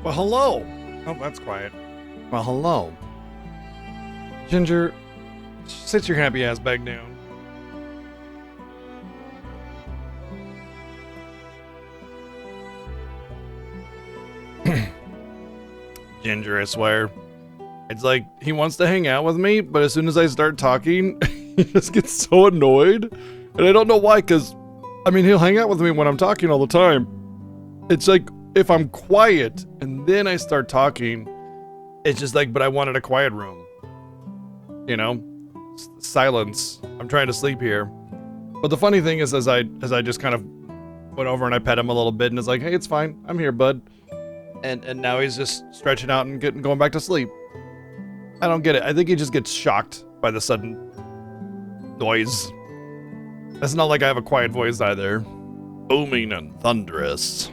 Well, hello. Oh, that's quiet. Well, hello. Ginger, sit your happy ass back down. Ginger, I swear. It's like he wants to hang out with me, but as soon as I start talking, he just gets so annoyed. And I don't know why, because, I mean, he'll hang out with me when I'm talking all the time. It's like, if I'm quiet and then I start talking, it's just like, but I wanted a quiet room. You know? Silence. I'm trying to sleep here. But the funny thing is, as I just kind of went over and I pet him a little bit and it's like, hey, it's fine. I'm here, bud. And now he's just stretching out and going back to sleep. I don't get it. I think he just gets shocked by the sudden noise. It's not like I have a quiet voice either. Booming and thunderous.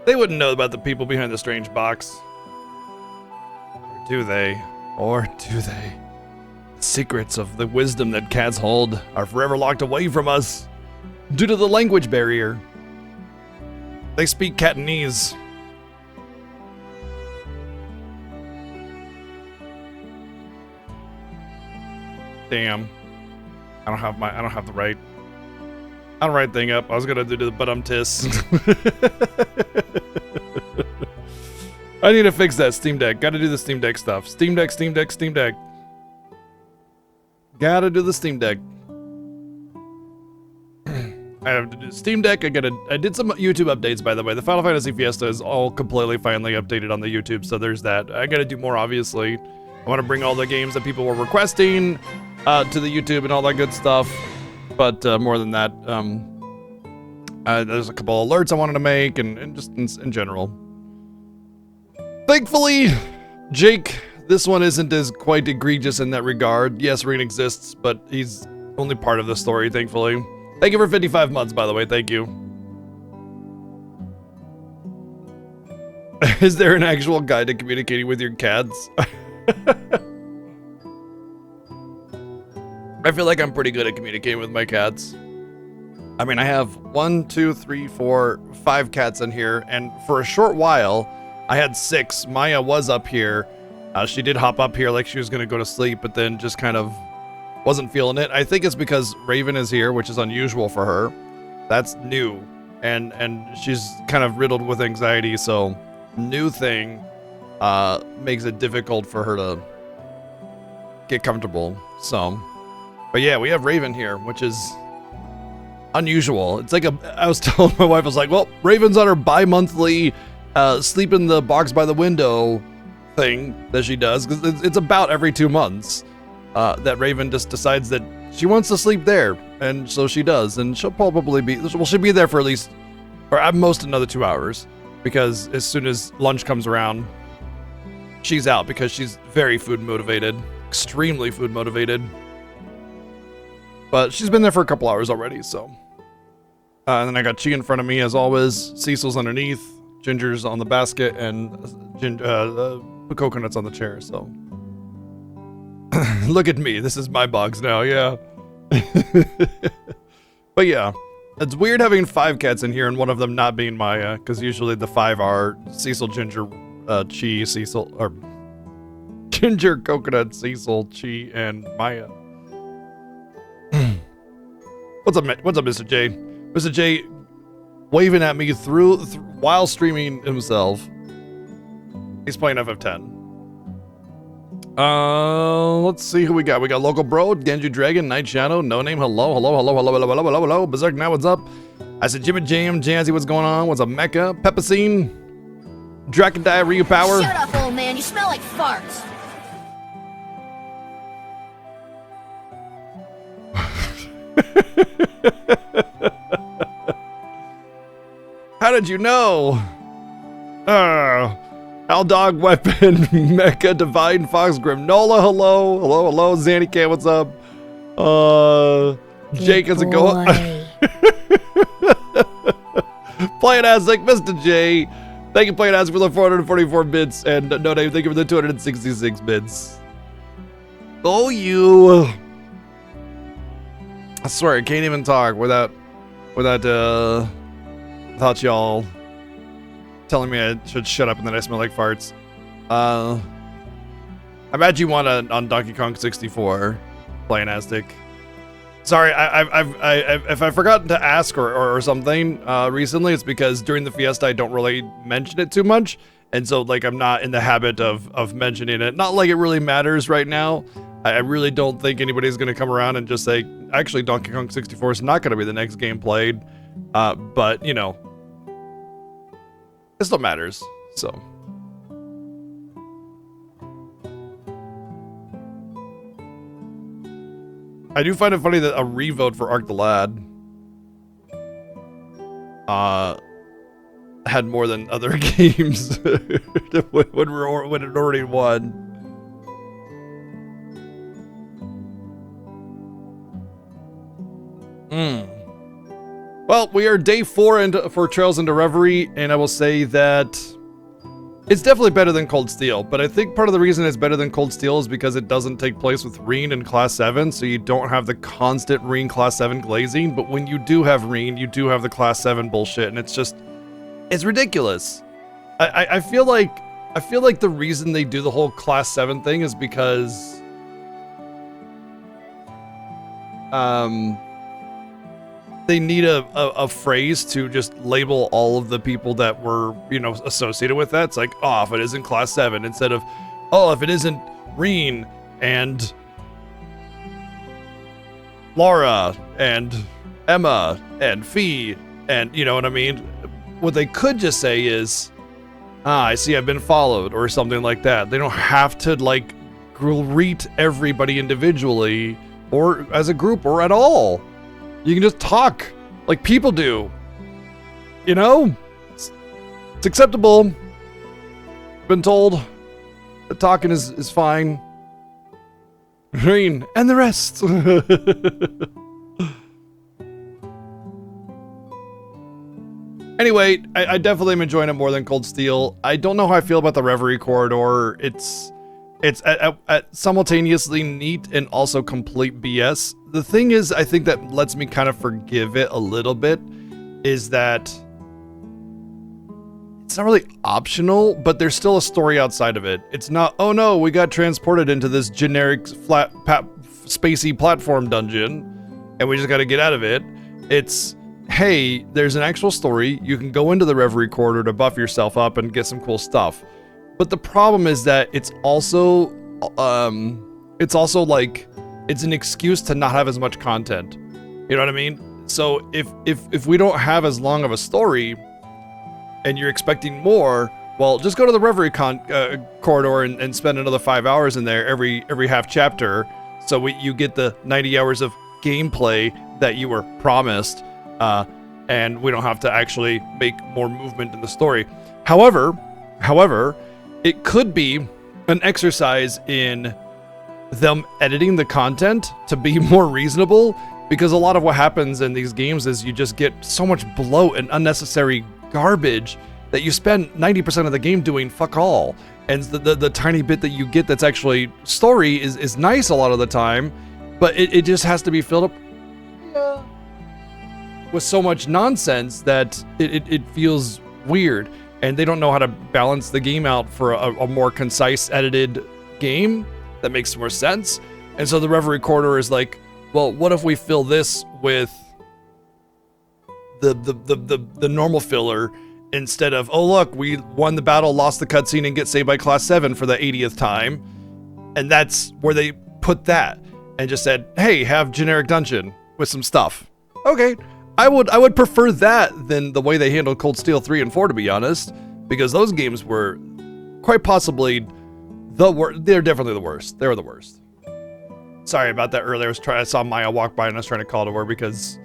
They wouldn't know about the people behind the strange box. Or do they? Or do they? The secrets of the wisdom that cats hold are forever locked away from us due to the language barrier. They speak Catanese. Damn. I don't have the right thing up. I was gonna do the but-tis. I need to fix that Steam Deck. Gotta do the Steam Deck stuff. Steam Deck. Gotta do the Steam Deck. I have to do Steam Deck. I did some YouTube updates, by the way. The Final Fantasy Fiesta is all completely finally updated on the YouTube, so there's that. I gotta do more, obviously. I want to bring all the games that people were requesting to the YouTube and all that good stuff. But more than that, there's a couple alerts I wanted to make, and just in general. Thankfully, Jake, this one isn't as quite egregious in that regard. Yes, Reen exists, but he's only part of the story, thankfully. Thank you for 55 months, by the way. Thank you. Is there an actual guide to communicating with your cats? I feel like I'm pretty good at communicating with my cats. I mean, I have 1, 2, 3, 4, 5 cats in here, and for a short while, I had 6. Maya was up here. She did hop up here like she was gonna go to sleep, but then just kind of wasn't feeling it. I think it's because Raven is here, which is unusual for her. That's new, and she's kind of riddled with anxiety, so new thing makes it difficult for her to get comfortable. So, but yeah, we have Raven here, which is unusual. It's like I was telling my wife, I was like, well, Raven's on her bi-monthly sleep in the box by the window thing that she does, because it's about every 2 months that Raven just decides that she wants to sleep there, and so she does, and she'll probably she'll be there for at least, or at most, another 2 hours, because as soon as lunch comes around, she's out, because she's very food motivated, extremely food motivated. But she's been there for a couple hours already, so. And then I got Chi in front of me, as always. Cecil's underneath. Ginger's on the basket, and the coconut's on the chair, so. Look at me. This is my box now, yeah. But yeah, it's weird having 5 cats in here and one of them not being Maya, because usually the 5 are Cecil, Ginger, Chi, Cecil, or Ginger, Coconut, Cecil, Chi, and Maya. What's up, Mr. J? Mr. J waving at me while streaming himself. He's playing FF10. Let's see who we got. We got Local Bro, Genji Dragon, Night Shadow, No Name, hello, Berserk, now what's up? I said Jimmy Jam, Jazzy, what's going on? What's up, Mecha, Pepicine, Draken Diarrhea Power. Shut up, old man, you smell like farts. How did you know? Hell Dog Weapon, Mecha Divine Fox Grimnola, hello, Zanny K, what's up? Jake, how's it going? Playing Aztec, Mr. J. Thank you, Playing Aztec, for the 444 bits, and No Name, thank you for the 266 bits. Oh, you. I swear, I can't even talk without y'all telling me I should shut up and that I smell like farts. I imagine you want on Donkey Kong 64, Playing Aztec. Sorry, if I've forgotten to ask or something recently, it's because during the Fiesta I don't really mention it too much, and so like I'm not in the habit of mentioning it. Not like it really matters right now. I really don't think anybody's gonna come around and just say, actually, Donkey Kong 64 is not gonna be the next game played. But you know, it still matters. So. I do find it funny that a revote for Arc the Lad had more than other games when it already won. Well, we are day 4 for Trails into Reverie, and I will say that it's definitely better than Cold Steel, but I think part of the reason it's better than Cold Steel is because it doesn't take place with Reen in Class 7, so you don't have the constant Reen Class 7 glazing, but when you do have Reen, you do have the Class 7 bullshit, and it's ridiculous. I feel like the reason they do the whole Class 7 thing is because they need a phrase to just label all of the people that were, you know, associated with that. It's like, oh, if it isn't Class 7, instead of, oh, if it isn't Reen and Laura and Emma and Fee, and you know what I mean? What they could just say is, I see I've been followed, or something like that. They don't have to, like, greet everybody individually, or as a group, or at all. You can just talk like people do. You know? It's acceptable. Been told that talking is fine. Green and the rest. Anyway, I definitely am enjoying it more than Cold Steel. I don't know how I feel about the Reverie corridor. It's simultaneously neat and also complete BS. The thing is, I think that lets me kind of forgive it a little bit, is that it's not really optional, but there's still a story outside of it. It's not, oh no, we got transported into this generic spacey platform dungeon, and we just gotta get out of it. It's, hey, there's an actual story. You can go into the Reverie corridor to buff yourself up and get some cool stuff. But the problem is that it's also like, it's an excuse to not have as much content. You know what I mean? So if we don't have as long of a story, and you're expecting more, well, just go to the Reverie corridor and spend another 5 hours in there every half chapter, so you get the 90 hours of gameplay that you were promised, and we don't have to actually make more movement in the story. However, it could be an exercise in them editing the content to be more reasonable, because a lot of what happens in these games is you just get so much bloat and unnecessary garbage that you spend 90% of the game doing fuck all, and the tiny bit that you get that's actually story is nice a lot of the time, but it just has to be filled up with so much nonsense that it feels weird, and they don't know how to balance the game out for a more concise edited game that makes more sense. And so the Reverie corridor is like, well, what if we fill this with the normal filler, instead of, oh look, we won the battle, lost the cutscene, and get saved by Class 7 for the 80th time. And that's where they put that, and just said, hey, have generic dungeon with some stuff. Okay, I would prefer that than the way they handled Cold Steel 3 and 4, to be honest, because those games were quite possibly the worst. They're definitely the worst. They were the worst. Sorry about that earlier. I saw Maya walk by and I was trying to call to her because,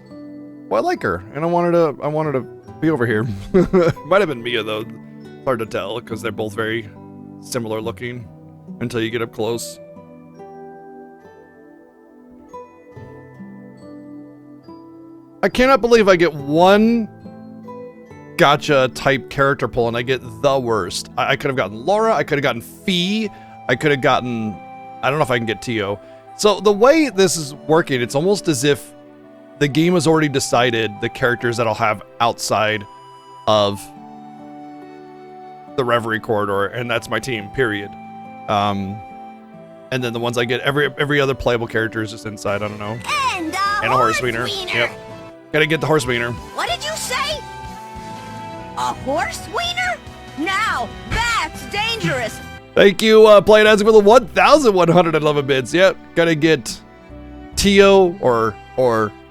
well, I like her and I wanted to be over here. Might have been Mia though. Hard to tell because they're both very similar looking until you get up close. I cannot believe I get one gotcha type character pull and I get the worst. I could have gotten Laura, I could have gotten Fee, I could have gotten, I don't know if I can get Tio. So the way this is working, it's almost as if the game has already decided the characters that I'll have outside of the Reverie corridor, and that's my team, period. And then the ones I get, every other playable character is just inside, I don't know. And And a horse wiener. Yep. Gotta get the horse wiener. What did you say? A horse wiener? Now, that's dangerous. Thank you, Playing As for the 1,111 bits. Yep, gotta get Tio or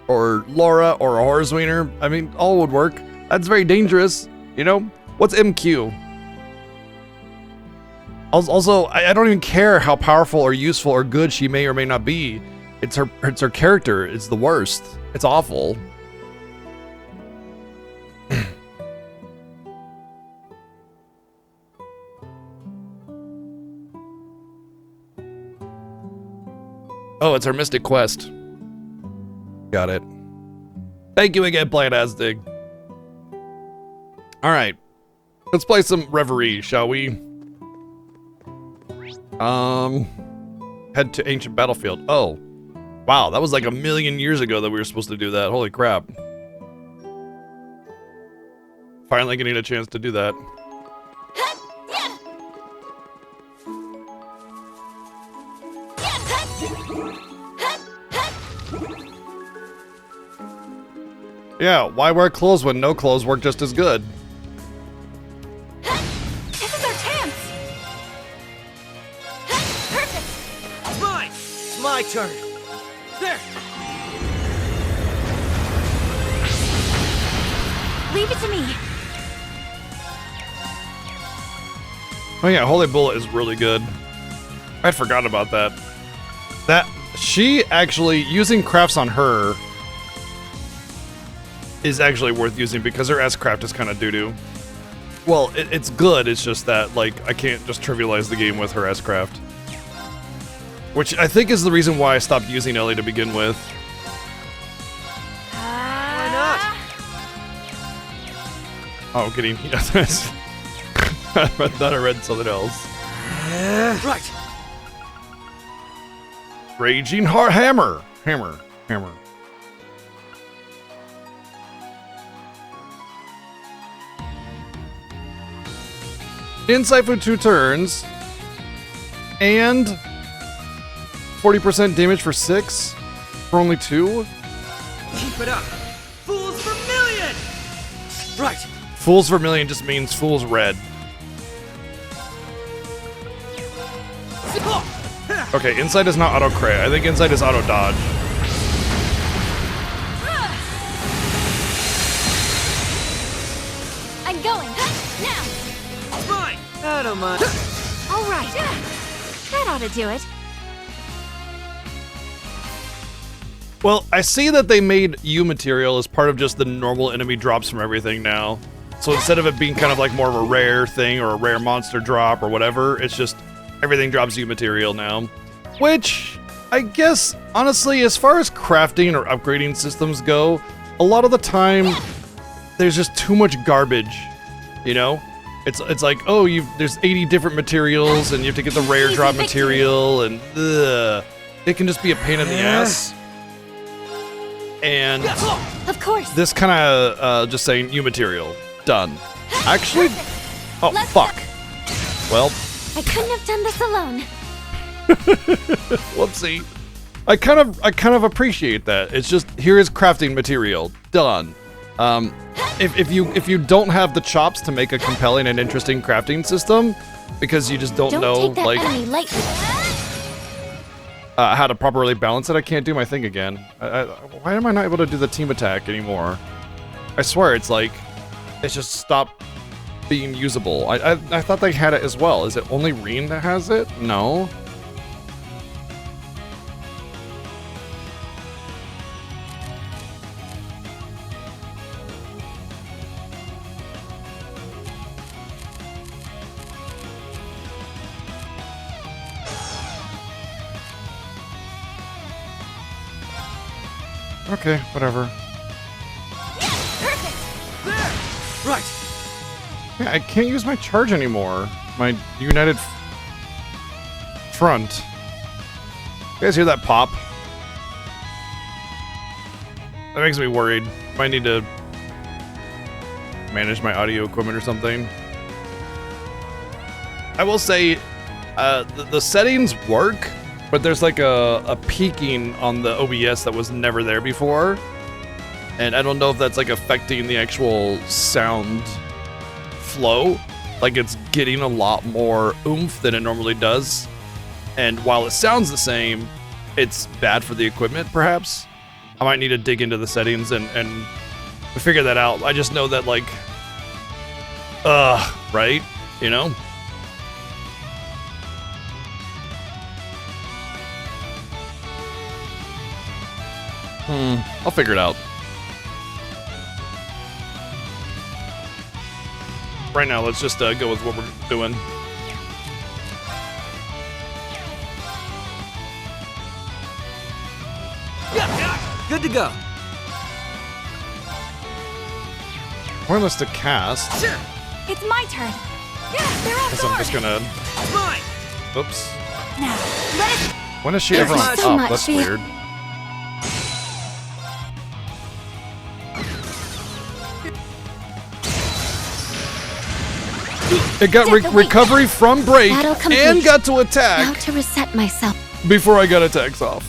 Laura or a horse wiener. I mean, all would work. That's very dangerous, you know? What's MQ? Also, I don't even care how powerful or useful or good she may or may not be. It's her character. It's the worst. It's awful. Oh, it's her Mystic Quest. Got it. Thank you again, Playing As Dig. All right, let's play some Reverie, shall we? Head to Ancient Battlefield. Oh, wow, that was like 1,000,000 years ago that we were supposed to do that. Holy crap. Finally getting a chance to do that. Yeah, why wear clothes when no clothes work just as good? This is our chance. Perfect. It's mine! It's my turn! There! Leave it to me. Oh yeah, Holy Bullet is really good. I'd forgotten about that. She actually, using crafts on her is actually worth using because her S-craft is kind of doo-doo. Well, it's good, it's just that, like, I can't just trivialize the game with her S-craft. Which I think is the reason why I stopped using Ellie to begin with. Why not? Oh, getting... I thought I read something else. Right! Raging Hammer! Hammer. Insight for 2 turns. And 40% damage for 6 for only 2. Keep it up! Fools Vermilion! Right! Fools Vermilion just means Fool's Red. Okay, Insight is not auto crit. I think Insight is auto dodge. I'm going. Now. It's mine! I don't mind. All right. That ought to do it. Well, I see that they made U material as part of just the normal enemy drops from everything now. So instead of it being kind of like more of a rare thing or a rare monster drop or whatever, it's just everything drops U material now. Which, I guess, honestly, as far as crafting or upgrading systems go, a lot of the time, there's just too much garbage, you know? It's like, oh, there's 80 different materials, and you have to get the rare drop material, and it can just be a pain in the ass. And Of course. this kind of just saying U material, done. Actually, oh Let's fuck. Well, I couldn't have done this alone. whoopsie. I kind of appreciate that. It's just, here is crafting material, done. If you don't have the chops to make a compelling and interesting crafting system, because you just don't know take that like enemy lightly. how to properly balance it, I can't do my thing again. Why am I not able to do the team attack anymore? I swear it's like it's just stopped being usable. I thought they had it as well. Is it only Reen that has it? No. Okay, whatever. There! Right. Yeah, I can't use my charge anymore. My United Front. You guys hear that pop? That makes me worried. Might need to manage my audio equipment or something. I will say, the settings work, but there's like a peaking on the OBS that was never there before. And I don't know if that's like affecting the actual sound flow. Like it's getting a lot more oomph than it normally does. And while it sounds the same, it's bad for the equipment, perhaps. I might need to dig into the settings and figure that out. I just know that, like, right? You know? I'll figure it out. Right now, let's just go with what we're doing. Yeah, good to go. Pointless to cast. Sure. It's my turn. Yeah, they're all Guess I'm just gonna. It's mine. Oops. Now, let us. When is she There's ever on so top? much That's fear. weird. It got Get the weak. recovery from break Battle complete. and got to Now attack to reset myself. before I got attacks off.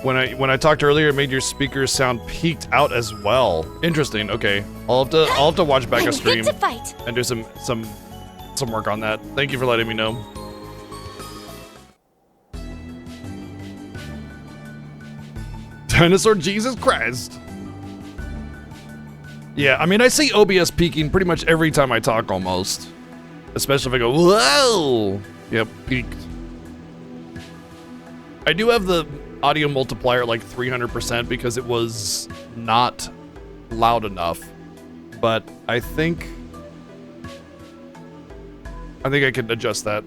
When I talked earlier, it made your speakers sound peaked out as well. Interesting. Okay, I'll have to watch back a I'm stream fit to fight. and do some work on that. Thank you for letting me know. Dinosaur Jesus Christ. Yeah, I mean, I see OBS peaking pretty much every time I talk almost. Especially if I go, whoa! Yep, peaked. I do have the audio multiplier at like 300% because it was not loud enough. But I think I can adjust that.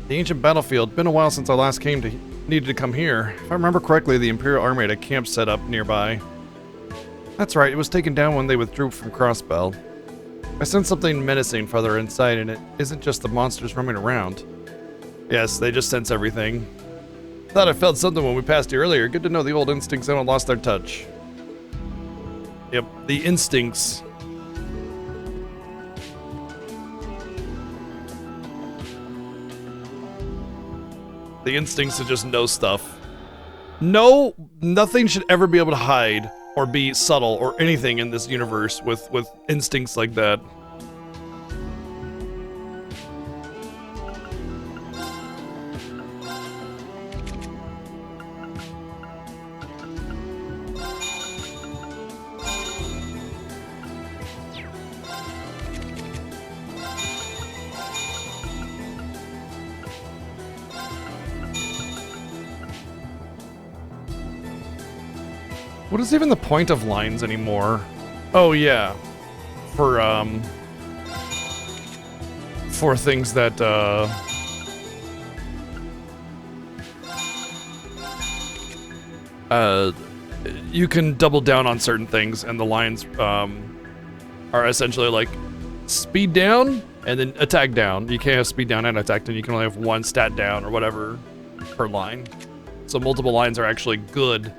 The ancient battlefield. Been a while since I last needed to come here. If I remember correctly, the Imperial Army had a camp set up nearby. That's right, it was taken down when they withdrew from Crossbell. I sense something menacing farther inside, and it isn't just the monsters roaming around. Yes, they just sense everything. Thought I felt something when we passed here earlier. Good to know the old instincts haven't lost their touch. Yep, the instincts. The instincts to just know stuff. No, nothing should ever be able to hide or be subtle or anything in this universe with instincts like that. What is even the point of lines anymore? Oh yeah, for things that you can double down on certain things, and the lines are essentially like speed down and then attack down. You can't have speed down and attack down. You can only have one stat down or whatever per line. So multiple lines are actually good,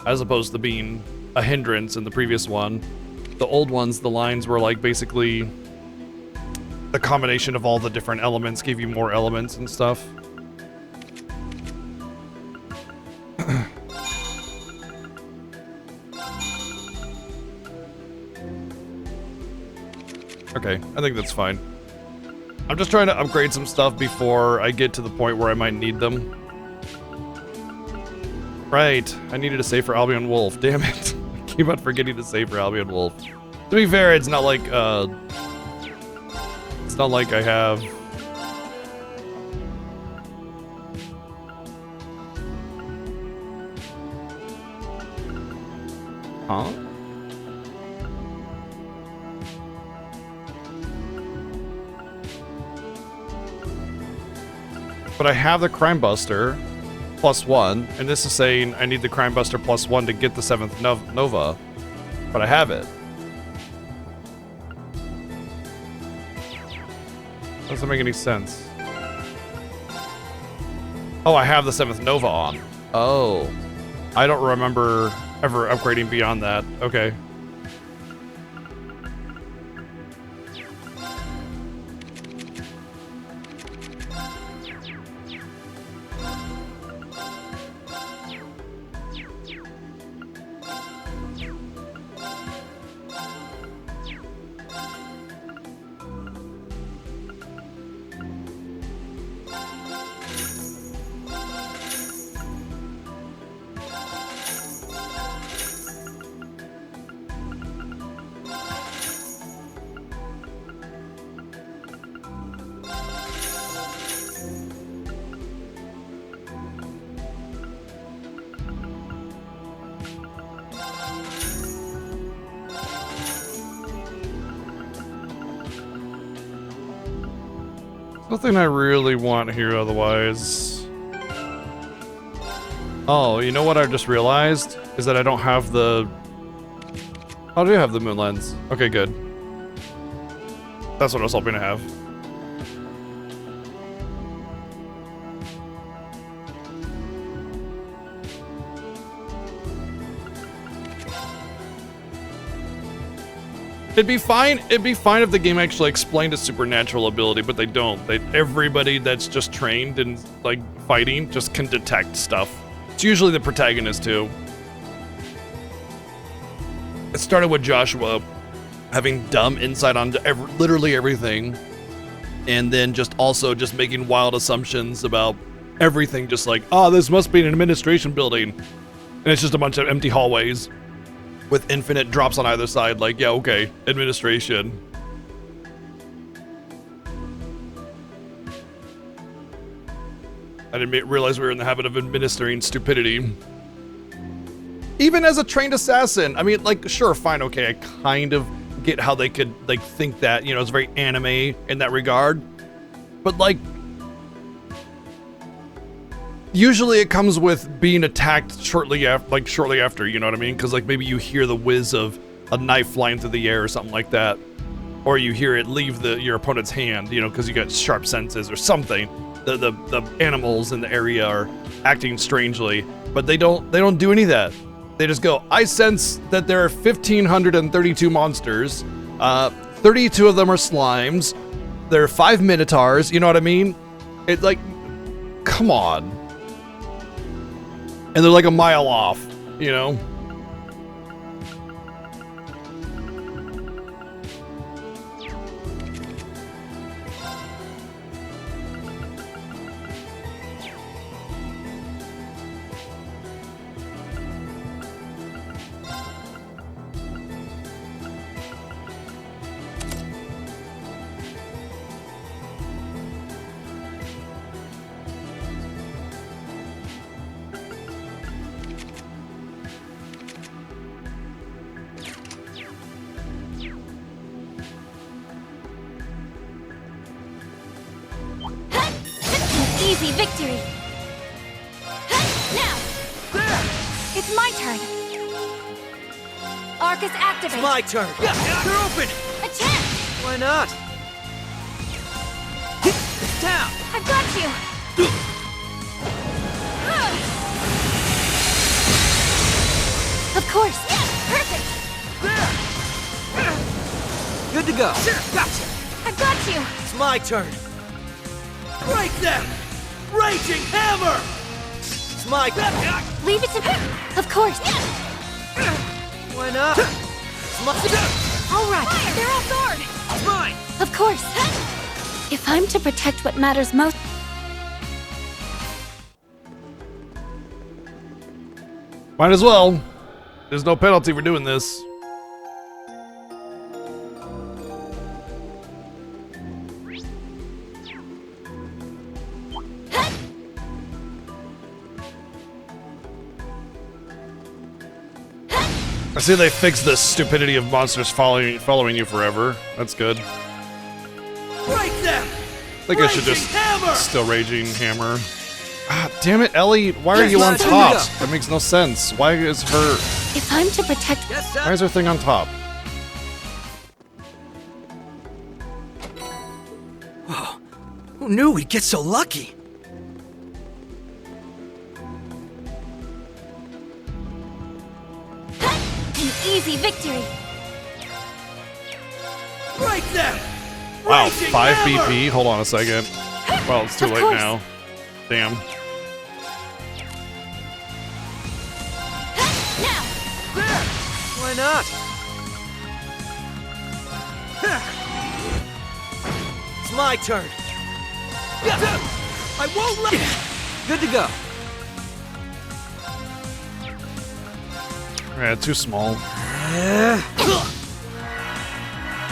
as opposed to being a hindrance in the previous one. The old ones, the lines were like basically the combination of all the different elements gave you more elements and stuff. Okay, I think that's fine. I'm just trying to upgrade some stuff before I get to the point where I might need them. Right, I needed to save for Albion Wolf. Damn it. I keep on forgetting to save for Albion Wolf. To be fair, it's not like I have... Huh? but I have the Crime Buster +1, and this is saying I need the Crime Buster +1 to get the 7th Nova, but I have it. Doesn't make any sense. Oh, I have the 7th Nova on. Oh. I don't remember ever upgrading beyond that. Okay. Nothing I really want here otherwise. Oh, you know what I just realized? Is that I don't have the... Oh, do you have the moon lens? Okay, good. That's what I was hoping to have. It'd be fine if the game actually explained a supernatural ability, but they don't. Everybody that's just trained in like fighting just can detect stuff. It's usually the protagonist too. It started with Joshua having dumb insight on literally everything, and then just making wild assumptions about everything, just like, oh, this must be an administration building, and it's just a bunch of empty hallways with infinite drops on either side, like, yeah, okay, administration. I didn't realize we were in the habit of administering stupidity. Even as a trained assassin, I mean, like, sure, fine, okay, I kind of get how they could, like, think that, you know, it's very anime in that regard. But, like, usually it comes with being attacked shortly after, you know what I mean? Because, like, maybe you hear the whiz of a knife flying through the air or something like that. Or you hear it leave your opponent's hand, you know, because you got sharp senses or something. The animals in the area are acting strangely, but they don't do any of that. They just go, I sense that there are 1,532 monsters. 32 of them are slimes. There are 5 minotaurs, you know what I mean? It's like, come on. And they're like a mile off, you know? Easy victory! Now! It's my turn! Arcus activate! It's my turn! They're open! A chance! Why not? It's down! I've got you! Of course! Perfect! Good to go! Sure, gotcha! I've got you! It's my turn! Break them! Raging hammer! It's my... Leave it to me! Of course! Why not? It's my... All right! They're off guard! It's mine! Of course! If I'm to protect what matters most... Might as well. There's no penalty for doing this. I see they fixed the stupidity of monsters following you forever. That's good. Break them! think I should just hammer. still raging hammer. Ah, damn it, Ellie! Why are Yes, you on Master. top? Yeah. That makes no sense. Why is her? If I'm to protect, Yes, Why sir. is her thing on top? Who knew we'd get so lucky? an easy victory. Right there. Wow, Raging 5 hammer. BP. Hold on a second. Well, it's too Of late course. now. Damn. Now, There. Why not? It's my turn. I won't let. Good to go. Yeah, too small.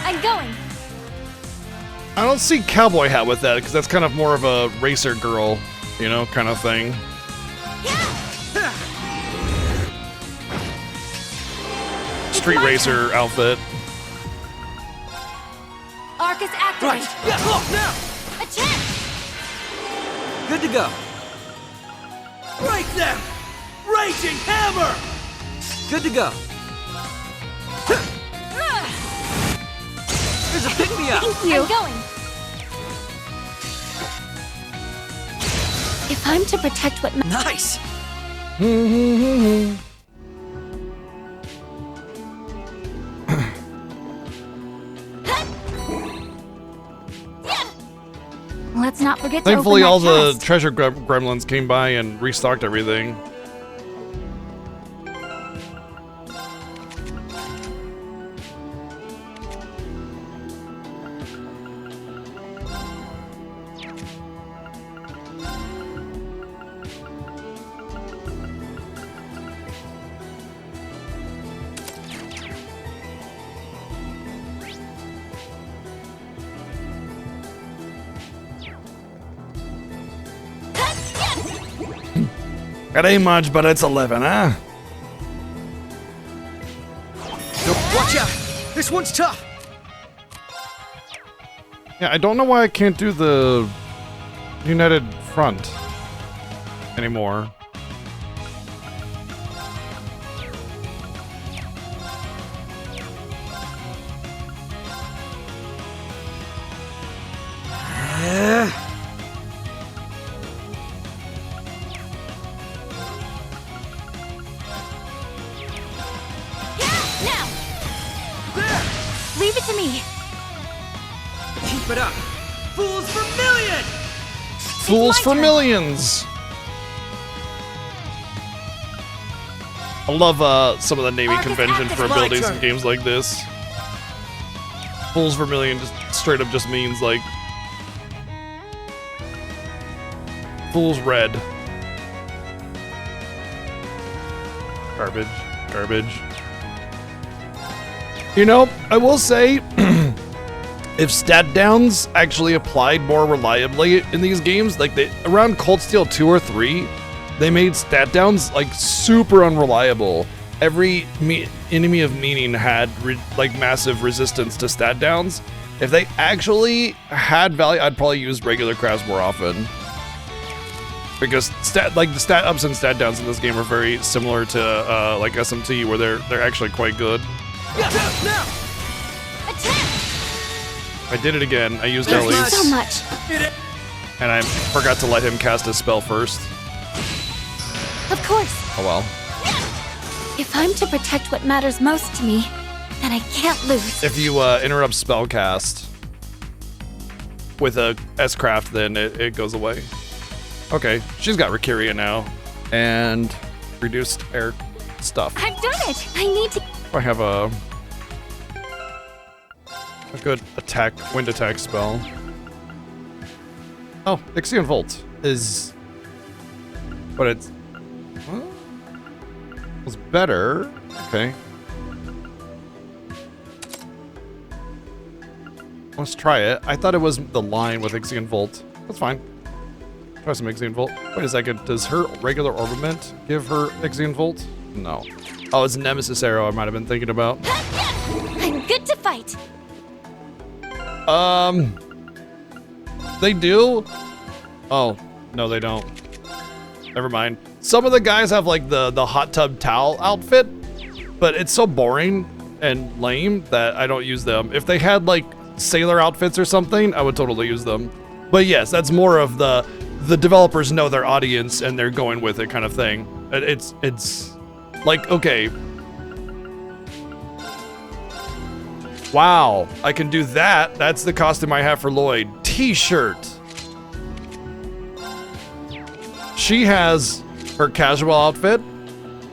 I'm going. I don't see cowboy hat with that because that's kind of more of a racer girl, you know, kind of thing. Street racer outfit. Arcus activate. Right. Yeah. Oh, now. Attack. Good to go. Break them! Raging hammer! Good to go. Here's a pick-me-up. Thank you. I'm going. If I'm to protect what Nice. Let's not forget to Thankfully, open all that the chest. treasure gremlins came by and restocked everything. It ain't much, but it's 11, huh? Watch out! This one's tough. Yeah, I don't know why I can't do the United Front anymore. Now, leave it to me. Keep it up. Fools for million! Fools my for turn. millions! I love some of the Navy Arcus convention for active. abilities My in turn. games like this. Fools for million just straight up just means like Fool's red. Garbage. Garbage. You know, I will say, if stat downs actually applied more reliably in these games, like around Cold Steel 2 or 3, they made stat downs like super unreliable. Every enemy of meaning had like massive resistance to stat downs. If they actually had value, I'd probably use regular crafts more often. Because the stat ups and stat downs in this game are very similar to like SMT, where they're actually quite good. Now! Attack. I did it again. I used There's Ellie's, So much. and I forgot to let him cast his spell first. Of course. Oh well. If I'm to protect what matters most to me, then I can't lose. If you interrupt spell cast with a S-craft, then it goes away. Okay, she's got Rakiria now, and reduced air stuff. I've done it. I need to. I have a good wind attack spell. Oh, Ixion Volt is, but it's was better. Okay, let's try it. I thought it was the line with Ixion Volt. That's fine. Try some Ixion Volt. Wait a second. Does her regular Orbiment give her Ixion Volt? No. Oh, it's Nemesis Arrow I might have been thinking about. I'm good to fight. They do? Oh, no, they don't. Never mind. Some of the guys have like the hot tub towel outfit, but it's so boring and lame that I don't use them. If they had like sailor outfits or something, I would totally use them. But yes, that's more of the developers know their audience and they're going with it kind of thing. It's like, okay. Wow, I can do that. That's the costume I have for Lloyd. T-shirt. She has her casual outfit.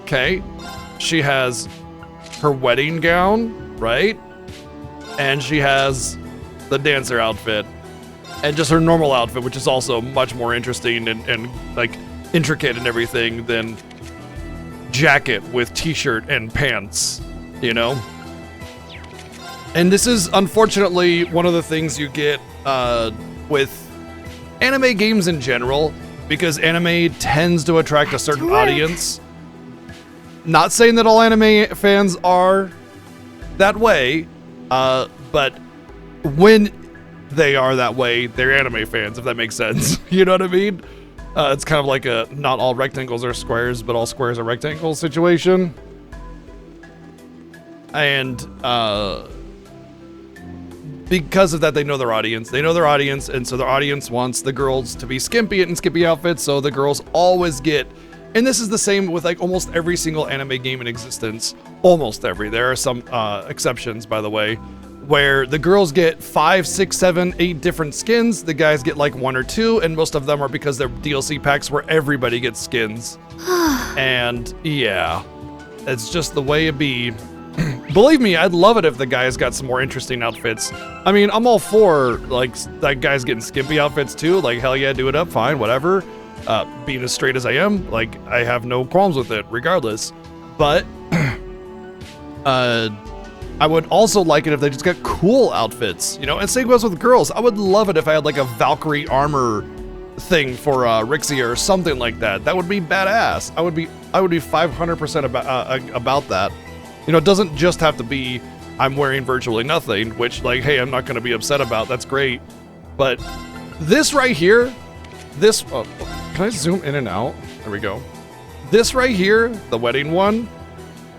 Okay. She has her wedding gown, right? And she has the dancer outfit. And just her normal outfit, which is also much more interesting and like intricate and everything than jacket with t-shirt and pants, you know? And this is unfortunately one of the things you get with anime games in general, because anime tends to attract a certain audience. Not saying that all anime fans are that way, but when they are that way, they're anime fans, if that makes sense. You know what I mean? It's kind of like a not all rectangles are squares, but all squares are rectangles situation. And because of that, they know their audience. They know their audience, and so their audience wants the girls to be skimpy and skimpy outfits, so the girls always get... And this is the same with like almost every single anime game in existence. Almost every. There are some exceptions, by the way, where the girls get 5, 6, 7, 8 different skins. The guys get like 1 or 2, and most of them are because they're DLC packs where everybody gets skins. And yeah, it's just the way it be. Believe me, I'd love it if the guys got some more interesting outfits. I mean, I'm all for like guys getting skimpy outfits too. Like, hell yeah, do it up, fine, whatever. Being as straight as I am, like, I have no qualms with it, regardless. But I would also like it if they just got cool outfits, you know. And same goes with girls. I would love it if I had like a Valkyrie armor thing for Rixia or something like that. That would be badass. I would be 500% about that. You know, it doesn't just have to be I'm wearing virtually nothing, which, like, hey, I'm not going to be upset about. That's great. But this right here, this, can I zoom in and out? There we go. This right here, the wedding one,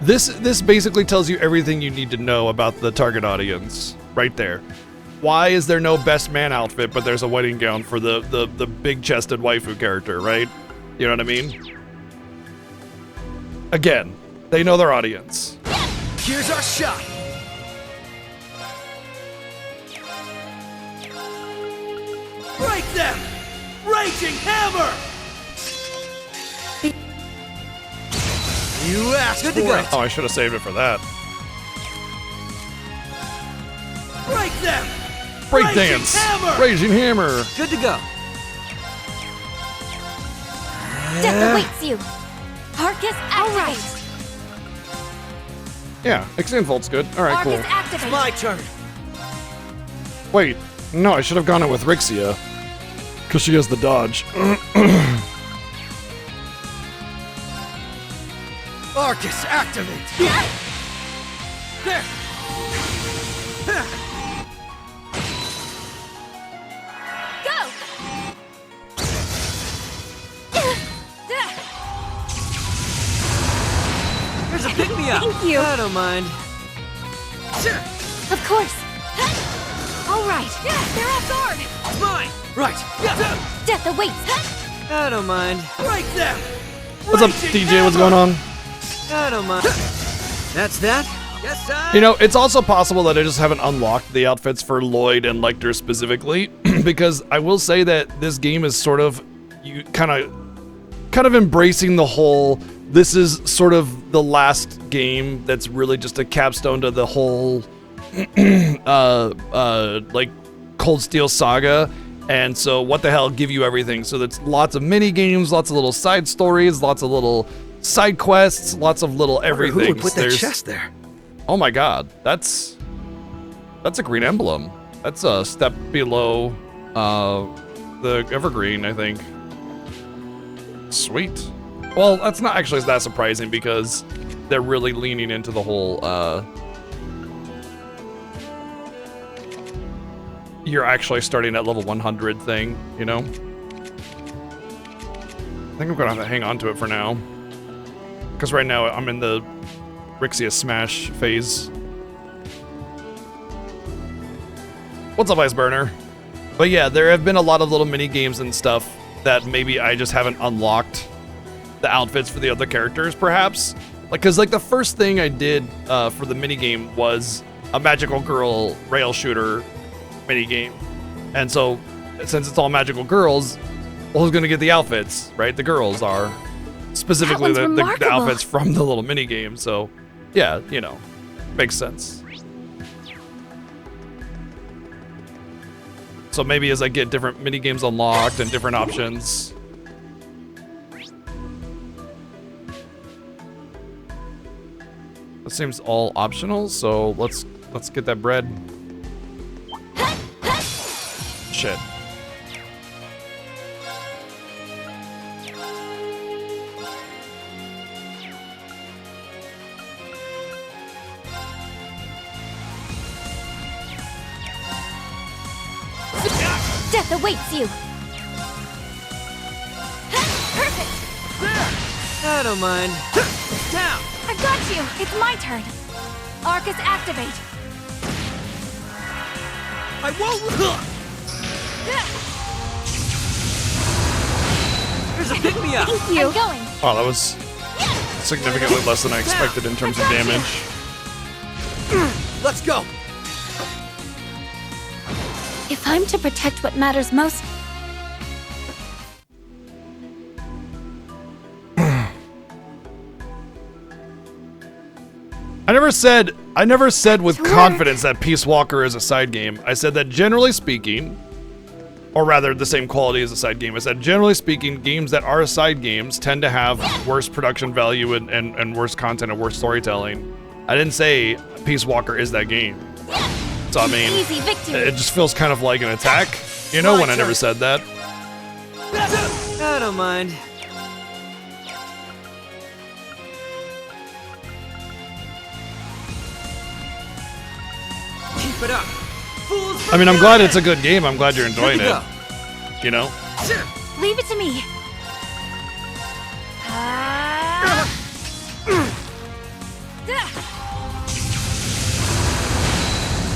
this basically tells you everything you need to know about the target audience right there. Why is there no best man outfit, but there's a wedding gown for the big-chested waifu character, right? You know what I mean? Again, they know their audience. Here's our shot. Break them! Raging hammer! You asked for it. Oh, I should have saved it for that. Break them! Break Raging dance! hammer! Raging hammer! Good to go. Death awaits you. Arcus activate. Yeah, Extend Volt's good. Alright, cool. Arcus activate. It's my turn. Wait, no, I should have gone in with Rixia. Because she has the dodge. Arcus activate. There. Go. Here's a pick me up. Thank you. I don't mind. Sure. Of course. All right. They're off guard. It's mine. Right. Death awaits. I don't mind. Break them. What's up, DJ? What's going on? I don't mind. That's that. Yes, I. You know, it's also possible that I just haven't unlocked the outfits for Lloyd and Lecter specifically, because I will say that this game is sort of kind of embracing the whole. This is sort of the last game that's really just a capstone to the whole, like Cold Steel saga. And so, what the hell, give you everything. So that's lots of mini games, lots of little side stories, lots of little side quests, lots of little everything. Who would put that chest there? Oh my god, that's a green emblem. That's a step below the evergreen, I think. Sweet. Well, that's not actually that surprising because they're really leaning into the whole you're actually starting at level 100 thing, you know? I think I'm gonna have to hang on to it for now. Because right now I'm in the Rixia Smash phase. What's up, Iceburner? But yeah, there have been a lot of little mini games and stuff that maybe I just haven't unlocked the outfits for the other characters, perhaps. Like, cause like the first thing I did for the mini game was a magical girl rail shooter mini game, and so since it's all magical girls, well, who's gonna get the outfits, right? The girls are specifically the outfits from the little mini game. So yeah, you know, makes sense. So maybe as I get different mini games unlocked and different options. That seems all optional, so let's get that bread. Shit. Death awaits you. Perfect. I don't mind. Down. I got you. It's my turn. Arcus, activate. I won't. There's a pick me up. Thank you. I'm going. Oh, that was significantly less than I expected in terms of damage. Let's go. If I'm to protect what matters most, I never said with confidence that Peace Walker is a side game. I said that generally speaking, or rather the same quality as a side game, I said generally speaking, games that are side games tend to have worse production value and worse content and worse storytelling. I didn't say Peace Walker is that game. So I mean, easy victory. it just feels kind of like an attack, you know, when I never said that. I don't mind. Keep it up. Fools. I mean, I'm glad it's a good game. I'm glad you're enjoying it. You know? Leave it to me.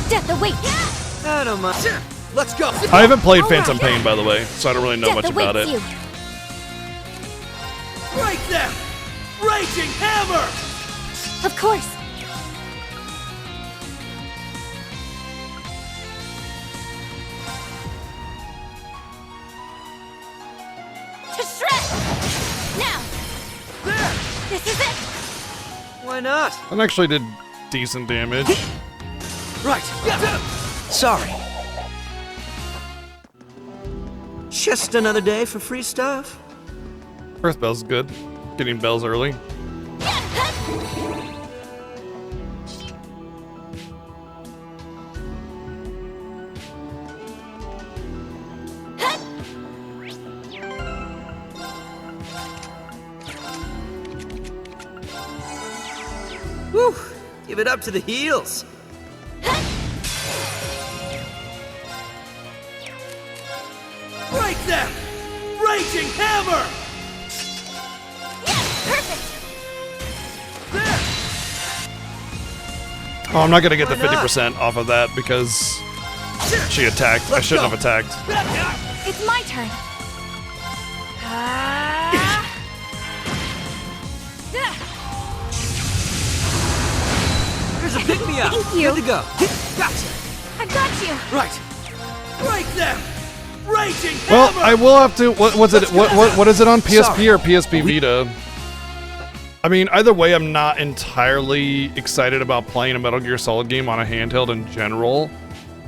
Death awaits. I don't mind. Let's go. I haven't played Phantom Pain, by the way, so I don't really know much about it. You. Break them! Raging hammer! Of course. To shred! Now! There! This is it! Why not? That actually did decent damage. Right. Sorry. Just another day for free stuff. Earth Bell's good. Getting bells early. Whew. Give it up to the heels. Break them! Raging hammer! Perfect! There! Oh, I'm not gonna get the 50% off of that because she attacked. I shouldn't have attacked. It's my turn. There's a pick me up. Thank you. Good to go. Gotcha. I got you. Right. Break them! Raging Well, hammer! I will have to. What is it on PSP or PSP Vita? I mean, either way, I'm not entirely excited about playing a Metal Gear Solid game on a handheld in general.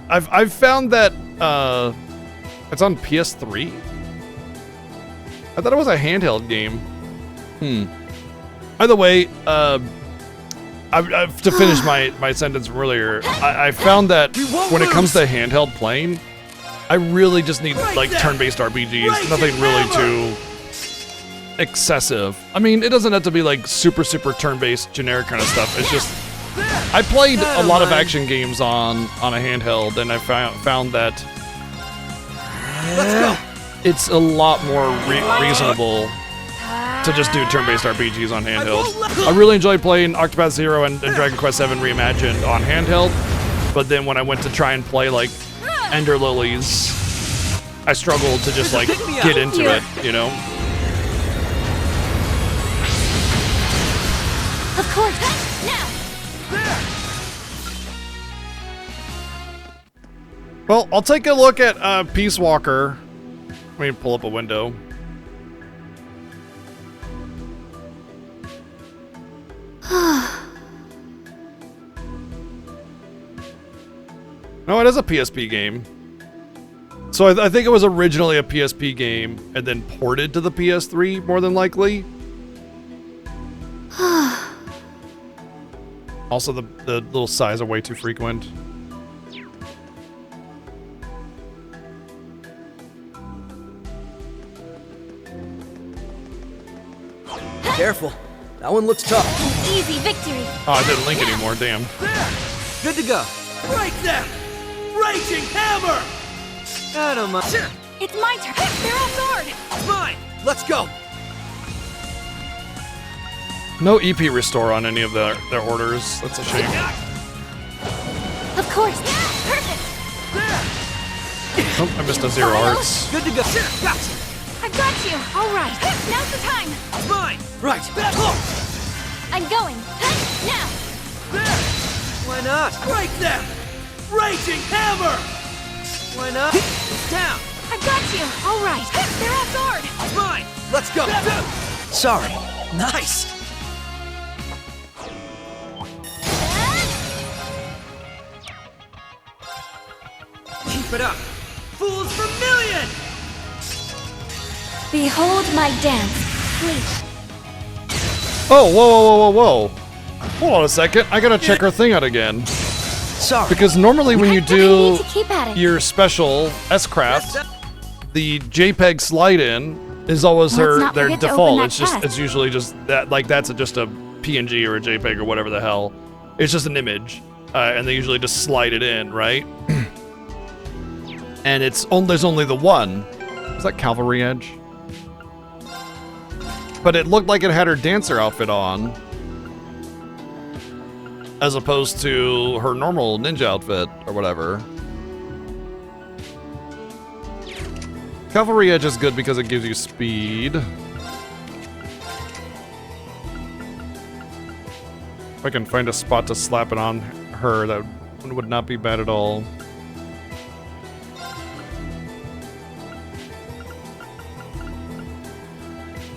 I've found that it's on PS3. I thought it was a handheld game. Either way, to finish my sentence from earlier, I found that when it comes to handheld playing, I really just need like turn-based RPGs. Nothing really too excessive. I mean, it doesn't have to be like super turn-based generic kind of stuff. It's just I played a lot of action games on a handheld, and I found that Let's go. it's a lot more reasonable to just do turn-based RPGs on handheld. I really enjoyed playing Octopath Zero and Dragon Quest VII Reimagined on handheld, but then when I went to try and play like Ender Lilies, I struggled to just like get into it, you know? Of course. Now. Well, I'll take a look at Peace Walker. Let me pull up a window. No, it is a PSP game. So I think it was originally a PSP game and then ported to the PS3, more than likely. Also, the little sighs are way too frequent. Careful. That one looks tough. Easy victory. Oh, I didn't link anymore, damn. There. Good to go. Break them. Raging hammer. I don't mind. It's my turn. They're off guard. It's mine. Let's go. No EP restore on any of their orders. That's a shame. Of course. Perfect. Oh, I missed a zero hearts. Good to go. Gotcha. I've got you. All right. Now's the time. It's mine. Right. Oh. I'm going. Now. There. Why not? Break them. Raging hammer. Why not? It's down. I've got you. All right. They're off guard. It's mine. Let's go. Sorry. Nice. Keep it up. Fools Vermilion. Behold my dance. Please. Oh, whoa. Hold on a second. I gotta check her thing out again. Sorry. Because normally when you I do need to keep at it. your special S-Craft, the JPEG slide-in is always Let's not their forget to default. open It's that just chest. it's usually just that, like, that's just a PNG or a JPEG or whatever the hell. It's just an image, and they usually just slide it in, right? And there's only the one. Is that Cavalry Edge? But it looked like it had her dancer outfit on, as opposed to her normal ninja outfit or whatever. Cavalry Edge is good because it gives you speed. If I can find a spot to slap it on her, that would not be bad at all.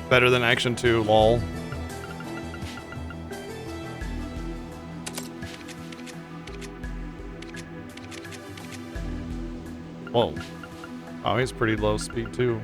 Better than Action 2, lol. Whoa. Oh, he's pretty low speed too.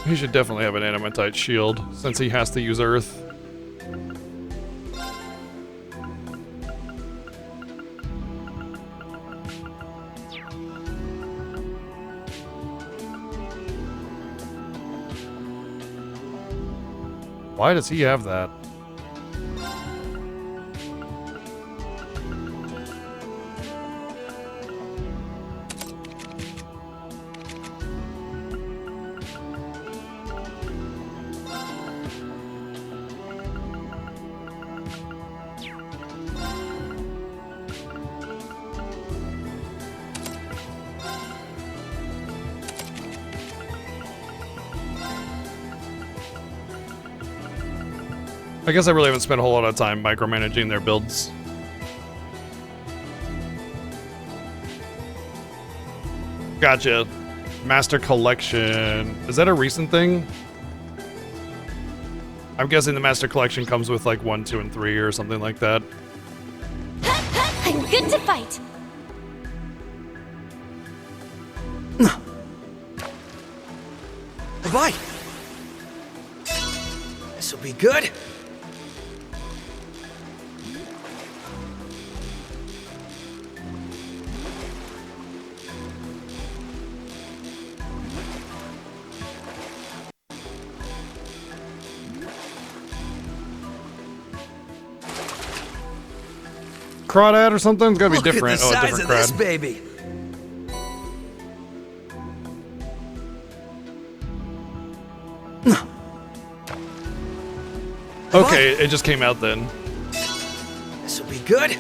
He should definitely have an Animatite shield, since he has to use Earth. Why does he have that? I guess I really haven't spent a whole lot of time micromanaging their builds. Gotcha. Master Collection. Is that a recent thing? I'm guessing the Master Collection comes with like 1, 2, and 3 or something like that. I'm good to fight. Bye. This'll be good. Crawdad or something? It's gotta be Look different. at the Oh, a size different of this crowd. baby. Okay, it just came out then. This'll be good.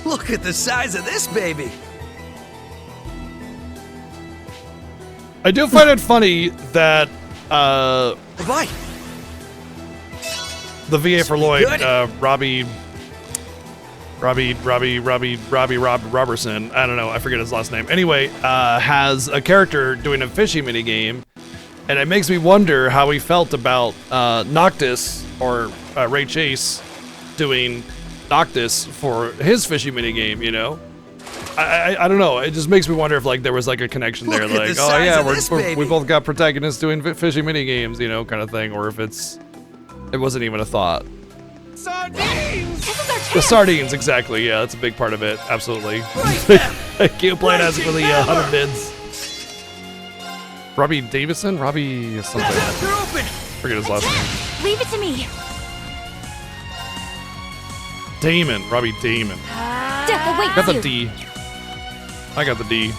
Look at the size of this baby. I do find it funny that Bye. the VA for Lloyd, good. Robbie Robertson, I don't know, I forget his last name. Anyway, has a character doing a fishing mini game, and it makes me wonder how he felt about Noctis or Ray Chase doing Noctis for his fishing mini game. You know, I don't know. It just makes me wonder if like there was like a connection there, Look at like the oh size yeah, of this baby. we both got protagonists doing fishing mini games, you know, kind of thing, or if it wasn't even a thought. Sardines! This is our The chance. sardines, exactly. Yeah, that's a big part of it. Absolutely. Thank you, Planet Ass, for the 100 bids. Robbie Davison? Robbie something. They're open. Forget his last name. Leave it to me. Damon. Robbie Damon. Death awaits Got the you. D. I got the D.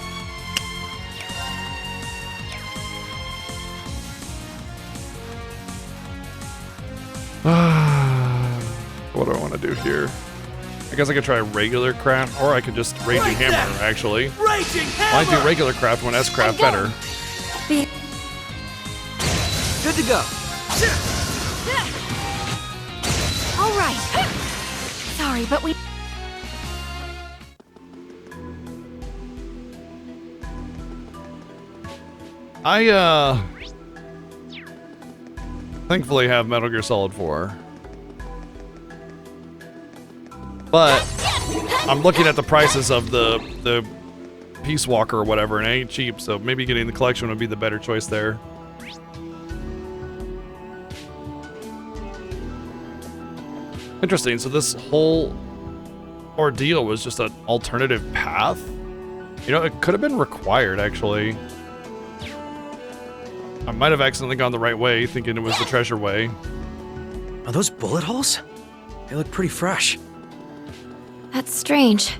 What do I want to do here? I guess I could try regular craft, or I could just Raging Right Hammer, there. actually. Raging Why hammer. do regular craft when S craft I'm better? going. Be- Good to go. All right. Sorry, but we. I thankfully have Metal Gear Solid 4. But I'm looking at the prices of the Peace Walker or whatever, and it ain't cheap, so maybe getting the collection would be the better choice there. Interesting, so this whole ordeal was just an alternative path? You know, it could have been required, actually. I might have accidentally gone the right way, thinking it was the treasure way. Are those bullet holes? They look pretty fresh. That's strange.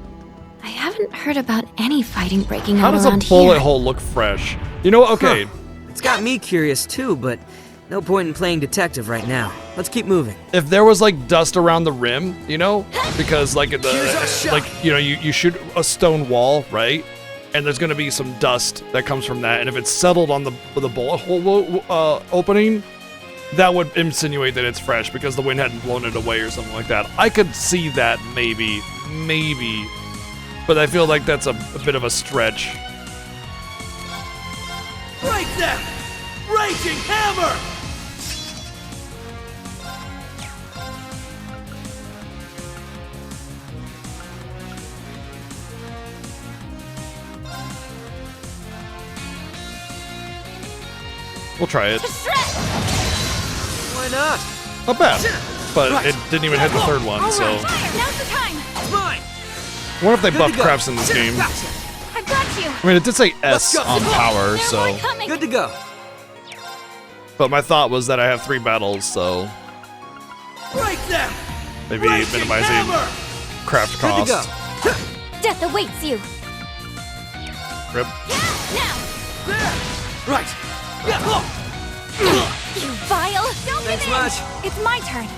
I haven't heard about any fighting breaking How out does a around bullet here. hole look fresh? You know what? Okay. Huh. It's got me curious too, but no point in playing detective right now. Let's keep moving. If there was like dust around the rim, you know, because like Here's our shot. like you know you shoot a stone wall, right? And there's gonna be some dust that comes from that, and if it's settled on the bullet hole opening, that would insinuate that it's fresh because the wind hadn't blown it away or something like that. I could see that maybe, but I feel like that's a bit of a stretch. Break them! Raging hammer! We'll try it. Why not? Not bad, but Right. it didn't even hit the third one. All So right, now's the time. It's mine! I wonder if they Good buff to go. crafts in this game. Gotcha. I've got you. I mean, it did say Let's S go. on power, There are so. more coming. Good to go. But my thought was that I have 3 battles, so Break them! maybe Raging minimizing hammer! craft Good to cost. go. Death awaits you. Rip. Now, There! Right! Yeah. Oh. you vile. Don't Thanks give in. much. It's my turn.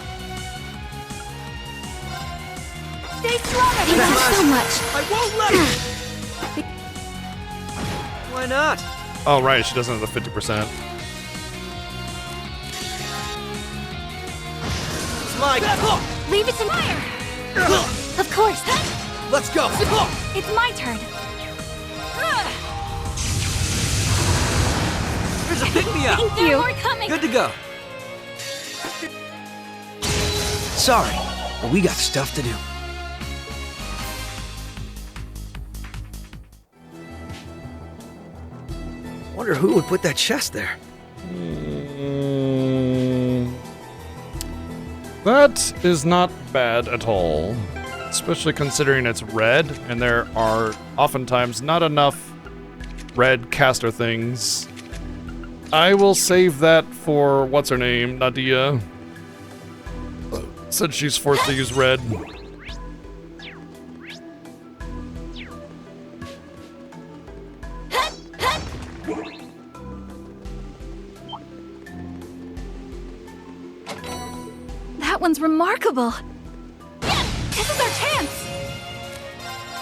Stay strong, Thanks everyone. much. So much. I won't let you! Why not? Oh, right, she doesn't have the 50%. It's my... Leave it to fire. Of course. Let's go! It's my turn. Here's a pick-me-up! Thank you. More coming. Good to go. Sorry, but we got stuff to do. Wonder who would put that chest there. That is not bad at all. Especially considering it's red, and there are oftentimes not enough red caster things. I will save that for what's her name, Nadia. Since she's forced to use red. That one's remarkable. This is our chance.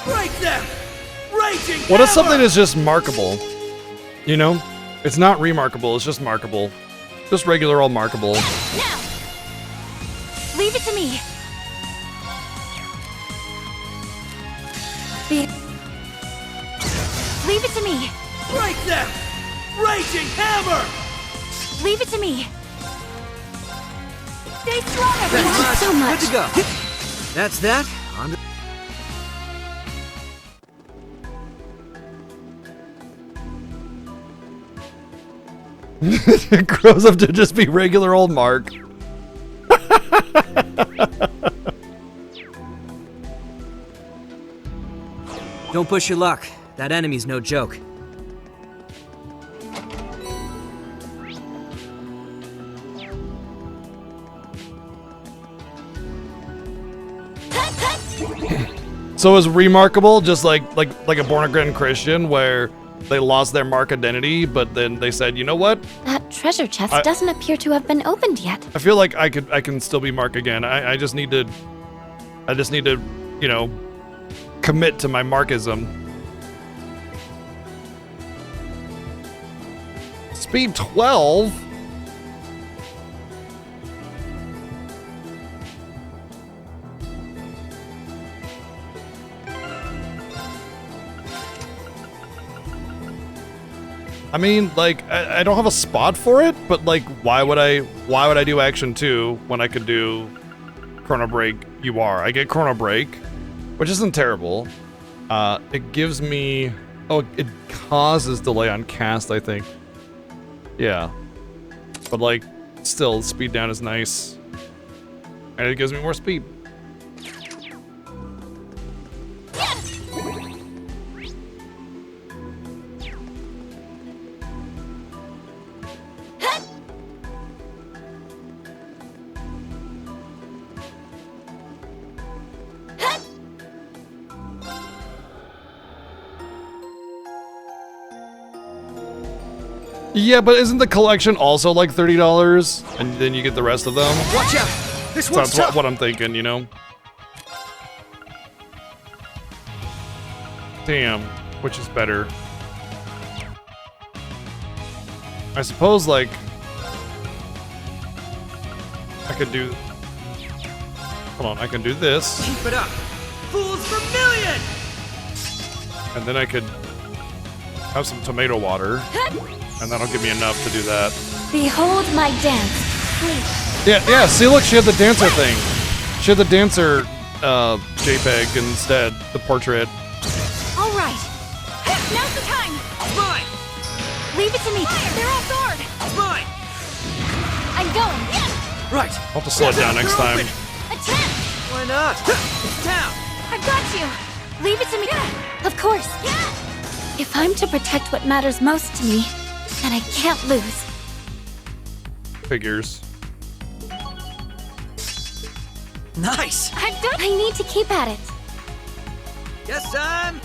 Break them! Raging What if hammer! something is just markable? You know? It's not remarkable, it's just markable. Just regular old markable. Now. Leave it to me. Leave it to me. Break them! Raging hammer! Leave it to me. Stay strong, Thanks everyone. So much. Good to go. That's that. On to... It grows up to just be regular old Mark. Don't push your luck. That enemy's no joke. So is remarkable just like a born again Christian where they lost their Mark identity, but then they said, you know what? That treasure chest doesn't appear to have been opened yet. I feel like I can still be Mark again. I just need to you know, commit to my Markism. Speed 12? I mean, like, I don't have a spot for it, but like, why would I do Action 2 when I could do Chrono Break UR? I get Chrono Break, which isn't terrible. It gives me, it causes delay on cast, I think. Yeah. But like, still, speed down is nice. And it gives me more speed. Yeah, but isn't the collection also like $30? And then you get the rest of them? Watch out! This So one's that's tough. what I'm thinking, you know? Damn, which is better? I suppose, like, I could do... Hold on, I can do this, Keep it up. Fools vermilion! and then I could have some tomato water, and that'll give me enough to do that. Behold my dance. Please. Yeah, see, look, she had the dancer thing. She had the dancer JPEG instead, the portrait. All right. Now's the time. It's mine! Leave it to me. They're off guard. It's mine! I'm going. Yes. Right. I'll have to slow it down next time. Attack. Why not? It's down! I've got you. Leave it to me. Of course. If I'm to protect what matters most to me, then I can't lose. Figures. Nice! I've done. I need to keep at it. Guess I'm...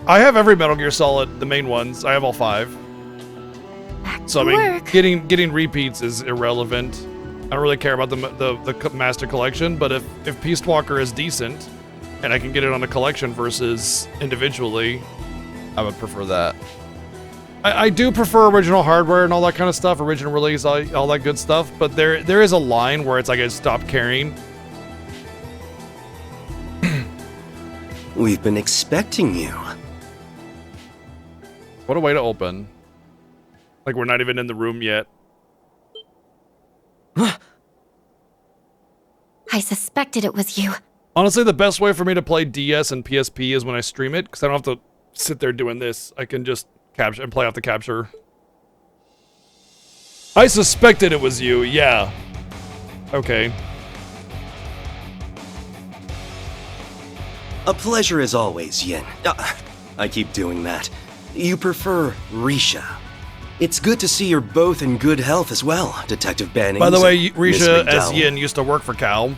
I have every Metal Gear Solid, the main ones. I have all 5. So I mean, Work. getting repeats is irrelevant. I don't really care about the master collection, but if Peace Walker is decent, and I can get it on a collection versus individually, I would prefer that. I do prefer original hardware and all that kind of stuff, original release, all that good stuff, but there is a line where it's like I stop caring. We've been expecting you. What a way to open. Like we're not even in the room yet. I suspected it was you. Honestly, the best way for me to play DS and PSP is when I stream it, because I don't have to sit there doing this. I can just capture and play off the capture. I suspected it was you, yeah. Okay. A pleasure as always, Yin. I keep doing that. You prefer Risha. It's good to see you're both in good health as well, Detective Banning. By the way, Risha as Yin used to work for Cal,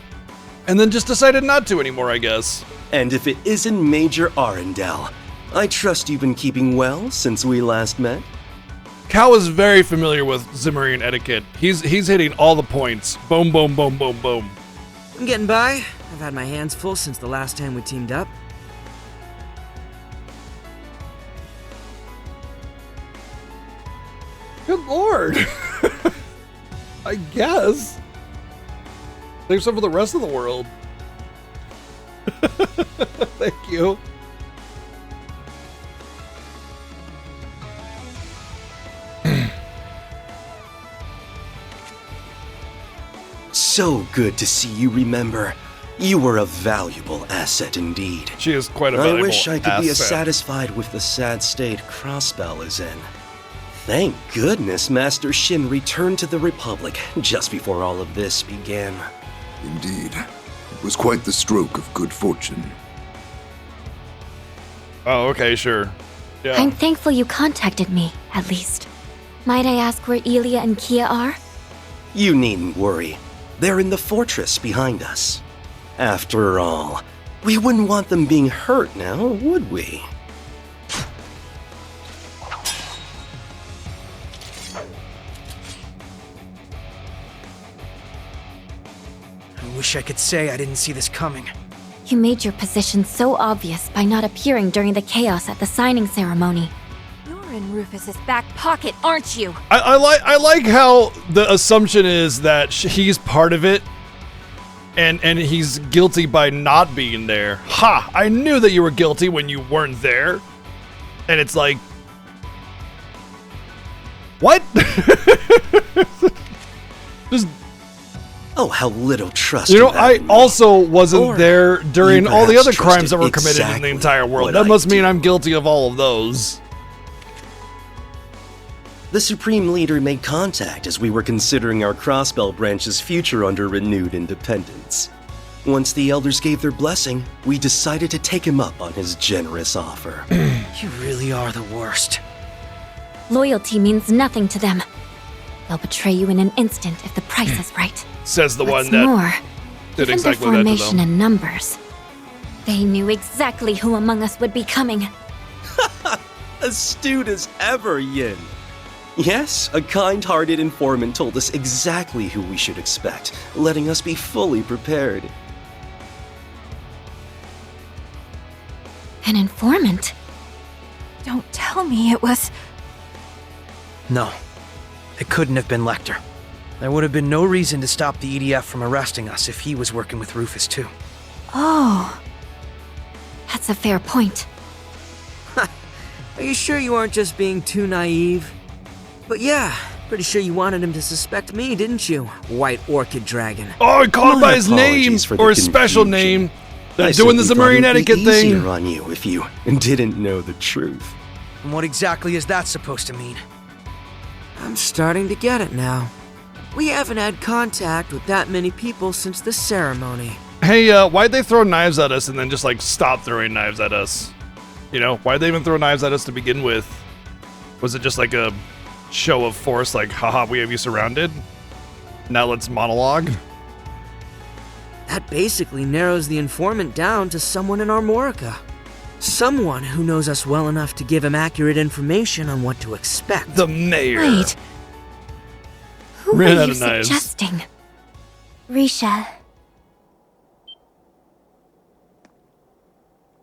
and then just decided not to anymore, I guess. And if it isn't Major Arundel, I trust you've been keeping well since we last met? Cal is very familiar with Zimmerian etiquette. He's hitting all the points. Boom, boom, boom, boom, boom. I'm getting by. I've had my hands full since the last time we teamed up. Good lord. I guess. Save some for the rest of the world. Thank you. So good to see you remember. You were a valuable asset indeed. She is quite a valuable I wish I could be as asset. satisfied with the sad state Crossbell is in. Thank goodness Master Shin returned to the Republic just before all of this began. Indeed. It was quite the stroke of good fortune. Oh, okay, sure. Yeah. I'm thankful you contacted me, at least. Might I ask where Elia and Kia are? You needn't worry. They're in the fortress behind us. After all, we wouldn't want them being hurt now, would we? I wish I could say I didn't see this coming. You made your position so obvious by not appearing during the chaos at the signing ceremony. You're in Rufus's back pocket, aren't you? I like how the assumption is that he's part of it, and he's guilty by not being there. Ha! I knew that you were guilty when you weren't there. And it's like, what? Just, Oh, how little trust you know, have I in me. also wasn't Or there during you all the perhaps other crimes trusted that were committed in the exactly entire world. what That I must mean do. I'm guilty of all of those. The Supreme Leader made contact as we were considering our Crossbell branch's future under renewed independence. Once the Elders gave their blessing, we decided to take him up on his generous offer. You really are the worst. Loyalty means nothing to them. They'll betray you in an instant if the price is right. Says the What's one that more, did given exactly their that to formation them. and numbers, they knew exactly who among us would be coming. Astute as ever, Yin. Yes, a kind-hearted informant told us exactly who we should expect, letting us be fully prepared. An informant? Don't tell me it was... No. It couldn't have been Lecter. There would have been no reason to stop the EDF from arresting us if he was working with Rufus too. Oh. That's a fair point. Are you sure you aren't just being too naive? But yeah, pretty sure you wanted him to suspect me, didn't you? White Orchid Dragon. Oh, he called him My by his name apologies for the or his special confusion. name. They're I doing the simply thought Zimmerian it would be etiquette thing. easier on you if you didn't know the truth. And what exactly is that supposed to mean? I'm starting to get it now. We haven't had contact with that many people since the ceremony. Hey, why'd they throw knives at us and then just like stop throwing knives at us? You know, why'd they even throw knives at us to begin with? Was it just like a show of force, like, haha, we have you surrounded? Now let's monologue? That basically narrows the informant down to someone in Armorica. Someone who knows us well enough to give him accurate information on what to expect. The mayor. Wait, Who Ran are out you of knives. suggesting? Risha.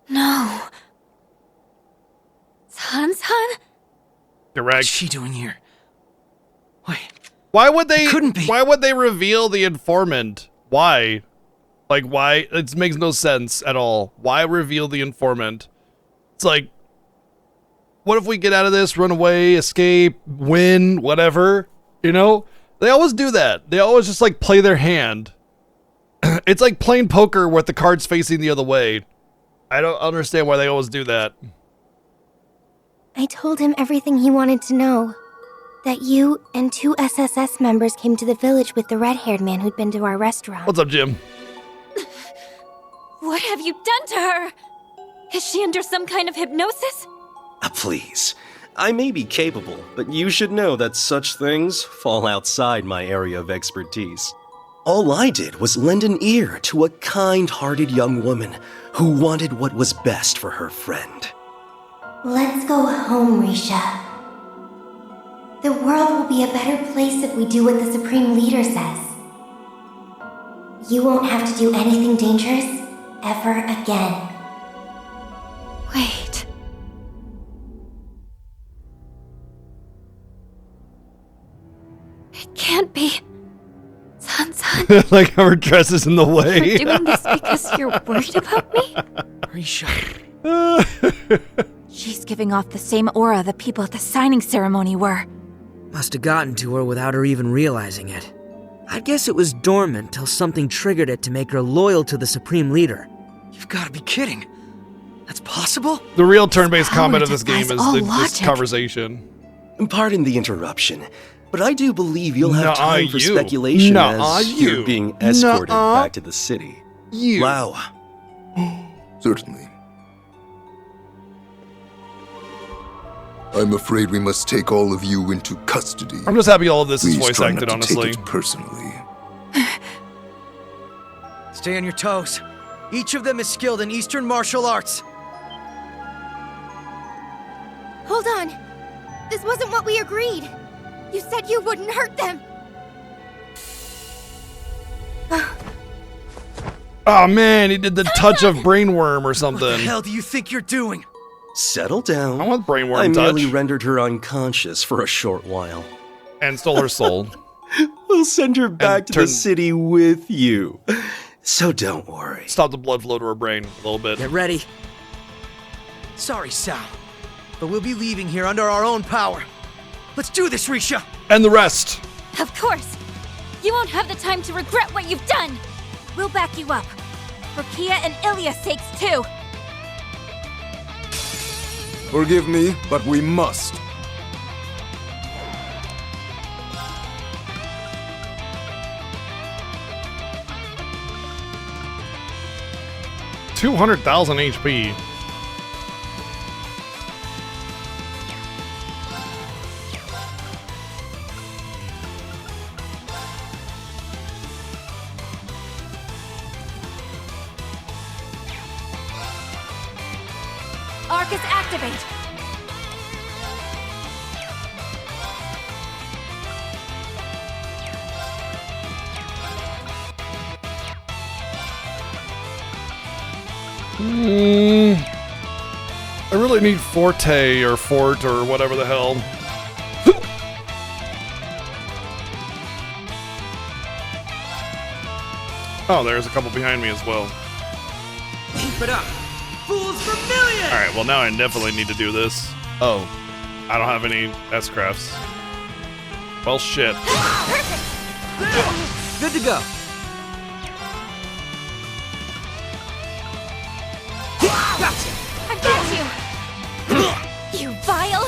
No. San-san? Correct. What's she doing here? Wait, Why would they? couldn't be. Why would they reveal the informant? Why? Like, why? It makes no sense at all. Why reveal the informant? It's like, what if we get out of this, run away, escape, win, whatever? You know? They always do that. They always just like play their hand. It's like playing poker with the cards facing the other way. I don't understand why they always do that. I told him everything he wanted to know. That you and 2 SSS members came to the village with the red-haired man who'd been to our restaurant. What's up, Jim? What have you done to her? Is she under some kind of hypnosis? Please. I may be capable, but you should know that such things fall outside my area of expertise. All I did was lend an ear to a kind-hearted young woman who wanted what was best for her friend. Let's go home, Risha. The world will be a better place if we do what the Supreme Leader says. You won't have to do anything dangerous ever again. Wait. It can't be. San-san, Like how her dress is in the way. you're doing this because you're worried about me? Risha. She's giving off the same aura the people at the signing ceremony were. Must have gotten to her without her even realizing it. I guess it was dormant till something triggered it to make her loyal to the Supreme Leader. You've got to be kidding. That's possible? The real turn-based Power combat of this game defies is all this logic. conversation. Pardon the interruption, but I do believe you'll have Nuh-uh, time for you. speculation Nuh-uh, as you. you're being escorted Nuh-uh. back to the city. You. Wow. Certainly. I'm afraid we must take all of you into custody. I'm just happy all of this is Please voice try acted, not to honestly. take it personally. Stay on your toes. Each of them is skilled in Eastern martial arts. Hold on. This wasn't what we agreed. You said you wouldn't hurt them. Oh man, he did the touch of brainworm or What the something. hell do you think you're doing? Settle down. I want brainworm I touch. merely rendered her unconscious for a short while. And stole her soul. We'll send her back to turn- the city with you. So don't worry. Stop the blood flow to her brain a little bit. Get ready. Sorry, Sal, but we'll be leaving here under our own power. Let's do this, Risha! And the rest. Of course. You won't have the time to regret what you've done. We'll back you up. For Kia and Ilya's sakes, too. Forgive me, but we must. $200,000 HP. Arcus activate. I really need Forte or Fort or whatever the hell. Oh, there's a couple behind me as well. Keep it up! Fools for millions! Alright, well now I definitely need to do this. Oh, I don't have any S-crafts. Well, shit. Good to go. Gotcha! I got you. You vile.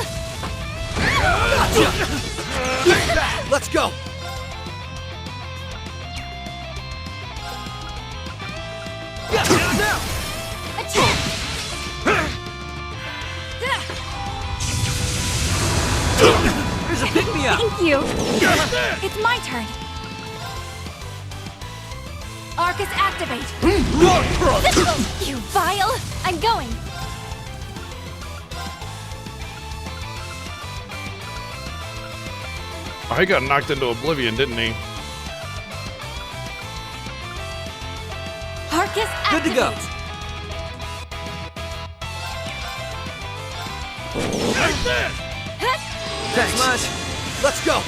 Let's go! Now! Attack. Here's a pick-me-up! Thank you. It's my turn. Arcus activate. You vile. I'm going. Oh, he got knocked into oblivion, didn't he? Arcus, Good to go. activate. Thanks much. Let's go.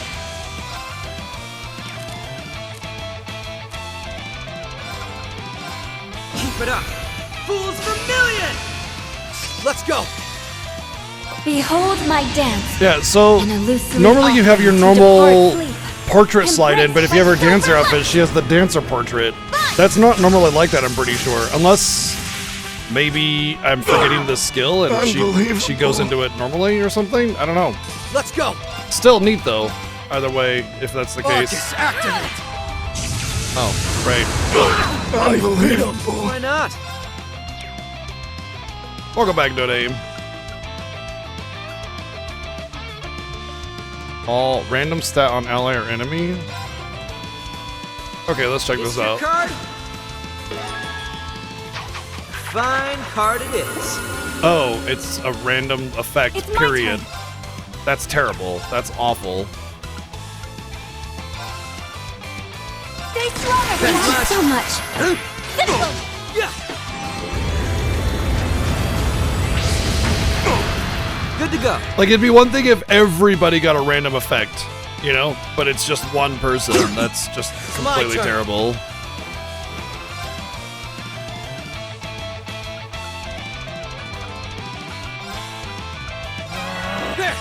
Keep it up. Fools Vermilion! Let's go. Behold my dance. Yeah, so An illusory normally you have your offering to normal depart sleep. portrait slide in, but if you have her Embrace dancer my outfit, she has the dancer portrait. That's not normally like that, I'm pretty sure. Unless maybe I'm forgetting the skill and she goes into it normally or something. I don't know. Let's go. Still neat though. Either way, if that's the case. Arcus, activate. Oh, right. Unbelievable. Why not? Welcome back, No Name. All random stat on ally or enemy. Okay, let's check this out. Card? Fine card it is. Oh, it's a random effect, It's my period. turn. That's terrible. That's awful. Stay strong, everyone. Thank you so much. Yeah. Good to go. Like, it'd be one thing if everybody got a random effect, you know? But it's just one person. That's just completely turn. terrible. There.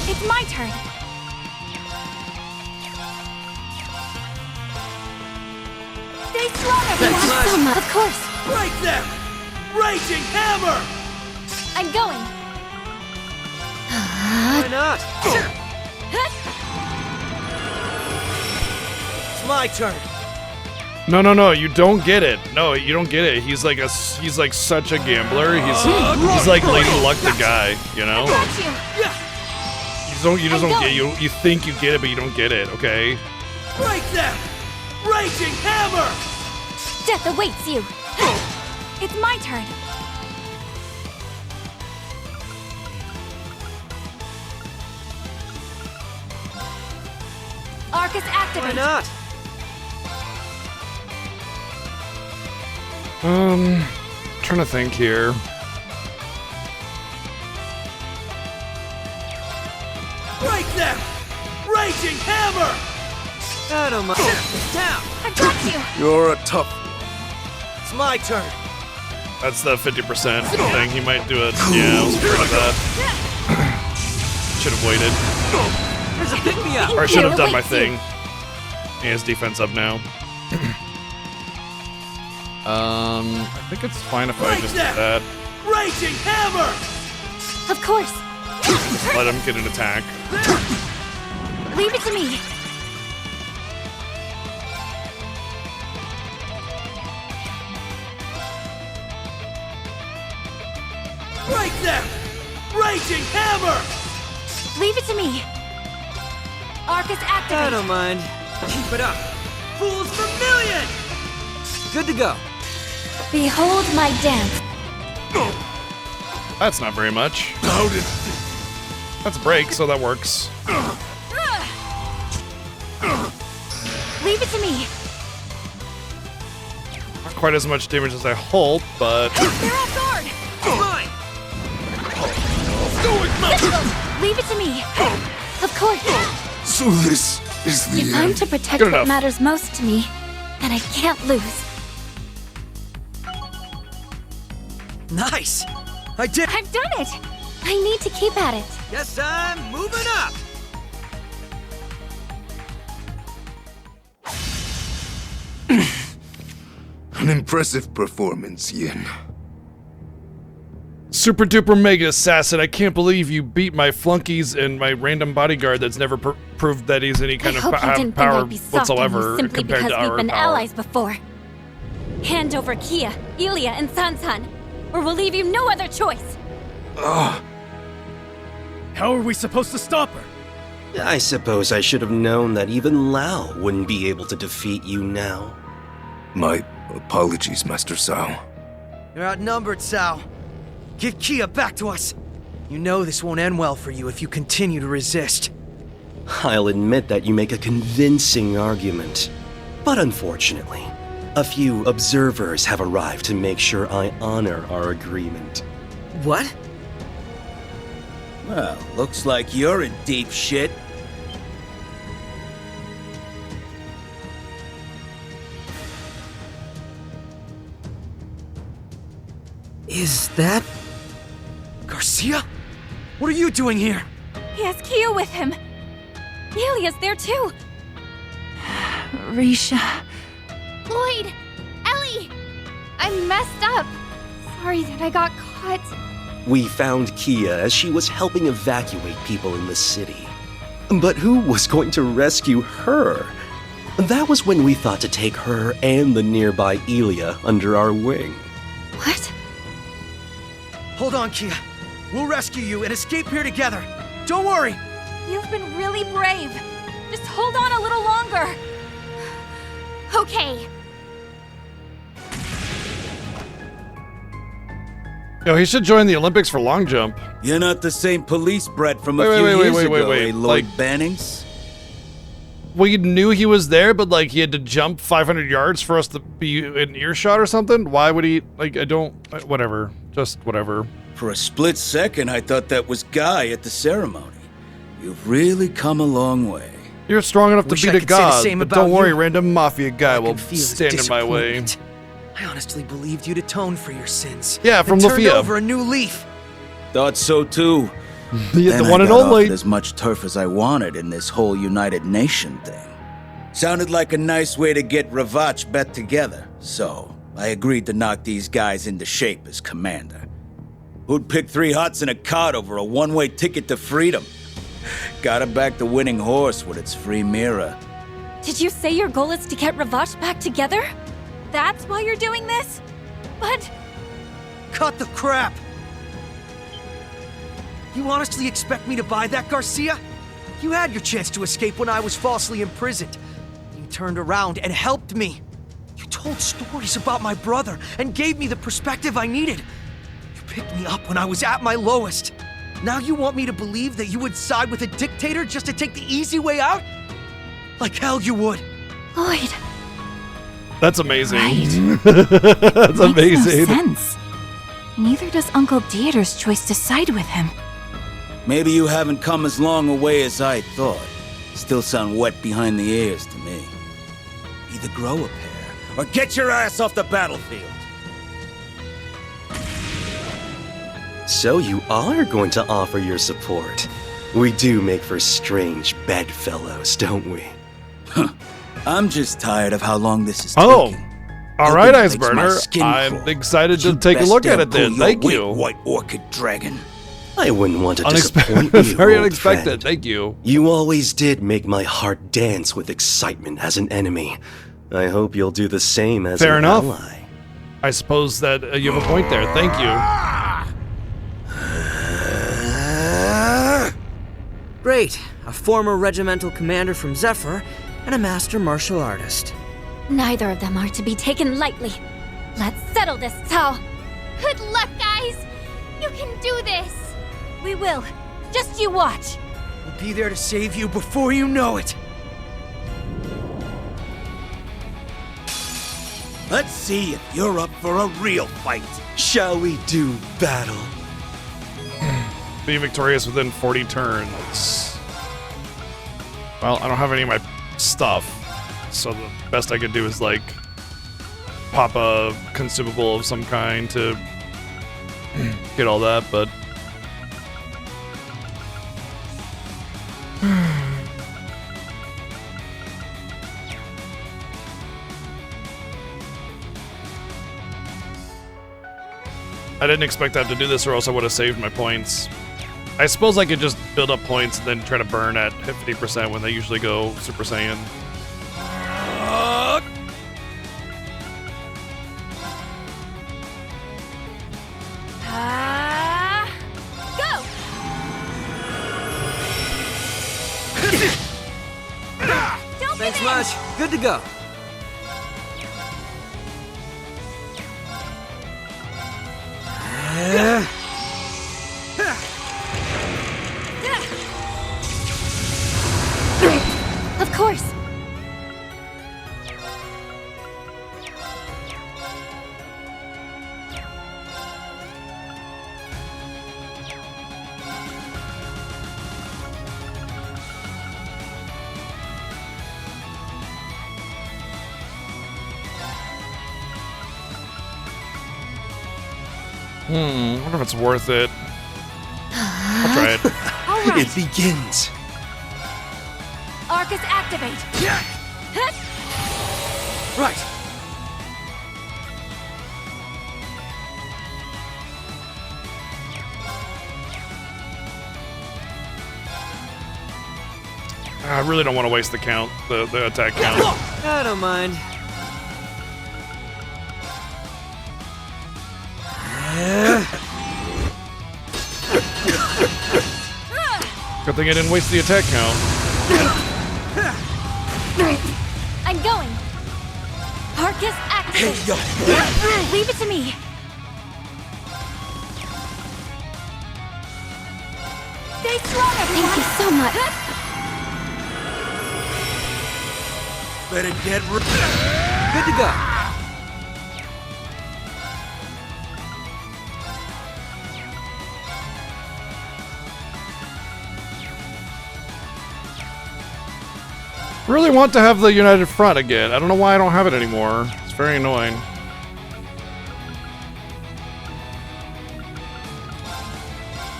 It's my turn. Stay strong, everyone. Thanks much. So much. Of course. Break them. Raging hammer. I'm going. Why not? It's my turn. No, you don't get it. No, you don't get it. He's like such a gambler. He's like Lady Luck the guy, you know? Got you. You just don't get you think you get it, but you don't get it, okay? Break them. Raging hammer. Death awaits you. It's my turn. Arcus, activate. Why not? Trying to think here. Break them. Raging hammer. I don't mind. Down. I got you. You're a tough. It's my turn. That's the 50% thing. He might do it. Yeah, I was afraid of that. Should have waited. There's a pick me up. Or I should have done my Awaits you. thing. He has defense up now. I think it's fine if I just do that. Raging hammer. Of course. Just let him get an attack. Leave it to me. Break them. Raging hammer. Leave it to me. Arcus, I activate. don't mind. Keep it up. Fools Vermilion. Good to go. Behold my dance. That's not very much. How did That's break, so that works. Leave it to me. Not quite as much damage as I hoped, but They're off guard. Mine. Leave it to me. Of course. so? This is the If I'm end. to protect Good what enough. matters most to me, then I can't lose. Nice. I did. I've done it. I need to keep at it. Guess I'm moving up. An impressive performance, Yin. super duper mega assassin, I can't believe you beat my flunkies and my random bodyguard that's never proved that he's any kind I of hope you didn't think power I'd be soft on whatsoever you simply compared because to we've our been power. allies before. Hand over Kia, Ilya, and Sansan, or we'll leave you no other choice. How are we supposed to stop her? I suppose I should have known that even Lao wouldn't be able to defeat you now. My apologies, Master Sao. You're outnumbered, Sao. Give Kia back to us. You know this won't end well for you if you continue to resist. I'll admit that you make a convincing argument. But unfortunately, a few observers have arrived to make sure I honor our agreement. What? Well, looks like you're in deep shit. Is that... Garcia? What are you doing here? He has Kia with him. Elia's there too. Risha. Lloyd! Ellie! I messed up. Sorry that I got caught. We found Kia as she was helping evacuate people in the city. But who was going to rescue her? That was when we thought to take her and the nearby Elia under our wing. What? Hold on, Kia. We'll rescue you and escape here together. Don't worry. You've been really brave. Just hold on a little longer. Okay. Yo, he should join the Olympics for long jump. You're not the same police brat from a Wait, few wait, years wait, ago, wait. eh, Lloyd Like- Bannings? We knew he was there, but like he had to jump 500 yards for us to be in earshot or something. Why would he? Like, I don't. Whatever. Just whatever. For a split second, I thought that was Guy at the ceremony. You've really come a long way. You're strong enough to Wish beat I a could say the god, same but about don't worry, you. random mafia guy I will can feel his stand in my way. disappointment. I honestly believed you'd atone for your sins. Yeah, from and turned Lafia. over a new leaf. Thought so too. The Then one I and got only. offered as much turf as I wanted in this whole United Nation thing. Sounded like a nice way to get Ravach back together, so I agreed to knock these guys into shape as commander. Who'd pick 3 hots and a cart over a one-way ticket to freedom? Gotta back the winning horse with its free mirror. Did you say your goal is to get Ravach back together? That's why you're doing this? But Cut the crap! You honestly expect me to buy that, Garcia? You had your chance to escape when I was falsely imprisoned. You turned around and helped me. You told stories about my brother and gave me the perspective I needed. You picked me up when I was at my lowest. Now you want me to believe that you would side with a dictator just to take the easy way out? Like hell you would. Lloyd, That's amazing. Right. That's makes amazing. no sense. Neither does Uncle Dieter's choice to side with him. Maybe you haven't come as long a way as I thought. Still sound wet behind the ears to me. Either grow a pair, or get your ass off the battlefield. So you are going to offer your support. We do make for strange bedfellows, don't we? I'm just tired of how long this is Oh. taking. All Hoping right, it makes my Iceburner. skin I'm crawl. excited to You take a best look at damn it then. pull your Thank weight, you. White Orchid Dragon. I wouldn't want to disappoint Unexpected. you, Very old unexpected. friend. Thank you. You always did make my heart dance with excitement as an enemy. I hope you'll do the same as Fair an enough. ally. I suppose that you have a point there. Thank you. Great. A former regimental commander from Zephyr and a master martial artist. Neither of them are to be taken lightly. Let's settle this, Tao. Good luck, guys! You can do this! We will. Just you watch. We'll be there to save you before you know it. Let's see if you're up for a real fight. Shall we do battle? Be victorious within 40 turns. Well, I don't have any of my stuff, so the best I could do is like pop a consumable of some kind to get all that, but I didn't expect that to do this, or else I would have saved my points. I suppose I could just build up points and then try to burn at 50% when they usually go Super Saiyan. Go! Don't Thanks give in! much. Good to go. I wonder if it's worth it. I'll try it. All right. It begins. Arcus activate. Right. I really don't want to waste the count, the attack count. I don't mind. Good thing I didn't waste the attack count. I'm going. Arcus activate. Leave it to me. Stay strong, everyone. Thank you so much. Better get Good to go. Really want to have the United Front again. I don't know why I don't have it anymore. It's very annoying.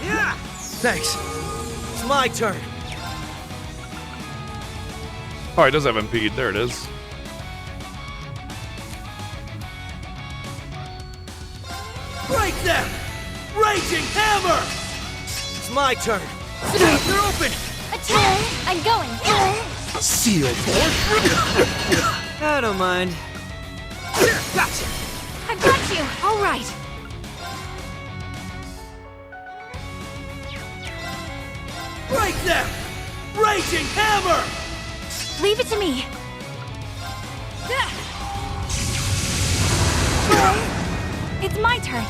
Yeah. Thanks. It's my turn. Oh, it does have impede. There it is. Break them! Raging hammer! It's my turn. They're open! Attack! I'm going. Seal I don't mind. Gotcha! I've got you. All right. Break them! Raging hammer! Leave it to me. It's my turn.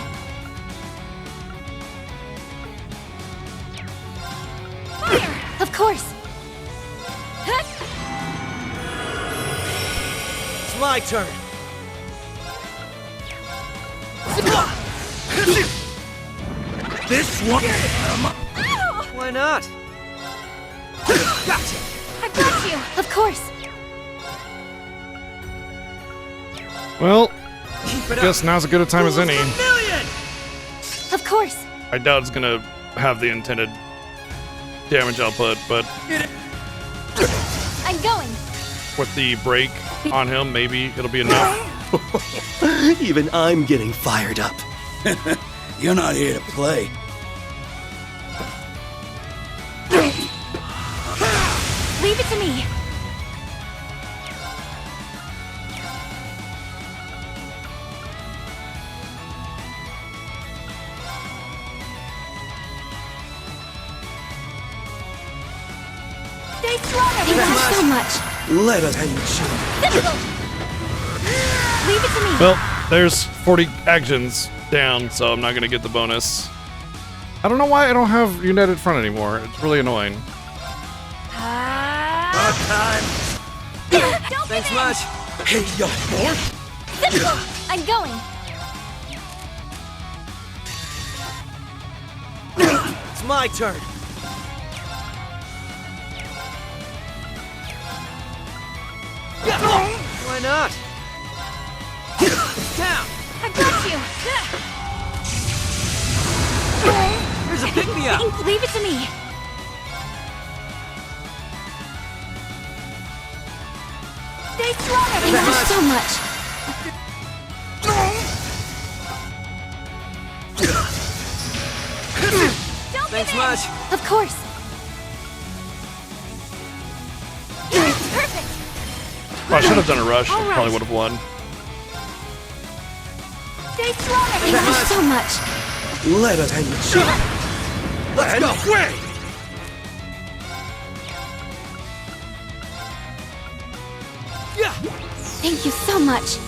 Fire! Of course. It's my turn. this one. Why not? Gotcha! I've got you. Of course. Well, Keep it guess up. now's as good a time as any. Million! Of course. I doubt it's gonna have the intended damage output, but I'm going. with the break on him, maybe it'll be enough. Even I'm getting fired up. You're not here to play. Leave it to me. Stay strong, Thank everyone. you so much. Let us end you. Leave it to me. Well, there's 40 actions down, so I'm not gonna get the bonus. I don't know why I don't have United Front anymore. It's really annoying. Don't Thanks give in. much. Hey, yo, boy. I'm going. It's my turn. Why not? Down. I've got you. Here's a pick-me-up. Leave it to me. Stay strong, Thank everyone. you so much. Don't Thanks give in. much. Of course. Perfect. Oh, I should have done a rush. All right. Probably would have won. Stay strong, Thank everyone. you so much. Let us end you. Let's go. Wait! Yeah. Thank you so much.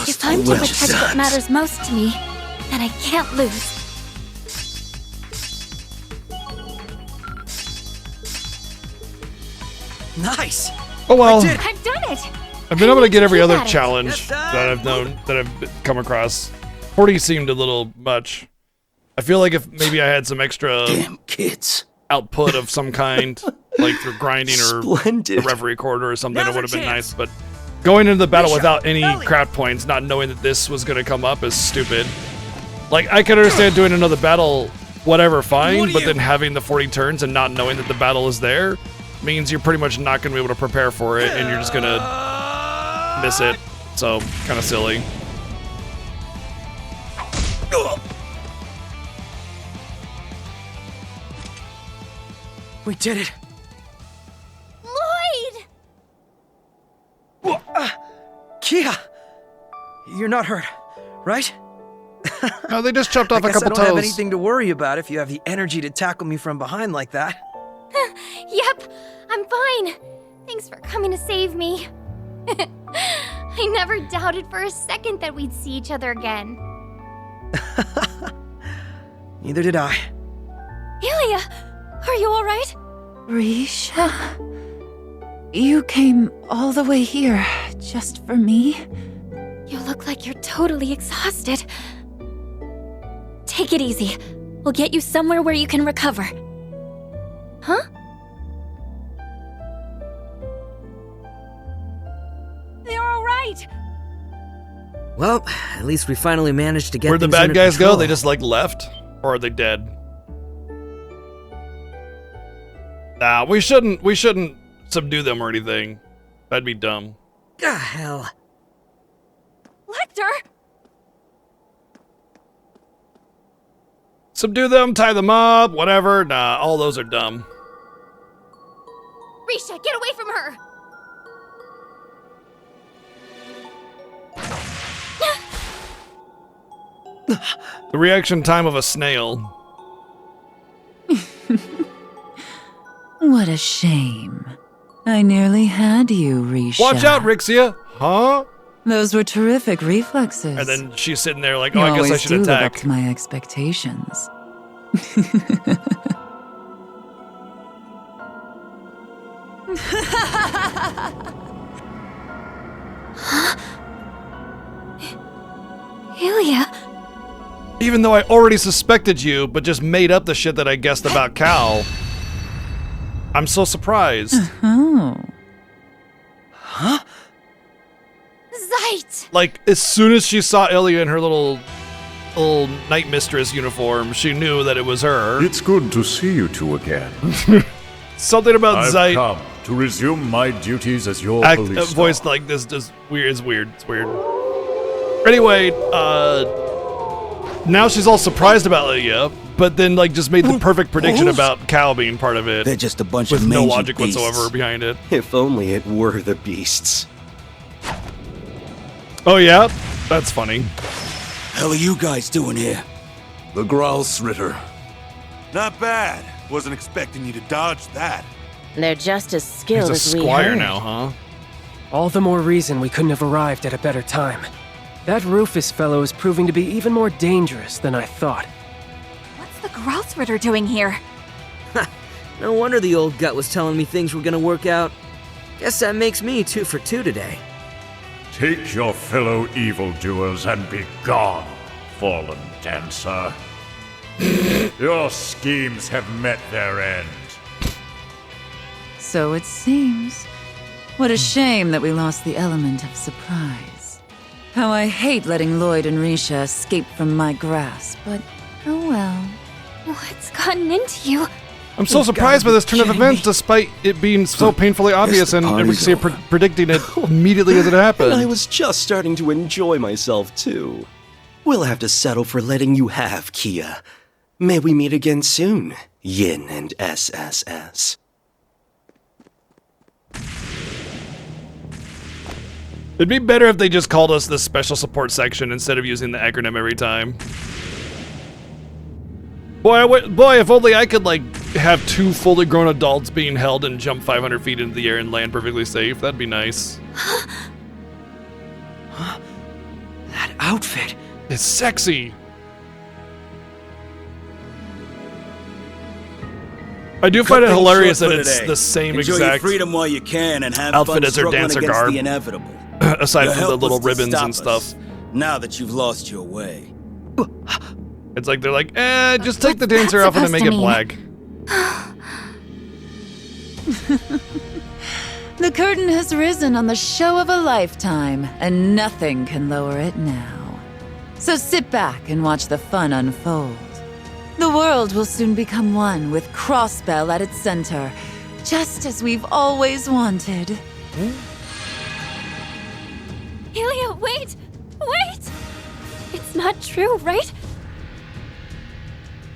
If I'm to Well protect what done. matters most to me, then I can't lose. Nice. Oh well. I did. I've done it. I've been able to get every Keep other at it. challenge Yes, that I've known that I've come across. 40 seemed a little much. I feel like if maybe I had some extra Damn kids. output of some kind, like through grinding or Splendid. the Reverie corridor or something, Now's it would have our been chance. nice. But Going into the battle Risha, without any Ellie. craft points, not knowing that this was gonna come up is stupid. Like, I could understand doing another battle, whatever, fine, but then having the 40 turns and not knowing that the battle is there means you're pretty much not gonna be able to prepare for it, and you're just gonna miss it. So, kind of silly. We did it. Lloyd! Kia! You're not hurt, right? No, they just chopped off I a guess couple I don't have toes. anything to worry about if you have the energy to tackle me from behind like that. Yep, I'm fine. Thanks for coming to save me. I never doubted for a second that we'd see each other again. Neither did I. Ilia, are you all right? Risha? You came all the way here just for me? You look like you're totally exhausted. Take it easy. We'll get you somewhere where you can recover. Huh? They're all right. Well, at least we finally managed to get Where'd the things bad under guys go? control. They just, like, left? Or are they dead? Nah, we shouldn't subdue them or anything. That'd be dumb. Ah, hell. Lecter! Subdue them, tie them up, whatever. Nah, all those are dumb. Risha, get away from her! The reaction time of a snail. What a shame. I nearly had you, Risha. Watch out, Rixia! Huh? Those were terrific reflexes. And then she's sitting there like, oh, You I guess I always should do live up attack. to my expectations. Ilia, Even though I already suspected you, but just made up the shit that I guessed about Cal. I'm so surprised. Oh. Zeit! Like, as soon as she saw Ilya in her little night mistress uniform, she knew that it was her. It's good to see you two again. Something about I've Zeit come to resume my duties as your police star. voiced like this just weird. It's weird. It's weird. Anyway, now she's all surprised about Ilya, but then like just made the perfect prediction about Cal being part of it. They're just a bunch with of no mangy logic beasts. whatsoever behind it. If only it were the beasts. Oh yeah, that's funny. Hell are you guys doing here? The Gralsritter. Not bad. Wasn't expecting you to dodge that. They're just as He's skilled a as we squire heard. now, huh? All the more reason we couldn't have arrived at a better time. That Rufus fellow is proving to be even more dangerous than I thought. What's the Gralsritter doing here? No wonder the old gut was telling me things were gonna work out. Guess that makes me 2 for 2 today. Take your fellow evildoers and be gone, fallen dancer. Your schemes have met their end. So it seems. What a shame that we lost the element of surprise. How I hate letting Lloyd and Risha escape from my grasp, but oh well. what's gotten into you? I'm so You've surprised by gotta this turn of be events, kidding me. despite it being so painfully obvious the and party's Rixia over. predicting it immediately as it happened. And I was just starting to enjoy myself, too. We'll have to settle for letting you have Kia. May we meet again soon, Yin and SSS. It'd be better if they just called us the special support section instead of using the acronym every time. Boy, if only I could, like, have 2 fully grown adults being held and jump 500 feet into the air and land perfectly safe. That'd be nice. That outfit. It's sexy. I do find it Cut things hilarious short that for it's today. the same Enjoy exact your freedom while you can and have outfit fun as their struggling dancer against garb. the inevitable. aside You're from the little helpless to ribbons stop and us, stuff. Now that you've lost your way. It's like they're like, just take the dancer that outfit and make it supposed to black. The curtain has risen on the show of a lifetime, and nothing can lower it now. So sit back and watch the fun unfold. The world will soon become one with Crossbell at its center, just as we've always wanted. Helia, wait! Wait! It's not true, right?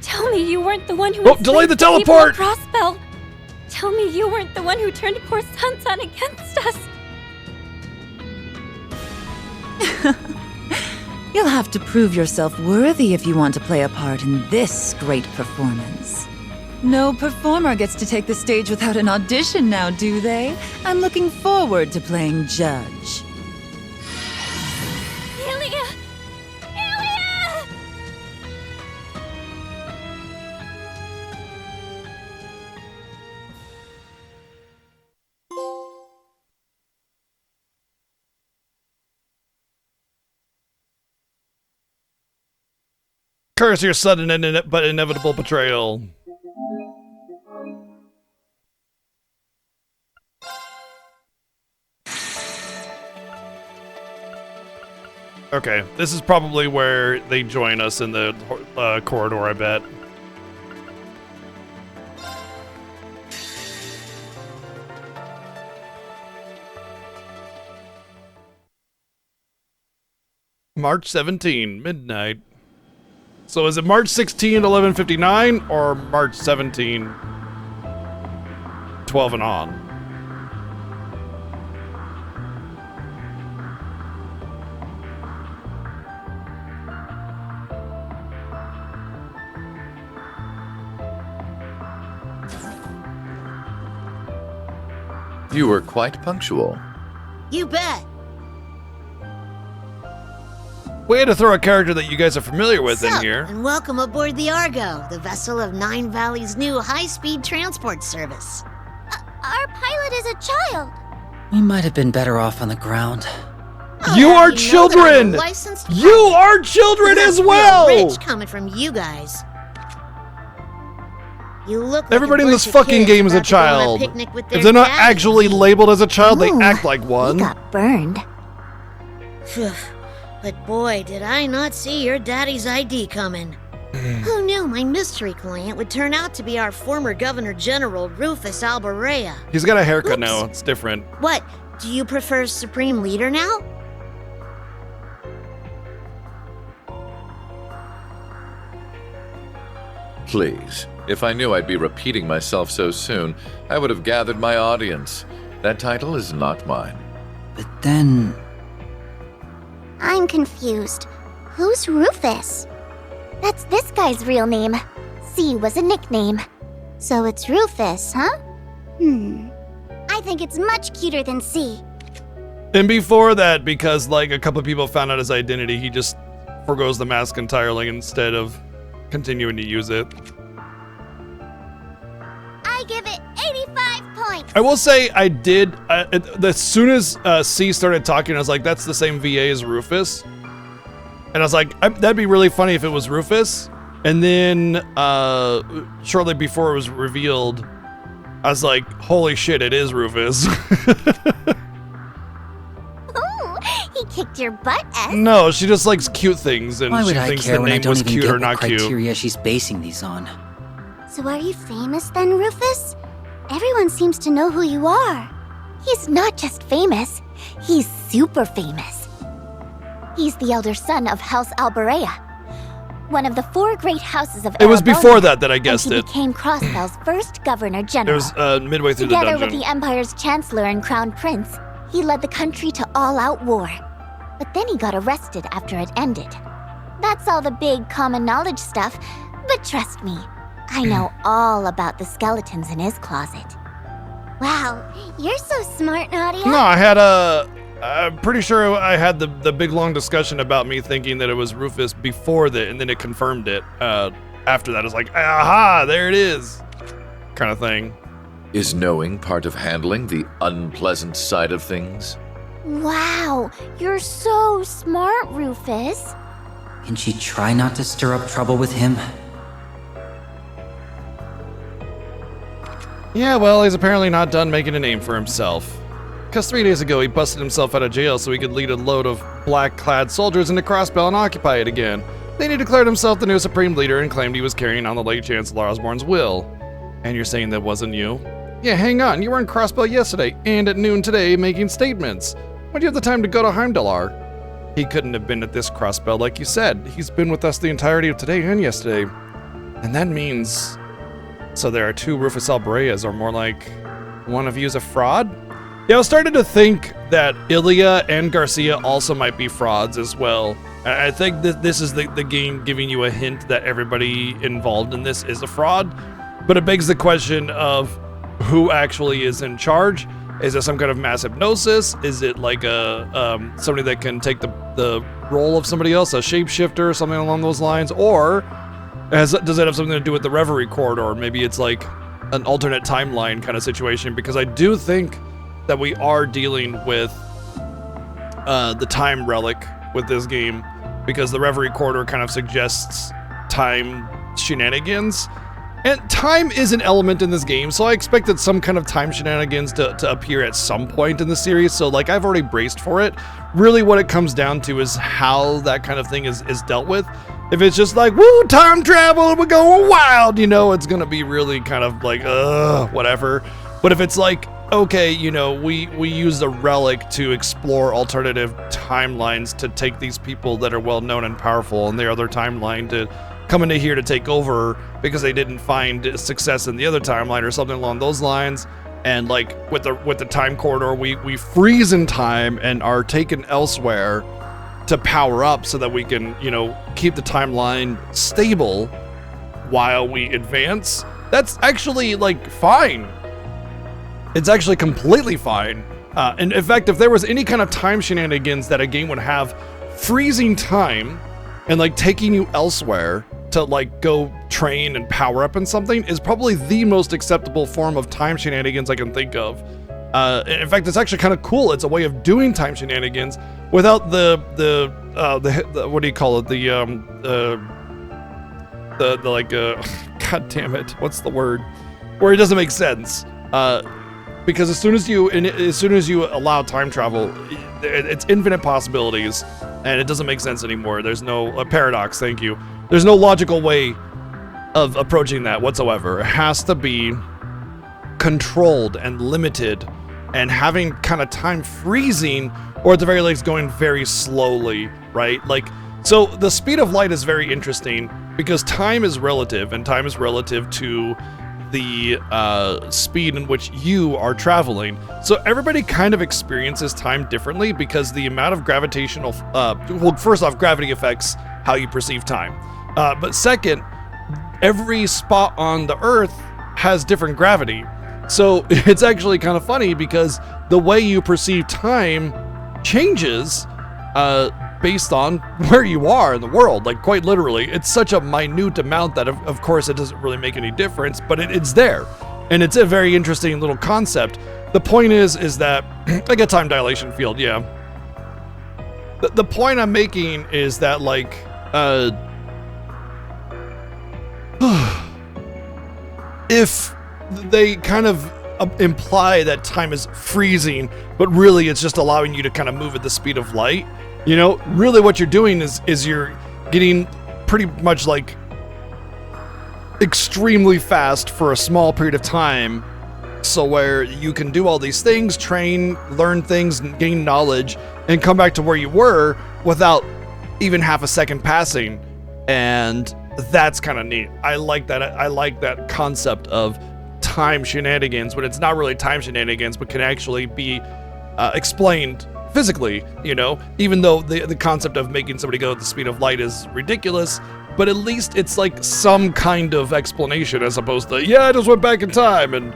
Tell me you weren't the one who delay the enslaved people teleport! at Crossbell! Tell me you weren't the one who turned poor Sansan against us! You'll have to prove yourself worthy if you want to play a part in this great performance. No performer gets to take the stage without an audition now, do they? I'm looking forward to playing judge. Helia! Helia! Curse your sudden but inevitable betrayal. Okay, this is probably where they join us in the corridor, I bet. March 17, midnight. So is it March 16, 11:59, or March 17, 12 and on? You were quite punctual. You bet. Way to throw a character that you guys are familiar with in Sup, here. and welcome aboard the Argo, the vessel of Nine Valley's new high-speed transport service. Our pilot is a child. We might have been better off on the ground. You are know that I'm a children! licensed You are children as well! Real rich coming from you guys. You look like Everybody a in bunch this of fucking kids game is a about to go on child. picnic with If their they're not daddy. actually labeled as a child, they Ooh, act like one. You got burned. Phew. But boy, did I not see your daddy's ID coming. Who knew my mystery client would turn out to be our former Governor General, Rufus Albarea? He's got a haircut Oops. now. It's different. What, do you prefer Supreme Leader now? Please, if I knew I'd be repeating myself so soon, I would have gathered my audience. That title is not mine. But then... I'm confused. Who's Rufus? That's this guy's real name. C was a nickname. So it's Rufus, huh? I think it's much cuter than C. And before that, because like a couple of people found out his identity, he just forgoes the mask entirely instead of continuing to use it. I give it 85 points. I will say I did, as soon as C started talking, I was like, that's the same VA as Rufus. And I was like, that'd be really funny if it was Rufus. And then shortly before it was revealed, I was like, holy shit, it is Rufus. Ooh, he kicked your butt, S. No, she just likes cute things, and Why she would I thinks care the when I name don't was even cute get or what not cute. criteria she's basing these on? So are you famous then, Rufus? Everyone seems to know who you are. He's not just famous, he's super famous. He's the elder son of House Albarea, one of the 4 great houses of It was Arabella, before that I guessed and he it. became Crossbell's first governor It general. was midway through the Together dungeon. with the Empire's chancellor and crown prince, he led the country to all-out war. But then he got arrested after it ended. That's all the big common knowledge stuff, but trust me, I know all about the skeletons in his closet. Wow, you're so smart, Nadia. No, I'm pretty sure I had the big long discussion about me thinking that it was Rufus before that, and then it confirmed it after that. It's like, aha, there it is, kind of thing. Is knowing part of handling the unpleasant side of things? Wow, you're so smart, Rufus. Can she try not to stir up trouble with him? Yeah, well, he's apparently not done making a name for himself. because 3 days ago he busted himself out of jail so he could lead a load of black-clad soldiers into Crossbell and occupy it again. Then he declared himself the new supreme leader and claimed he was carrying on the late Chancellor Osborne's will. And you're saying that wasn't you? Yeah, hang on, you were in Crossbell yesterday and at noon today making statements. When do you have the time to go to Heimdallar? He couldn't have been at this Crossbell like you said. He's been with us the entirety of today and yesterday. And that means... So there are 2 Rufus Albareas, or more like, one of you is a fraud? Yeah, I was starting to think that Ilya and Garcia also might be frauds as well. I think that this is the game giving you a hint that everybody involved in this is a fraud, but it begs the question of who actually is in charge. Is it some kind of mass hypnosis? Is it like a somebody that can take the role of somebody else, a shapeshifter or something along those lines? Or does it have something to do with the Reverie corridor? Maybe it's like an alternate timeline kind of situation, because I do think that we are dealing with the time relic with this game, because the Reverie corridor kind of suggests time shenanigans. And time is an element in this game, so I expected some kind of time shenanigans to appear at some point in the series, so like I've already braced for it. Really what it comes down to is how that kind of thing is dealt with. If it's just like, woo, time travel, we're going wild, you know, it's gonna be really kind of like, whatever. But if it's like, okay, you know, we use the relic to explore alternative timelines to take these people that are well known and powerful in their other timeline to come into here to take over because they didn't find success in the other timeline or something along those lines. And like with the time corridor, we freeze in time and are taken elsewhere to power up so that we can, you know, keep the timeline stable while we advance. That's actually like fine. It's actually completely fine. And in fact, if there was any kind of time shenanigans that a game would have, freezing time and like taking you elsewhere to like go train and power up in something is probably the most acceptable form of time shenanigans I can think of. In fact, it's actually kind of cool. It's a way of doing time shenanigans without the what do you call it? The like god damn it, what's the word? Where it doesn't make sense. Because as soon as you allow time travel, it's infinite possibilities, and it doesn't make sense anymore. There's no paradox. Thank you. There's no logical way of approaching that whatsoever. It has to be controlled and limited, and having kind of time freezing, or at the very least going very slowly, right? Like, so the speed of light is very interesting because time is relative, and time is relative to the speed in which you are traveling. So everybody kind of experiences time differently because the amount of gravitational, well, first off, gravity affects how you perceive time. But second, every spot on the Earth has different gravity. So it's actually kind of funny because the way you perceive time changes based on where you are in the world, like quite literally. It's such a minute amount that of course it doesn't really make any difference, but it's there. And it's a very interesting little concept. The point is that, like a time dilation field, yeah. The point I'm making is that like, if they kind of imply that time is freezing, but really it's just allowing you to kind of move at the speed of light, you know, really what you're doing is you're getting pretty much like extremely fast for a small period of time, so where you can do all these things, train, learn things, gain knowledge, and come back to where you were without even half a second passing. And that's kind of neat. I like that. I like that concept of time shenanigans when it's not really time shenanigans, but can actually be explained physically, you know, even though the concept of making somebody go at the speed of light is ridiculous, but at least it's like some kind of explanation as opposed to, yeah, I just went back in time and,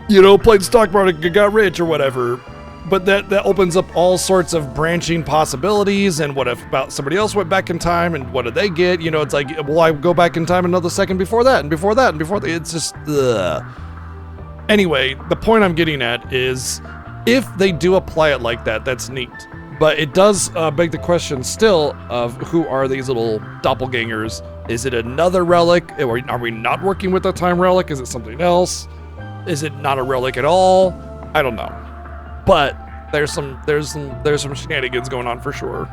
you know, played stock market and got rich or whatever. But that opens up all sorts of branching possibilities. And what if about somebody else went back in time and what did they get? You know, it's like, well, I go back in time another second before that and before that and before that. It's just, ugh. Anyway, the point I'm getting at is if they do apply it like that, that's neat. But it does beg the question still of who are these little doppelgangers? Is it another relic? Are we not working with a time relic? Is it something else? Is it not a relic at all? I don't know. but there's some shenanigans going on for sure.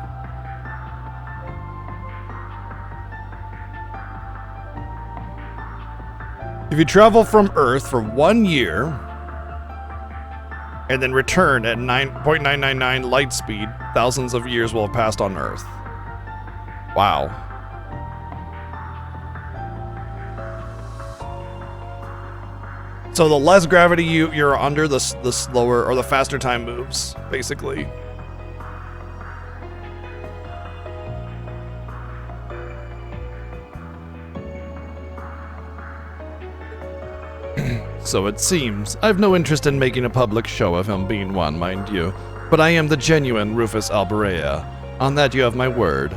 If you travel from Earth for 1 year and then return at 9.999 light speed, thousands of years will have passed on Earth. Wow. So the less gravity you're under, the slower or the faster time moves, basically. So it seems. I've no interest in making a public show of him being one, mind you. But I am the genuine Rufus Alborea. On that you have my word.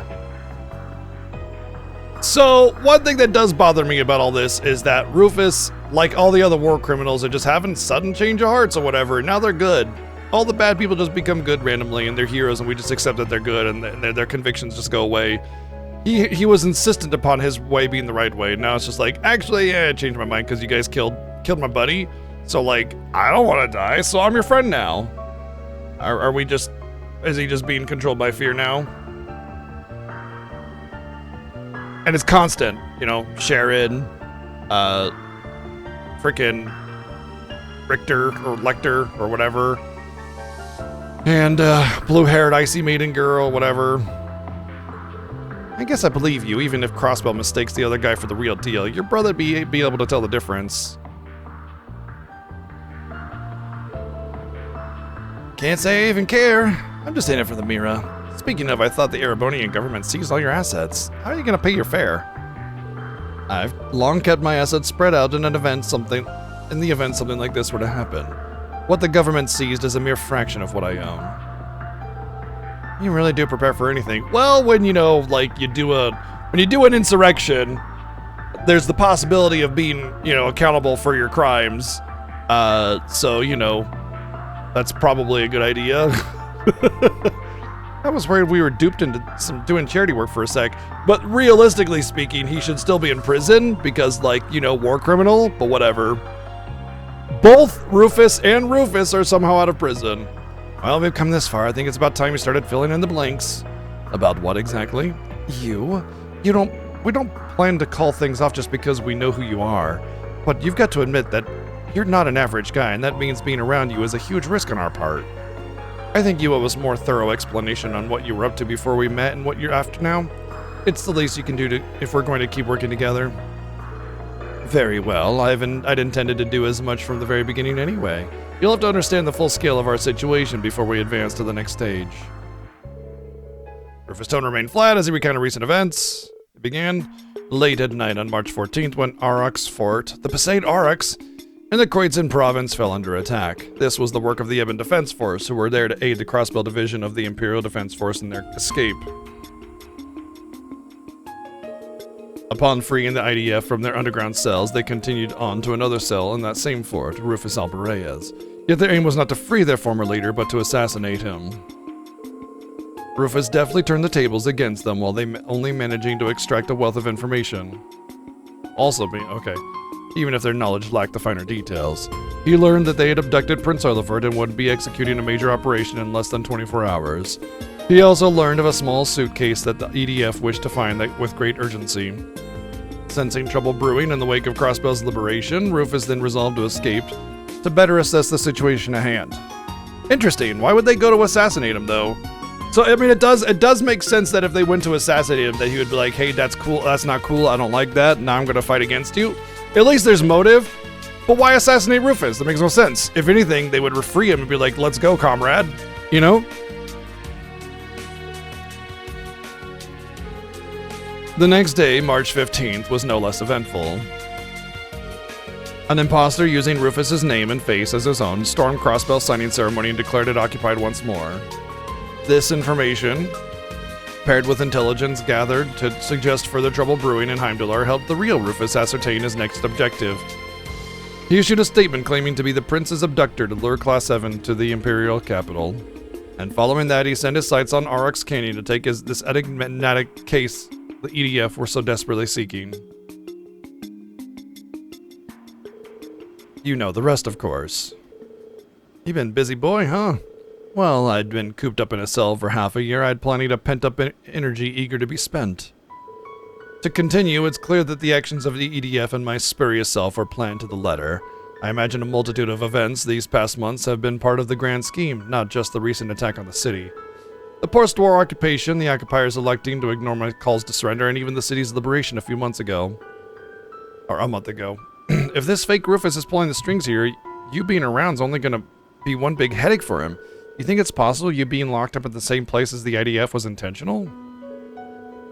So, one thing that does bother me about all this is that Rufus, like all the other war criminals, are just having sudden change of hearts or whatever. Now they're good. All the bad people just become good randomly, and they're heroes, and we just accept that they're good, and their convictions just go away. He was insistent upon his way being the right way. Now it's just like, actually, yeah, I changed my mind because you guys killed my buddy. So, like, I don't want to die, so I'm your friend now. Are we just... Is he just being controlled by fear now? And it's constant, you know, Sharon, frickin' Richter or Lecter or whatever. And, blue-haired icy maiden girl, whatever. I guess I believe you, even if Crossbell mistakes the other guy for the real deal. Your brother'd be able to tell the difference. Can't say I even care. I'm just in it for the Mira. Speaking of, I thought the Erebonian government seized all your assets. How are you gonna pay your fare? I've long kept my assets spread out in the event something like this were to happen. What the government seized is a mere fraction of what I own. You really do prepare for anything. Well, when you know, like when you do an insurrection, there's the possibility of being, you know, accountable for your crimes. So, you know, that's probably a good idea. I was worried we were duped into doing charity work for a sec. But realistically speaking, he should still be in prison because, like, you know, war criminal, but whatever. Both Rufus and Rufus are somehow out of prison. Well, we've come this far. I think it's about time we started filling in the blanks. About what exactly? We don't plan to call things off just because we know who you are. But you've got to admit that you're not an average guy, and that means being around you is a huge risk on our part. I think you owe us more thorough explanation on what you were up to before we met and what you're after now. It's the least you can do if we're going to keep working together. Very well, I'd intended to do as much from the very beginning anyway. You'll have to understand the full scale of our situation before we advance to the next stage. Rufus' tone remained flat as he recounted recent events. It began late at night on March 14th when Auroch's fort, the Passade Aurochs, in the Kroitzen province fell under attack. This was the work of the Ebon Defense Force, who were there to aid the Crossbell Division of the Imperial Defense Force in their escape. Upon freeing the IDF from their underground cells, they continued on to another cell in that same fort, Rufus Alborea's. Yet their aim was not to free their former leader, but to assassinate him. Rufus deftly turned the tables against them while they only managing to extract a wealth of information. Even if their knowledge lacked the finer details. He learned that they had abducted Prince Orlefort and would be executing a major operation in less than 24 hours. He also learned of a small suitcase that the EDF wished to find with great urgency. Sensing trouble brewing in the wake of Crossbell's liberation, Rufus then resolved to escape to better assess the situation at hand. Interesting. Why would they go to assassinate him, though? So, I mean, it does make sense that if they went to assassinate him, that he would be like, hey, that's cool, that's not cool, I don't like that, now I'm gonna fight against you. At least there's motive. But why assassinate Rufus? That makes no sense. If anything, they would free him and be like, let's go, comrade. You know? The next day, March 15th, was no less eventful. An imposter using Rufus's name and face as his own stormed Crossbell's signing ceremony and declared it occupied once more. This information, paired with intelligence gathered to suggest further trouble brewing in Heimdallr, helped the real Rufus ascertain his next objective. He issued a statement claiming to be the prince's abductor to lure Class 7 to the Imperial capital. And following that, he sent his sights on Auroch's Canyon to take this enigmatic case the EDF were so desperately seeking. You know the rest, of course. You been busy boy, huh? Well, I'd been cooped up in a cell for half a year. I'd plenty of pent-up energy eager to be spent. To continue, it's clear that the actions of the EDF and my spurious self were planned to the letter. I imagine a multitude of events these past months have been part of the grand scheme, not just the recent attack on the city. The post-war occupation, the occupiers electing to ignore my calls to surrender, and even the city's liberation a few months ago. Or a month ago. If this fake Rufus is pulling the strings here, you being around's only gonna be one big headache for him. You think it's possible you being locked up at the same place as the IDF was intentional?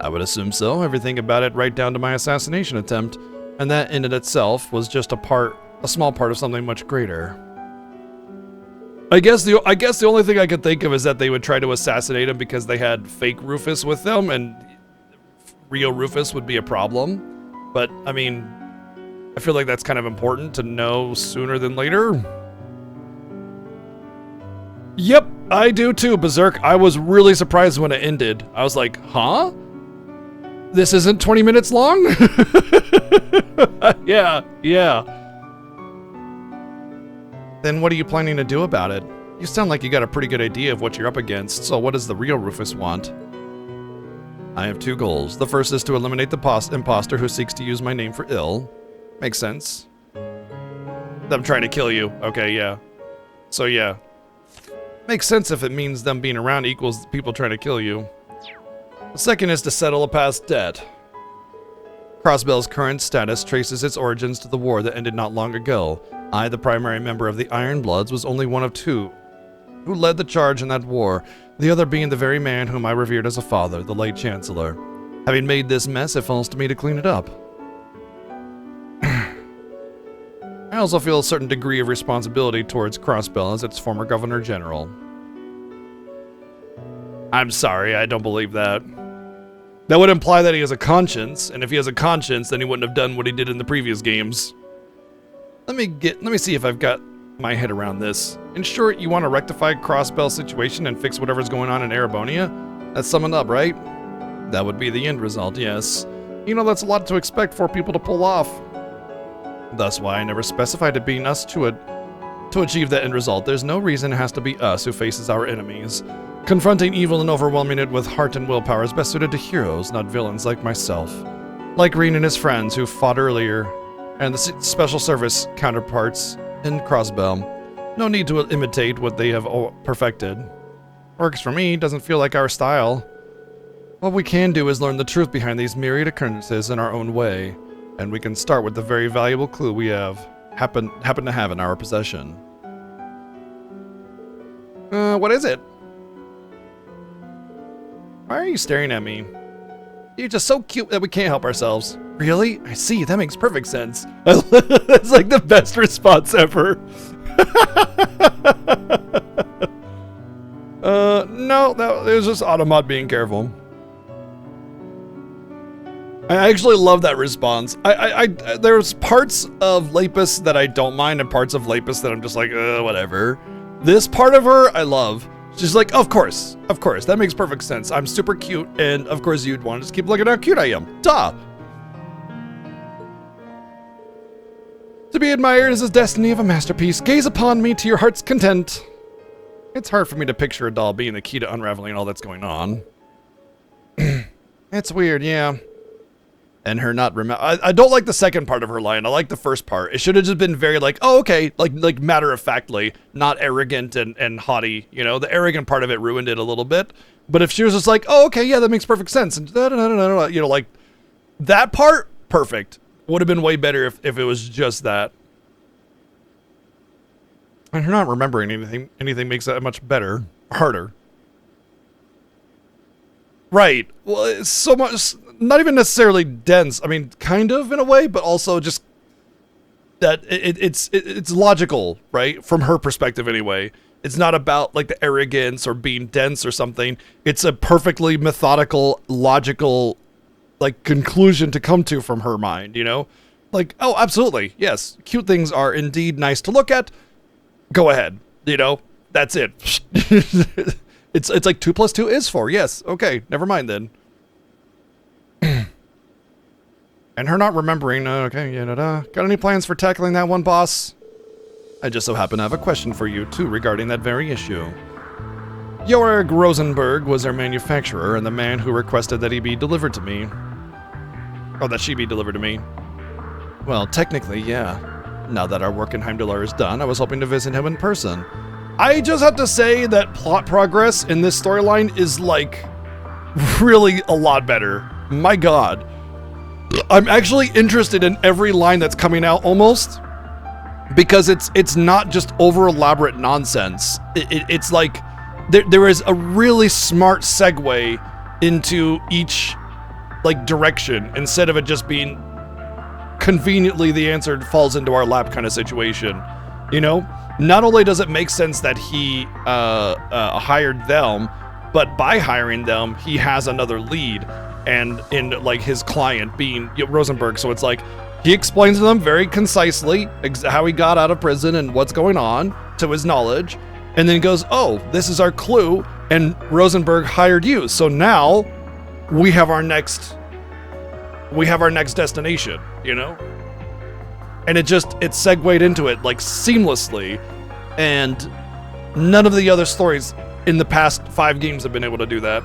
I would assume so. Everything about it right down to my assassination attempt. And that in it itself was just a small part of something much greater. I guess the only thing I could think of is that they would try to assassinate him because they had fake Rufus with them and real Rufus would be a problem. But, I mean, I feel like that's kind of important to know sooner than later. Yep, I do too, Berserk. I was really surprised when it ended. I was like, huh? This isn't 20 minutes long? Yeah. Then what are you planning to do about it? You sound like you got a pretty good idea of what you're up against, so what does the real Rufus want? I have two goals. The first is to eliminate the imposter who seeks to use my name for ill. Makes sense. Them trying to kill you. Okay, yeah. So yeah. Makes sense if it means them being around equals people trying to kill you. The second is to settle a past debt. Crossbell's current status traces its origins to the war that ended not long ago. I, the primary member of the Iron Bloods, was only one of two who led the charge in that war, the other being the very man whom I revered as a father, the late Chancellor. Having made this mess, it falls to me to clean it up. I also feel a certain degree of responsibility towards Crossbell as its former Governor General. I'm sorry, I don't believe that. That would imply that he has a conscience, and if he has a conscience, then he wouldn't have done what he did in the previous games. Let me see if I've got my head around this. In short, you want to rectify Crossbell's situation and fix whatever's going on in Erebonia? That's summing up, right? That would be the end result, yes. You know, that's a lot to expect for people to pull off. Thus why I never specified it being us to achieve that end result. There's no reason it has to be us who faces our enemies. Confronting evil and overwhelming it with heart and willpower is best suited to heroes, not villains like myself. Like Reen and his friends who fought earlier, and the special service counterparts in Crossbell. No need to imitate what they have perfected. Works for me, doesn't feel like our style. What we can do is learn the truth behind these myriad occurrences in our own way, and we can start with the very valuable clue we happen to have in our possession. What is it? Why are you staring at me? You're just so cute that we can't help ourselves. Really? I see, that makes perfect sense. That's like the best response ever. No, it was just Automod being careful. I actually love that response. There's parts of Lapis that I don't mind and parts of Lapis that I'm just like, whatever. This part of her, I love. She's like, of course, that makes perfect sense. I'm super cute, and of course you'd want to just keep looking at how cute I am. Duh! To be admired is the destiny of a masterpiece. Gaze upon me to your heart's content. It's hard for me to picture a doll being the key to unraveling all that's going on. It's weird, yeah. And her not remember. I don't like the second part of her line. I like the first part. It should have just been very like, oh, okay, like matter of factly, not arrogant and haughty. You know, the arrogant part of it ruined it a little bit. But if she was just like, oh, okay, yeah, that makes perfect sense, and you know, like that part, perfect. Would have been way better if it was just that. And her not remembering anything makes that much better, harder. Right. Well, it's so much. Not even necessarily dense. I mean, kind of in a way, but also just that it's logical, right? From her perspective, anyway. It's not about like the arrogance or being dense or something. It's a perfectly methodical, logical, like conclusion to come to from her mind. You know, like, oh, absolutely, yes, cute things are indeed nice to look at. Go ahead. You know, that's it. It's like 2 + 2 is 4. Yes. Okay. Never mind then. And her not remembering, okay, yeah, got any plans for tackling that one boss? I just so happen to have a question for you, too, regarding that very issue. Joerg Rosenberg was our manufacturer and the man who requested that he be delivered to me. Or that she be delivered to me. Well, technically, yeah. Now that our work in Heimdallr is done, I was hoping to visit him in person. I just have to say that plot progress in this storyline is, like, really a lot better. My god. I'm actually interested in every line that's coming out, almost. Because it's not just over-elaborate nonsense. It's like, there is a really smart segue into each, like, direction, instead of it just being conveniently the answer falls into our lap kind of situation. You know? Not only does it make sense that he hired them, but by hiring them, he has another lead, and in, like, his client being Rosenberg, so it's like, he explains to them very concisely how he got out of prison and what's going on, to his knowledge, and then he goes, oh, this is our clue, and Rosenberg hired you, so now we have our next destination, you know? And it segued into it, like, seamlessly, and none of the other stories in the past 5 games have been able to do that.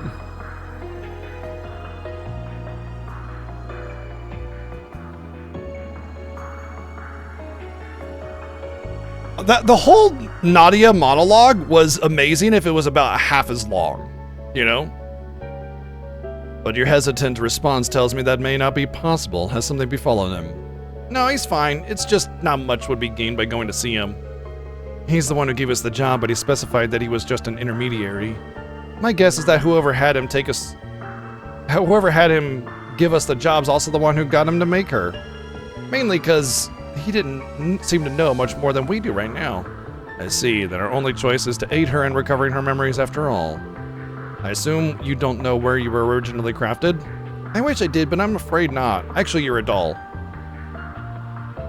The whole Nadia monologue was amazing if it was about half as long, you know? But your hesitant response tells me that may not be possible. Has something befallen him? No, he's fine. It's just not much would be gained by going to see him. He's the one who gave us the job, but he specified that he was just an intermediary. My guess is that whoever had him give us the job's also the one who got him to make her. Mainly because he didn't seem to know much more than we do right now. I see, that our only choice is to aid her in recovering her memories after all. I assume you don't know where you were originally crafted? I wish I did, but I'm afraid not. Actually, you're a doll.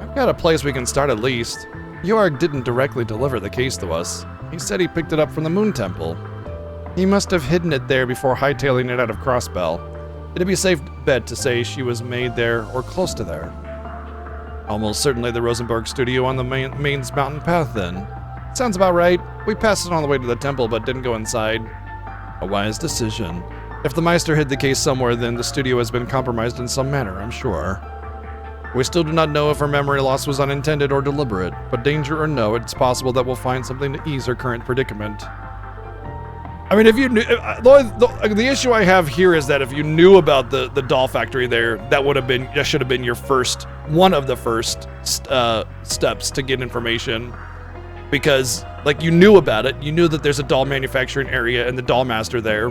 I've got a place we can start at least. Jorg didn't directly deliver the case to us. He said he picked it up from the Moon Temple. He must have hidden it there before hightailing it out of Crossbell. It'd be a safe bet to say she was made there or close to there. Almost certainly the Rosenberg studio on the Main's mountain path then. Sounds about right. We passed it on the way to the temple but didn't go inside. A wise decision. If the Meister hid the case somewhere, then the studio has been compromised in some manner, I'm sure. We still do not know if her memory loss was unintended or deliberate, but danger or no, it's possible that we'll find something to ease her current predicament. I mean, if you knew, the issue I have here is that if you knew about the doll factory there, that should have been your one of the first steps to get information, because like you knew about it, you knew that there's a doll manufacturing area and the doll master there,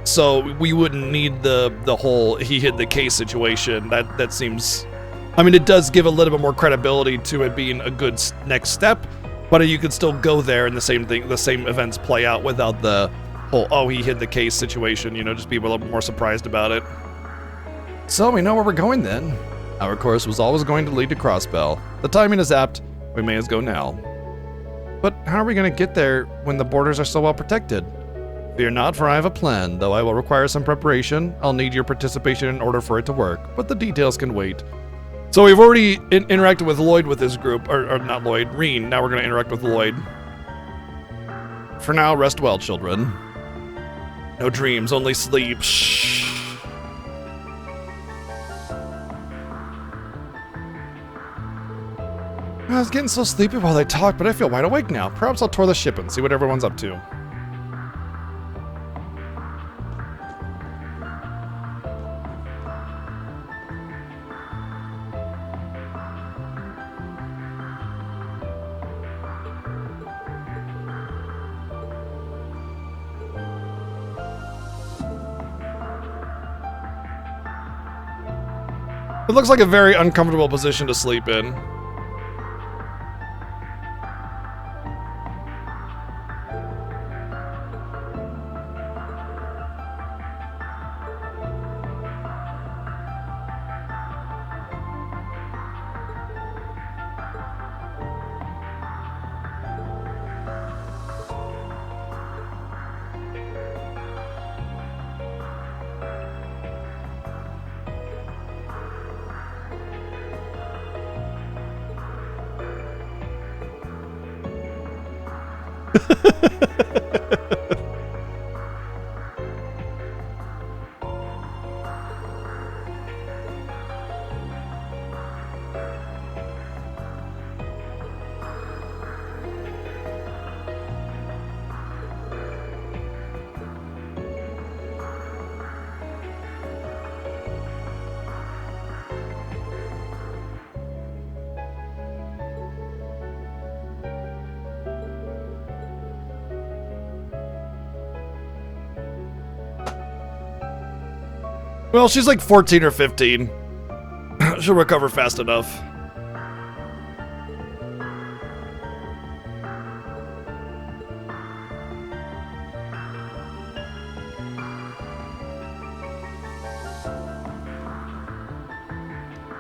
so we wouldn't need the whole he hid the case situation. That seems, I mean, it does give a little bit more credibility to it being a good next step. But you could still go there and the same events play out without the whole, oh, he hid the case situation, you know, just be a little bit more surprised about it. So we know where we're going then. Our course was always going to lead to Crossbell. The timing is apt, we may as go now. But how are we going to get there when the borders are so well protected? Fear not, for I have a plan, though I will require some preparation. I'll need your participation in order for it to work, but the details can wait. So we've already interacted with Lloyd with this group, or not Lloyd, Reen. Now we're going to interact with Lloyd. For now, rest well, children. No dreams, only sleep. Shh. I was getting so sleepy while they talked, but I feel wide awake now. Perhaps I'll tour the ship and see what everyone's up to. It looks like a very uncomfortable position to sleep in. Well, she's like 14 or 15. She'll recover fast enough.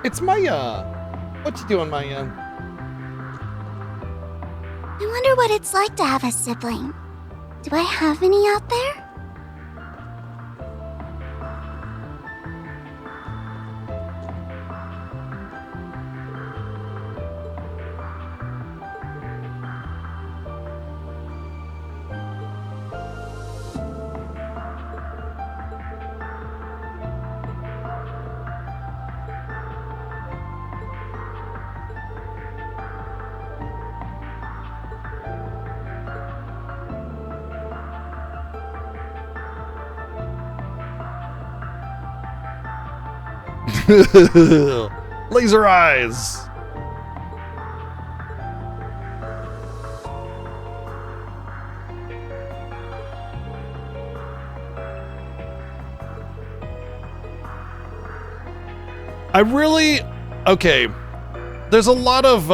It's Maya. What you doing, Maya? I wonder what it's like to have a sibling. Do I have any out there? Laser eyes. Okay. There's a lot of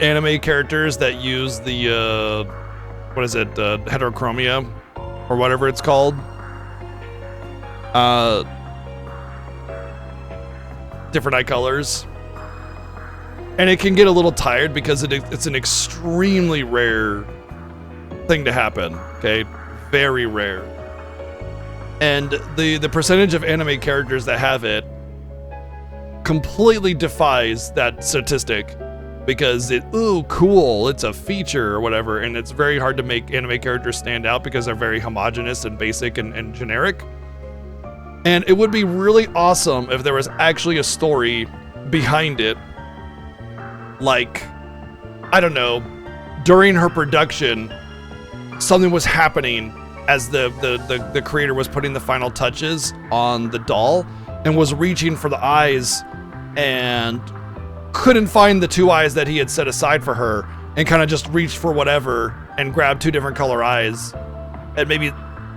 anime characters that use the what is it, heterochromia or whatever it's called. Different eye colors, and it can get a little tired because it's an extremely rare thing to happen. Okay, very rare, and the percentage of anime characters that have it completely defies that statistic, because cool, it's a feature or whatever, and it's very hard to make anime characters stand out because they're very homogenous and basic and generic. And it would be really awesome if there was actually a story behind it. Like, I don't know, during her production, something was happening as the creator was putting the final touches on the doll and was reaching for the eyes and couldn't find the two eyes that he had set aside for her, and kind of just reached for whatever and grabbed two different color eyes. And maybe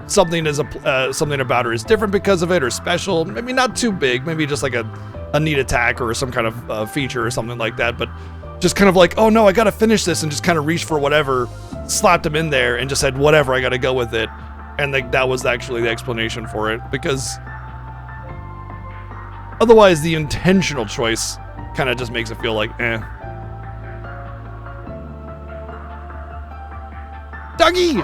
something about her is different because of it, or special, maybe not too big, maybe just like a neat attack or some kind of feature or something like that, but just kind of like, oh no, I gotta finish this, and just kind of reached for whatever, slapped him in there, and just said, whatever, I gotta go with it. And that was actually the explanation for it, because otherwise the intentional choice kind of just makes it feel like, eh. Doggy!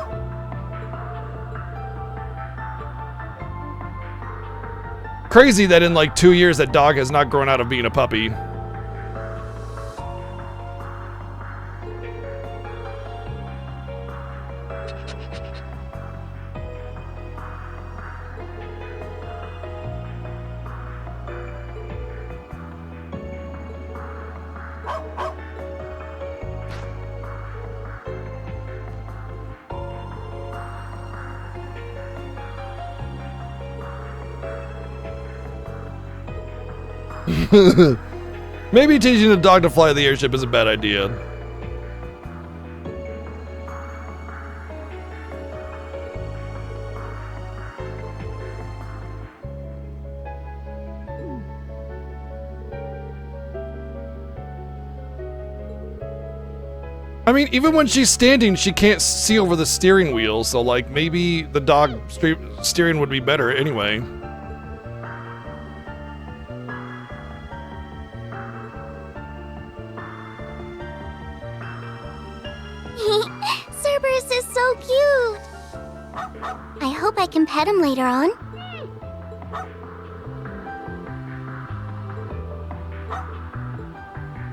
Crazy that in like 2 years that dog has not grown out of being a puppy. Maybe teaching a dog to fly the airship is a bad idea. I mean, even when she's standing, she can't see over the steering wheel, so like maybe the dog steering would be better anyway. Cerberus is so cute! I hope I can pet him later on.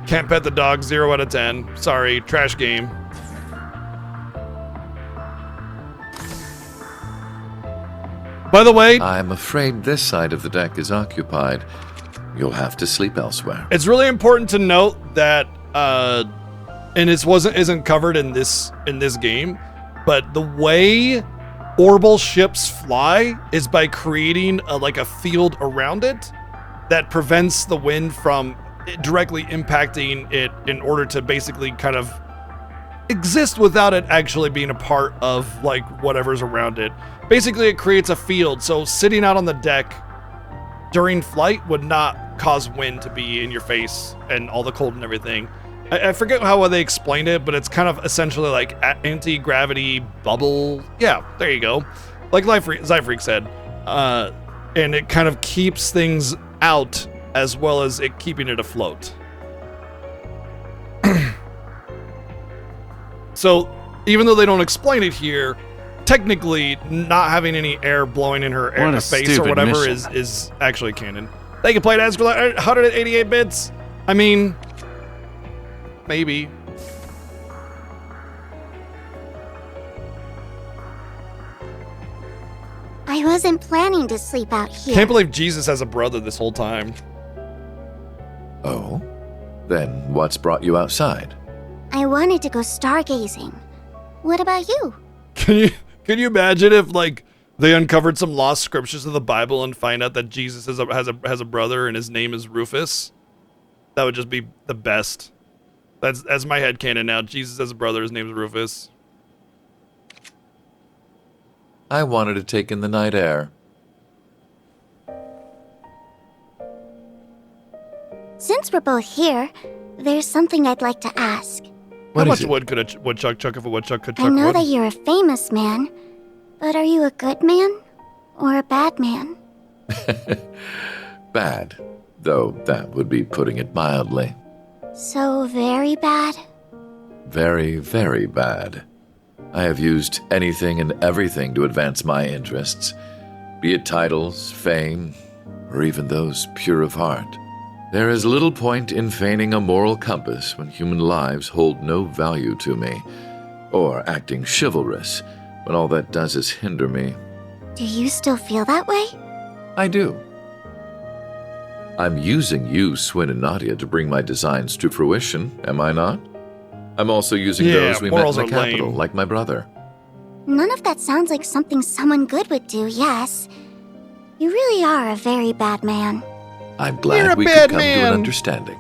Can't pet the dog, 0 out of 10. Sorry, trash game. By the way, I'm afraid this side of the deck is occupied. You'll have to sleep elsewhere. it's really important to note that, and this isn't covered in this game, but the way orbital ships fly is by creating a field around it that prevents the wind from directly impacting it in order to basically kind of exist without it actually being a part of like whatever's around it. Basically, it creates a field, so sitting out on the deck during flight would not cause wind to be in your face and all the cold and everything. I forget how they explained it, but it's kind of essentially like anti-gravity bubble. Yeah, there you go. Like Zyfreak said. And it kind of keeps things out as well as it keeping it afloat. So, even though they don't explain it here, technically not having any air blowing in her face or whatever is actually canon. They can play it as 188 bits. I mean, maybe. I wasn't planning to sleep out here. Can't believe Jesus has a brother this whole time. Oh? Then what's brought you outside? I wanted to go stargazing. What about you? Can you imagine if like they uncovered some lost scriptures of the Bible and find out that Jesus has a brother and his name is Rufus? That would just be the best. That's my headcanon now. Jesus has a brother, his name is Rufus. I wanted to take in the night air. Since we're both here, there's something I'd like to ask. How much wood could a woodchuck chuck if a woodchuck could chuck I know wood? that you're a famous man, but are you a good man or a bad man? Bad, though that would be putting it mildly. So very bad? Very, very bad. I have used anything and everything to advance my interests, be it titles, fame, or even those pure of heart. There is little point in feigning a moral compass when human lives hold no value to me, or acting chivalrous when all that does is hinder me. Do you still feel that way? I do. I'm using you, Swin and Nadia, to bring my designs to fruition, am I not? I'm also using those we met in the capital, like my brother. None of that sounds like something someone good would do, yes. You really are a very bad man. I'm glad we could come to an understanding.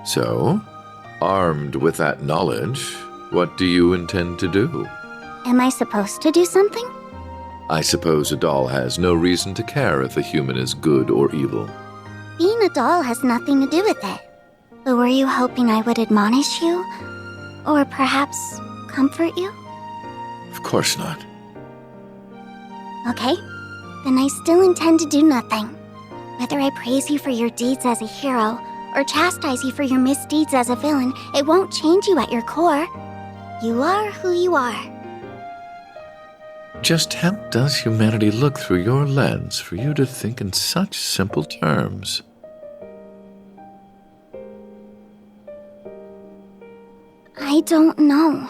So, armed with that knowledge, what do you intend to do? Am I supposed to do something? I suppose a doll has no reason to care if a human is good or evil. Being a doll has nothing to do with it. But were you hoping I would admonish you? Or perhaps comfort you? Of course not. Okay, then I still intend to do nothing. Whether I praise you for your deeds as a hero, or chastise you for your misdeeds as a villain, it won't change you at your core. You are who you are. Just how does humanity look through your lens for you to think in such simple terms? I don't know.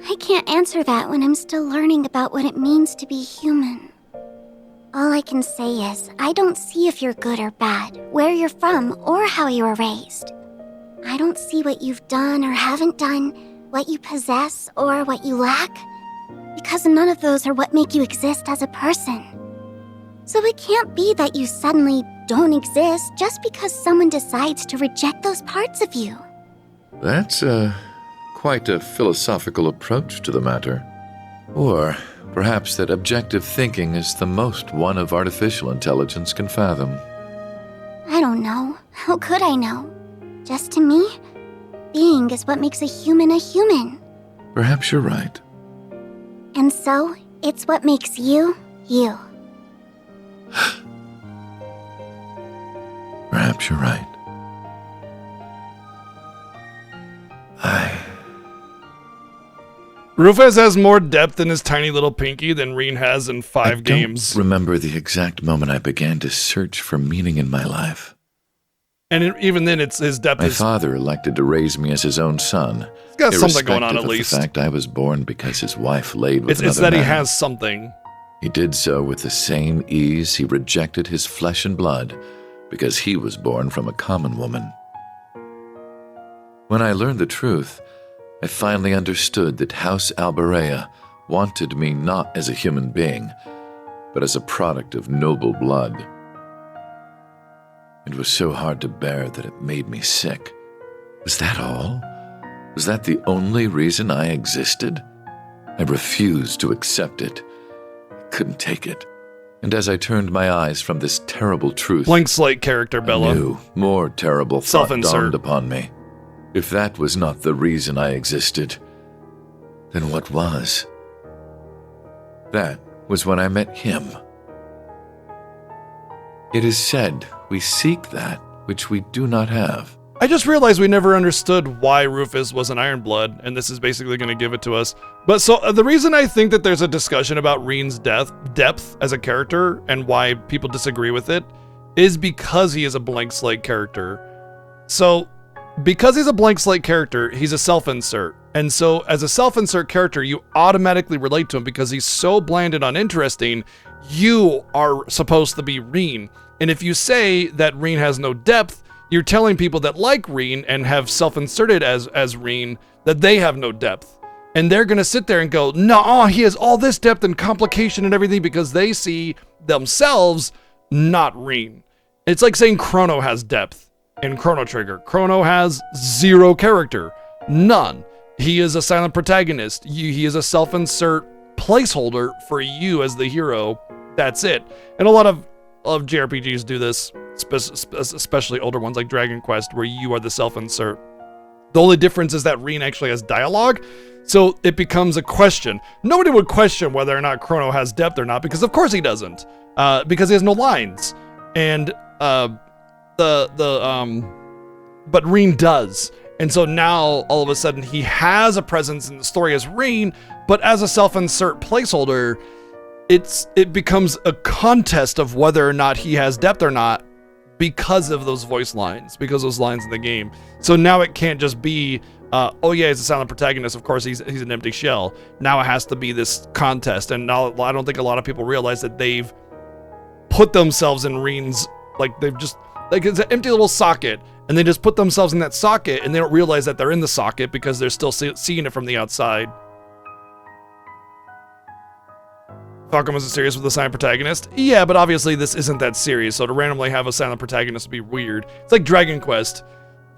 I can't answer that when I'm still learning about what it means to be human. All I can say is, I don't see if you're good or bad, where you're from, or how you were raised. I don't see what you've done or haven't done, what you possess or what you lack, because none of those are what make you exist as a person. So it can't be that you suddenly don't exist just because someone decides to reject those parts of you. That's quite a philosophical approach to the matter. Or perhaps that objective thinking is the most one of artificial intelligence can fathom. I don't know. How could I know? Just to me, being is what makes a human a human. Perhaps you're right. And so, it's what makes you, you. Perhaps you're right. Rufus has more depth in his tiny little pinky than Reen has in 5 games. I don't remember the exact moment I began to search for meaning in my life. And even then, it's his depth. My father elected to raise me as his own son. He's got something going on, at irrespective of least. The fact I was born because his wife laid with another It's that man. he has something. He did so with the same ease he rejected his flesh and blood, because he was born from a common woman. When I learned the truth, I finally understood that House Alberea wanted me not as a human being, but as a product of noble blood. It was so hard to bear that it made me sick. Was that all? Was that the only reason I existed? I refused to accept it. I couldn't take it. And as I turned my eyes from this terrible truth, Blank slate character, Bella. a new, more terrible thought Self-insert. dawned upon me. If that was not the reason I existed, then what was? That was when I met him. It is said we seek that which we do not have. I just realized we never understood why Rufus was an Ironblood, and this is basically going to give it to us. But so the reason I think that there's a discussion about Reen's depth as a character and why people disagree with it is because he is a blank slate character. So because he's a blank slate character, he's a self-insert. And so as a self-insert character, you automatically relate to him because he's so bland and uninteresting. You are supposed to be Reen. And if you say that Reen has no depth, you're telling people that like Reen and have self-inserted as Reen that they have no depth. And they're going to sit there and go, no, he has all this depth and complication and everything because they see themselves not Reen. It's like saying Chrono has depth in Chrono Trigger. Chrono has zero character. None. He is a silent protagonist. He is a self-insert placeholder for you as the hero. That's it. And a lot of JRPGs do this, especially older ones like Dragon Quest, where you are the self-insert. The only difference is that Reen actually has dialogue, so it becomes a question. Nobody would question whether or not Chrono has depth or not, because of course he doesn't, because he has no lines. And but Reen does. And so now all of a sudden he has a presence in the story as Reen, but as a self-insert placeholder, it becomes a contest of whether or not he has depth or not because of those voice lines, because those lines in the game. So now it can't just be, oh yeah, he's a silent protagonist, of course he's an empty shell. Now it has to be this contest, and now I don't think a lot of people realize that they've put themselves in Reen's, like they've just, like it's an empty little socket, and they just put themselves in that socket, and they don't realize that they're in the socket because they're still seeing it from the outside. Falcon wasn't serious with the silent protagonist? Yeah, but obviously this isn't that serious, so to randomly have a silent protagonist would be weird. It's like Dragon Quest.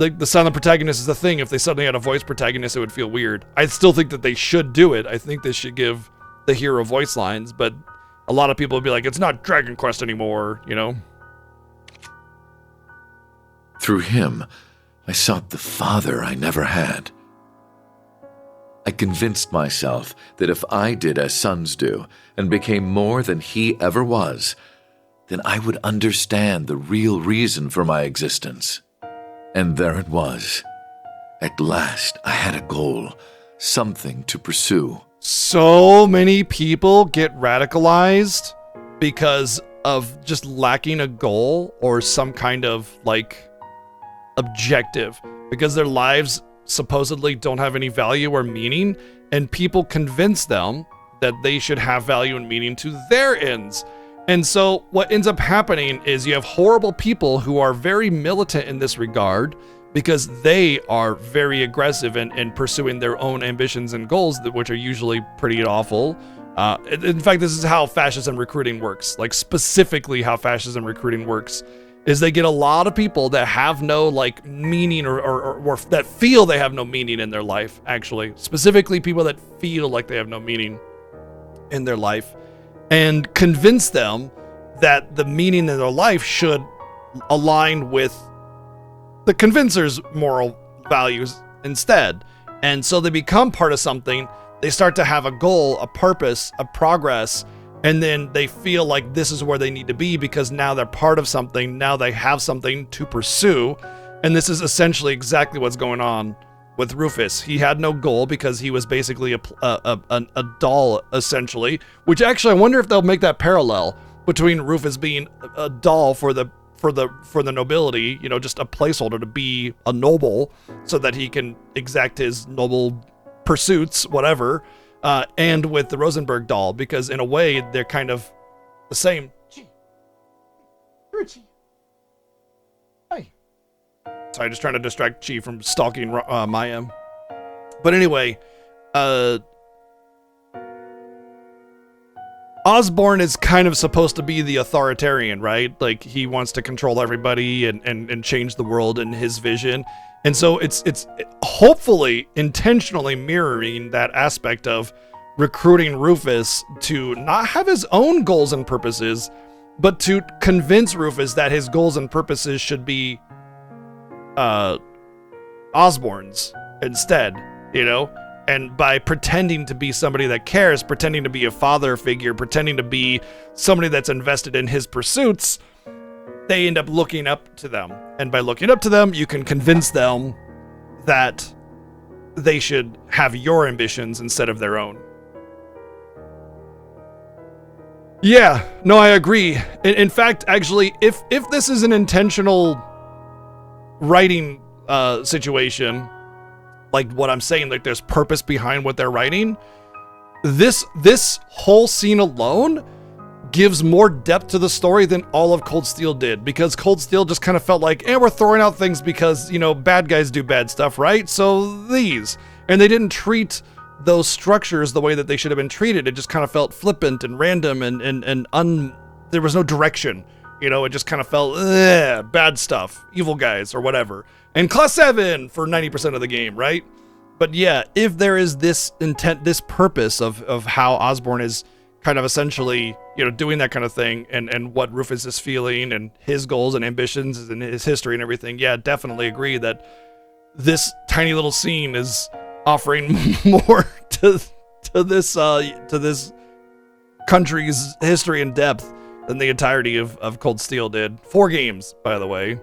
Like, the silent protagonist is the thing. If they suddenly had a voice protagonist, it would feel weird. I still think that they should do it. I think they should give the hero voice lines, but a lot of people would be like, it's not Dragon Quest anymore, you know? Through him, I sought the father I never had. I convinced myself that if I did as sons do and became more than he ever was, then I would understand the real reason for my existence. And there it was. At last, I had a goal, something to pursue. So many people get radicalized because of just lacking a goal or some kind of, like, objective, because their lives supposedly don't have any value or meaning, and people convince them that they should have value and meaning to their ends. And so what ends up happening is you have horrible people who are very militant in this regard because they are very aggressive in pursuing their own ambitions and goals, which are usually pretty awful. In fact, this is how fascism recruiting works, like specifically how fascism recruiting works. Is they get a lot of people that have no like meaning or that feel they have no meaning in their life, actually. Specifically people that feel like they have no meaning in their life, and convince them that the meaning in their life should align with the convincer's moral values instead. And so they become part of something, they start to have a goal, a purpose, a progress, and then they feel like this is where they need to be because now they're part of something, now they have something to pursue. And this is essentially exactly what's going on with Rufus. He had no goal because he was basically a doll, essentially, which actually I wonder if they'll make that parallel between Rufus being a doll for the nobility, you know, just a placeholder to be a noble so that he can exact his noble pursuits, whatever. and with the Rosenberg doll, because in a way they're kind of the same. Hi. Sorry, just trying to distract Chi from stalking Maya. But anyway, Osborn is kind of supposed to be the authoritarian, right? Like, he wants to control everybody and change the world in his vision. And so it's hopefully intentionally mirroring that aspect of recruiting Rufus to not have his own goals and purposes, but to convince Rufus that his goals and purposes should be Osborn's instead, you know? And by pretending to be somebody that cares, pretending to be a father figure, pretending to be somebody that's invested in his pursuits, they end up looking up to them. And by looking up to them, you can convince them that they should have your ambitions instead of their own. Yeah, no, I agree. In fact, actually, if this is an intentional writing situation, like what I'm saying, like there's purpose behind what they're writing, this whole scene alone gives more depth to the story than all of Cold Steel did, because Cold Steel just kind of felt like, we're throwing out things because, you know, bad guys do bad stuff, right? So these. And they didn't treat those structures the way that they should have been treated. It just kind of felt flippant and random and there was no direction. You know, it just kind of felt, bad stuff, evil guys or whatever. And class 7 for 90% of the game, right? But yeah, if there is this intent, this purpose of how Osborn is kind of essentially, you know, doing that kind of thing, and what Rufus is feeling and his goals and ambitions and his history and everything, yeah, definitely agree that this tiny little scene is offering more to this country's history and depth than the entirety of Cold Steel did. 4 games, by the way.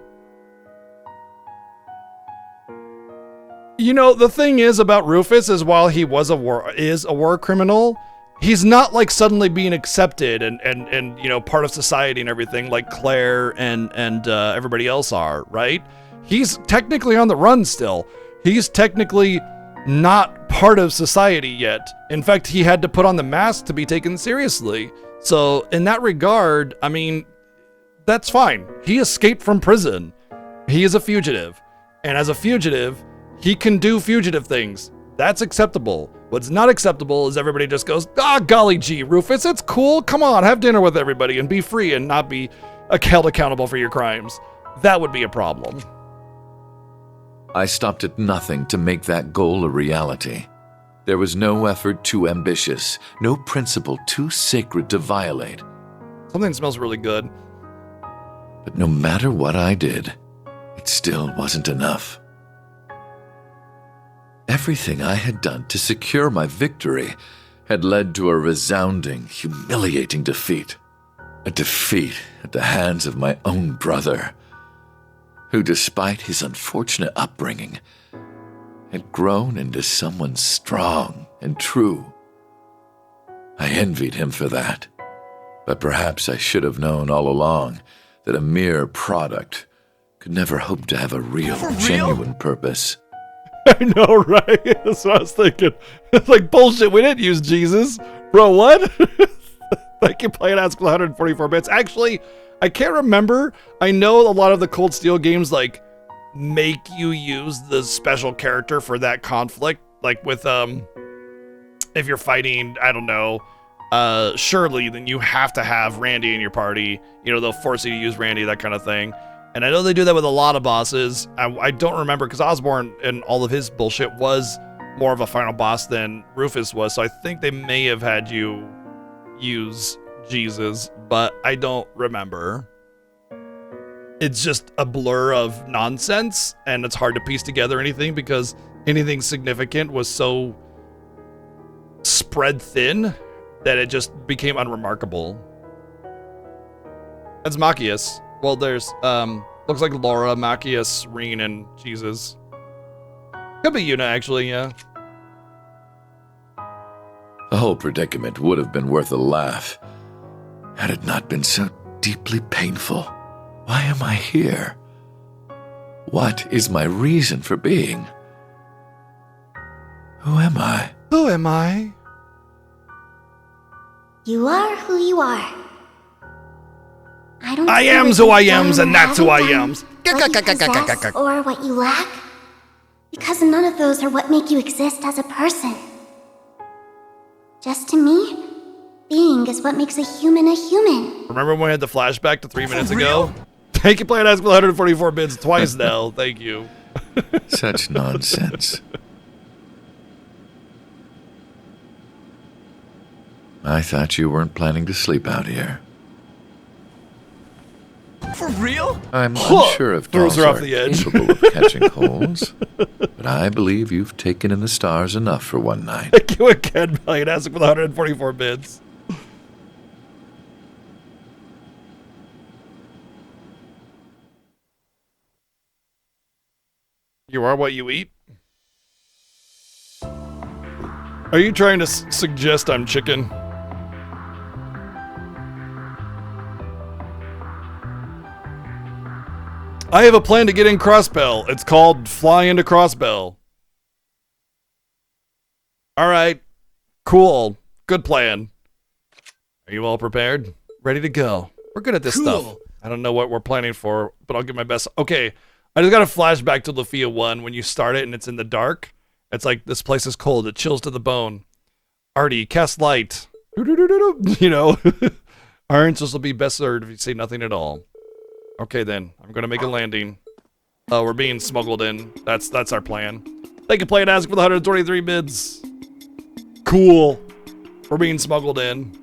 You know, the thing is about Rufus is, while he was a war criminal, he's not like suddenly being accepted and you know, part of society and everything like Claire and everybody else are, right? He's technically on the run still. He's technically not part of society yet. In fact, he had to put on the mask to be taken seriously. So in that regard, I mean, that's fine. He escaped from prison. He is a fugitive. And as a fugitive, he can do fugitive things. That's acceptable. What's not acceptable is everybody just goes, golly gee, Rufus, it's cool. Come on, have dinner with everybody and be free and not be held accountable for your crimes. That would be a problem. I stopped at nothing to make that goal a reality. There was no effort too ambitious, no principle too sacred to violate. Something smells really good. But no matter what I did, it still wasn't enough. Everything I had done to secure my victory had led to a resounding, humiliating defeat. A defeat at the hands of my own brother, who, despite his unfortunate upbringing, had grown into someone strong and true. I envied him for that, but perhaps I should have known all along that a mere product could never hope to have a real, genuine purpose. I know, right? That's what I was thinking. It's like, bullshit, we didn't use Jesus. Bro, what? Thank you, playing Haskell 144 bits. Actually, I can't remember. I know a lot of the Cold Steel games, like, make you use the special character for that conflict. Like with, if you're fighting, I don't know, Shirley, then you have to have Randy in your party. You know, they'll force you to use Randy, that kind of thing. And I know they do that with a lot of bosses. I don't remember, because Osborn and all of his bullshit was more of a final boss than Rufus was. So I think they may have had you use Jesus, but I don't remember. It's just a blur of nonsense, and it's hard to piece together anything, because anything significant was so spread thin that it just became unremarkable. That's Machias. Well, there's, looks like Laura, Machias, Reen, and Jesus. Could be Yuna, actually, yeah. The whole predicament would have been worth a laugh, had it not been so deeply painful. Why am I here? What is my reason for being? Who am I? Who am I? You are who you are. I don't I see am's what who I you've am's done and or that's who I haven't done, am's. what you possess or what you lack. Because none of those are what make you exist as a person. Just to me, being is what makes a human a human. Remember when we had the flashback to 3 minutes ago? Thank you, Playing Ask with 144 bits twice now. Thank you. Such nonsense. I thought you weren't planning to sleep out here. For real? I'm unsure if Throws dolls her off are the edge. capable of catching colds, but I believe you've taken in the stars enough for one night. Thank you again, Playing Ask with 144 bits. You are what you eat? Are you trying to suggest I'm chicken? I have a plan to get in Crossbell. It's called Fly into Crossbell. Alright. Cool. Good plan. Are you all prepared? Ready to go. We're good at this stuff. I don't know what we're planning for, but I'll give my best. Okay. I just got a flashback to Lufia 1 when you start it and it's in the dark. It's like, this place is cold. It chills to the bone. Artie, cast light. You know. Our answers will be best served if you say nothing at all. Okay then, I'm gonna make a landing. We're being smuggled in. That's our plan. Thank you, Play and Ask for the 123 bids. Cool. We're being smuggled in.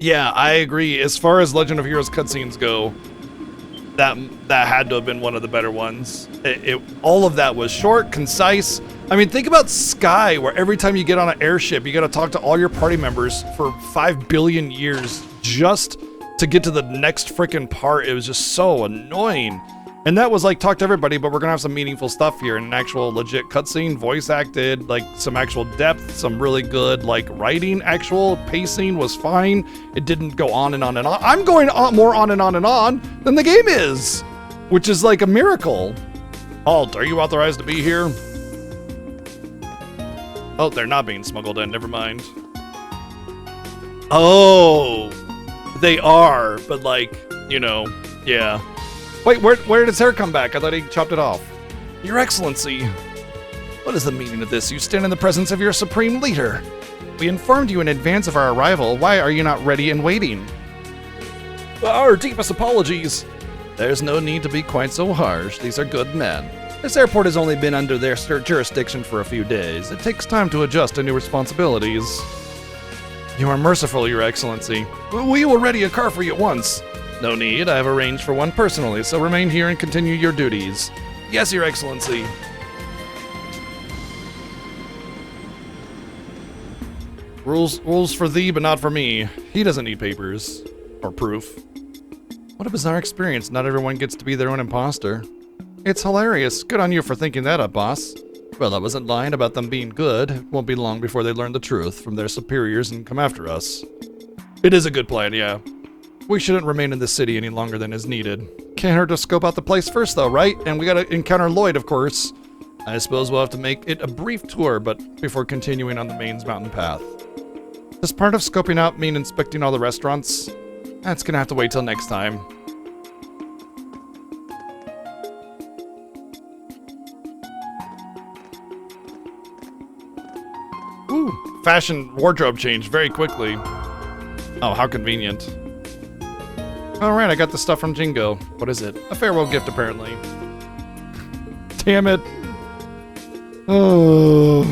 Yeah, I agree. As far as Legend of Heroes cutscenes go, that had to have been one of the better ones. All of that was short, concise. I mean, think about Sky, where every time you get on an airship, you gotta talk to all your party members for 5 billion years just to get to the next freaking part. It was just so annoying. And that was like, talk to everybody, but we're gonna have some meaningful stuff here, an actual legit cutscene, voice acted, like some actual depth, some really good like writing, actual pacing was fine. It didn't go on and on and on. I'm going on more on and on and on than the game is, which is like a miracle. Halt, are you authorized to be here? Oh, they're not being smuggled in, never mind. Oh, they are, but like, you know, yeah. Wait, where did his hair come back? I thought he chopped it off. Your Excellency. What is the meaning of this? You stand in the presence of your supreme leader. We informed you in advance of our arrival. Why are you not ready and waiting? Our deepest apologies. There's no need to be quite so harsh. These are good men. This airport has only been under their jurisdiction for a few days. It takes time to adjust to new responsibilities. You are merciful, Your Excellency. We will ready a car for you at once. No need, I have arranged for one personally, so remain here and continue your duties. Yes, Your Excellency. Rules for thee, but not for me. He doesn't need papers. Or proof. What a bizarre experience, not everyone gets to be their own imposter. It's hilarious. Good on you for thinking that up, boss. Well, I wasn't lying about them being good. It won't be long before they learn the truth from their superiors and come after us. It is a good plan, yeah. We shouldn't remain in this city any longer than is needed. Can't hurt to scope out the place first, though, right? And we gotta encounter Lloyd, of course. I suppose we'll have to make it a brief tour, but before continuing on the main mountain path. Does part of scoping out mean inspecting all the restaurants? That's gonna have to wait till next time. Ooh, fashion wardrobe change very quickly. Oh, how convenient. Alright, I got the stuff from Jingo. What is it? A farewell gift, apparently. Damn it. Oh.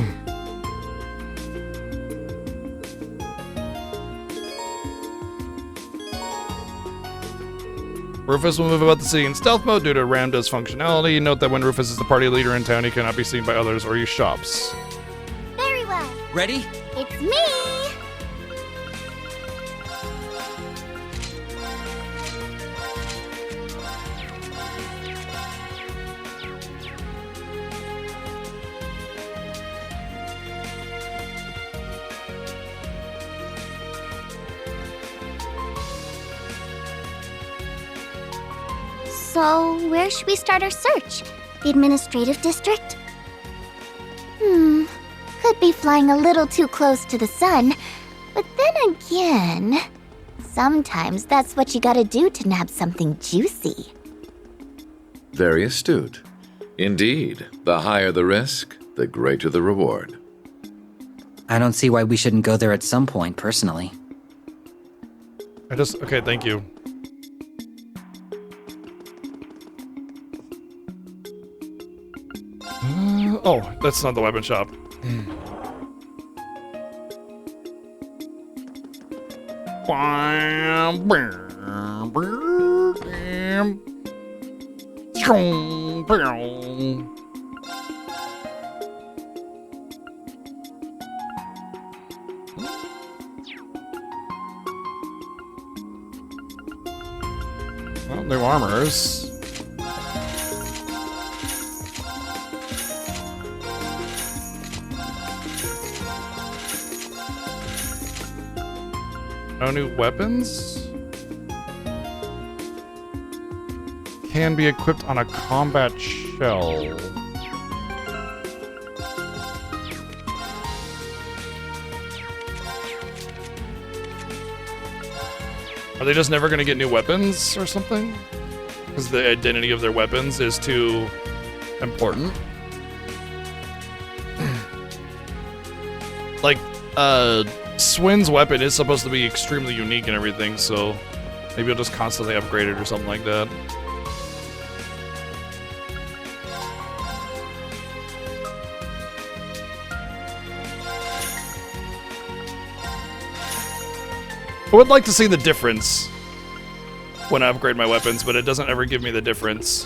Rufus will move about the city in stealth mode due to Ramda's functionality. Note that when Rufus is the party leader in town, he cannot be seen by others or use shops. Very well. Ready? It's me! So, where should we start our search? The administrative district? Could be flying a little too close to the sun, But then again, sometimes that's what you gotta do to nab something juicy. Very astute. Indeed, the higher the risk, the greater the reward. I don't see why we shouldn't go there at some point, personally. Okay, thank you. Oh, that's not the weapon shop. Well, new armors. No new weapons? Can be equipped on a combat shell. Are they just never going to get new weapons or something? Because the identity of their weapons is too important? Like, Swin's weapon is supposed to be extremely unique and everything, so maybe it'll just constantly upgrade it or something like that. I would like to see the difference when I upgrade my weapons, but it doesn't ever give me the difference.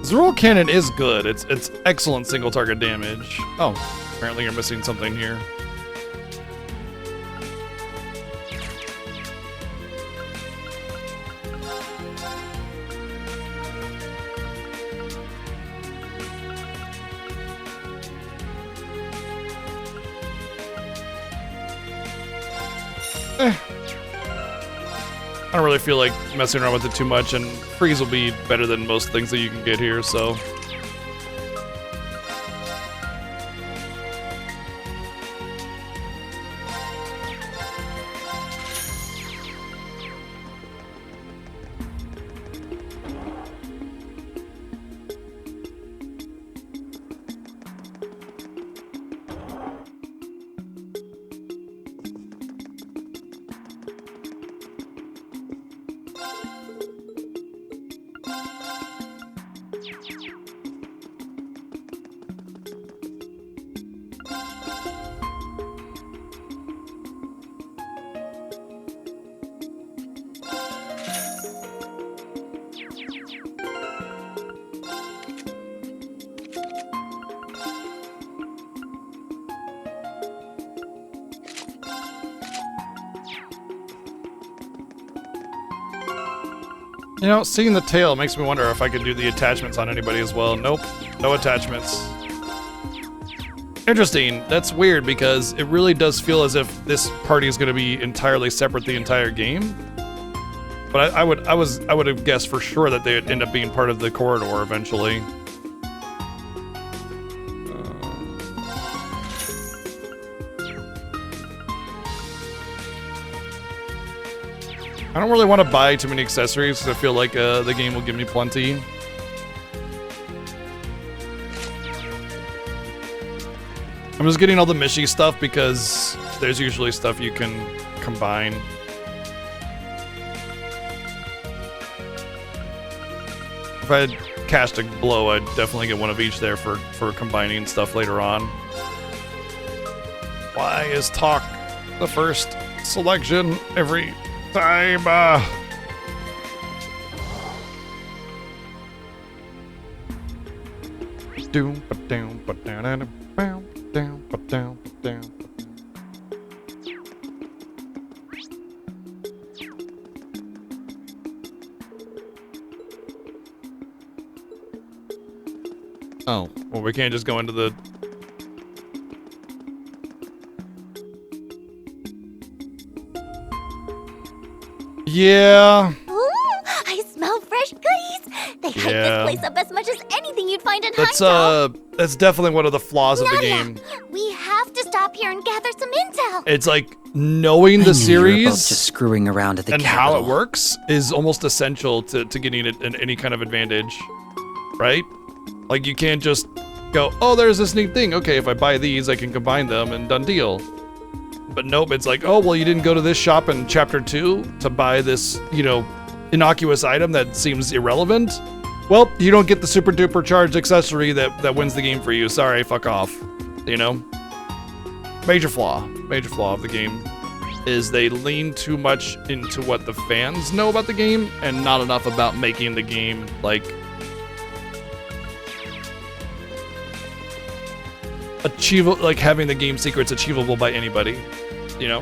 Zerul Cannon is good. It's excellent single target damage. Oh, apparently you're missing something here. I don't really feel like messing around with it too much, and freeze will be better than most things that you can get here, so. You know, seeing the tail makes me wonder if I could do the attachments on anybody as well. Nope, no attachments. Interesting. That's weird because it really does feel as if this party is going to be entirely separate the entire game. But I would have guessed for sure that they would end up being part of the corridor eventually. I don't really want to buy too many accessories because I feel like the game will give me plenty. I'm just getting all the Mishy stuff because there's usually stuff you can combine. If I had cast a blow, I'd definitely get one of each there for combining stuff later on. Why is Talk the first selection every time? Doom, but down, but down, and down, but down, but down. Oh, well, we can't just go into the... Yeah. Ooh, I smell fresh goodies. They hype this place up as much as anything you'd find in Heimdall. That's definitely one of the flaws of the game. We have to stop here and gather some intel. It's like knowing the You were both series just screwing around at the and capital. how it works is almost essential to getting it any kind of advantage, right? Like you can't just go, oh, there's this neat thing. Okay, if I buy these, I can combine them and done deal. But nope, it's like, oh, well, you didn't go to this shop in chapter 2 to buy this, you know, innocuous item that seems irrelevant. Well, you don't get the super duper charged accessory that wins the game for you. Sorry, fuck off. You know? Major flaw of the game is they lean too much into what the fans know about the game and not enough about making the game, like, achievable, like having the game secrets achievable by anybody, you know?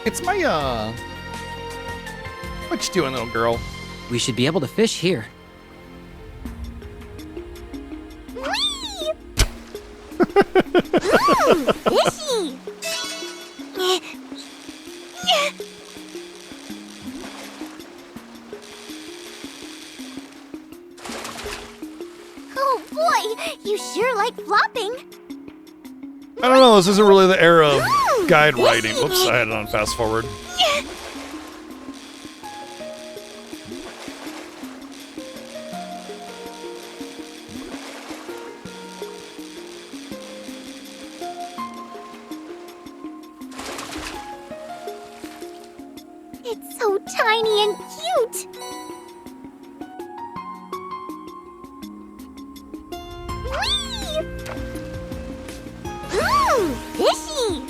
It's my, what you doing, little girl? We should be able to fish here. Ooh, fishy. Oh boy, you sure like flopping. I don't know, this isn't really the era of guide writing. Whoops, I had it on fast forward. It's so tiny and cute. Whee! Ooh, fishy.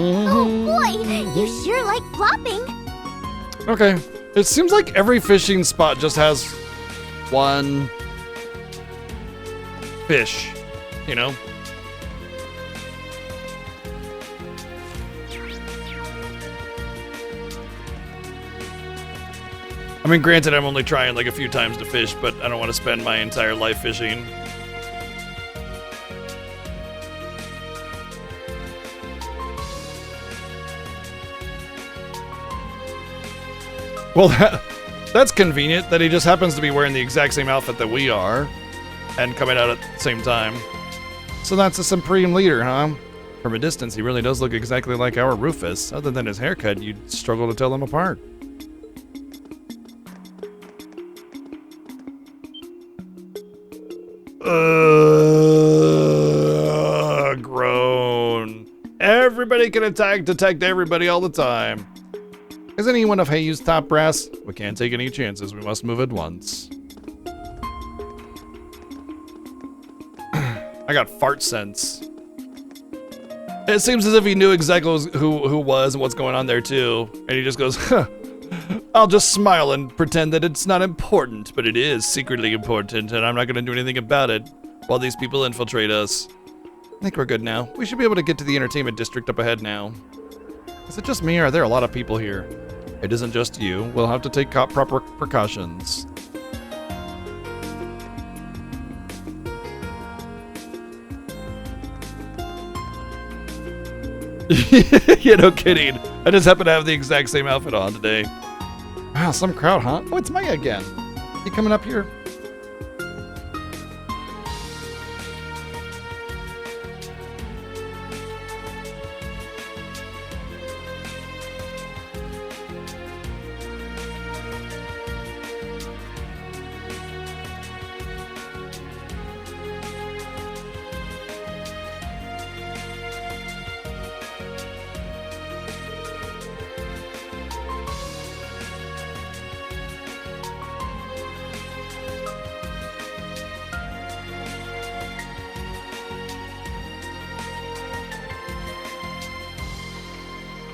Oh boy, you sure like flopping. Okay. It seems like every fishing spot just has one fish, you know? I mean, granted, I'm only trying like a few times to fish, but I don't want to spend my entire life fishing. Well, that's convenient that he just happens to be wearing the exact same outfit that we are and coming out at the same time. So that's a Supreme Leader, huh? From a distance, he really does look exactly like our Rufus. Other than his haircut, you'd struggle to tell them apart. Groan. Everybody can detect everybody all the time. Is anyone of Hayu's top brass? We can't take any chances. We must move at once. I got fart sense. It seems as if he knew exactly who was and what's going on there too. And he just goes, huh, I'll just smile and pretend that it's not important, but it is secretly important, and I'm not going to do anything about it while these people infiltrate us. I think we're good now. We should be able to get to the entertainment district up ahead now. Is it just me, or are there a lot of people here? It isn't just you. We'll have to take proper precautions. Yeah, no kidding. I just happen to have the exact same outfit on today. Wow, some crowd, huh? Oh, it's Maya again. You coming up here?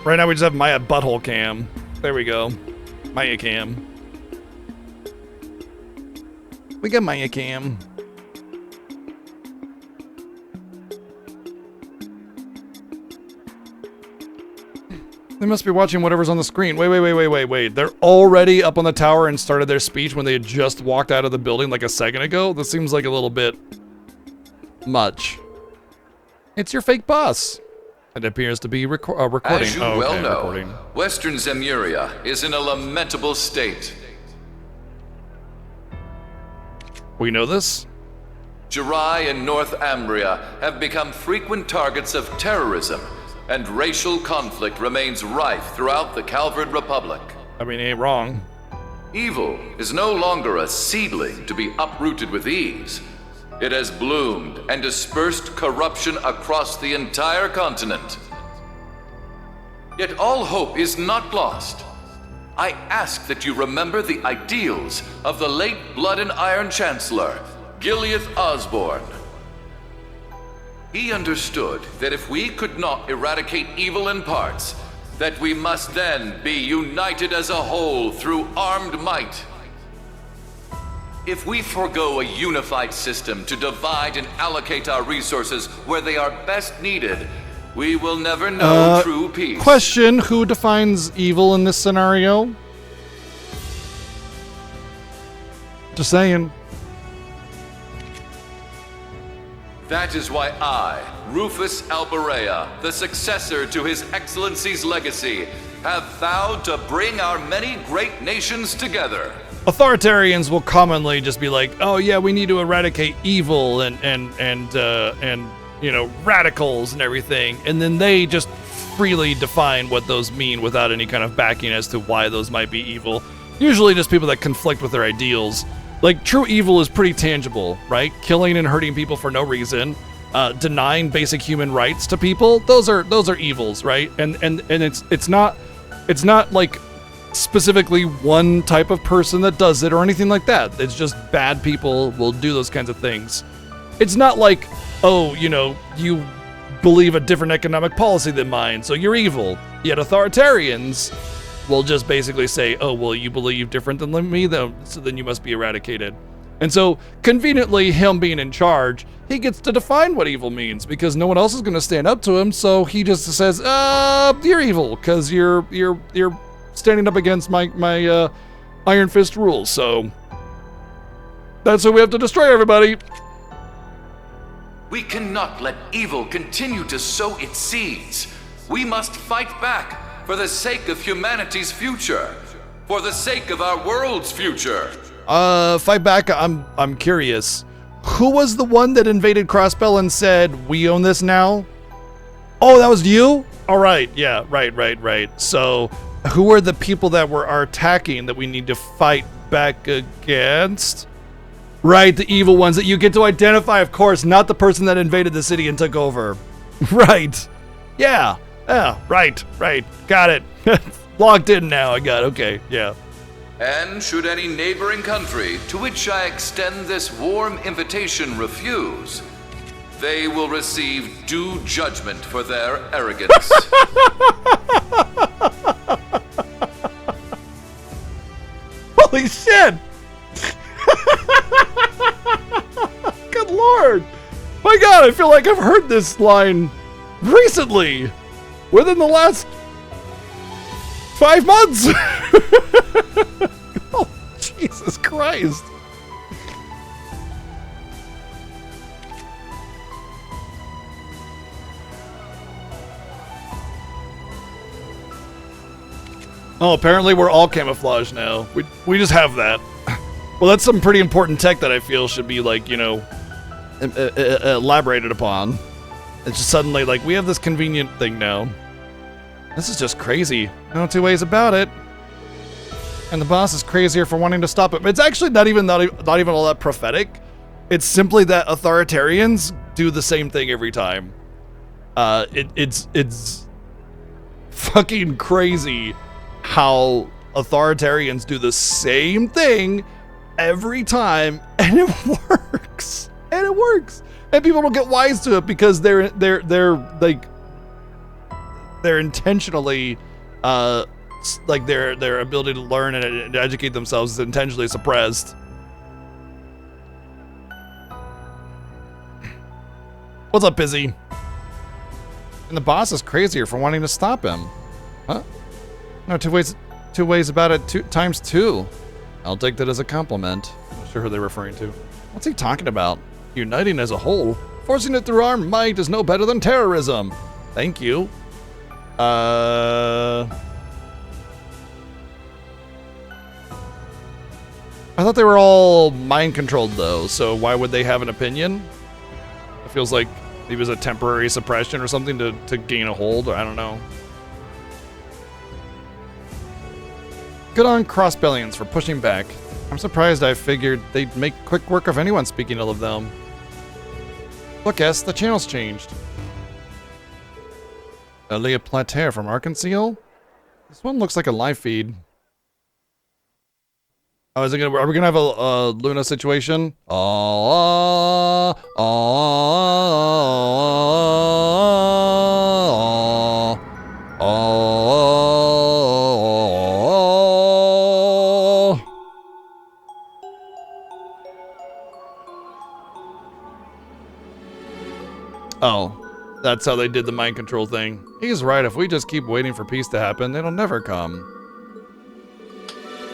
Right now we just have Maya butthole cam. There we go. Maya cam. We got Maya cam. They must be watching whatever's on the screen. Wait. They're already up on the tower and started their speech when they had just walked out of the building like a second ago? This seems like a little bit much. It's your fake boss. It appears to be recording. As you well know, recording. Western Zemuria is in a lamentable state. We know this? Jirai and North Ambria have become frequent targets of terrorism, and racial conflict remains rife throughout the Calvard Republic. I mean, he ain't wrong. Evil is no longer a seedling to be uprooted with ease. It has bloomed and dispersed corruption across the entire continent. Yet all hope is not lost. I ask that you remember the ideals of the late Blood and Iron Chancellor, Gileath Osborne. He understood that if we could not eradicate evil in parts, that we must then be united as a whole through armed might. If we forego a unified system to divide and allocate our resources where they are best needed, we will never know true peace. Question, who defines evil in this scenario? Just saying. That is why I, Rufus Alberea, the successor to His Excellency's legacy, have vowed to bring our many great nations together. Authoritarians will commonly just be like, "Oh yeah, we need to eradicate evil and you know, radicals and everything," and then they just freely define what those mean without any kind of backing as to why those might be evil. Usually, just people that conflict with their ideals. Like, true evil is pretty tangible, right? Killing and hurting people for no reason, denying basic human rights to people. Those are evils, right? And it's not like specifically one type of person that does it or anything like that. It's just bad people will do those kinds of things. It's not like, oh, you know, you believe a different economic policy than mine, so you're evil. Yet authoritarians will just basically say, oh, well, you believe different than me, though, so then you must be eradicated. And so, conveniently, him being in charge, he gets to define what evil means because no one else is going to stand up to him. So he just says, you're evil because you're standing up against my Iron Fist rules. So that's why we have to destroy everybody. We cannot let evil continue to sow its seeds. We must fight back for the sake of humanity's future, for the sake of our world's future. Fight back. I'm curious. Who was the one that invaded Crossbell and said, "We own this now"? Oh, that was you? All right. Yeah. Right. So, who are the people that are attacking that we need to fight back against? Right, the evil ones that you get to identify, of course, not the person that invaded the city and took over. Right. Yeah. Right. Got it. Logged in now. I got it. Okay. Yeah. And should any neighboring country to which I extend this warm invitation refuse, they will receive due judgment for their arrogance. Holy shit! Good lord! My god, I feel like I've heard this line recently, within the last 5 months. Oh, Jesus Christ. Oh, apparently we're all camouflage now. We just have that. Well, that's some pretty important tech that I feel should be, like, you know, elaborated upon. It's just suddenly, like, we have this convenient thing now. This is just crazy. No two ways about it. And the boss is crazier for wanting to stop it. But it's actually not even all that prophetic. It's simply that authoritarians do the same thing every time. It's fucking crazy how authoritarians do the same thing every time, and it works. And it works. And people don't get wise to it because they're intentionally like their ability to learn and educate themselves is intentionally suppressed. What's up, Busy? And the boss is crazier for wanting to stop him. Huh? No, two ways about it, times two. I'll take that as a compliment. I'm not sure who they're referring to. What's he talking about? Uniting as a whole? Forcing it through our might is no better than terrorism. Thank you. I thought they were all mind controlled though, so why would they have an opinion? It feels like it was a temporary suppression or something to gain a hold, or I don't know. Good on Crossbellions for pushing back. I'm surprised. I figured they'd make quick work of anyone speaking ill of them. Look, S, the channel's changed. Leah Plater from Arkansas? This one looks like a live feed. Oh, are we gonna have a Luna situation? Oh, that's how they did the mind control thing. He's right, if we just keep waiting for peace to happen, it'll never come.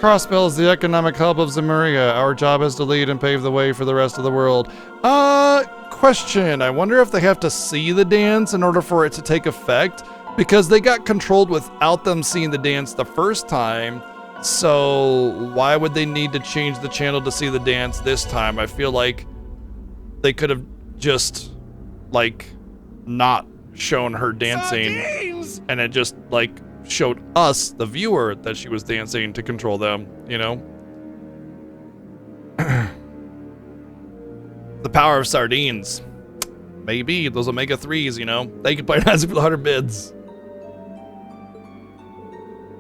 Crossbell is the economic hub of Zemuria. Our job is to lead and pave the way for the rest of the world. Question. I wonder if they have to see the dance in order for it to take effect? Because they got controlled without them seeing the dance the first time. So why would they need to change the channel to see the dance this time? I feel like they could have just, like, not shown her dancing. Sardines! And it just, like, showed us, the viewer, that she was dancing to control them, you know? The power of sardines. Maybe those omega-3s, you know? They can play Nazi for the 100 bids.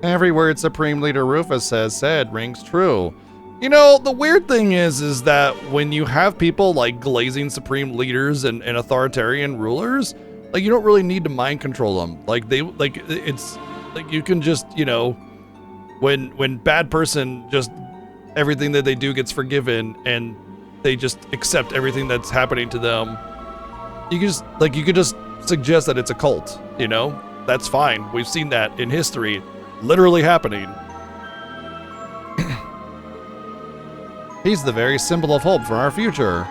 Every word Supreme Leader Rufus has said rings true. You know, the weird thing is that when you have people like glazing Supreme Leaders and authoritarian rulers, like, you don't really need to mind control them. Like, it's like you can just, you know, when bad person just everything that they do gets forgiven and they just accept everything that's happening to them. You could just suggest that it's a cult, you know? That's fine. We've seen that in history literally happening. He's the very symbol of hope for our future.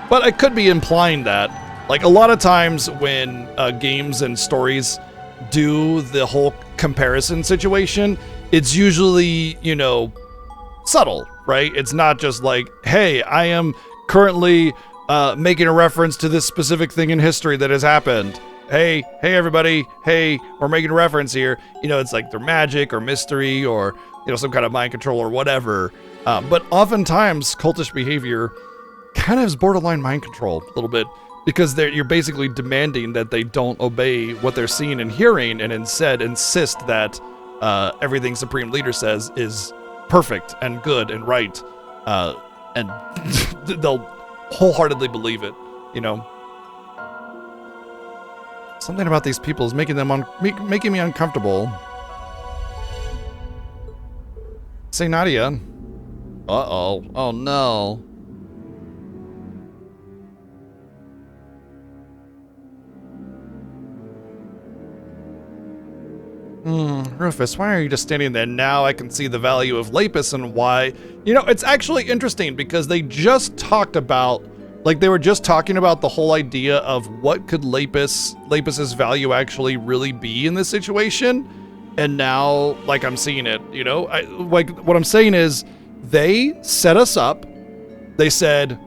But I could be implying that, like, a lot of times when games and stories do the whole comparison situation, it's usually, you know, subtle, right? It's not just like, hey, I am currently making a reference to this specific thing in history that has happened. Hey everybody, hey, we're making a reference here. You know, it's like they're magic or mystery or, you know, some kind of mind control or whatever. But oftentimes cultish behavior kind of is borderline mind control a little bit, because you're basically demanding that they don't obey what they're seeing and hearing, and instead insist that everything Supreme Leader says is perfect and good and right, and they'll wholeheartedly believe it, you know. Something about these people is making me uncomfortable. Say Nadia. Uh-oh. Oh no. Rufus, why are you just standing there? Now I can see the value of Lapis and why. You know, it's actually interesting because they just talked about, like, they were just talking about the whole idea of what could Lapis's value actually really be in this situation. and now, like, I'm seeing it, you know? Like, what I'm saying is, they set us up. They said,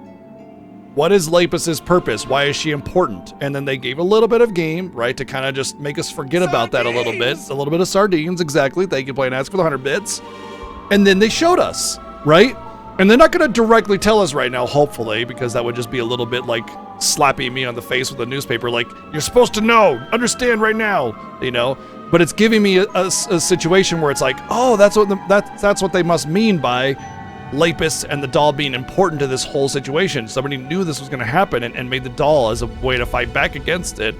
what is Lapis's purpose? Why is she important? And then they gave a little bit of game, right, to kind of just make us forget about that a little bit. A little bit of sardines, exactly. Thank you, Play and Ask, for the 100 bits. And then they showed us, right? And they're not going to directly tell us right now, hopefully, because that would just be a little bit like slapping me on the face with a newspaper, like, you're supposed to know, understand right now, you know? But it's giving me a situation where it's like, oh, that's what they must mean by Lapis and the doll being important to this whole situation. Somebody knew this was going to happen and made the doll as a way to fight back against it.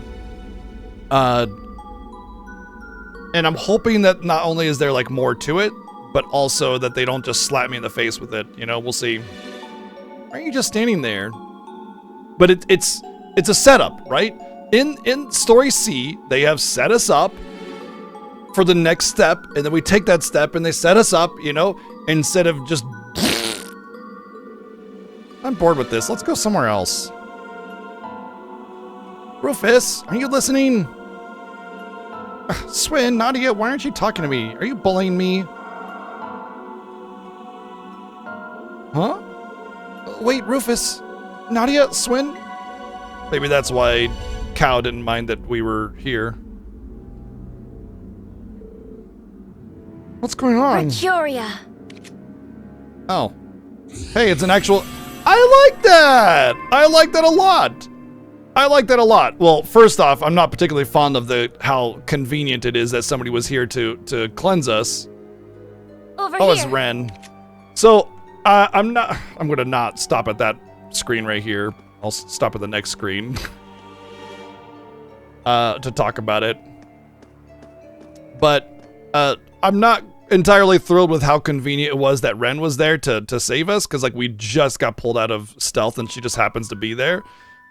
And I'm hoping that not only is there like more to it, but also that they don't just slap me in the face with it. You know, we'll see. Why are you just standing there? But it's a setup, right? In Story C, they have set us up for the next step, and then we take that step and they set us up, you know, instead of just... I'm bored with this. Let's go somewhere else. Rufus, are you listening? Swin, Nadia, why aren't you talking to me? Are you bullying me? Huh? Wait, Rufus, Nadia, Swin? Maybe that's why Cow didn't mind that we were here. What's going on? Mercuria. Oh. Hey, it's an actual... I like that! I like that a lot! I like that a lot. Well, first off, I'm not particularly fond of how convenient it is that somebody was here to cleanse us. Over here. It's Ren. So, I'm gonna not stop at that screen right here. I'll stop at the next screen. To talk about it. But, I'm not entirely thrilled with how convenient it was that Ren was there to save us, because like we just got pulled out of stealth and she just happens to be there.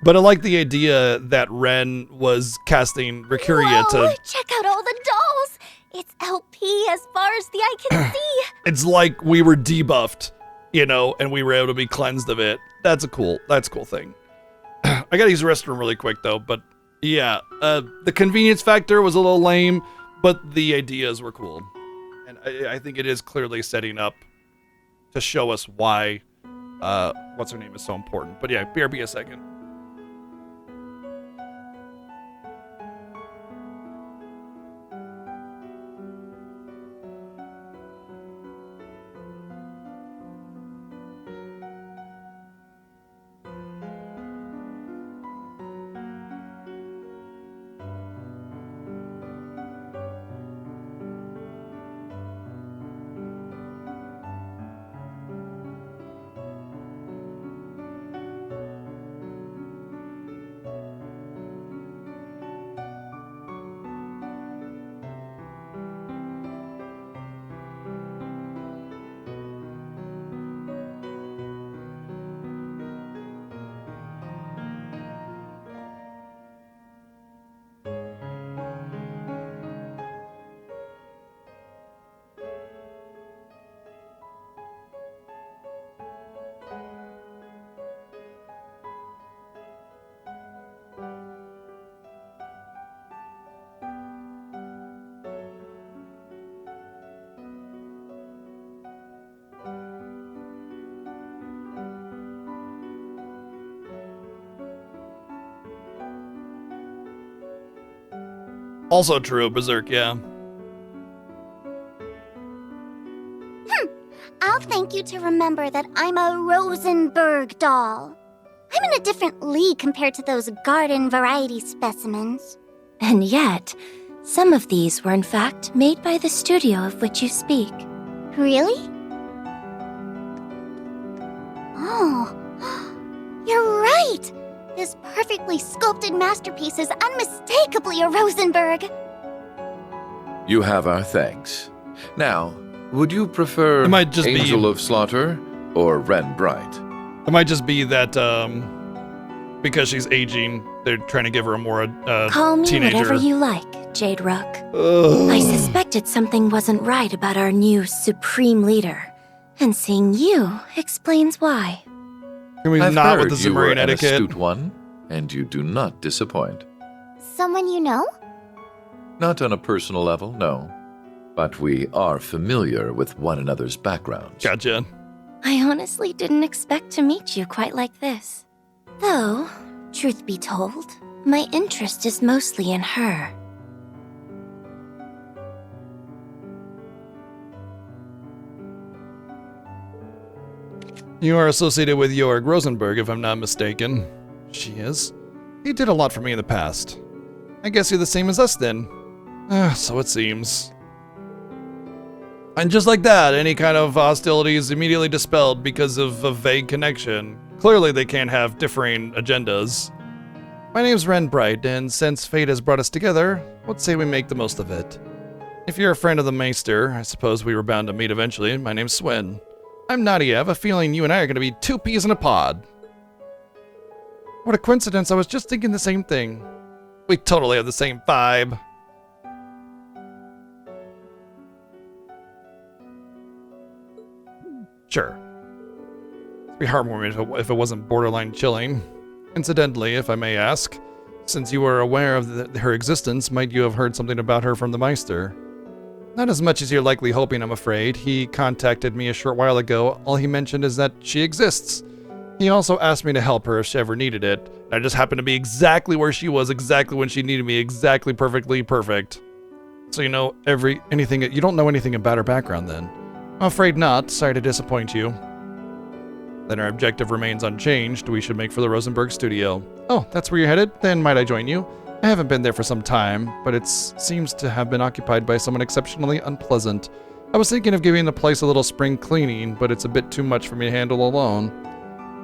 But I like the idea that Ren was casting Recuria to... Check out all the dolls! It's LP as far as the eye can see! It's like we were debuffed, you know, and we were able to be cleansed of it. That's a cool thing. I gotta use the restroom really quick though, but yeah, the convenience factor was a little lame, but the ideas were cool. And I think it is clearly setting up to show us why what's her name is so important. But yeah, BRB a second. Also true, Berserk, yeah. I'll thank you to remember that I'm a Rosenberg doll. I'm in a different league compared to those garden variety specimens. And yet, some of these were in fact made by the studio of which you speak. Really? Oh, you're right! This perfectly sculpted masterpiece is unmistakably a Rosenberg. You have our thanks. Now, would you prefer It might just Angel of Slaughter or Ren Bright? It might just be that because she's aging, they're trying to give her a more Call me teenager. whatever you like, Jade Rook. I suspected something wasn't right about our new supreme leader, and seeing you explains why. Can we I've not heard with the you were Zimmerian an etiquette? astute one, and you do not disappoint. Someone you know? Not on a personal level, no. but we are familiar with one another's backgrounds. Gotcha. I honestly didn't expect to meet you quite like this. Though, truth be told, my interest is mostly in her. You are associated with Jorg Rosenberg, if I'm not mistaken. She is. He did a lot for me in the past. I guess you're the same as us then. So it seems. And just like that, any kind of hostility is immediately dispelled because of a vague connection. Clearly they can't have differing agendas. My name's Ren Bright, and since fate has brought us together, let's say we make the most of it. If you're a friend of the Meister, I suppose we were bound to meet eventually. My name's Swen. I'm Nadia. I have a feeling you and I are going to be two peas in a pod. What a coincidence, I was just thinking the same thing. We totally have the same vibe. Sure. It'd be heartwarming if it wasn't borderline chilling. Incidentally, if I may ask, since you were aware of her existence, might you have heard something about her from the Meister? Not as much as you're likely hoping, I'm afraid. He contacted me a short while ago. All he mentioned is that she exists. He also asked me to help her if she ever needed it. I just happened to be exactly where she was, exactly when she needed me, exactly perfectly perfect. So you know anything. You don't know anything about her background then? I'm afraid not. Sorry to disappoint you. Then our objective remains unchanged. We should make for the Rosenberg studio. Oh, that's where you're headed? Then might I join you? I haven't been there for some time, but it seems to have been occupied by someone exceptionally unpleasant. I was thinking of giving the place a little spring cleaning, but it's a bit too much for me to handle alone.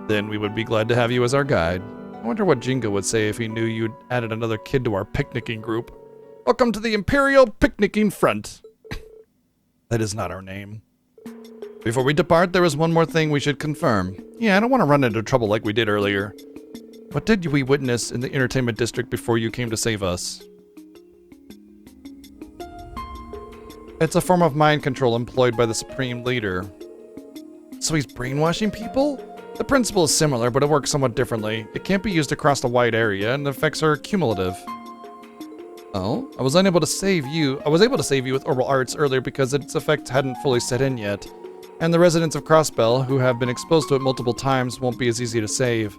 Then we would be glad to have you as our guide. I wonder what Jingo would say if he knew you'd added another kid to our picnicking group. Welcome to the Imperial Picnicking Front. That is not our name. Before we depart, there is one more thing we should confirm. Yeah, I don't want to run into trouble like we did earlier. What did we witness in the entertainment district before you came to save us? It's a form of mind control employed by the Supreme Leader. So he's brainwashing people? The principle is similar, but it works somewhat differently. It can't be used across a wide area, and the effects are cumulative. Oh, I was able to save you with Orbal Arts earlier because its effects hadn't fully set in yet. And the residents of Crossbell, who have been exposed to it multiple times, won't be as easy to save.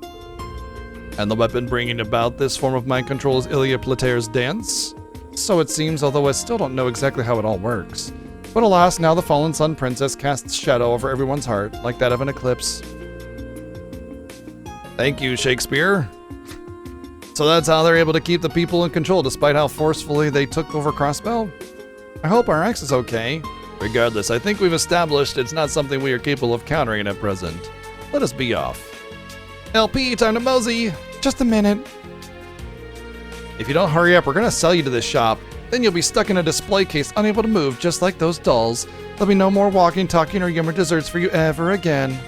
And the weapon bringing about this form of mind control is Ilya Plater's dance? So it seems, although I still don't know exactly how it all works. But alas, now the fallen Sun Princess casts shadow over everyone's heart, like that of an eclipse. Thank you, Shakespeare. So that's how they're able to keep the people in control despite how forcefully they took over Crossbell? I hope our ex is okay. Regardless, I think we've established it's not something we are capable of countering at present. Let us be off. LP, time to mosey! Just a minute. If you don't hurry up, we're gonna sell you to this shop. Then you'll be stuck in a display case, unable to move, just like those dolls. There'll be no more walking, talking, or yummy desserts for you ever again.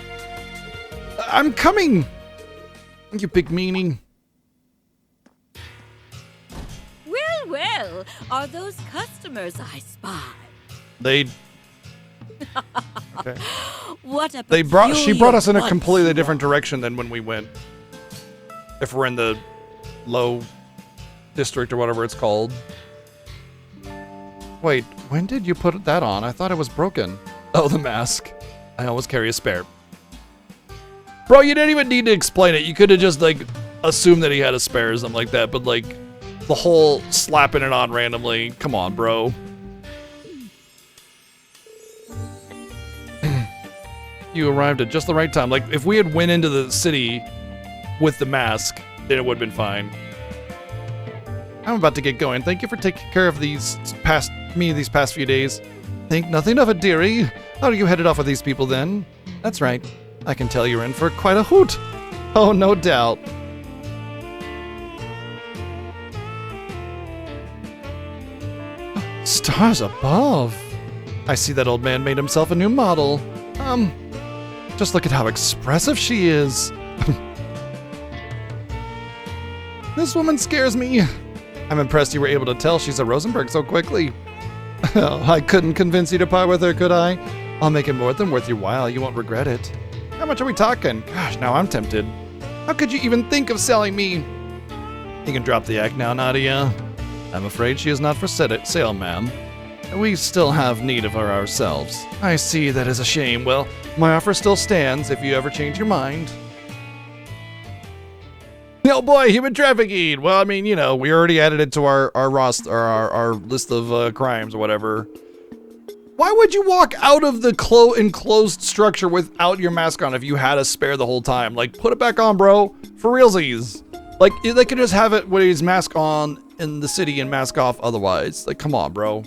I'm coming! You big meanie. Well, are those customers I spy? They... Okay. What a She brought us in a completely different direction than when we went. If we're in the low district or whatever it's called. Wait, when did you put that on? I thought it was broken. Oh, the mask. I always carry a spare. Bro, you didn't even need to explain it. You could have just, like, assumed that he had a spare or something like that, but, like, the whole slapping it on randomly. Come on, bro. You arrived at just the right time. Like, if we had went into the city with the mask, then it would have been fine. I'm about to get going. Thank you for taking care of these past few days. Think nothing of it, dearie. How are you headed off with these people then? That's right. I can tell you're in for quite a hoot. Oh, no doubt. Stars above. I see that old man made himself a new model. Just look at how expressive she is. This woman scares me. I'm impressed you were able to tell she's a Rosenberg so quickly. Oh, I couldn't convince you to part with her, could I? I'll make it more than worth your while. You won't regret it. How much are we talking? Gosh, now I'm tempted. How could you even think of selling me? You can drop the act now, Nadia. I'm afraid she is not for sale, ma'am. we still have need of her ourselves. I see that is a shame. Well, my offer still stands if you ever change your mind. Oh boy, human trafficking! Well, I mean, you know, we already added it to our roster, our list of crimes or whatever. Why would you walk out of the enclosed structure without your mask on if you had a spare the whole time? Like, put it back on, bro. For realsies. Like, they could just have it with his mask on in the city and mask off otherwise. Like, come on, bro.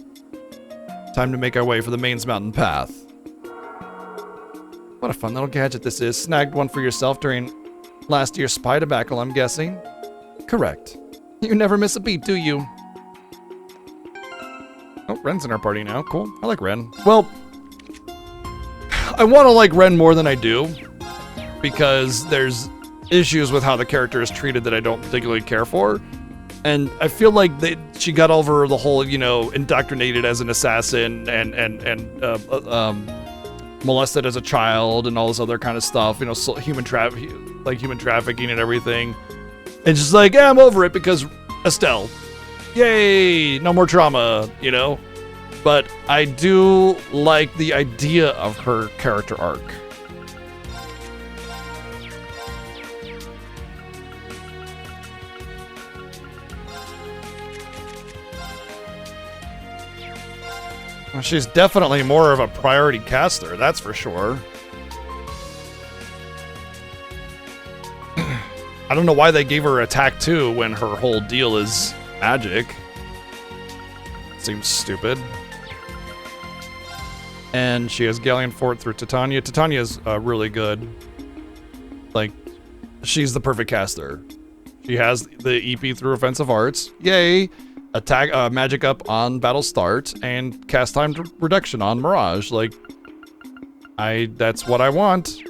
Time to make our way for the Mains Mountain Path. What a fun little gadget this is. Snagged one for yourself during last year's spy debacle, I'm guessing. Correct. You never miss a beat, do you? Oh, Ren's in our party now. Cool. I like Ren. Well, I want to like Ren more than I do, because there's issues with how the character is treated that I don't particularly care for. And I feel like she got over the whole, you know, indoctrinated as an assassin and molested as a child and all this other kind of stuff, you know, so human trafficking and everything. And just like, yeah, I'm over it because Estelle. Yay, no more trauma, you know? But I do like the idea of her character arc. Well, she's definitely more of a priority caster, that's for sure. I don't know why they gave her attack 2 when her whole deal is magic. Seems stupid. And she has Galleon Fort through Titania. Titania's really good. Like, she's the perfect caster. She has the EP through Offensive Arts. Yay! Attack, magic up on battle start, and cast time reduction on Mirage. Like, that's what I want.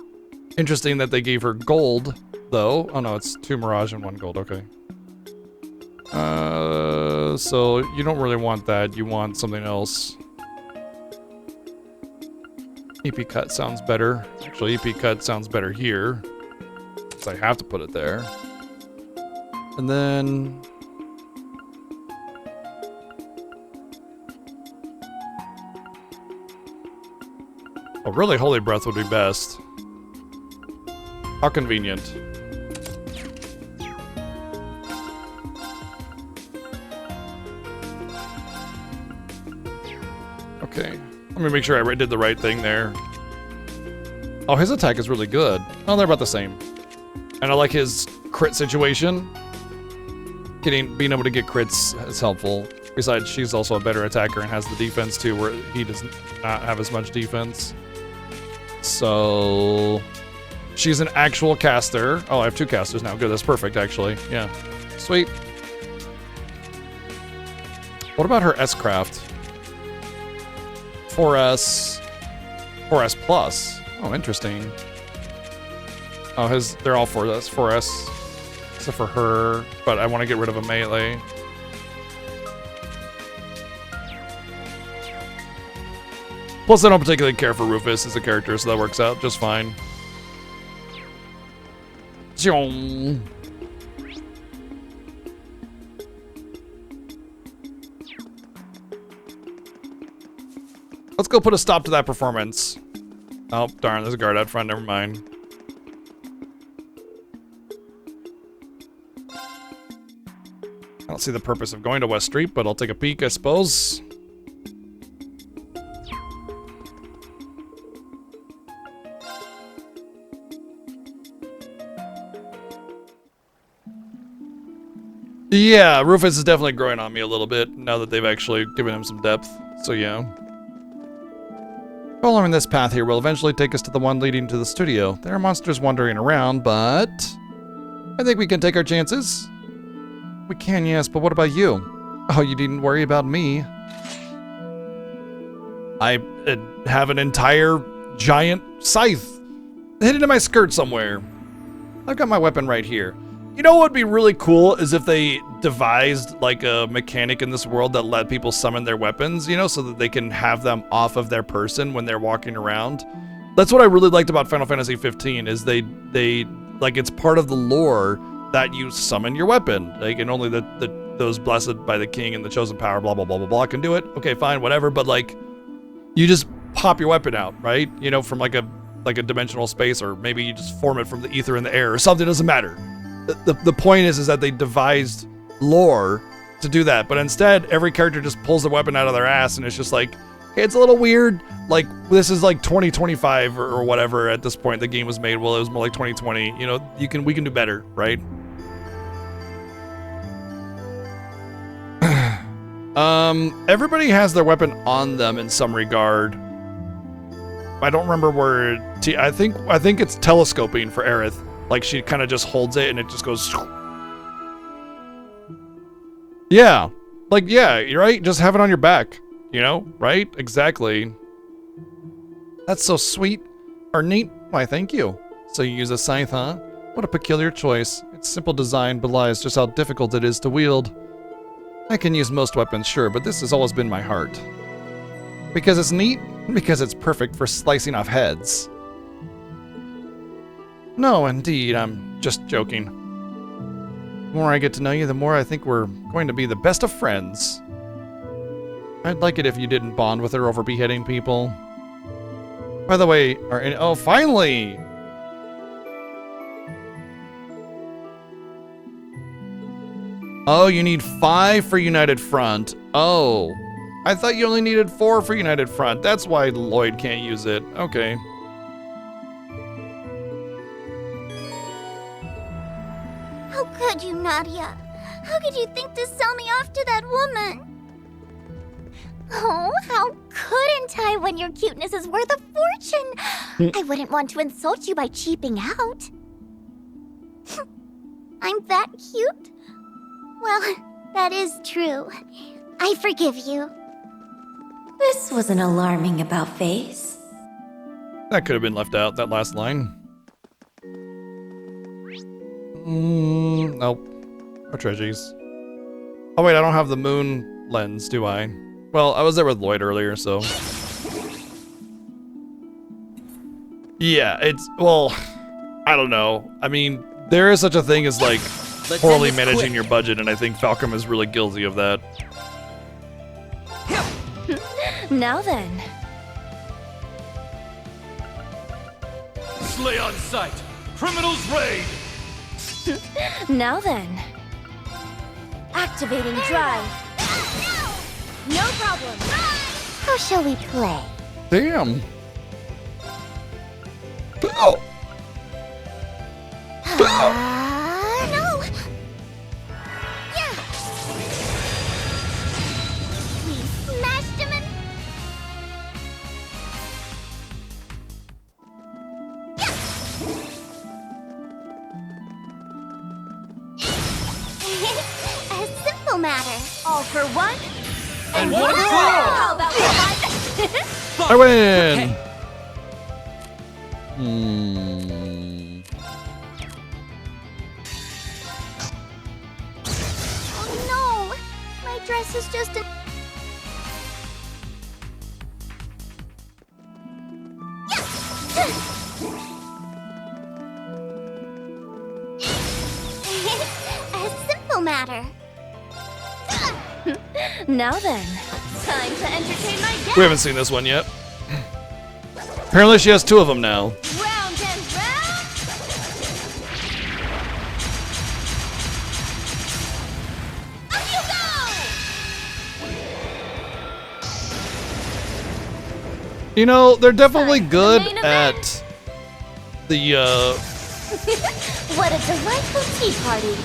Interesting that they gave her gold, though. Oh no, it's 2 Mirage and 1 gold, okay. So you don't really want that, you want something else. EP cut sounds better. Actually, EP cut sounds better here, because I have to put it there. And then... oh, really, Holy Breath would be best. How convenient. Okay, let me make sure I did the right thing there. Oh, his attack is really good. Oh, they're about the same. And I like his crit situation. Being able to get crits is helpful. Besides, she's also a better attacker and has the defense too, where he does not have as much defense. So, she's an actual caster. Oh, I have 2 casters now. Good, that's perfect, actually. Yeah, sweet. What about her S-Craft? 4S plus. Oh, interesting. Oh, they're all 4S, except for her, but I want to get rid of a melee. Plus, I don't particularly care for Rufus as a character, so that works out just fine. Let's go put a stop to that performance. Oh, darn, there's a guard out front, never mind. I don't see the purpose of going to West Street, but I'll take a peek, I suppose. Yeah, Rufus is definitely growing on me a little bit now that they've actually given him some depth. So yeah. Following this path here will eventually take us to the one leading to the studio. There are monsters wandering around, but I think we can take our chances. We can, yes, but what about you? Oh, you needn't worry about me. I have an entire giant scythe hidden in my skirt somewhere. I've got my weapon right here. You know what would be really cool is if they devised like a mechanic in this world that let people summon their weapons, you know, so that they can have them off of their person when they're walking around. That's what I really liked about Final Fantasy 15 is they like it's part of the lore that you summon your weapon. Like, and only the those blessed by the king and the chosen power, blah, blah, blah, blah, blah, can do it. Okay, fine, whatever. But like, you just pop your weapon out, right? You know, from like a dimensional space, or maybe you just form it from the ether in the air or something. Doesn't matter. The point is that they devised lore to do that, but instead every character just pulls their weapon out of their ass, and it's just like, hey, it's a little weird. Like, this is like 2025 or whatever at this point the game was made. Well, it was more like 2020. You know, we can do better, right? Everybody has their weapon on them in some regard. I don't remember where. I think it's telescoping for Aerith. Like, she kind of just holds it and it just goes. Yeah, like, yeah, you're right. Just have it on your back, you know, right? Exactly. That's so sweet or neat. Why, thank you. So you use a scythe, huh? What a peculiar choice. Its simple design belies just how difficult it is to wield. I can use most weapons, sure, but this has always been my heart. Because it's neat, because it's perfect for slicing off heads. No, indeed, I'm just joking. The more I get to know you, the more I think we're going to be the best of friends. I'd like it if you didn't bond with her over beheading people. By the way, oh, finally! Oh, you need 5 for United Front. Oh, I thought you only needed 4 for United Front. That's why Lloyd can't use it. Okay. How could you, Nadia? How could you think to sell me off to that woman? Oh, how couldn't I when your cuteness is worth a fortune? I wouldn't want to insult you by cheaping out. I'm that cute? Well, that is true. I forgive you. This wasn't alarming about face. That could have been left out, that last line. Nope. No treasures. Oh wait, I don't have the moon lens, do I? Well, I was there with Lloyd earlier, so... Yeah, it's... Well, I don't know. I mean, there is such a thing as, like, poorly managing your budget, and I think Falcom is really guilty of that. Now then. Slay on sight! Criminals raid! Now then. Activating drive. No problem. How shall we play? Damn. Oh. No. Yeah. We smashed him and... A simple matter. All for one. And one for all! How about one? I win! Oh no! My dress is just a... A simple matter. Now then. Time to entertain my guests. We haven't seen this one yet. Apparently she has 2 of them now. Round and round. Up you go! You know, they're definitely good at the, What a delightful tea party.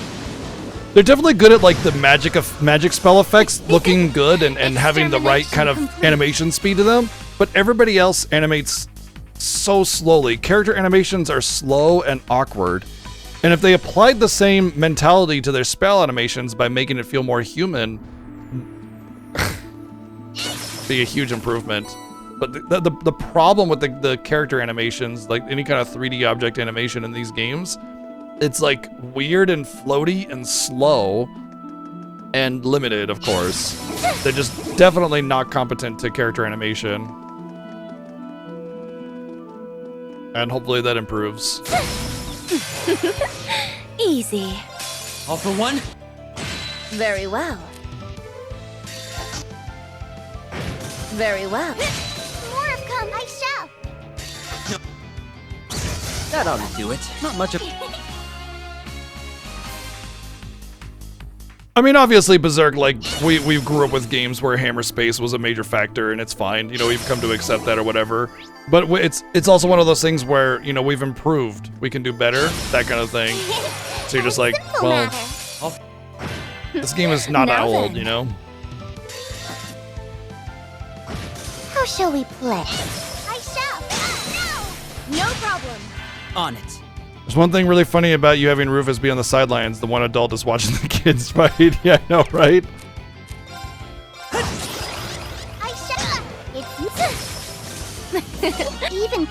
They're definitely good at, like, the magic spell effects looking good and having the right kind of animation speed to them, but everybody else animates so slowly. Character animations are slow and awkward, and if they applied the same mentality to their spell animations by making it feel more human, be a huge improvement. But the problem with the character animations, like any kind of 3D object animation in these games, it's like weird and floaty and slow and limited, of course. They're just definitely not competent to character animation. And hopefully that improves. Easy. All for one? Very well. Very well. More have come. I shall. That ought to do it. Not much of. I mean, obviously, Berserk, like, we grew up with games where hammer space was a major factor, and it's fine. You know, we've come to accept that or whatever. But it's also one of those things where, you know, we've improved. We can do better, that kind of thing. So you're just like, well, this game is not that old, you know? How shall we play? I shall. No problem. On it. There's one thing really funny about you having Rufus be on the sidelines. The one adult is watching the kids fight. Yeah, I know, right? I shall. It's even.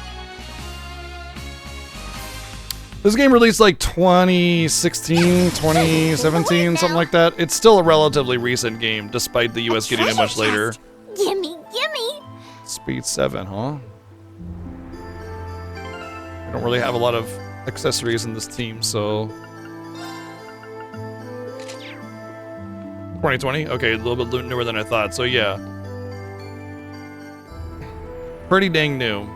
This game released like 2016, 2017, something like that. It's still a relatively recent game, despite the US getting it much later. Gimme, gimme. Speed 7, huh? I don't really have a lot of accessories in this team, so 2020? Okay, a little bit newer than I thought, so yeah. Pretty dang new.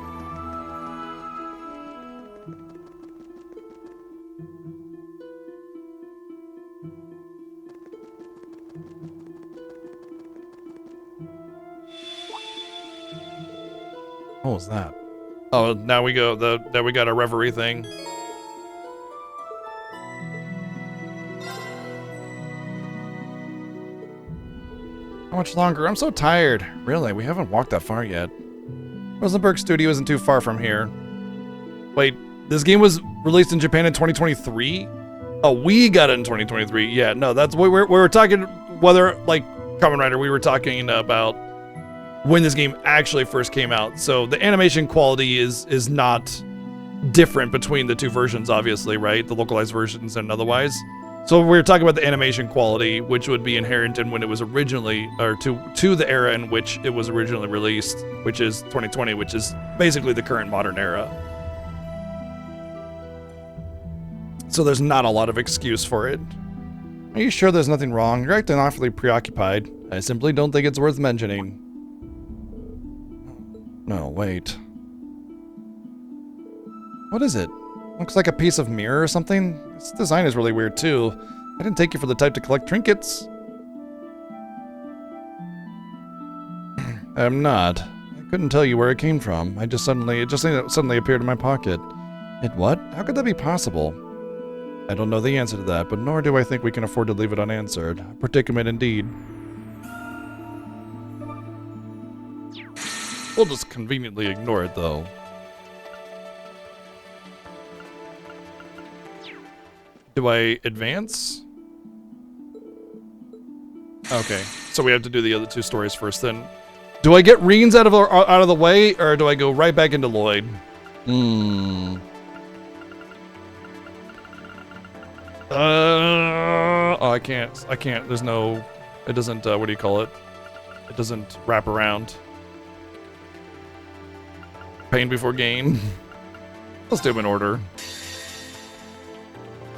What was that? Oh, now we go. Now we got a Reverie thing. How much longer? I'm so tired. Really, we haven't walked that far yet. Rosenberg Studio isn't too far from here. Wait, this game was released in Japan in 2023? Oh, we got it in 2023. Yeah, no, that's we were talking. Whether like Kamen Rider, we were talking about when this game actually first came out. So the animation quality is not different between the two versions, obviously, right? The localized versions and otherwise. So we were talking about the animation quality, which would be inherent in when it was originally, or to the era in which it was originally released, which is 2020, which is basically the current modern era. So there's not a lot of excuse for it. Are you sure there's nothing wrong? You're acting awfully preoccupied. I simply don't think it's worth mentioning. No, wait. What is it? Looks like a piece of mirror or something? Its design is really weird too. I didn't take you for the type to collect trinkets. I'm not. I couldn't tell you where it came from. It just suddenly appeared in my pocket. It what? How could that be possible? I don't know the answer to that, but nor do I think we can afford to leave it unanswered. A predicament indeed. We'll just conveniently ignore it, though. Do I advance? Okay, so we have to do the other two stories first. Then, do I get Reens out of the way, or do I go right back into Lloyd? Oh, I can't. There's no. It doesn't. What do you call it? It doesn't wrap around. Pain before gain. Let's do them in order.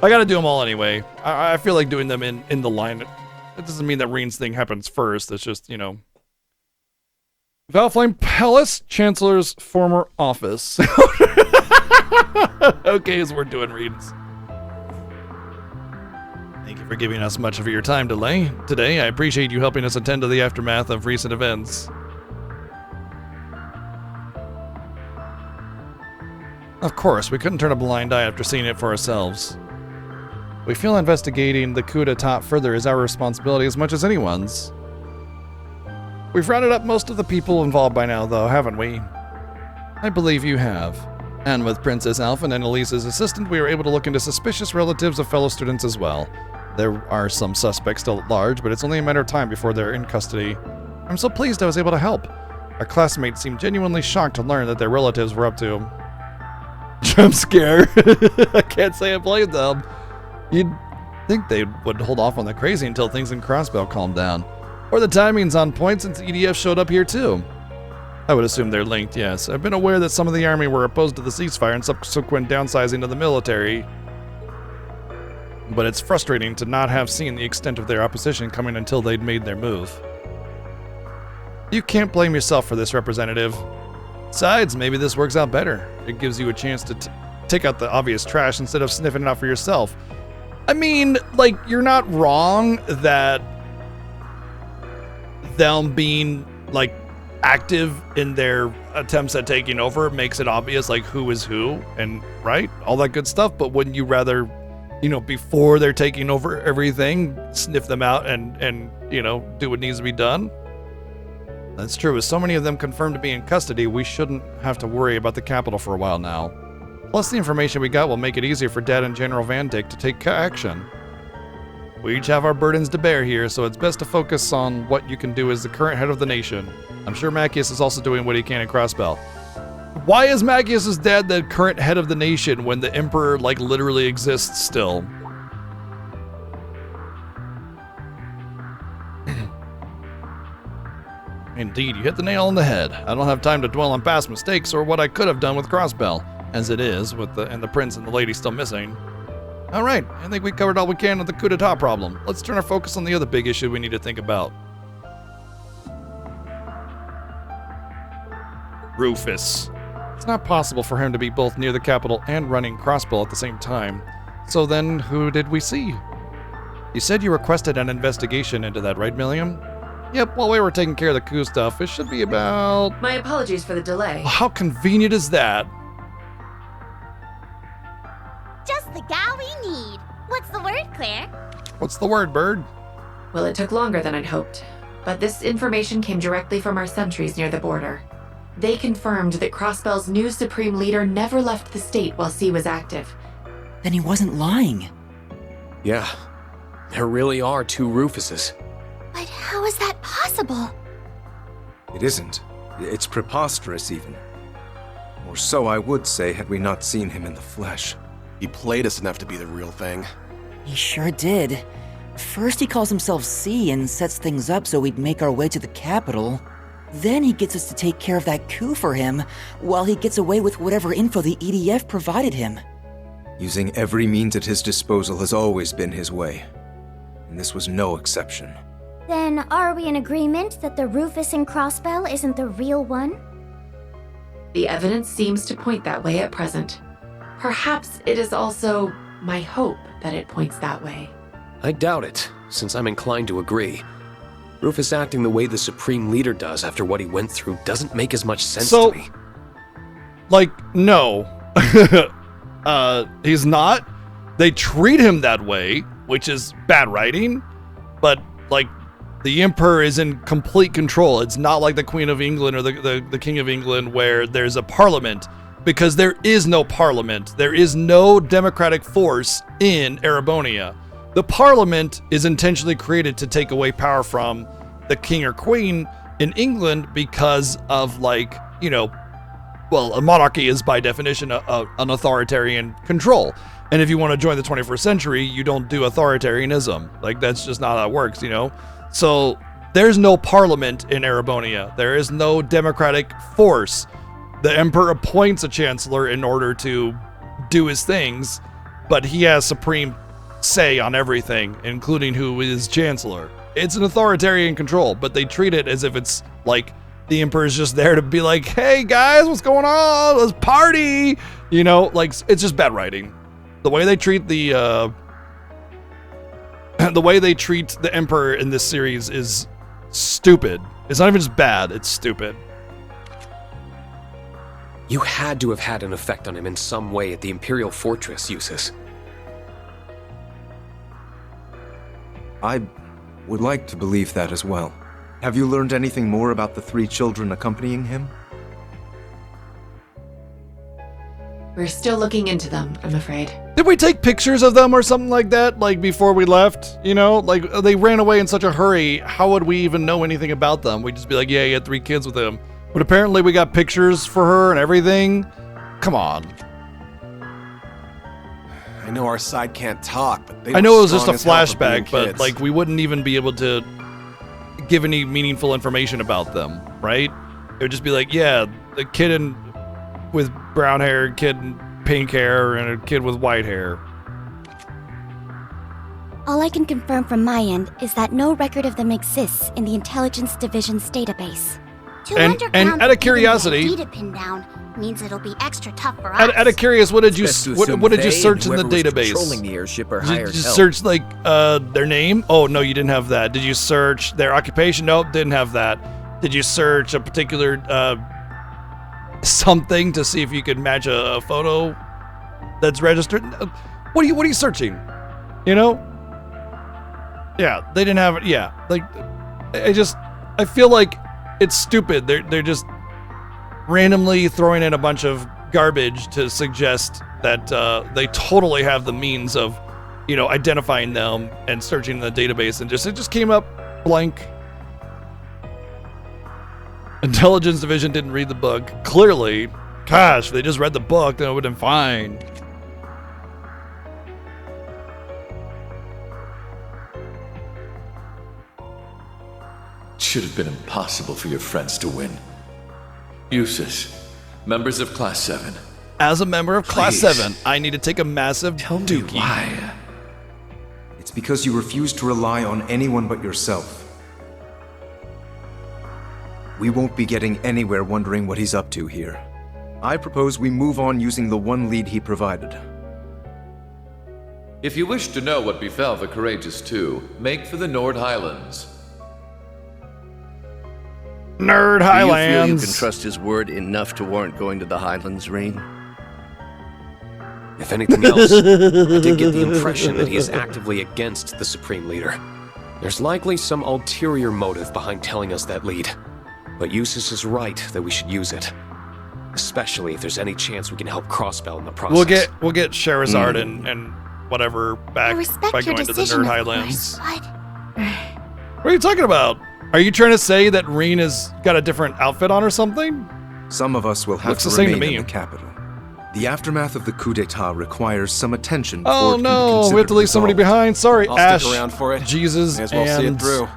I gotta do them all anyway. I feel like doing them in the line. It doesn't mean that Reen's thing happens first. It's just, you know. Valflame Palace, Chancellor's former office. Okay, as we're doing Reen's. Thank you for giving us much of your time today. I appreciate you helping us attend to the aftermath of recent events. Of course, we couldn't turn a blind eye after seeing it for ourselves. We feel investigating the coup d'etat further is our responsibility as much as anyone's. We've rounded up most of the people involved by now, though, haven't we? I believe you have. And with Princess Alpha and Elise's assistant, we were able to look into suspicious relatives of fellow students as well. There are some suspects still at large, but it's only a matter of time before they're in custody. I'm so pleased I was able to help. Our classmates seemed genuinely shocked to learn that their relatives were up to. Jump scare. I can't say I blame them. You'd think they would hold off on the crazy until things in Crossbell calmed down. Or the timing's on point since EDF showed up here too. I would assume they're linked, yes. I've been aware that some of the army were opposed to the ceasefire and subsequent downsizing of the military. but it's frustrating to not have seen the extent of their opposition coming until they'd made their move. You can't blame yourself for this, Representative. Besides, maybe this works out better. It gives you a chance to take out the obvious trash instead of sniffing it out for yourself. I mean, like, you're not wrong that them being, like, active in their attempts at taking over makes it obvious, like, who is who, and, right? All that good stuff, but wouldn't you rather, you know, before they're taking over everything, sniff them out and you know, do what needs to be done? That's true. With so many of them confirmed to be in custody, we shouldn't have to worry about the capital for a while now. Plus, the information we got will make it easier for Dad and General Van Dyck to take action. We each have our burdens to bear here, so it's best to focus on what you can do as the current head of the nation. I'm sure Macchius is also doing what he can in Crossbell. Why is Macchius' dad the current head of the nation when the Emperor, like, literally exists still? Indeed, you hit the nail on the head. I don't have time to dwell on past mistakes or what I could have done with Crossbell, as it is, with the prince and the lady still missing. Alright, I think we covered all we can with the coup d'etat problem. Let's turn our focus on the other big issue we need to think about. Rufus. It's not possible for him to be both near the capital and running Crossbell at the same time. So then, who did we see? You said you requested an investigation into that, right, Milliam? Yep, while we were taking care of the coup stuff, it should be about... My apologies for the delay. How convenient is that? Just the gal we need. What's the word, Claire? What's the word, Bird? Well, it took longer than I'd hoped, but this information came directly from our sentries near the border. They confirmed that Crossbell's new Supreme Leader never left the state while C was active. Then he wasn't lying. Yeah, there really are two Rufuses. But how is that possible? It isn't. It's preposterous, even. Or so I would say had we not seen him in the flesh. He played us enough to be the real thing. He sure did. First he calls himself C and sets things up so we'd make our way to the capital. Then he gets us to take care of that coup for him, while he gets away with whatever info the EDF provided him. Using every means at his disposal has always been his way. And this was no exception. Then are we in agreement that the Rufus in Crossbell isn't the real one? The evidence seems to point that way at present. Perhaps it is also my hope that it points that way. I doubt it, since I'm inclined to agree. Rufus acting the way the Supreme Leader does after what he went through doesn't make as much sense to me. Like, no. He's not. They treat him that way, which is bad writing, but, like, the Emperor is in complete control. It's not like the Queen of England or the King of England where there's a parliament, because there is no parliament. There is no democratic force in Erebonia. The parliament is intentionally created to take away power from the king or queen in England because of, like, you know, well, a monarchy is by definition an authoritarian control. And if you want to join the 21st century, you don't do authoritarianism. Like, that's just not how it works, you know? So there's no parliament in Erebonia. There is no democratic force. The Emperor appoints a chancellor in order to do his things, but he has supreme say on everything, including who is chancellor. It's an authoritarian control, but they treat it as if it's like the Emperor's just there to be like, hey guys, what's going on? Let's party! You know, like, it's just bad writing. The way they treat the Emperor in this series is stupid. It's not even just bad, it's stupid. You had to have had an effect on him in some way at the Imperial Fortress, Eustace. I would like to believe that as well. Have you learned anything more about the 3 children accompanying him? We're still looking into them, I'm afraid. Did we take pictures of them or something like that, like, before we left? You know, like, they ran away in such a hurry. How would we even know anything about them? We'd just be like, yeah, he had 3 kids with him. But apparently we got pictures for her and everything. Come on. I know our side can't talk, but they I know it was just a strong as hell for being flashback, but, kids. like, we wouldn't even be able to give any meaningful information about them, right? It would just be like, yeah, the kid with brown hair, kid in pink hair, and a kid with white hair. All I can confirm from my end is that no record of them exists in the Intelligence Division's database. And out of curiosity, to pin down means it'll be extra tough for us. out of curious, what did you Best to assume what did you they search and in the whoever was database? controlling the airship or Did you hired help. search like their name? Oh no, you didn't have that. Did you search their occupation? Nope, didn't have that. Did you search a particular something to see if you could match a photo that's registered? What are you searching? You know? Yeah, they didn't have it. Yeah, like I feel like it's stupid. They're just randomly throwing in a bunch of garbage to suggest that they totally have the means of, identifying them and searching the database, and it just came up blank. Intelligence Division didn't read the book. Clearly, gosh, if they just read the book, then it would have been fine. It should have been impossible for your friends to win. Usus, members of Class 7. As a member of Class Please. 7, I need to take a massive dookie. Why? It's because you refuse to rely on anyone but yourself. We won't be getting anywhere wondering what he's up to here. I propose we move on using the one lead he provided. If you wish to know what befell the Courageous Two, make for the Nord Highlands. Nerd Do you feel you Highlands. can trust his word enough to warrant going to the Highlands, Rain? If anything else, I did get the impression that he is actively against the Supreme Leader. There's likely some ulterior motive behind telling us that lead. But Usus is right that we should use it. Especially if there's any chance we can help Crossbell in the process. We'll get Sherazard and whatever back by going to the Nerd Highlands. What are you talking about? Are you trying to say that Reen has got a different outfit on or something? Some of us will have Looks to the same to remain me. in the capital. The aftermath of the coup d'etat requires some attention. Oh before it can be no, we have to considered leave somebody resolved. behind. Sorry, I'll Ash, stick around for it. Jesus, May as well see it and through.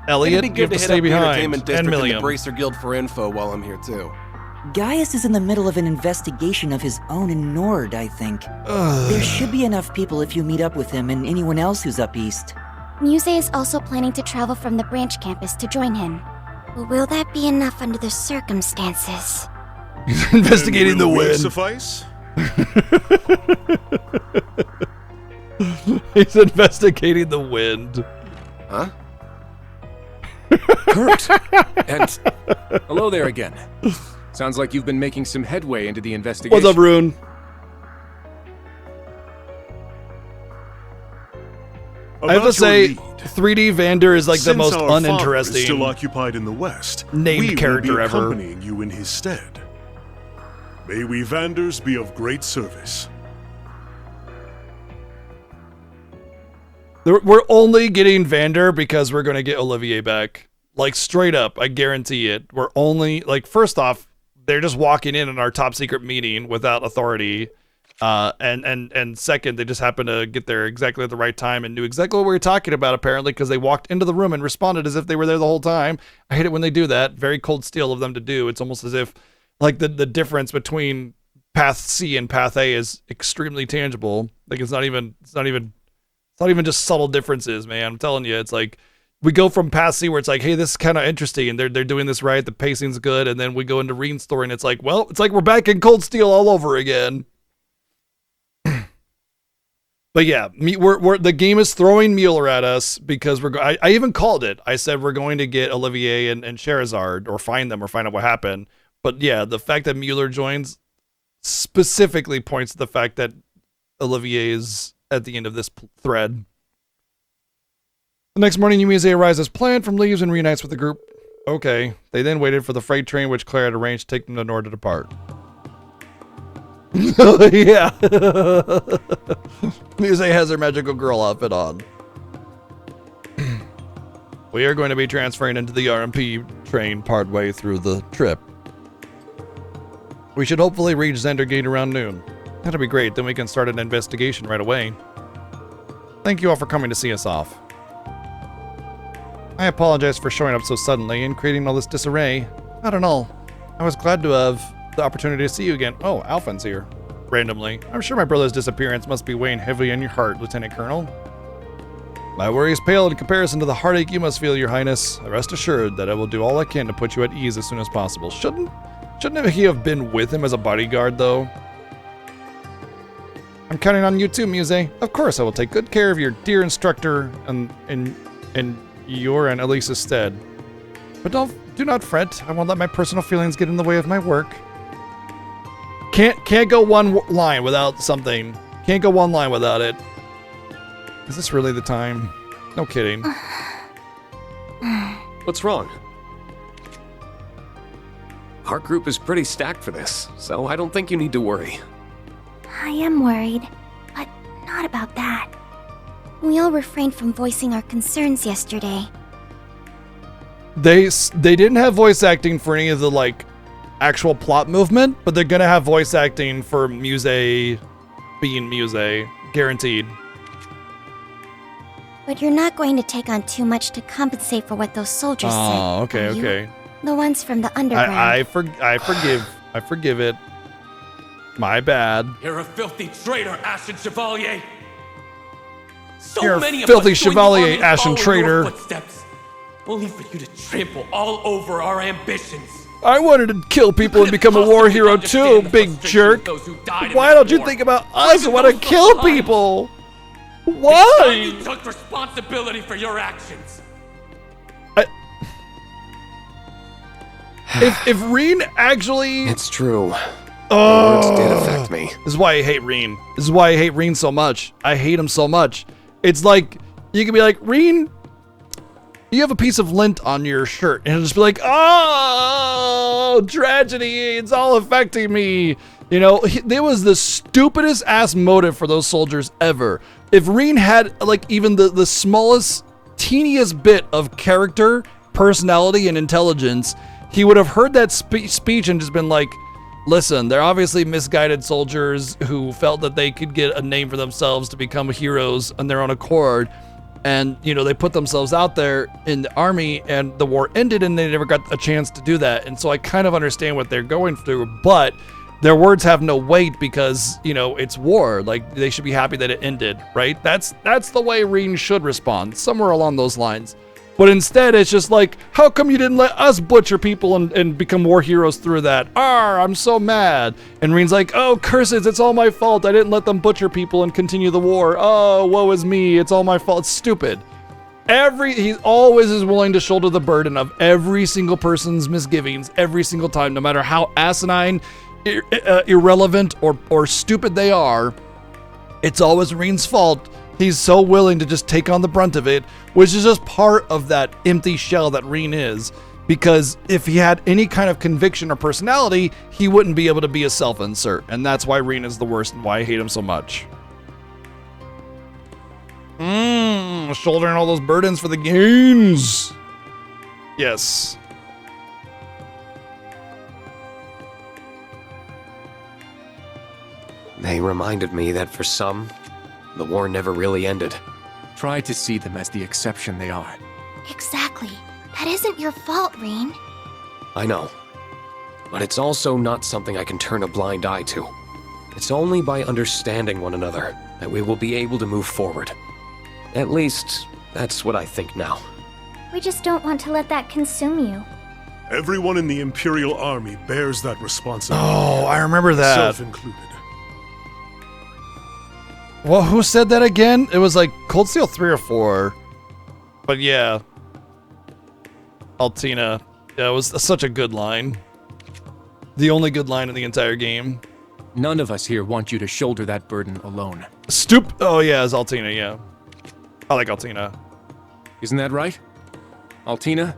Elliot, It'd be you good have to to hit stay up the behind. entertainment And district and the Milliam. Bracer Guild for info while I'm here too. Gaius is in the middle of an investigation of his own in Nord, I think. There should be enough people if you meet up with him and anyone else who's up east. Muse is also planning to travel from the branch campus to join him. But will that be enough under the circumstances? He's investigating the wind. Suffice? He's investigating the wind. Huh? Kurt! And hello there again. Sounds like you've been making some headway into the investigation. What's up, Rune? I have to About say, your lead. 3D Vander is like the Since most our father is uninteresting still occupied in the West, named we character will be ever. accompanying you in his stead. May we Vanders be of great service. We're only getting Vander because we're going to get Olivier back. Like, straight up, I guarantee it. We're only, like, first off, they're just walking in our top secret meeting without authority. And second, they just happened to get there exactly at the right time and knew exactly what we were talking about, apparently, because they walked into the room and responded as if they were there the whole time. I hate it when they do that. Very Cold Steel of them to do. It's almost as if, like, the difference between Path C and Path A is extremely tangible. Like, it's not even just subtle differences, man. I'm telling you, it's like we go from Path C where it's like, hey, this is kind of interesting, and they're doing this right, the pacing's good, and then we go into Reen's story, and it's like, well, it's like we're back in Cold Steel all over again. But yeah, we're the game is throwing Mueller at us because I even called it. I said we're going to get Olivier and Sherazard or find them or find out what happened. But yeah, the fact that Mueller joins specifically points to the fact that Olivier is at the end of this thread. The next morning, Yumize arrives as planned from leaves and reunites with the group. Okay. They then waited for the freight train, which Claire had arranged to take them to Nord to depart. Yeah. Muse has her magical girl outfit on. We are going to be transferring into the RMP train partway through the trip. We should hopefully reach Zendergate around noon. That'll be great, then we can start an investigation right away. Thank you all for coming to see us off. I apologize for showing up so suddenly and creating all this disarray. Not at all. I was glad to have the opportunity to see you again. Oh, Alphen's here. Randomly. I'm sure my brother's disappearance must be weighing heavily on your heart, Lieutenant Colonel. My worries pale in comparison to the heartache you must feel, Your Highness. Rest assured that I will do all I can to put you at ease as soon as possible. Shouldn't he have been with him as a bodyguard, though? I'm counting on you too, Muse. Of course, I will take good care of your dear instructor in your and Elisa's stead. But do not fret. I won't let my personal feelings get in the way of my work. Can't go one line without something. Can't go one line without it. Is this really the time? No kidding. What's wrong? Our group is pretty stacked for this, so I don't think you need to worry. I am worried, but not about that. We all refrained from voicing our concerns yesterday. They didn't have voice acting for any of the like actual plot movement, but they're gonna have voice acting for Muse being Muse, guaranteed. But you're not going to take on too much to compensate for what those soldiers said. Oh, okay, are you? okay. The ones from the underground. I forgive it. My bad. You're a filthy traitor, Ashen Chevalier. So You're many a filthy of us joined the Chevalier, army Ashen following your traitor. footsteps, only for you to trample all over our ambitions. I wanted to kill people and become a war hero too, big jerk. Why don't you think about us who want to kill people? Why? You took responsibility for your actions. If Reen actually... It's true. Oh, the words did affect me. This is why I hate Reen. This is why I hate Reen so much. I hate him so much. It's like, you can be like, Reen, you have a piece of lint on your shirt. And it'll just be like, oh, tragedy. It's all affecting me. You know, there was the stupidest ass motive for those soldiers ever. If Reen had like even the smallest, teeniest bit of character, personality, and intelligence, he would have heard that speech and just been like, listen, they're obviously misguided soldiers who felt that they could get a name for themselves to become heroes on their own accord. And, you know, they put themselves out there in the army and the war ended and they never got a chance to do that. And so I kind of understand what they're going through, but their words have no weight because, you know, it's war. Like, they should be happy that it ended, right? That's the way Reen should respond, somewhere along those lines. But instead, it's just like, how come you didn't let us butcher people and become war heroes through that? I'm so mad. And Reen's like, oh, curses, it's all my fault. I didn't let them butcher people and continue the war. Oh, woe is me. It's all my fault. It's stupid. He always is willing to shoulder the burden of every single person's misgivings every single time, no matter how asinine, irrelevant, or stupid they are. It's always Reen's fault. He's so willing to just take on the brunt of it, which is just part of that empty shell that Reen is. Because if he had any kind of conviction or personality, he wouldn't be able to be a self-insert. And that's why Reen is the worst and why I hate him so much. Shouldering all those burdens for the gains. Yes. They reminded me that for some, the war never really ended. Try to see them as the exception they are. Exactly. That isn't your fault, Reen. I know. But it's also not something I can turn a blind eye to. It's only by understanding one another that we will be able to move forward. At least, that's what I think now. We just don't want to let that consume you. Everyone in the Imperial Army bears that responsibility. Oh, I remember that. Self-included. Well, who said that again? It was like Cold Steel 3 or 4. But yeah. Altina. Yeah, it was such a good line. The only good line in the entire game. None of us here want you to shoulder that burden alone. Oh yeah, it's Altina, yeah. I like Altina. Isn't that right? Altina?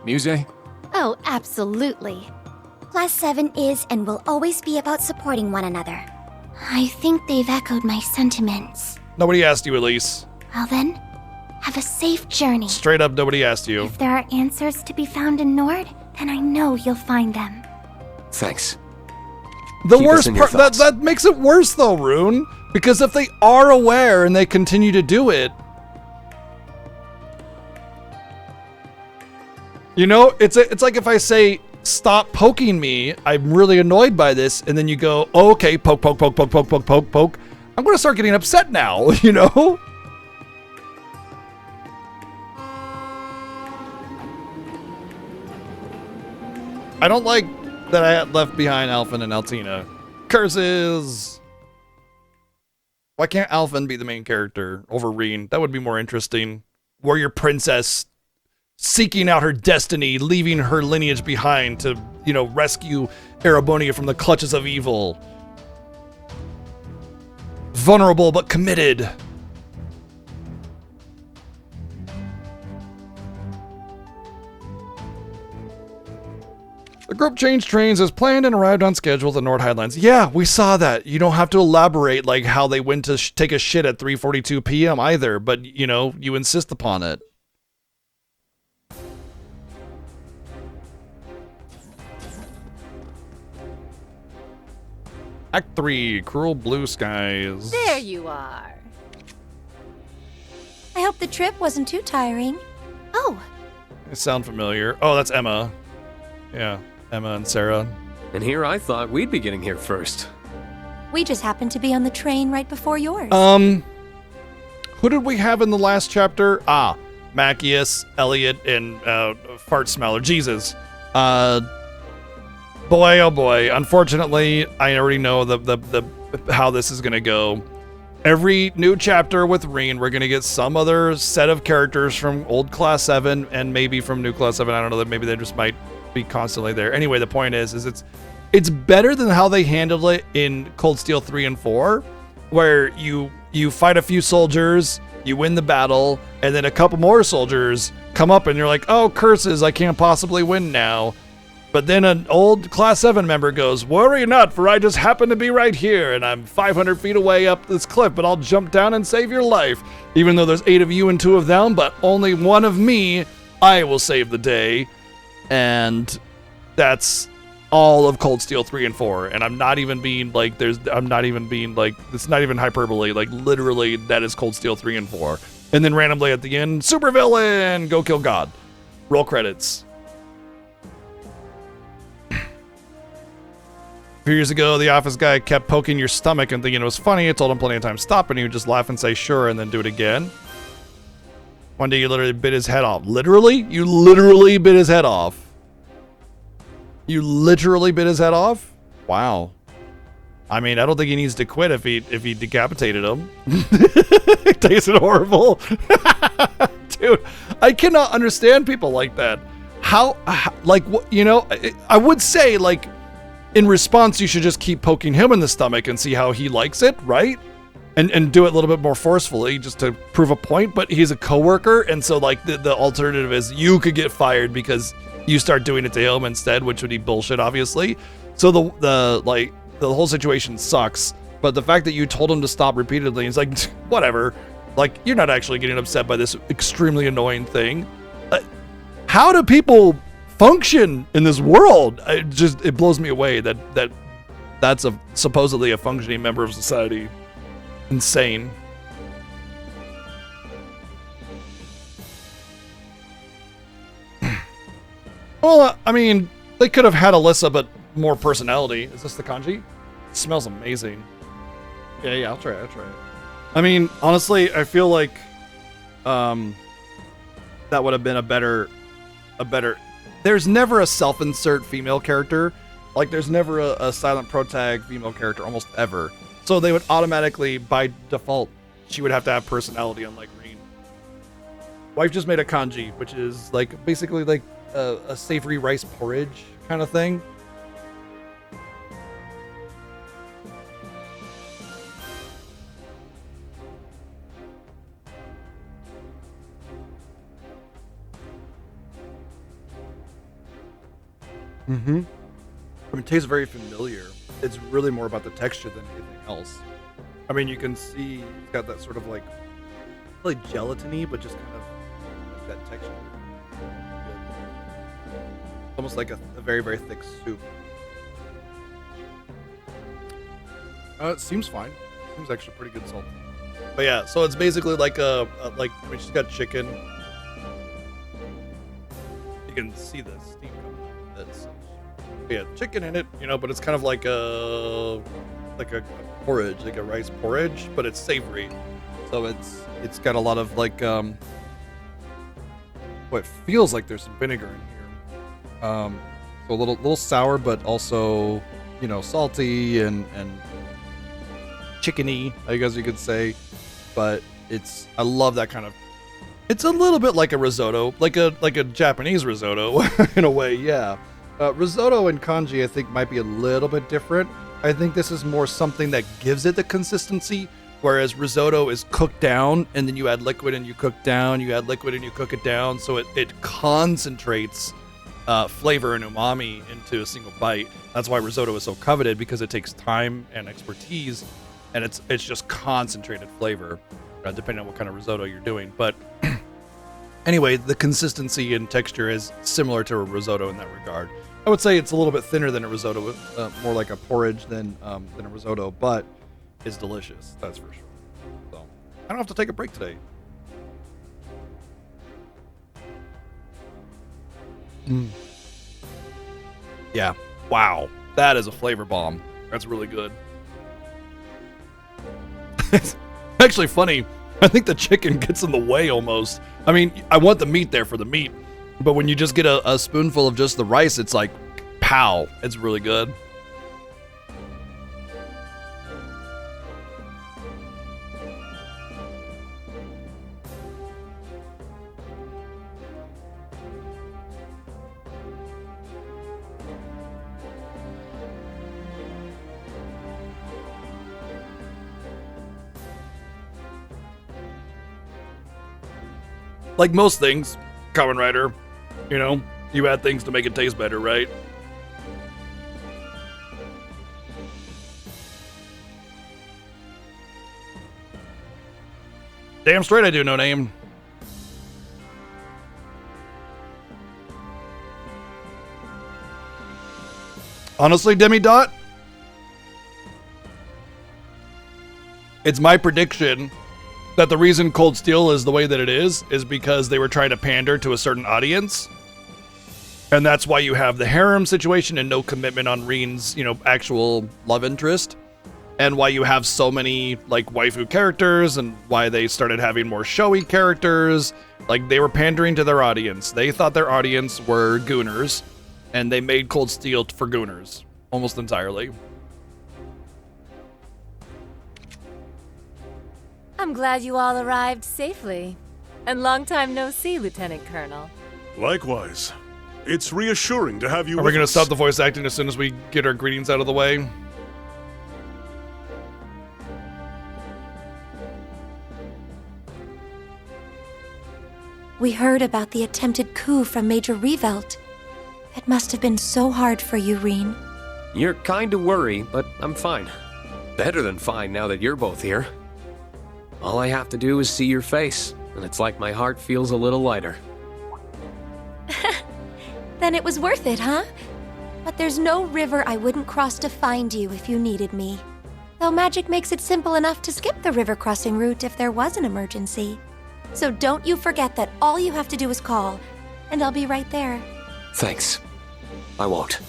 Muse? Oh, absolutely. Class 7 is and will always be about supporting one another. I think they've echoed my sentiments. Nobody asked you, Elise. Well then, have a safe journey. Straight up, nobody asked you. If there are answers to be found in Nord, then I know you'll find them. Thanks. The worst part, that makes it worse though, Rune. Because if they are aware and they continue to do it, you know, it's like if I say, stop poking me, I'm really annoyed by this, and then you go, oh, okay, poke, poke, poke, poke, poke, poke, poke, poke. I'm gonna start getting upset now, you know? I don't like that I had left behind Alphen and Altina. Curses! Why can't Alphen be the main character over Reen? That would be more interesting. Warrior princess seeking out her destiny, leaving her lineage behind to, you know, rescue Erebonia from the clutches of evil. Vulnerable but committed. The group changed trains as planned and arrived on schedule at the Nord Highlands. Yeah, we saw that. You don't have to elaborate like how they went to take a shit at 3:42 p.m. either, but, you know, you insist upon it. Act 3, Cruel Blue Skies. There you are. I hope the trip wasn't too tiring. Oh, They sound familiar. Oh, that's Emma. Yeah, Emma and Sarah. And here I thought we'd be getting here first. we just happened to be on the train right before yours. Who did we have in the last chapter? Ah, Macias, Elliot, and Fart Smeller. Jesus. Boy, oh boy. Unfortunately, I already know the how this is gonna go. Every new chapter with Reen, we're gonna get some other set of characters from old Class 7 and maybe from new Class 7. I don't know, that maybe they just might be constantly there. Anyway, the point is it's better than how they handled it in Cold Steel 3 and 4, where you fight a few soldiers, you win the battle, and then a couple more soldiers come up and you're like, oh, curses, I can't possibly win now. But then an old Class 7 member goes, worry not, for I just happen to be right here, and I'm 500 feet away up this cliff, but I'll jump down and save your life. Even though there's 8 of you and 2 of them, but only 1 of me, I will save the day. And that's all of Cold Steel 3 and 4. And I'm not even being like, it's not even hyperbole. Like, literally, that is Cold Steel 3 and 4. And then randomly at the end, supervillain, go kill God. Roll credits. A few years ago, the office guy kept poking your stomach and thinking it was funny. I told him plenty of times, stop, and he would just laugh and say, sure, and then do it again. One day you literally bit his head off. Literally? You literally bit his head off. You literally bit his head off? Wow. I mean, I don't think he needs to quit if he decapitated him. It tasted horrible. Dude, I cannot understand people like that. How like, you know, I would say, like, in response, you should just keep poking him in the stomach and see how he likes it, right? And do it a little bit more forcefully just to prove a point. But he's a coworker, and so like the alternative is you could get fired because you start doing it to him instead, which would be bullshit, obviously. So the whole situation sucks. But the fact that you told him to stop repeatedly, he's like, whatever. Like, you're not actually getting upset by this extremely annoying thing. How do people function in this world? It blows me away that's supposedly a functioning member of society. Insane. Well, I mean, they could have had Alyssa, but more personality. Is this the kanji? It smells amazing. Yeah, I'll try it. I mean, honestly, I feel like that would have been a better. There's never a self-insert female character. Like, there's never a silent protag female character, almost ever. So they would automatically, by default, she would have to have personality, unlike Reen. Wife just made a kanji, which is like basically like a savory rice porridge kind of thing. I mean, it tastes very familiar. It's really more about the texture than anything else. I mean, you can see it's got that sort of like gelatiny, but just kind of that texture. Almost like a very, very thick soup. It seems fine. Seems actually pretty good salt. But yeah, so it's basically like she's got chicken. You can see the steam coming out of this. Yeah, chicken in it, you know, but it's kind of like a porridge, like a rice porridge, but it's savory. So it's got a lot of like what feels like there's some vinegar in here. So a little sour, but also, you know, salty and chickeny, I guess you could say. But I love that kind of. It's a little bit like a risotto, like a Japanese risotto in a way, yeah. Risotto and congee, I think, might be a little bit different. I think this is more something that gives it the consistency, whereas risotto is cooked down, and then you add liquid and you cook down, you add liquid and you cook it down, so it concentrates flavor and umami into a single bite. That's why risotto is so coveted, because it takes time and expertise, and it's just concentrated flavor, depending on what kind of risotto you're doing. But anyway, the consistency and texture is similar to a risotto in that regard. I would say it's a little bit thinner than a risotto, more like a porridge than a risotto, but it's delicious, that's for sure. So I don't have to take a break today. Yeah, wow, that is a flavor bomb. That's really good. It's actually funny. I think the chicken gets in the way almost. I mean, I want the meat there for the meat, but when you just get a spoonful of just the rice, it's like, pow, it's really good. Like most things, Kamen Rider, you know, you add things to make it taste better, right? Damn straight I do, No Name. Honestly, Demi Dot, it's my prediction that the reason Cold Steel is the way that it is because they were trying to pander to a certain audience. And that's why you have the harem situation and no commitment on Reen's, you know, actual love interest. And why you have so many, like, waifu characters, and why they started having more showy characters. Like, they were pandering to their audience. They thought their audience were gooners, and they made Cold Steel for gooners, almost entirely. I'm glad you all arrived safely. And long time no see, Lieutenant Colonel. Likewise. It's reassuring to have you Are we going to stop the voice acting as soon as we get our greetings out of the way? We heard about the attempted coup from Major Revelt. It must have been so hard for you, Reen. You're kind of worried, but I'm fine. Better than fine now that you're both here. All I have to do is see your face, and it's like my heart feels a little lighter. Then it was worth it, huh? But there's no river I wouldn't cross to find you if you needed me. Though magic makes it simple enough to skip the river crossing route if there was an emergency. So don't you forget that all you have to do is call, and I'll be right there. Thanks. I won't.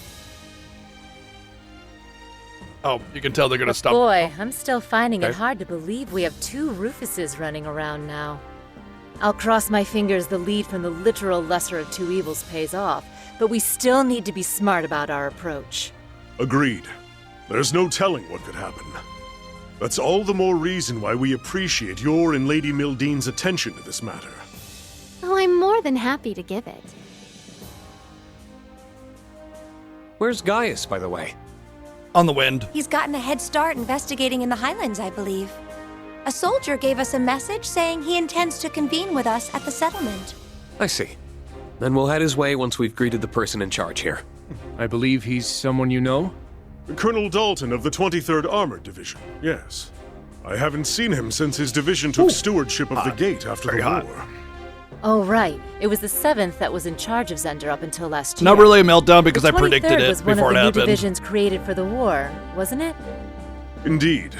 Oh, you can tell they're going to stop. Boy, I'm still finding Okay. it hard to believe we have two Rufuses running around now. I'll cross my fingers the lead from the literal lesser of two evils pays off, but we still need to be smart about our approach. Agreed. There's no telling what could happen. That's all the more reason why we appreciate your and Lady Mildean's attention to this matter. Oh, I'm more than happy to give it. Where's Gaius, by the way? On the wind. He's gotten a head start investigating in the Highlands, I believe. A soldier gave us a message saying he intends to convene with us at the settlement. I see. Then we'll head his way once we've greeted the person in charge here. I believe he's someone you know? Colonel Dalton of the 23rd Armored Division, yes. I haven't seen him since his division took stewardship of the gate after the war. Oh, right. It was the 7th that was in charge of Zender up until last year. Not really a meltdown because The I predicted 23rd it was one before of it the new happened. divisions created for the war, wasn't it? Indeed.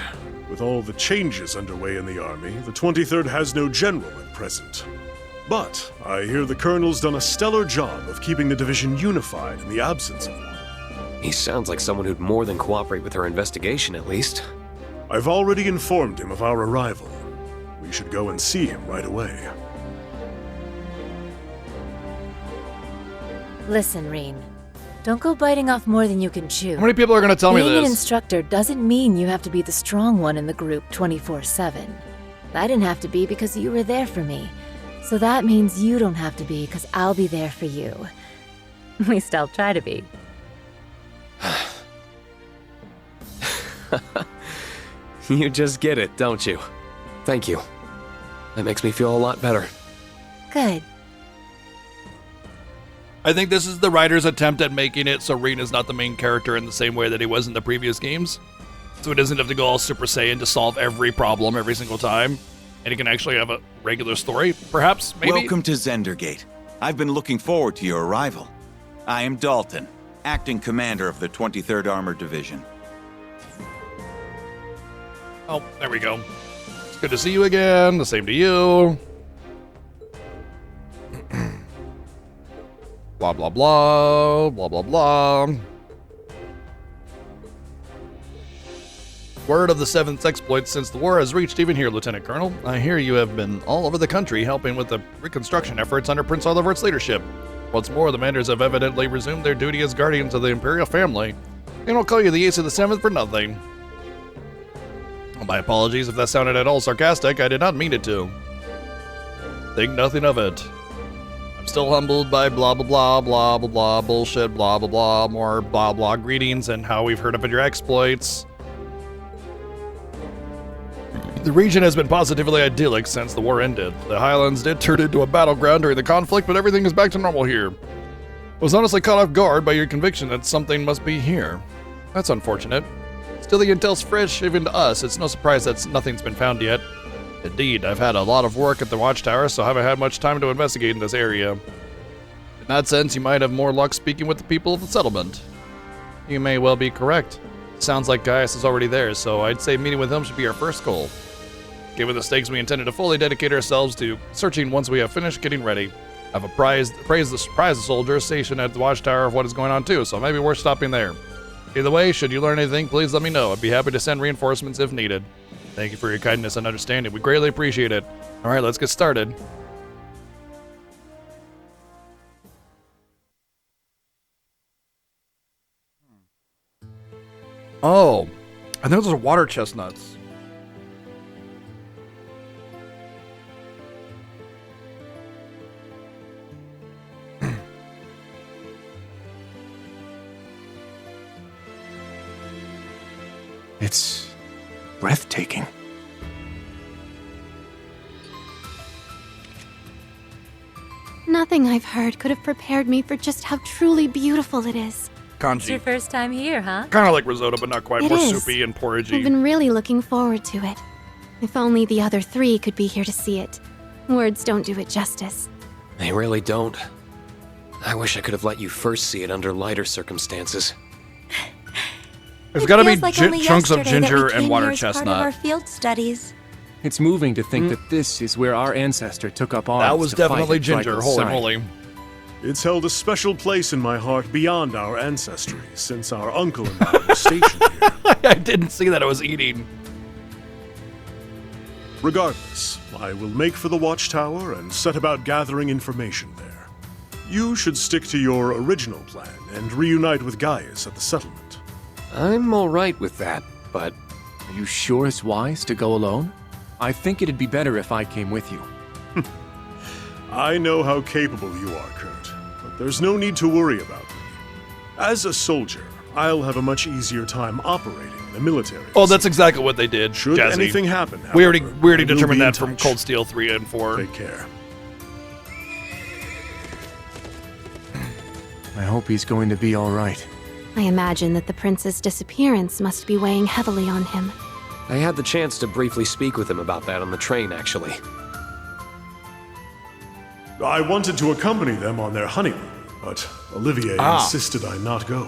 With all the changes underway in the army, the 23rd has no general at present. But I hear the colonel's done a stellar job of keeping the division unified in the absence of one. He sounds like someone who'd more than cooperate with our investigation, at least. I've already informed him of our arrival. We should go and see him right away. Listen, Reen. Don't go biting off more than you can chew. How many people are going to tell me Being an this? instructor doesn't mean you have to be the strong one in the group 24/7. I didn't have to be because you were there for me. So that means you don't have to be because I'll be there for you. At least I'll try to be. You just get it, don't you? Thank you. That makes me feel a lot better. Good. I think this is the writer's attempt at making it so Rean is not the main character in the same way that he was in the previous games. So he doesn't have to go all Super Saiyan to solve every problem every single time. And he can actually have a regular story, perhaps, maybe? Welcome to Zendergate. I've been looking forward to your arrival. I am Dalton, acting commander of the 23rd Armored Division. Oh, there we go. It's good to see you again. The same to you. Blah, blah, blah. Blah, blah, blah. Word of the 7th exploits since the war has reached even here, Lieutenant Colonel. I hear you have been all over the country helping with the reconstruction efforts under Prince Olivert's leadership. What's more, the Manders have evidently resumed their duty as guardians of the Imperial family. They don't call you the Ace of the 7th for nothing. My apologies if that sounded at all sarcastic. I did not mean it to. Think nothing of it. I'm still humbled by blah blah blah blah blah blah bullshit blah blah blah more blah blah greetings and how we've heard of your exploits. The region has been positively idyllic since the war ended. The Highlands did turn into a battleground during the conflict, but everything is back to normal here. I was honestly caught off guard by your conviction that something must be here. That's unfortunate. Still, the intel's fresh even to us. It's no surprise that nothing's been found yet. Indeed, I've had a lot of work at the watchtower, so I haven't had much time to investigate in this area. In that sense, you might have more luck speaking with the people of the settlement. You may well be correct. Sounds like Gaius is already there, so I'd say meeting with him should be our first goal. Given the stakes, we intended to fully dedicate ourselves to searching once we have finished getting ready. I've praised the soldiers stationed at the watchtower of what is going on too, so maybe worth stopping there. Either way, should you learn anything, please let me know. I'd be happy to send reinforcements if needed. Thank you for your kindness and understanding. We greatly appreciate it. All right, let's get started. Oh, I think those are water chestnuts. It's breathtaking. Nothing I've heard could have prepared me for just how truly beautiful it is. It's your first time here, huh? Kind of like risotto, but not quite. It More is. soupy and porridgey. I've been really looking forward to it. If only the other three could be here to see it. Words don't do it justice. They really don't. I wish I could have let you first see it under lighter circumstances. There's got to be Feels like only chunks of yesterday that ginger we and came water here as part of chestnut. our field studies. It's moving to think that this is where our ancestor took up arms. That was to fight definitely at ginger. Triton's Holy side. moly. It's held a special place in my heart beyond our ancestry, since our uncle and I were stationed here. I didn't see that I was eating. Regardless, I will make for the watchtower and set about gathering information there. You should stick to your original plan and reunite with Gaius at the settlement. I'm alright with that, but... Are you sure it's wise to go alone? I think it'd be better if I came with you. I know how capable you are, Kurt, but there's no need to worry about me. As a soldier, I'll have a much easier time operating in a military. Oh, that's exactly what they did. Should Jazzy. anything happen, we already however, I will determined be in that from touch. Cold Steel 3 and 4. Take care. I hope he's going to be all right. I imagine that the prince's disappearance must be weighing heavily on him. I had the chance to briefly speak with him about that on the train, actually. I wanted to accompany them on their honeymoon, but Olivier insisted I not go.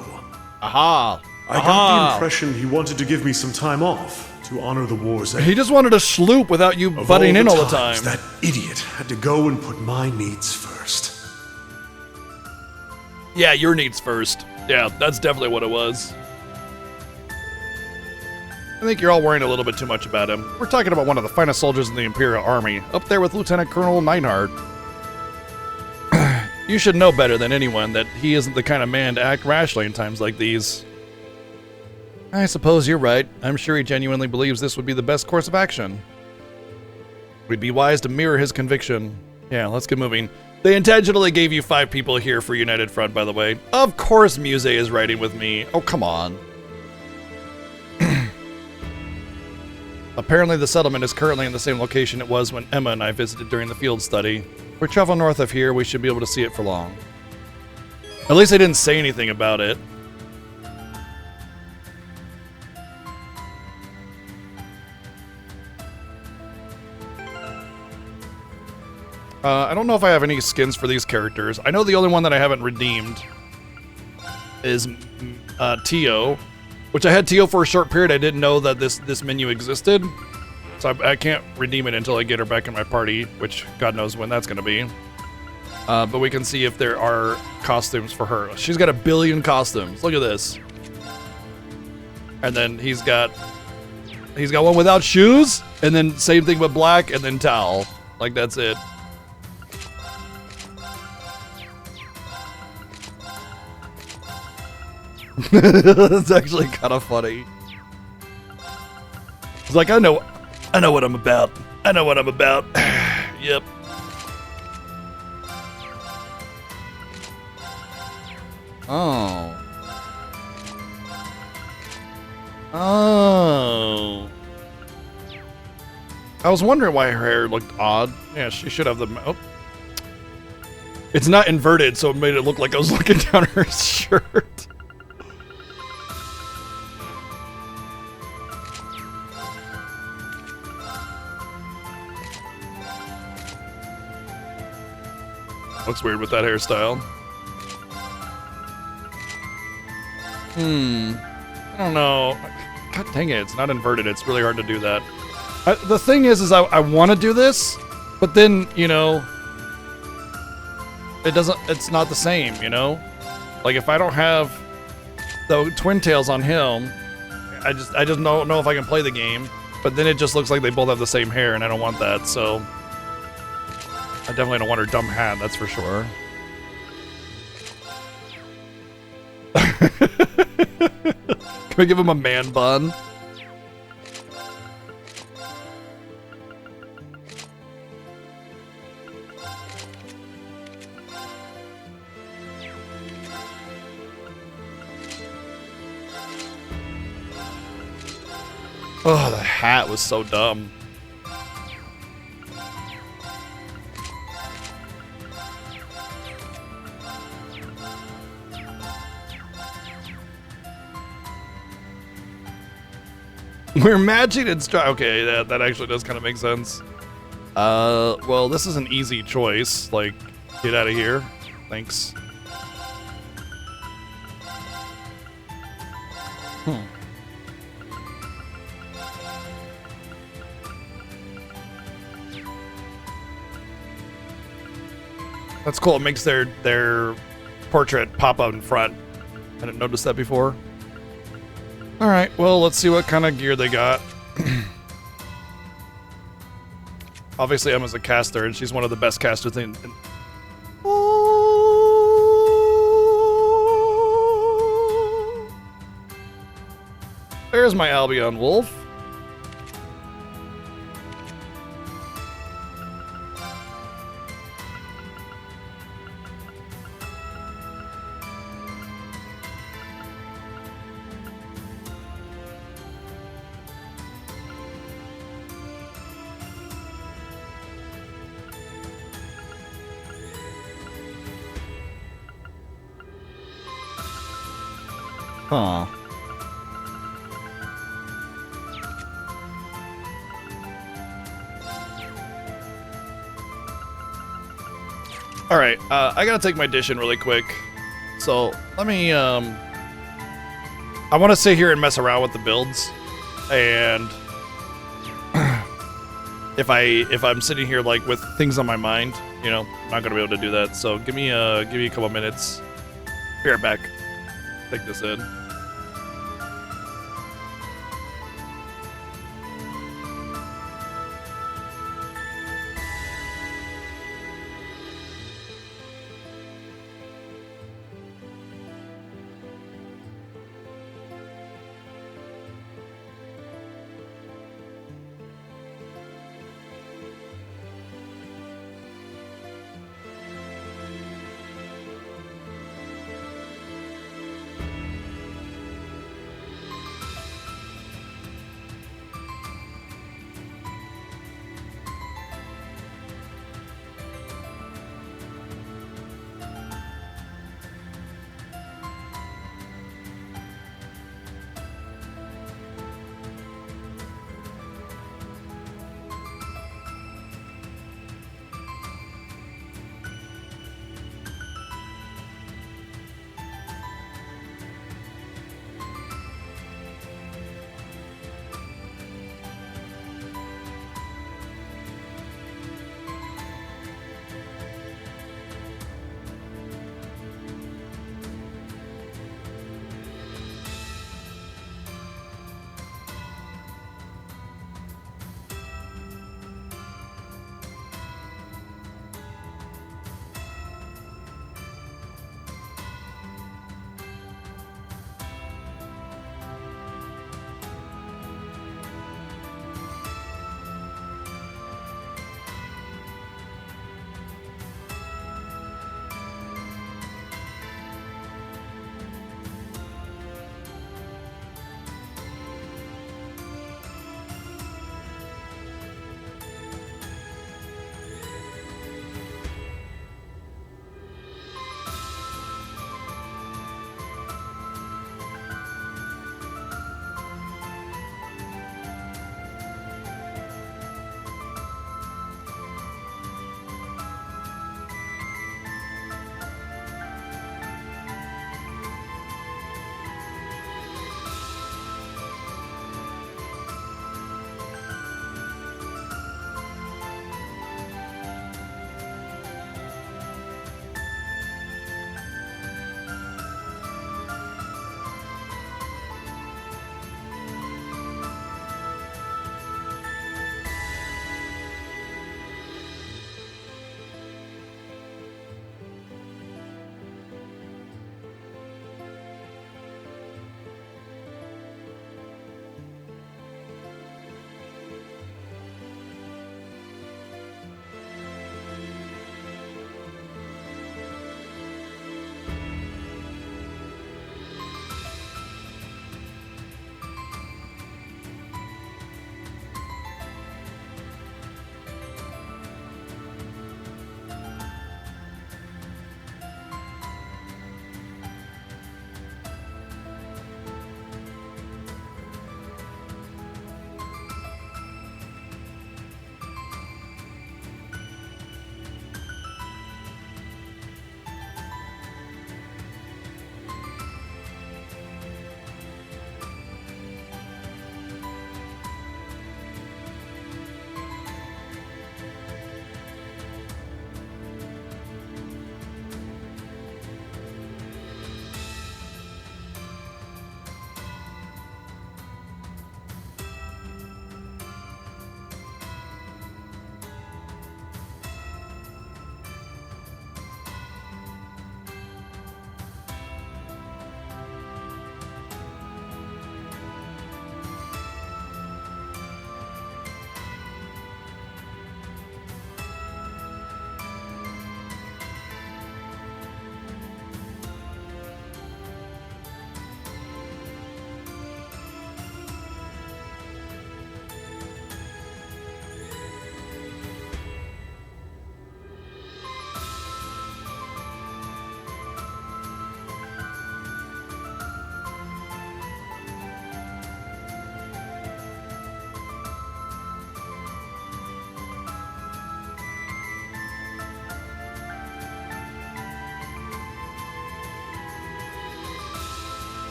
Aha! I got the impression he wanted to give me some time off to honor the war's end. He just wanted to sloop without you butting in all the time. times that idiot had to go and put my needs first. Yeah, your needs first. Yeah, that's definitely what it was. I think you're all worrying a little bit too much about him. We're talking about one of the finest soldiers in the Imperial Army, up there with Lieutenant Colonel Neinhardt. You should know better than anyone that he isn't the kind of man to act rashly in times like these. I suppose you're right. I'm sure he genuinely believes this would be the best course of action. We'd be wise to mirror his conviction. Yeah, let's get moving. They intentionally gave you 5 people here for United Front, by the way. Of course Muse is riding with me. Oh, come on. Apparently the settlement is currently in the same location it was when Emma and I visited during the field study. If we travel north of here, we should be able to see it for long. At least they didn't say anything about it. I don't know if I have any skins for these characters. I know the only one that I haven't redeemed is Tio, which I had Tio for a short period. I didn't know that this menu existed, so I can't redeem it until I get her back in my party, which God knows when that's going to be. But we can see if there are costumes for her. She's got 1 billion costumes. Look at this. And then he's got one without shoes, and then same thing with black, and then towel. Like, that's it. That's actually kind of funny. It's like, I know what I'm about. I know what I'm about. Yep. Oh. Oh. I was wondering why her hair looked odd. Yeah, she should have the... Oh. It's not inverted, so it made it look like I was looking down her shirt. Looks weird with that hairstyle. I don't know. God dang it, it's not inverted. It's really hard to do that. The thing is I want to do this, but then, you know, it's not the same, you know? Like, if I don't have the twin tails on him, I just don't know if I can play the game, but then it just looks like they both have the same hair, and I don't want that, so... I definitely don't want her dumb hat, that's for sure. Can we give him a man bun? Oh, the hat was so dumb. We're matching and okay, that actually does kind of make sense. Well, this is an easy choice. Like, get out of here. Thanks. That's cool. It makes their portrait pop up in front. I didn't notice that before. Alright, well, let's see what kind of gear they got. Obviously, Emma's a caster, and she's one of the best casters in... There's my Albion Wolf. Huh. Alright, I gotta take my dish in really quick. So, let me, I want to sit here and mess around with the builds. And... if I'm sitting here, like, with things on my mind, you know, I'm not gonna be able to do that. So, give me a couple minutes. Be right back. Take this in.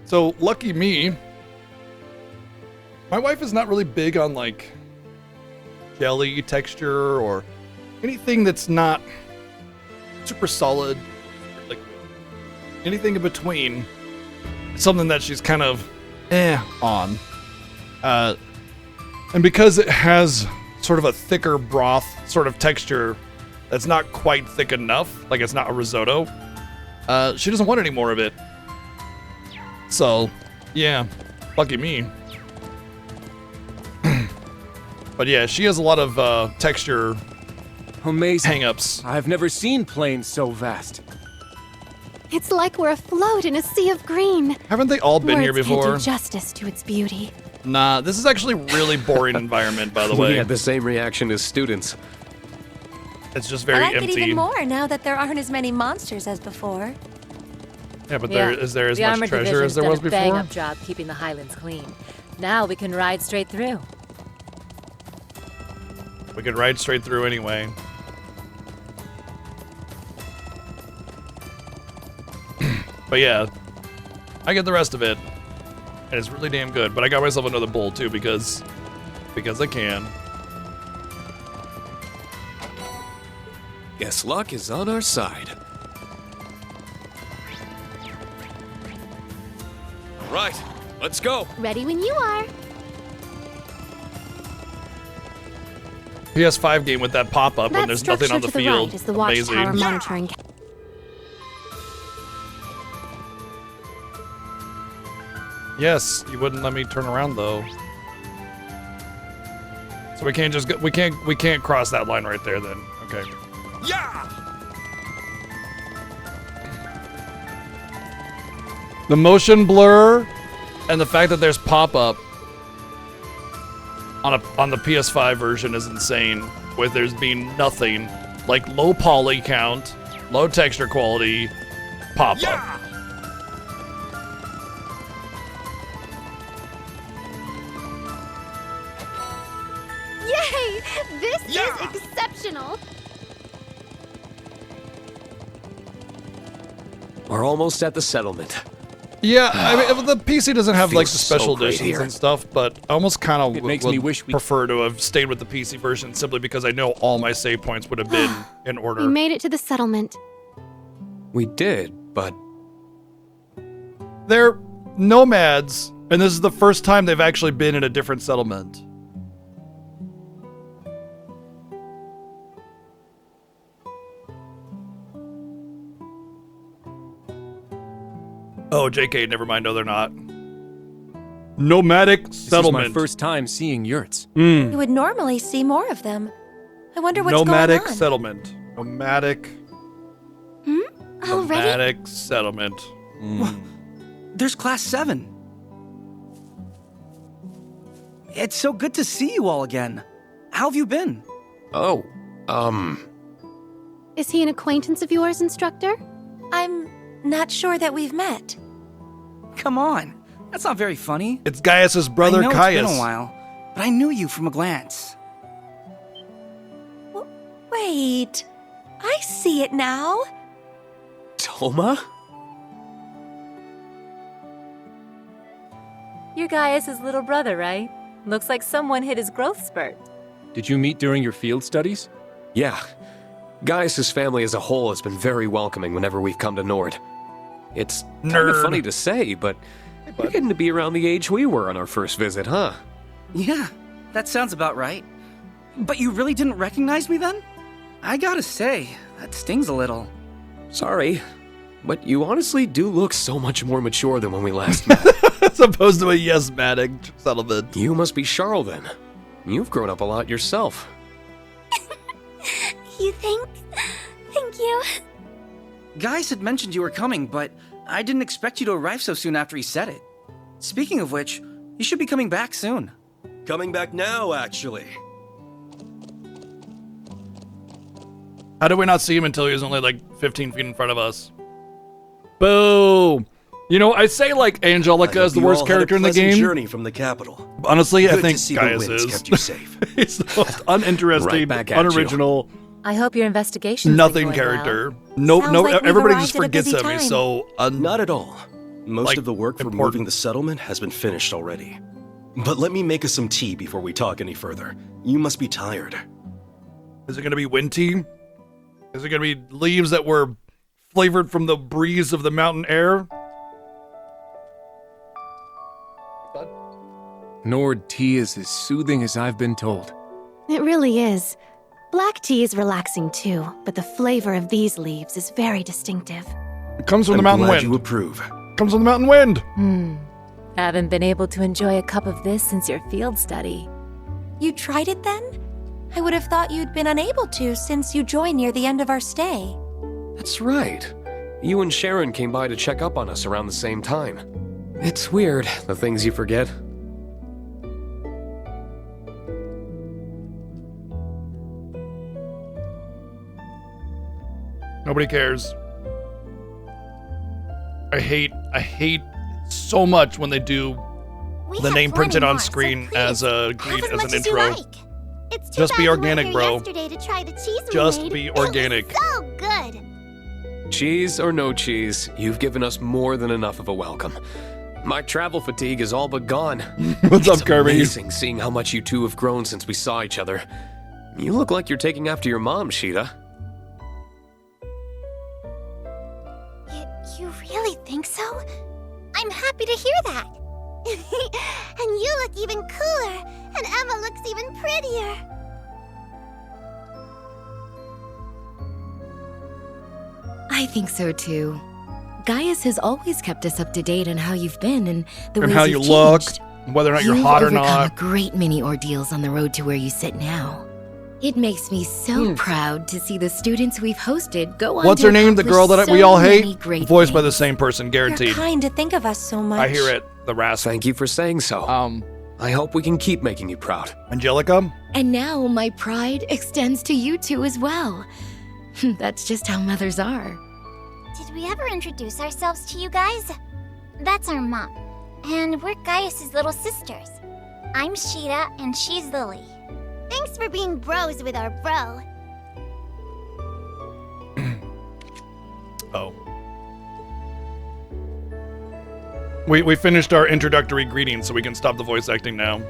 So, lucky me, my wife is not really big on, like, jelly texture or anything that's not super solid, like, anything in between. Something that she's kind of on. And because it has sort of a thicker broth sort of texture that's not quite thick enough, like it's not a risotto, she doesn't want any more of it. So, yeah, lucky me. But yeah, she has a lot of texture Amazing. hang-ups. I've never seen plains so vast. It's like we're afloat in a sea of green. Haven't they all been here Words before? can't do justice to its beauty. Nah, this is actually a really boring environment, by the way. We had the same reaction as students. It's just very I like empty. it even more now that there aren't as many monsters as before. Yeah, but there is there as the much Armored treasure as there was Division's done a before? bang-up job keeping the Highlands clean. Now we can ride straight through. We could ride straight through anyway. But yeah, I get the rest of it, and it's really damn good. But I got myself another bowl too because I can. Guess luck is on our side. Right, let's go. Ready when you are. PS5 game with that pop-up when That there's nothing on the structure to field. right is the Amazing. watchtower monitoring. Yes, you wouldn't let me turn around though. So we can't just go, we can't cross that line right there then. Okay. Yeah! The motion blur and the fact that there's pop-up on the PS5 version is insane, with there's being nothing like low poly count, low texture quality, pop-up. Yeah! Yay! This is exceptional. We're almost at the settlement. Yeah, I mean, the PC doesn't have like the Feels so special great editions here. and stuff, but I almost kind of It makes would me wish we- prefer to have stayed with the PC version simply because I know all my save points would have been in order. We made it to the settlement. We did, but They're nomads, and this is the first time they've actually been in a different settlement. Oh, JK, never mind. No, they're not. Nomadic settlement. This is my first time seeing yurts. You would normally see more of them. I wonder what's Nomadic going on. settlement. Nomadic. Already? Nomadic settlement. There's Class 7. It's so good to see you all again. How have you been? oh, Is he an acquaintance of yours, instructor? I'm not sure that we've met. Come on. That's not very funny. It's Gaius's brother, I know Caius. it's been a while, but I knew you from a glance. Wait, I see it now. Toma? You're Gaius' little brother, right? Looks like someone hit his growth spurt. Did you meet during your field studies? Yeah. Gaius' family as a whole has been very welcoming whenever we've come to Nord. It's kind of Nerd. funny to say, but you're getting to be around the age we were on our first visit, huh? Yeah, that sounds about right. But you really didn't recognize me then? I gotta say, that stings a little. Sorry, but you honestly do look so much more mature than when we last met. As opposed to a yes-matic settlement. You must be Charl then. You've grown up a lot yourself. You think? Thank you. Gaius had mentioned you were coming, but I didn't expect you to arrive so soon after he said it. Speaking of which, you should be coming back soon. Coming back now, actually. How did we not see him until he was only like 15 feet in front of us? Boo! You know, I say like Angelica is the worst character in the game. Journey from the capital. Honestly, I Good think to see the Gaius winds is. kept you safe. He's the most uninteresting, Right back at you. unoriginal, I hope your investigation. nothing character. No, Sounds no, like we've everybody arrived just at a forgets busy him. He's time. so Not at all. Most of the work for moving the settlement has been finished already. But let me make us some tea before we talk any further. You must be tired. Is it going to be wind tea? Is it going to be leaves that were flavored from the breeze of the mountain air? Nord tea is as soothing as I've been told. It really is. Black tea is relaxing too, but the flavor of these leaves is very distinctive. It comes from the mountain wind. You approve. Comes from the mountain wind. Haven't been able to enjoy a cup of this since your field study. You tried it then? I would have thought you'd been unable to since you joined near the end of our stay. That's right. You and Sharon came by to check up on us around the same time. It's weird, the things you forget. Nobody cares. I hate so much when they do the name printed on screen as a greet as an intro. Just be organic, bro. Just be organic. So good. Cheese or no cheese, you've given us more than enough of a welcome. My travel fatigue is all but gone. What's up, Kirby? It's amazing seeing how much you two have grown since we saw each other. You look like you're taking after your mom, Sheeta. You really think so? I'm happy to hear that. And you look even cooler, and Emma looks even prettier. I think so too. Gaius has always kept us up to date on how you've been and the And ways how you've you look, changed. whether or not you're You've hot or overcome not. a great many ordeals on the road to where you sit now. It makes me so proud to see the students we've hosted go on What's to her name? The girl that accomplish we all so many hate? great Voiced by things. the same person, guaranteed. You're kind to think of us so much. I hear it. The rascal. Thank you for saying so. I hope we can keep making you proud. Angelica? And now my pride extends to you two as well. That's just how mothers are. Did we ever introduce ourselves to you guys? That's our mom, and we're Gaius's little sisters. I'm Sheeta, and she's Lily. Thanks for being bros with our bro. Oh. We finished our introductory greetings, so we can stop the voice acting now.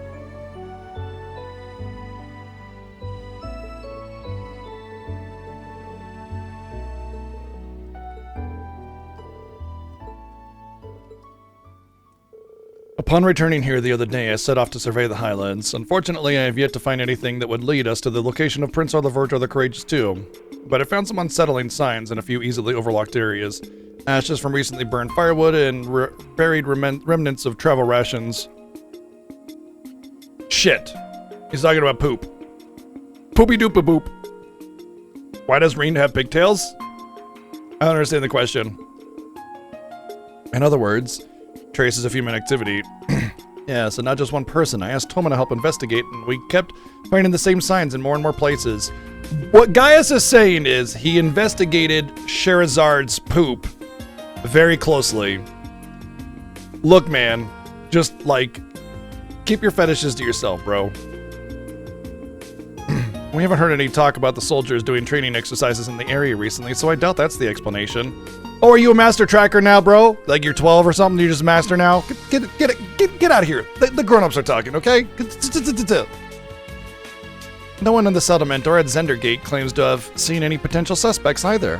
Upon returning here the other day, I set off to survey the Highlands. Unfortunately, I have yet to find anything that would lead us to the location of Prince Oliverto the Courageous II, but I found some unsettling signs in a few easily overlooked areas. Ashes from recently burned firewood and buried remnants of travel rations. Shit. He's talking about poop. Poopy doopy boop. Why does Reen have pigtails? I don't understand the question. In other words, traces of human activity. Yeah, so not just one person. I asked Toma to help investigate, and we kept finding the same signs in more and more places. What Gaius is saying is he investigated Sherazard's poop very closely. Look, man, just like, keep your fetishes to yourself, bro. We haven't heard any talk about the soldiers doing training exercises in the area recently, so I doubt that's the explanation. Oh, are you a master tracker now, bro? Like you're 12 or something? You're just a master now? Get out of here. The grown-ups are talking, okay? No one in the settlement or at Zendergate claims to have seen any potential suspects either.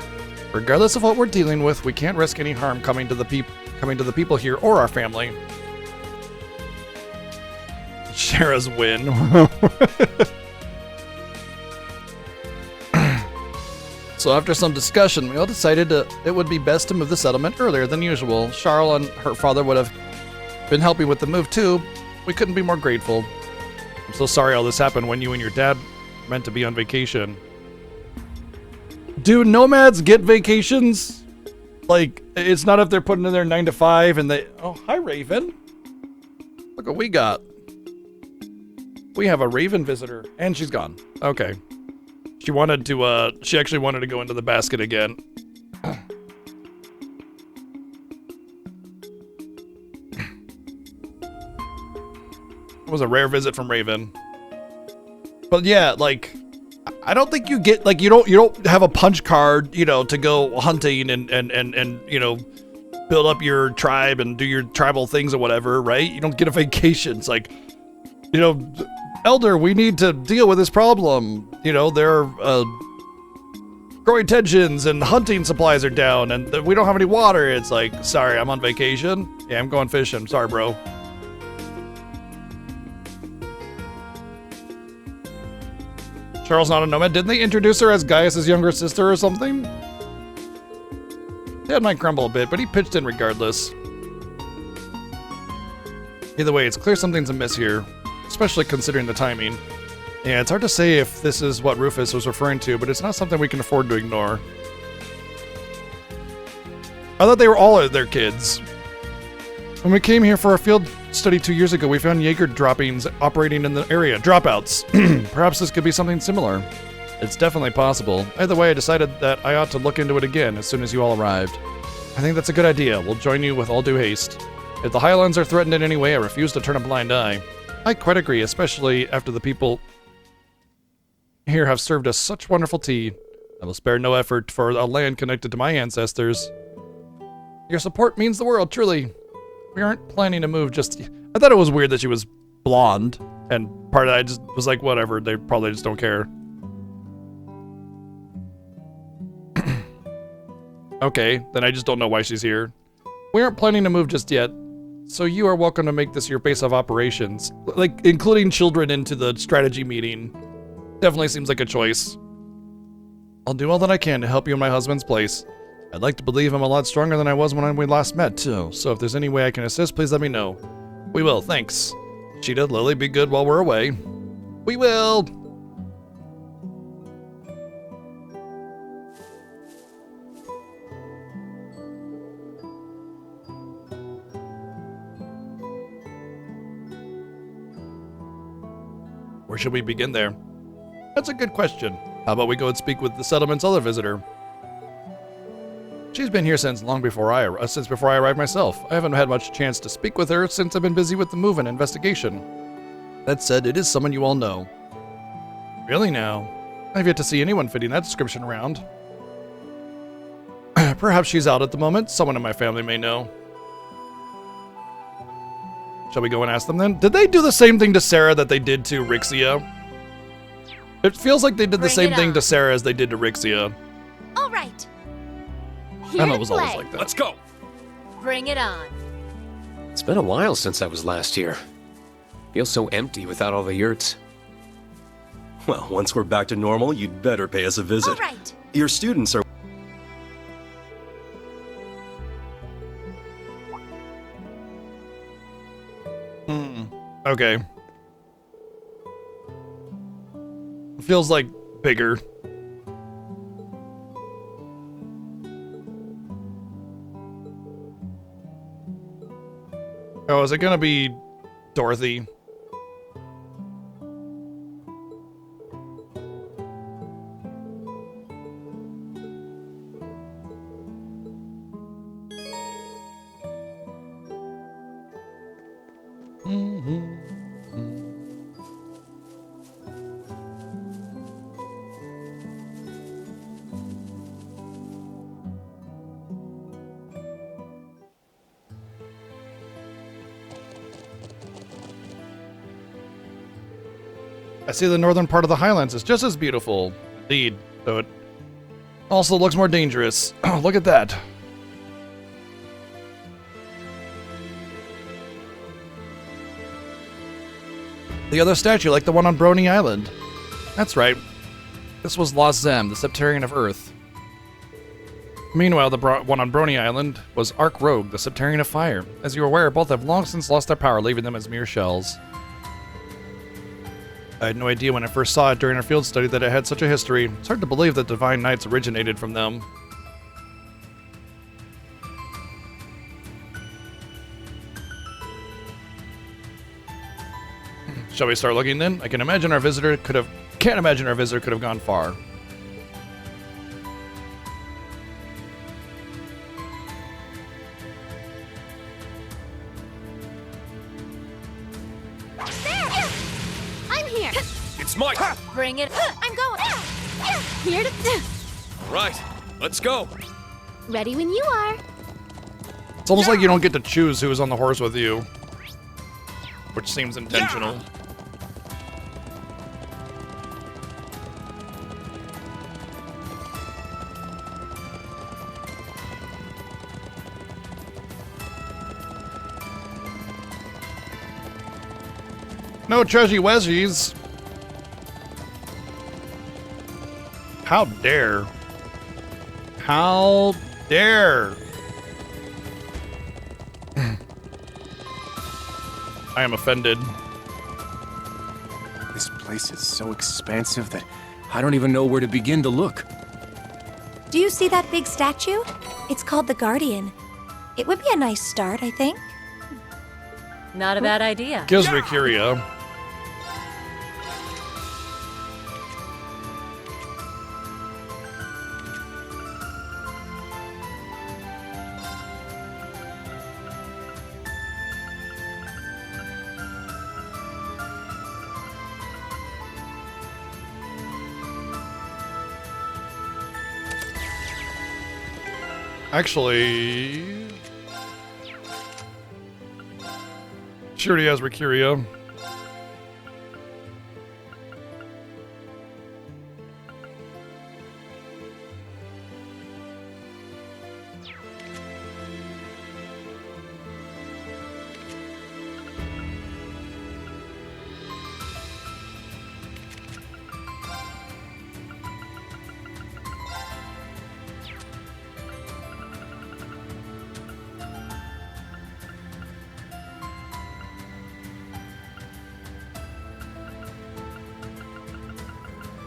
Regardless of what we're dealing with, we can't risk any harm coming to the people here or our family. Shara's win. So after some discussion, we all decided it would be best to move the settlement earlier than usual. Charl and her father would have been helping with the move too. We couldn't be more grateful. I'm so sorry all this happened when you and your dad meant to be on vacation. Do nomads get vacations? Like, it's not if they're putting in their 9 to 5 and they... Oh, hi, Raven. Look what we got. We have a Raven visitor. And she's gone. Okay. She wanted to, she actually wanted to go into the basket again. It was a rare visit from Raven. But yeah, like, I don't think you get, like, you don't have a punch card, you know, to go hunting and you know, build up your tribe and do your tribal things or whatever, right? You don't get a vacation. It's like, you know, Elder, we need to deal with this problem. You know, there are growing tensions and hunting supplies are down and we don't have any water. It's like, sorry, I'm on vacation. Yeah, I'm going fishing. Sorry, bro. Charles not a nomad. Didn't they introduce her as Gaius' younger sister or something? Dad might grumble a bit, but he pitched in regardless. Either way, it's clear something's amiss here, especially considering the timing. Yeah, it's hard to say if this is what Rufus was referring to, but it's not something we can afford to ignore. I thought they were all their kids. When we came here for our field study 2 years ago, we found Jaeger droppings operating in the area. Dropouts. Perhaps this could be something similar. It's definitely possible. Either way, I decided that I ought to look into it again as soon as you all arrived. I think that's a good idea. We'll join you with all due haste. If the Highlands are threatened in any way, I refuse to turn a blind eye. I quite agree, especially after the people here have served us such wonderful tea. I will spare no effort for a land connected to my ancestors. Your support means the world, truly. We aren't planning to move just... I thought it was weird that she was blonde, and part of that I just was like, whatever, they probably just don't care. Okay, then I just don't know why she's here. We aren't planning to move just yet, so you are welcome to make this your base of operations. Like, including children into the strategy meeting. Definitely seems like a choice. I'll do all that I can to help you in my husband's place. I'd like to believe I'm a lot stronger than I was when we last met, too, so if there's any way I can assist, please let me know. We will, thanks. Cheetah, Lily, be good while we're away. We will! Where should we begin there? That's a good question. How about we go and speak with the settlement's other visitor? She's been here since before I arrived myself. I haven't had much chance to speak with her since I've been busy with the move and investigation. That said, it is someone you all know. Really now? I've yet to see anyone fitting that description around. Perhaps she's out at the moment. Someone in my family may know. Shall we go and ask them then? Did they do the same thing to Sarah that they did to Rixia? It feels like they did the same thing to Sarah as they did to Rixia. All right. Emma was always like that. Let's go. Bring it on. It's been a while since I was last here. Feels so empty without all the yurts. Well, once we're back to normal, you'd better pay us a visit. All right. Your students are... Okay. Feels like bigger. Oh, is it gonna be Dorothy? I see the northern part of the Highlands is just as beautiful. Indeed, though it also looks more dangerous. Oh, look at that. The other statue, like the one on Brony Island. That's right. This was La Zem, the Septarian of Earth. Meanwhile, the one on Brony Island was Ark Rogue, the Septarian of Fire. As you are aware, both have long since lost their power, leaving them as mere shells. I had no idea when I first saw it during our field study that it had such a history. It's hard to believe that Divine Knights originated from them. Shall we start looking then? I can't imagine our visitor could have gone far. Bring it. I'm going. Here to. All right, let's go. Ready when you are. It's almost like you don't get to choose who's on the horse with you, which seems intentional. No Trudgy Wedgies. How dare. How dare. I am offended. This place is so expansive that I don't even know where to begin to look. Do you see that big statue? It's called the Guardian. It would be a nice start, I think. Not a bad idea. Gives me curio. Actually, she already has Mercurio.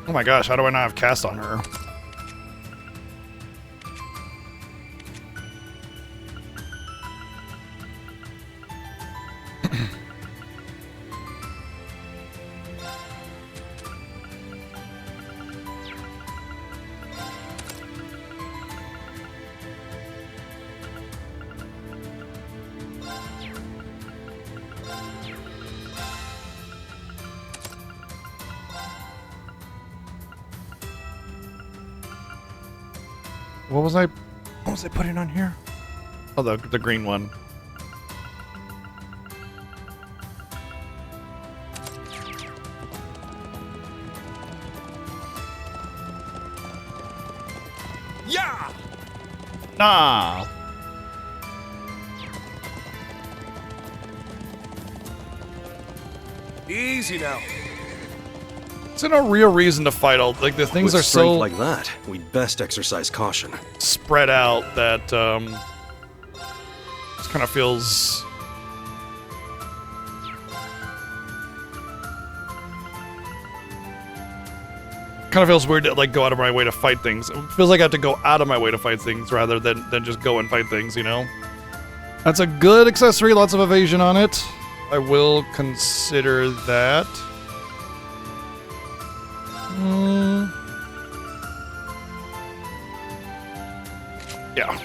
Oh my gosh, how do I not have cast on her? What was I putting on here? Oh, the green one. Yeah! Nah. Easy now. It's no real reason to fight all, like the things With are strength so like that, we'd best exercise caution. spread out that just kind of feels weird to like go out of my way to fight things. It feels like I have to go out of my way to fight things rather than just go and fight things, you know? That's a good accessory, lots of evasion on it. I will consider that. Yeah.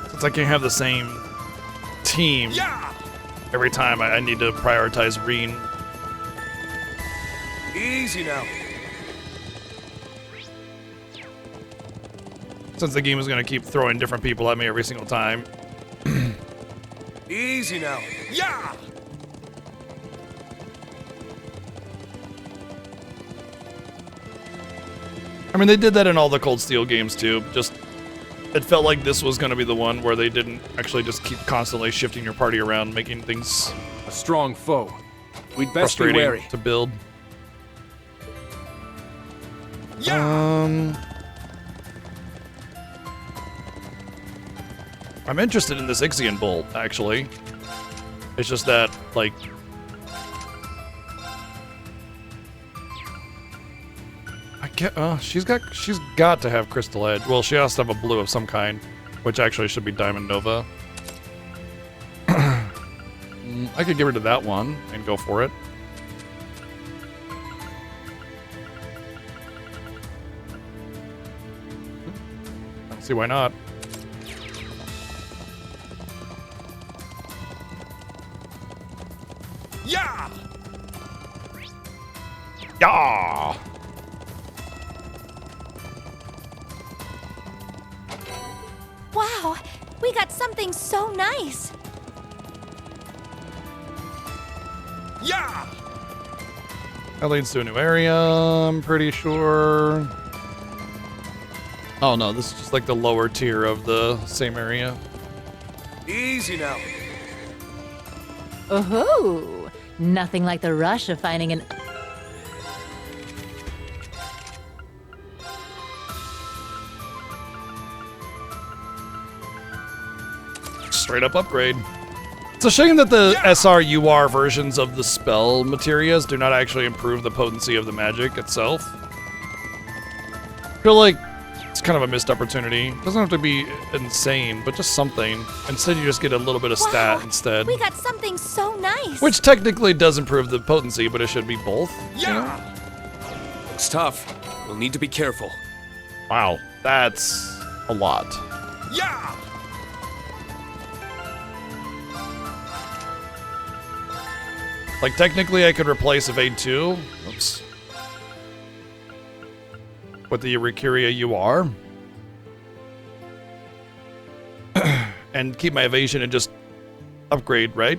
Since I can't have the same team every time, I need to prioritize Reen. Easy now. Since the game is going to keep throwing different people at me every single time. Easy now. Yeah! I mean, they did that in all the Cold Steel games too. Just, it felt like this was going to be the one where they didn't actually just keep constantly shifting your party around, making things A strong foe. We'd best be frustrating wary. to build. I'm interested in this Ixion Bolt, actually. It's just that, like... she's got to have Crystal Edge. Well, she has to have a blue of some kind, which actually should be Diamond Nova. I could get rid of that one and go for it. I don't see why not. Yeah! Yeah! We got something so nice. Yeah! That leads to a new area, I'm pretty sure. Oh no, this is just like the lower tier of the same area. Easy now. Oh, nothing like the rush of finding an... Straight up upgrade. It's a shame that the SRUR versions of the spell materias do not actually improve the potency of the magic itself. I feel like it's kind of a missed opportunity. It doesn't have to be insane, but just something. Instead, you just get a little bit of stat instead. We got something so nice. Which technically does improve the potency, but it should be both. Yeah! Looks tough. We'll need to be careful. Wow, that's a lot. Yeah! Like, technically, I could replace Evade 2. Oops. With the Recuria UR. And keep my evasion and just upgrade, right?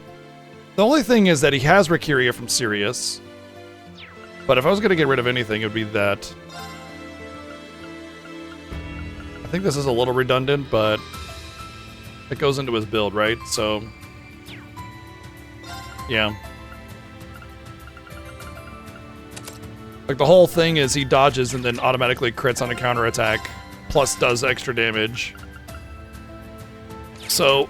The only thing is that he has Recuria from Sirius. But if I was going to get rid of anything, it would be that. I think this is a little redundant, but it goes into his build, right? So, yeah. Like, the whole thing is he dodges and then automatically crits on a counterattack, plus does extra damage. So,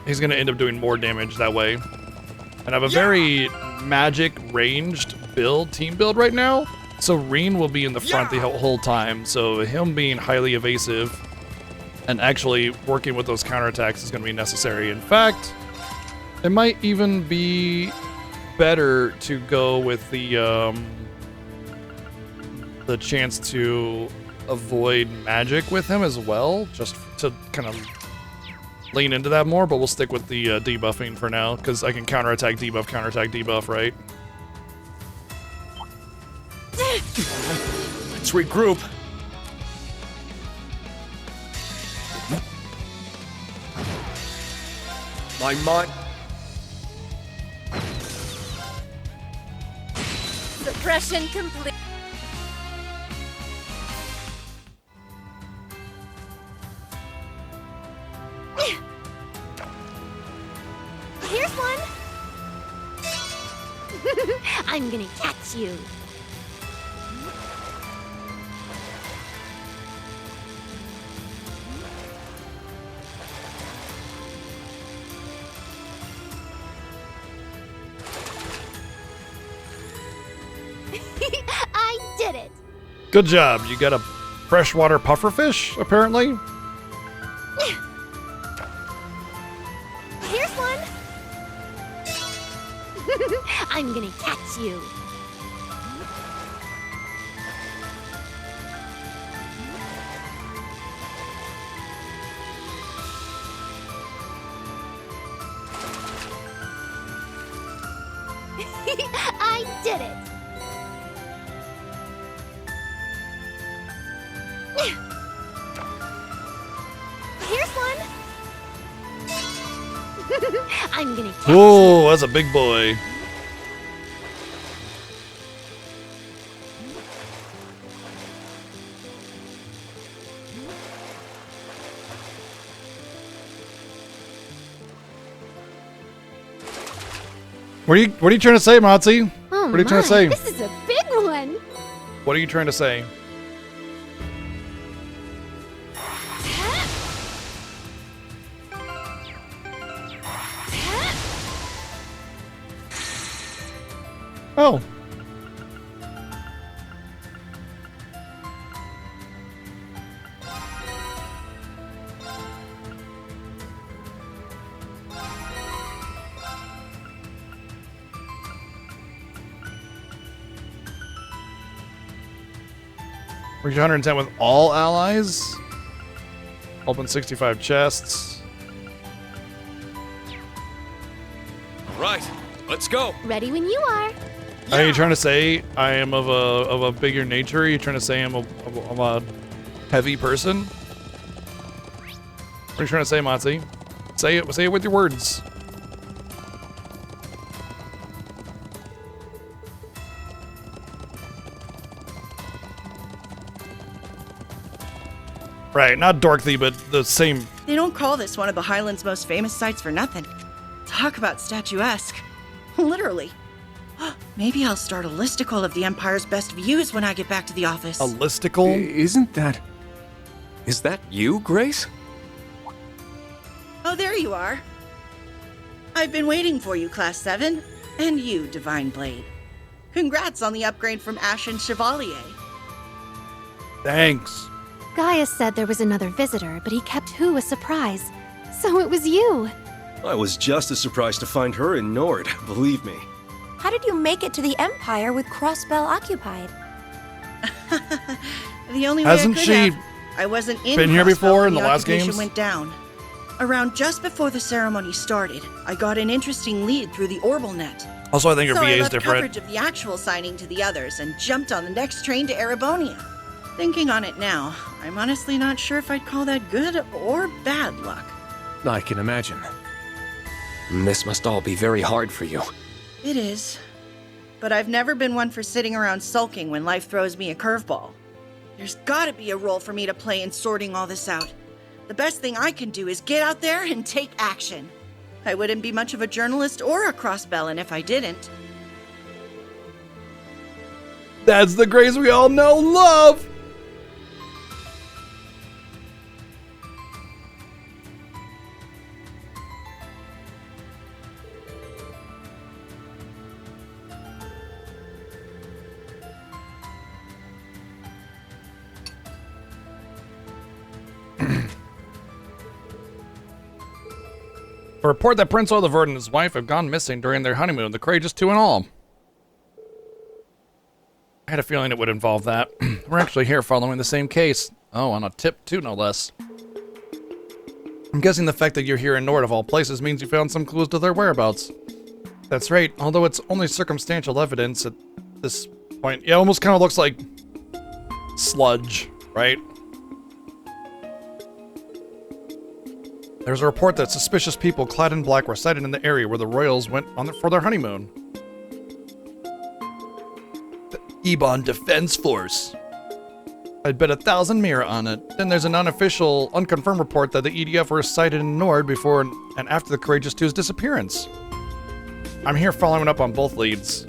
he's going to end up doing more damage that way. And I have a very magic ranged team build right now. So Reen will be in the front the whole time. So him being highly evasive and actually working with those counterattacks is going to be necessary. In fact, it might even be better to go with the chance to avoid magic with him as well, just to kind of lean into that more, but we'll stick with the debuffing for now, because I can counterattack, debuff, right? Let's regroup. My mind... Suppression complete. Here's one. I'm gonna catch you. I did it. Good job. You got a freshwater pufferfish, apparently. Here's one. I'm gonna catch you. I did it. Here's one. I'm gonna catch Oh, that's a big boy. What are you trying to say, Motzi? Oh, what are you trying to say? This is a big one. What are you trying to say? Oh. Reach 110 with all allies. Open 65 chests. Right, let's go. Ready when you are. Are you trying to say I am of a bigger nature? Are you trying to say I'm a heavy person? What are you trying to say, Motzi? Say it with your words. Right, not Dorothy, but the same. They don't call this one of the Highlands' most famous sites for nothing. Talk about statuesque. Literally. Maybe I'll start a listicle of the Empire's best views when I get back to the office. A listicle? Isn't that... Is that you, Grace? Oh, there you are. I've been waiting for you, Class 7. And you, Divine Blade. Congrats on the upgrade from Ashen Chevalier. Thanks. Gaius said there was another visitor, but he kept who a surprise. So it was you. I was just as surprised to find her in Nord, believe me. How did you make it to the Empire with Crossbell occupied? The only way Hasn't I could she have. I wasn't in been here Crossbell before when in the last occupation games? went down. Around just before the ceremony started, I got an interesting lead through the Orbal net. Also, I think your so VA I is left different. coverage of the actual signing to the others and jumped on the next train to Erebonia. Thinking on it now, I'm honestly not sure if I'd call that good or bad luck. I can imagine. This must all be very hard for you. It is. But I've never been one for sitting around sulking when life throws me a curveball. There's gotta be a role for me to play in sorting all this out. The best thing I can do is get out there and take action. I wouldn't be much of a journalist or a crossbellin if I didn't. That's the Grace we all know, love! A report that Prince Olivert and his wife have gone missing during their honeymoon, the courageous two and all. I had a feeling it would involve that. We're actually here following the same case. Oh, on a tip too, no less. I'm guessing the fact that you're here in Nord of all places means you found some clues to their whereabouts. That's right, although it's only circumstantial evidence at this point. Yeah, it almost kind of looks like sludge, right? There's a report that suspicious people clad in black were sighted in the area where the royals went for their honeymoon. The Ebon Defense Force. I'd bet 1,000 Mira on it. Then there's an unofficial, unconfirmed report that the EDF were sighted in Nord before and after the Courageous Two's disappearance. I'm here following up on both leads.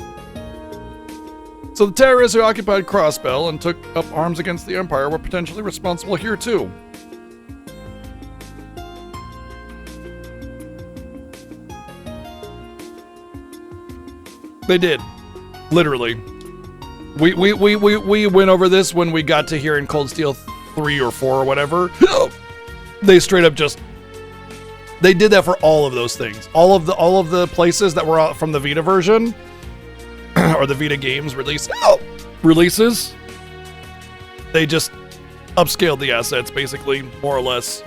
So the terrorists who occupied Crossbell and took up arms against the Empire were potentially responsible here too. They did. Literally. We went over this when we got to here in Cold Steel 3 or 4 or whatever. They straight up just... They did that for all of those things. All of the places that were from the Vita version, or the Vita games releases, they just upscaled the assets, basically, more or less.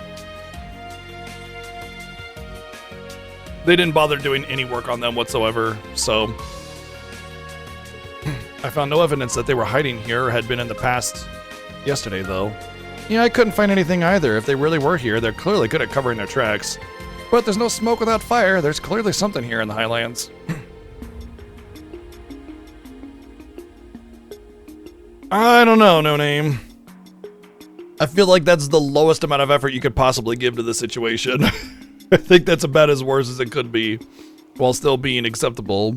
They didn't bother doing any work on them whatsoever, so... I found no evidence that they were hiding here or had been in the past. Yesterday, though. Yeah, I couldn't find anything either. If they really were here, they're clearly good at covering their tracks. But there's no smoke without fire. There's clearly something here in the Highlands. I don't know, No Name. I feel like that's the lowest amount of effort you could possibly give to the situation. I think that's about as worse as it could be, while still being acceptable.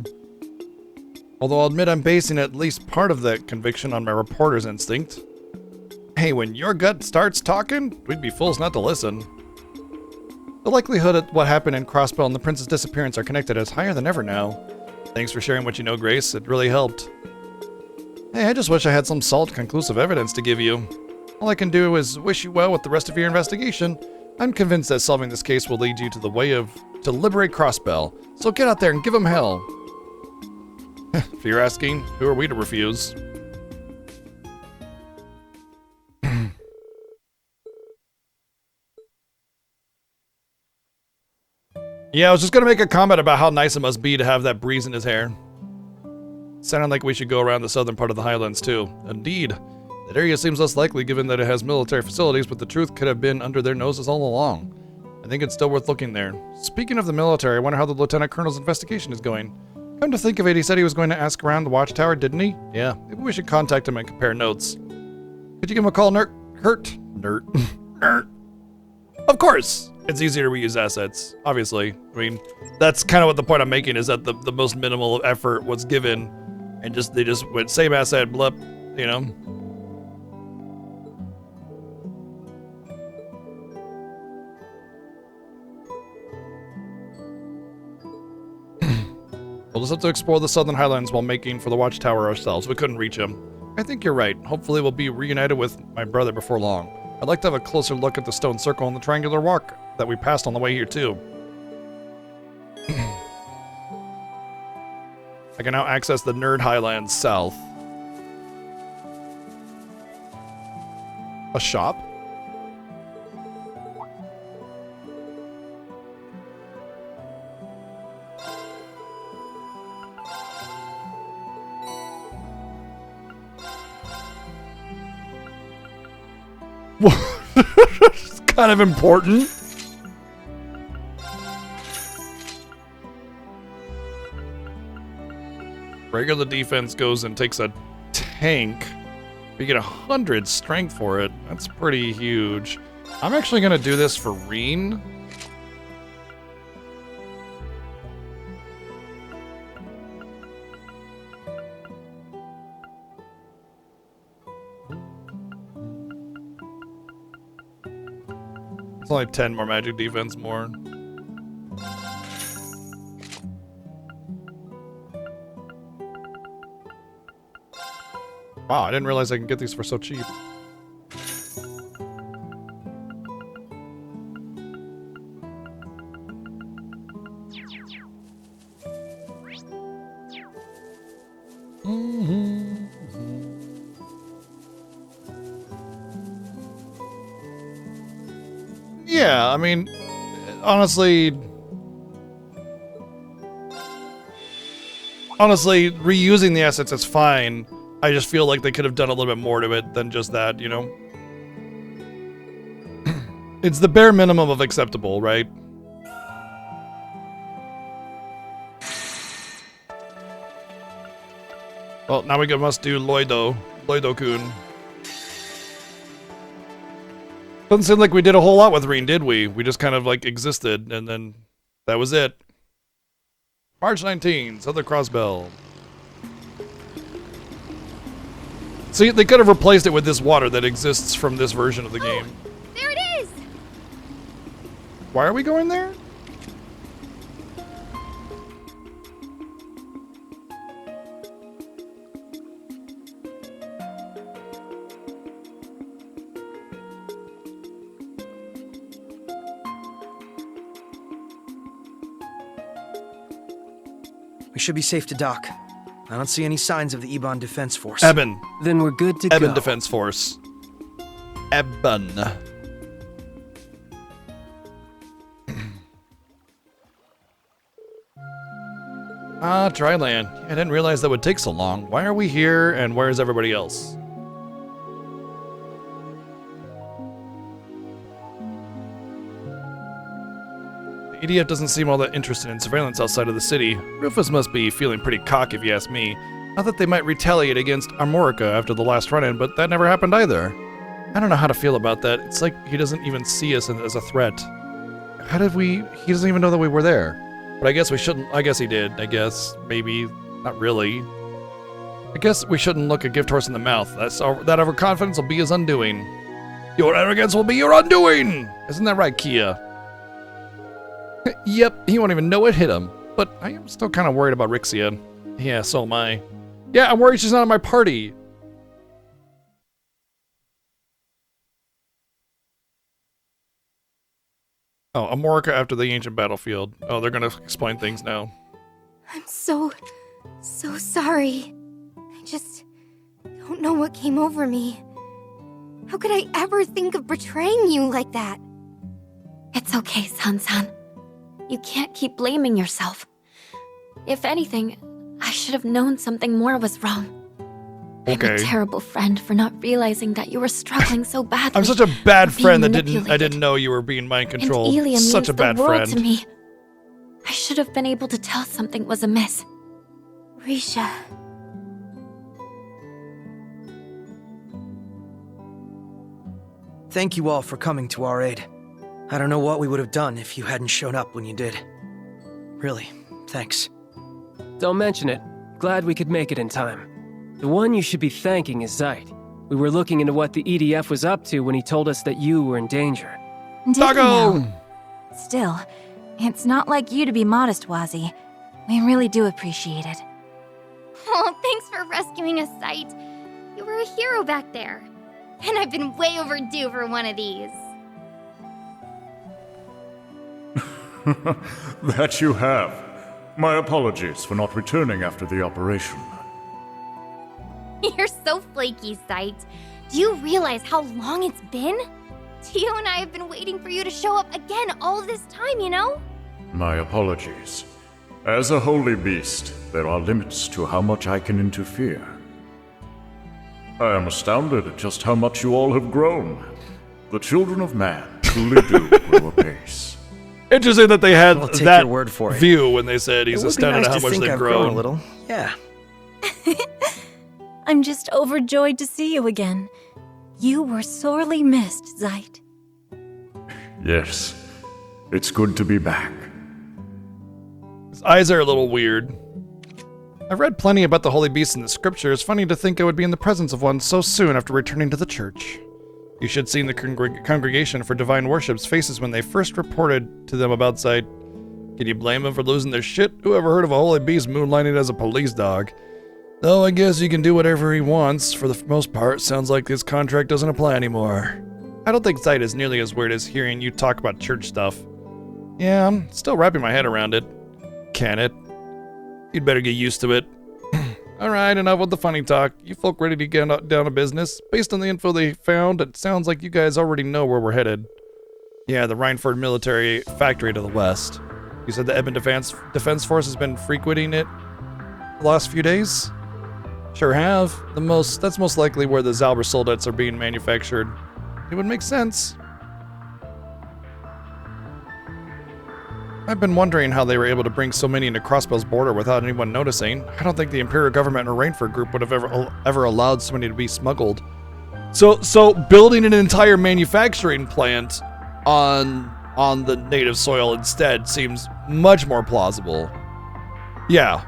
Although I'll admit I'm basing at least part of that conviction on my reporter's instinct. Hey, when your gut starts talking, we'd be fools not to listen. The likelihood that what happened in Crossbell and the prince's disappearance are connected is higher than ever now. Thanks for sharing what you know, Grace. It really helped. Hey, I just wish I had some solid, conclusive evidence to give you. All I can do is wish you well with the rest of your investigation. I'm convinced that solving this case will lead you to the way to liberate Crossbell. So get out there and give them hell. If you're asking, who are we to refuse? Yeah, I was just gonna make a comment about how nice it must be to have that breeze in his hair. Sounded like we should go around the southern part of the Highlands too. Indeed. That area seems less likely given that it has military facilities, but the truth could have been under their noses all along. I think it's still worth looking there. Speaking of the military, I wonder how the Lieutenant Colonel's investigation is going. Come to think of it, he said he was going to ask around the watchtower, didn't he? Yeah, maybe we should contact him and compare notes. Could you give him a call, Nert? Nert. Of course! It's easier to reuse assets, obviously. I mean, that's kind of what the point I'm making is that the most minimal effort was given and they just went same asset, blip, you know? We'll just have to explore the Southern Highlands while making for the watchtower ourselves. We couldn't reach him. I think you're right. Hopefully we'll be reunited with my brother before long. I'd like to have a closer look at the stone circle and the triangular walk that we passed on the way here, too. I can now access the Nerd Highlands south. A shop? It's kind of important. Regular defense goes and takes a tank. We get 100 strength for it. That's pretty huge. I'm actually going to do this for Reen. It's only 10 more magic defense more. Wow, I didn't realize I can get these for so cheap. Yeah, I mean, honestly, reusing the assets is fine. I just feel like they could have done a little bit more to it than just that, you know? It's the bare minimum of acceptable, right? Well, now we must do Loido-kun. Doesn't seem like we did a whole lot with Reen, did we? We just kind of like existed, and then that was it. March 19th, Southern Crossbell. See, they could have replaced it with this water that exists from this version of the game. There it is! Why are we going there? We should be safe to dock. I don't see any signs of the Ebon Defense Force. Eben. Then we're good to go. Eben Defense Force. Eben. Dry land. I didn't realize that would take so long. Why are we here and where is everybody else? The EDF doesn't seem all that interested in surveillance outside of the city. Rufus must be feeling pretty cocky if you ask me. Not that they might retaliate against Armorica after the last run-in, but that never happened either. I don't know how to feel about that. It's like he doesn't even see us as a threat. How did we... He doesn't even know that we were there. But I guess we shouldn't... I guess he did. I guess. Maybe. Not really. I guess we shouldn't look a gift horse in the mouth. That overconfidence will be his undoing. Your arrogance will be your undoing! Isn't that right, Kia? Yep, he won't even know it hit him. But I am still kind of worried about Rixia. Yeah, so am I. Yeah, I'm worried she's not at my party. Oh, Amorica after the ancient battlefield. Oh, they're gonna explain things now. I'm so sorry. I just don't know what came over me. How could I ever think of betraying you like that? It's okay, San-san. You can't keep blaming yourself. If anything, I should have known something more was wrong. I'm a terrible friend for not realizing that you were struggling so badly. I'm such a bad or being friend that I manipulated. didn't know you were being mind controlled. And Elia Such means a bad the world friend. to me. I should have been able to tell something was amiss. Risha. Thank you all for coming to our aid. I don't know what we would have done if you hadn't shown up when you did. Really, thanks. Don't mention it. Glad we could make it in time. The one you should be thanking is Zeit. We were looking into what the EDF was up to when he told us that you were in danger. Did we know? Still, it's not like you to be modest, Wazi. We really do appreciate it. Oh, thanks for rescuing us, Sight. You were a hero back there. And I've been way overdue for one of these. That you have. My apologies for not returning after the operation. You're so flaky, Sight. Do you realize how long it's been? Tio and I have been waiting for you to show up again all this time, you know? My apologies. As a holy beast, there are limits to how much I can interfere. I am astounded at just how much you all have grown. The children of man truly do grow apace. Interesting that they had I'll take that your word for it. view when they said he's It would be astounded nice at how to much think they've I've grown grown. a little. Yeah. I'm just overjoyed to see you again. You were sorely missed, Zeit. Yes, it's good to be back. His eyes are a little weird. I've read plenty about the holy beasts in the scriptures. Funny to think I would be in the presence of one so soon after returning to the church. You should see in the congregation for divine worship's faces when they first reported to them about Zeit. Can you blame them for losing their shit? Who ever heard of a holy beast moonlighting as a police dog? Though I guess he can do whatever he wants. For the most part, sounds like his contract doesn't apply anymore. I don't think Zeit is nearly as weird as hearing you talk about church stuff. Yeah, I'm still wrapping my head around it. Can it? You'd better get used to it. Alright, enough with the funny talk. You folk ready to get down to business? Based on the info they found, it sounds like you guys already know where we're headed. Yeah, the Rhineford military factory to the west. You said the Edmund Defense Force has been frequenting it the last few days? Sure have. That's most likely where the Zalber soldats are being manufactured. It would make sense. I've been wondering how they were able to bring so many into Crossbell's border without anyone noticing. I don't think the Imperial government or Rainford group would have ever allowed so many to be smuggled. So building an entire manufacturing plant on the native soil instead seems much more plausible. Yeah.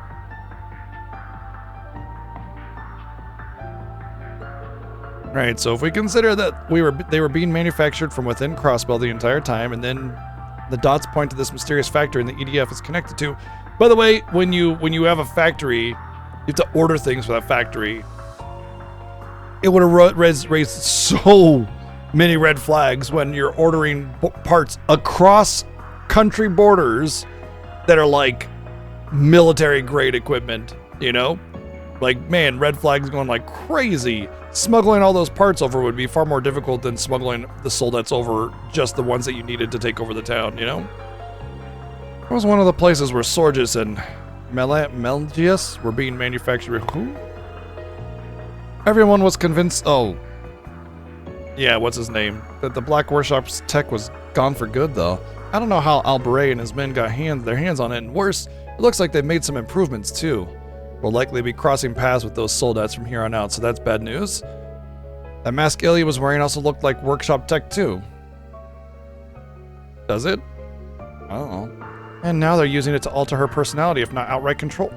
Right, so if we consider that they were being manufactured from within Crossbell the entire time, and then the dots point to this mysterious factory and the EDF is connected to. By the way, when you have a factory, you have to order things for that factory. It would have raised so many red flags when you're ordering parts across country borders that are like military grade equipment, you know? Like, man, red flags going like crazy. Smuggling all those parts over would be far more difficult than smuggling the soldats over just the ones that you needed to take over the town, you know? It was one of the places where Sorgus and Melgius were being manufactured. Who? Everyone was convinced, yeah, what's his name? That the Black Workshop's tech was gone for good, though. I don't know how Albaret and his men got their hands on it, and worse, it looks like they've made some improvements, too. We'll likely be crossing paths with those soldats from here on out, so that's bad news. That mask Ilya was wearing also looked like workshop tech, too. Does it? Oh. And now they're using it to alter her personality, if not outright control.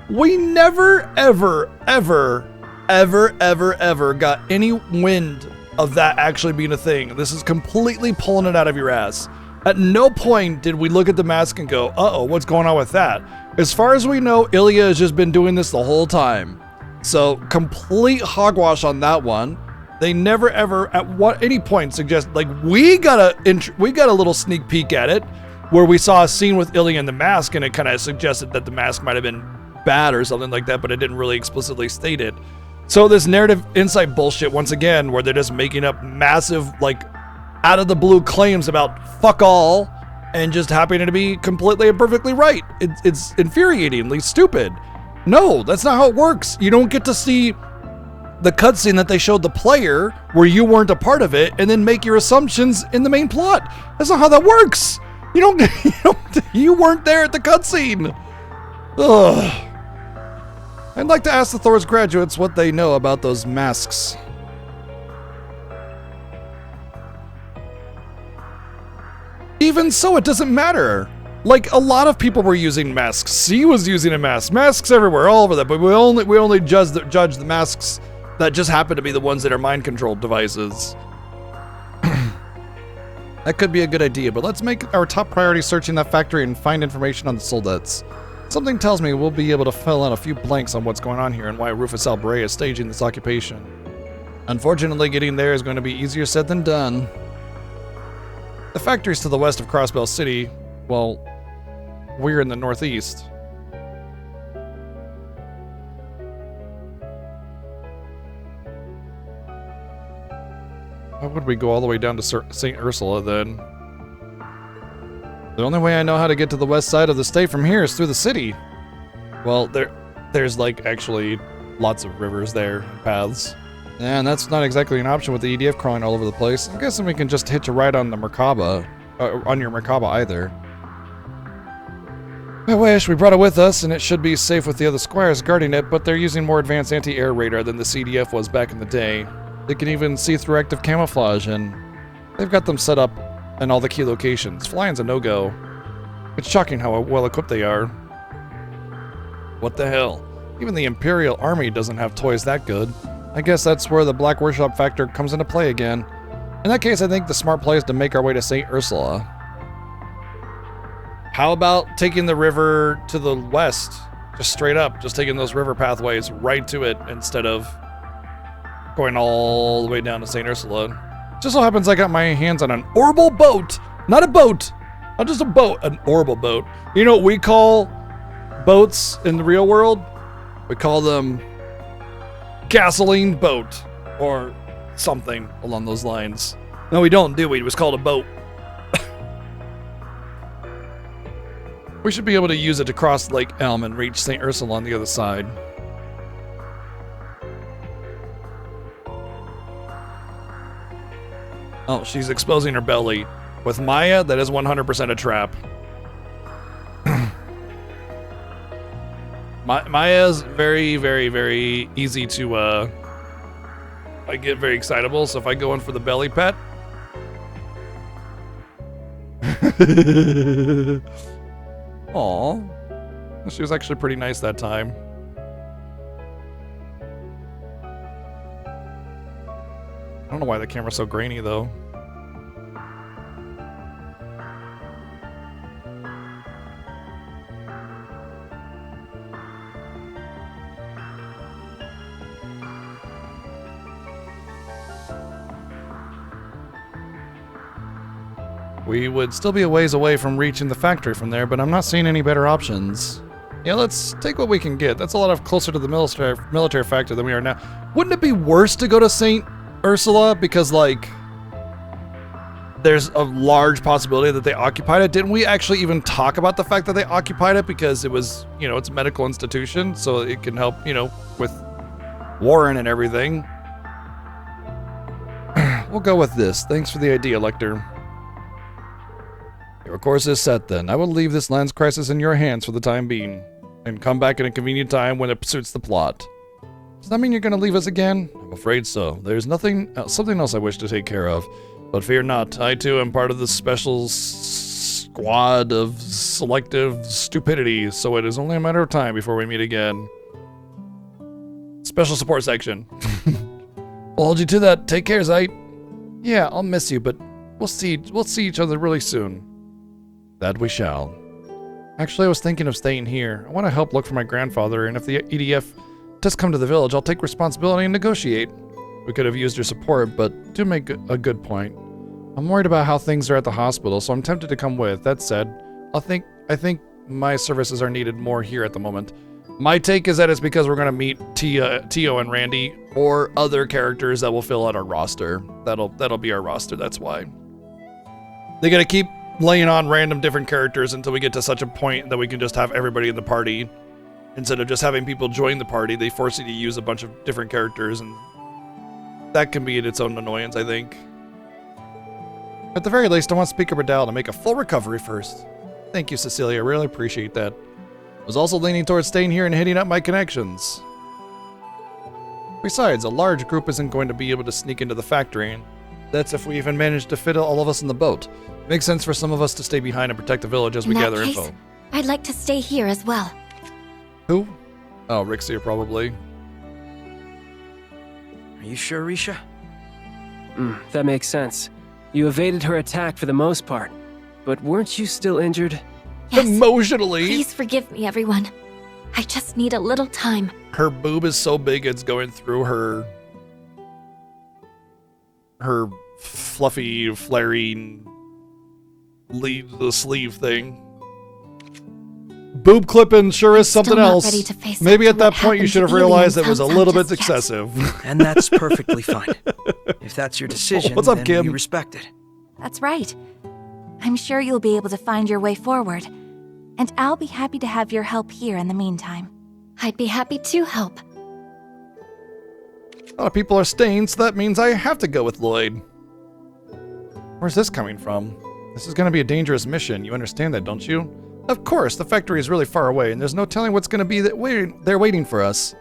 We never, ever, ever, ever, ever, ever got any wind of that actually being a thing. This is completely pulling it out of your ass. At no point did we look at the mask and go, uh-oh, what's going on with that? As far as we know, Ilya has just been doing this the whole time. So, complete hogwash on that one. They never ever, at any point, suggest, like, we got a little sneak peek at it, where we saw a scene with Ilya in the mask, and it kind of suggested that the mask might have been bad or something like that, but it didn't really explicitly state it. So this narrative insight bullshit, once again, where they're just making up massive, like, out-of-the-blue claims about fuck all, and just happening to be completely and perfectly right. It's infuriatingly stupid. No, that's not how it works. You don't get to see the cutscene that they showed the player where you weren't a part of it and then make your assumptions in the main plot. That's not how that works. You weren't there at the cutscene. Ugh. I'd like to ask the Thor's graduates what they know about those masks. Even so, it doesn't matter. Like, a lot of people were using masks. C was using a mask. Masks everywhere, all over that. But we only judge the masks that just happen to be the ones that are mind-controlled devices. That could be a good idea, but let's make our top priority searching that factory and find information on the soldats. Something tells me we'll be able to fill in a few blanks on what's going on here and why Rufus Albray is staging this occupation. Unfortunately, getting there is going to be easier said than done. The factory's to the west of Crossbell City. Well, we're in the northeast. Why would we go all the way down to St. Ursula then? The only way I know how to get to the west side of the state from here is through the city. Well, there's like actually lots of rivers there, paths. And that's not exactly an option with the EDF crawling all over the place. I'm guessing we can just hitch a ride on the Merkaba, on your Merkaba either. I wish we brought it with us, and it should be safe with the other squires guarding it, but they're using more advanced anti-air radar than the CDF was back in the day. They can even see through active camouflage, and they've got them set up in all the key locations. Flying's a no-go. It's shocking how well equipped they are. What the hell? Even the Imperial Army doesn't have toys that good. I guess that's where the Black Workshop factor comes into play again. In that case, I think the smart play is to make our way to St. Ursula. How about taking the river to the west? Just straight up, just taking those river pathways right to it instead of going all the way down to St. Ursula. Just so happens I got my hands on an orbital boat. Not a boat. Not just a boat, an orbital boat. You know what we call boats in the real world? We call them gasoline boat or something along those lines. No, we don't, do we? It was called a boat. We should be able to use it to cross Lake Elm and reach St. Ursula on the other side. Oh, she's exposing her belly. With Maya, that is 100% a trap. Maya's very, very, very easy to, I get very excitable, so if I go in for the belly pet... Aww. She was actually pretty nice that time. I don't know why the camera's so grainy, though. We would still be a ways away from reaching the factory from there, but I'm not seeing any better options. Yeah, let's take what we can get. That's a lot closer to the military factory than we are now. Wouldn't it be worse to go to St. Ursula? Because, like, there's a large possibility that they occupied it. Didn't we actually even talk about the fact that they occupied it? Because it was, you know, it's a medical institution, so it can help, you know, with Warren and everything. We'll go with this. Thanks for the idea, Lecter. Your course is set then. I will leave this land's crisis in your hands for the time being, and come back at a convenient time when it suits the plot. Does that mean you're going to leave us again? I'm afraid so. There's something else I wish to take care of, but fear not. I too am part of the special squad of selective stupidity, so it is only a matter of time before we meet again. Special support section. I'll hold you to that. Take care, Zeit. Yeah, I'll miss you, but we'll see each other really soon. That we shall. Actually, I was thinking of staying here. I want to help look for my grandfather, and if the EDF does come to the village, I'll take responsibility and negotiate. We could have used your support, but do make a good point. I'm worried about how things are at the hospital, so I'm tempted to come with. That said, I think my services are needed more here at the moment. My take is that it's because we're going to meet Tio and Randy, or other characters that will fill out our roster. That'll be our roster, that's why. They gotta keep laying on random different characters until we get to such a point that we can just have everybody in the party. Instead of just having people join the party, they force you to use a bunch of different characters, and that can be its own annoyance, I think. At the very least, I want Speaker Bradell to make a full recovery first. Thank you, Cecilia. I really appreciate that. I was also leaning towards staying here and hitting up my connections. Besides, a large group isn't going to be able to sneak into the factory, and that's if we even manage to fit all of us in the boat. It makes sense for some of us to stay behind and protect the village as we gather info. I'd like to stay here as well. Who? Oh, Rixia, probably. Are you sure, Risha? That makes sense. You evaded her attack for the most part, but weren't you still injured? Yes. Emotionally? Please forgive me, everyone. I just need a little time. Her boob is so big it's going through her fluffy, flaring the sleeve thing. Boob clipping sure is something else. Maybe at that point you should have realized it was a little bit excessive. And that's perfectly fine. If that's your decision, What's up, then Kim? we respect it. That's right. I'm sure you'll be able to find your way forward. And I'll be happy to have your help here in the meantime. I'd be happy to help. A lot of people are staying, so that means I have to go with Lloyd. Where's this coming from? This is going to be a dangerous mission. You understand that, don't you? Of course, the factory is really far away, and there's no telling what's going to be there waiting for us.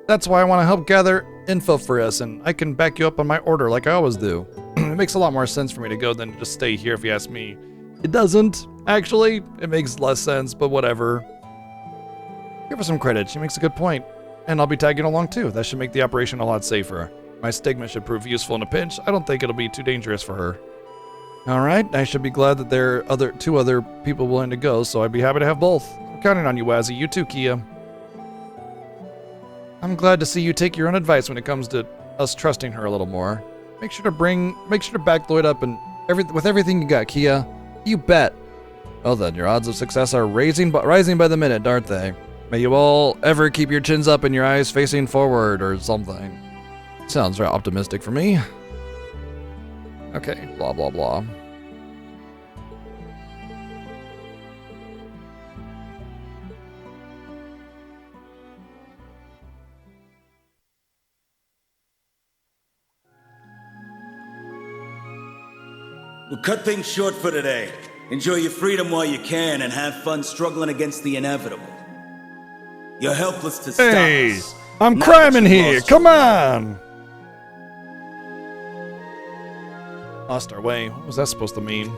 That's why I want to help gather info for us, and I can back you up on my order like I always do. It makes a lot more sense for me to go than to just stay here if you ask me. It doesn't, actually. It makes less sense, but whatever. Give her some credit. She makes a good point. And I'll be tagging along too. That should make the operation a lot safer. My stigma should prove useful in a pinch. I don't think it'll be too dangerous for her. Alright, I should be glad that there are two other people willing to go, so I'd be happy to have both. I'm counting on you, Wazzy. You too, Kia. I'm glad to see you take your own advice when it comes to us trusting her a little more. Make sure to back Lloyd up and with everything you got, Kia. You bet. Well then, your odds of success are rising by the minute, aren't they? May you all ever keep your chins up and your eyes facing forward or something. Sounds very optimistic for me. Okay, blah blah blah. We'll cut things short for today. Enjoy your freedom while you can and have fun struggling against the inevitable. You're helpless to stop us. I'm Now cramming that you've here. lost Come on. Lost our way. What was that supposed to mean?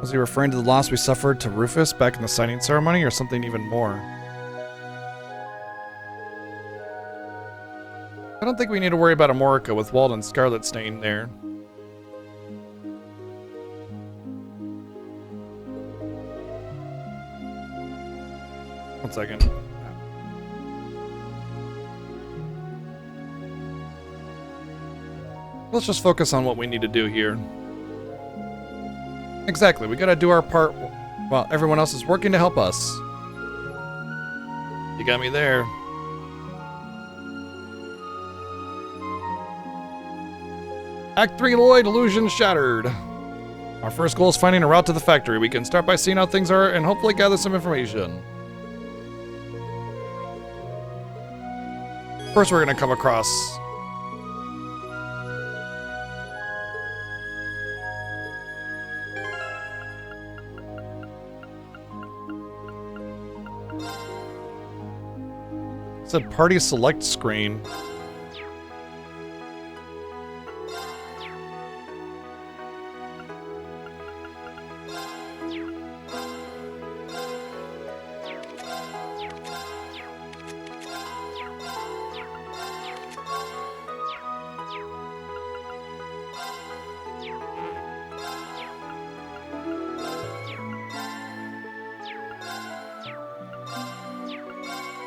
Was he referring to the loss we suffered to Rufus back in the signing ceremony or something even more? I don't think we need to worry about Amorica with Walt and Scarlet staying there. One second. Let's just focus on what we need to do here. Exactly, we gotta do our part while everyone else is working to help us. You got me there. Act 3, Lloyd, illusion shattered. Our first goal is finding a route to the factory. We can start by seeing how things are and hopefully gather some information. First, we're gonna come across it said party select screen.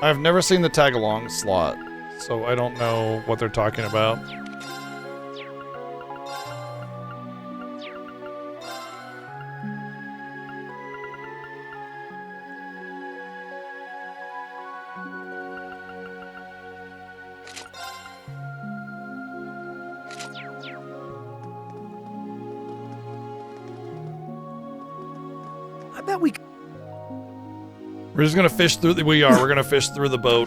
I've never seen the tag-along slot, so I don't know what they're talking about. I bet we. We're just gonna fish through we're gonna fish through the boat.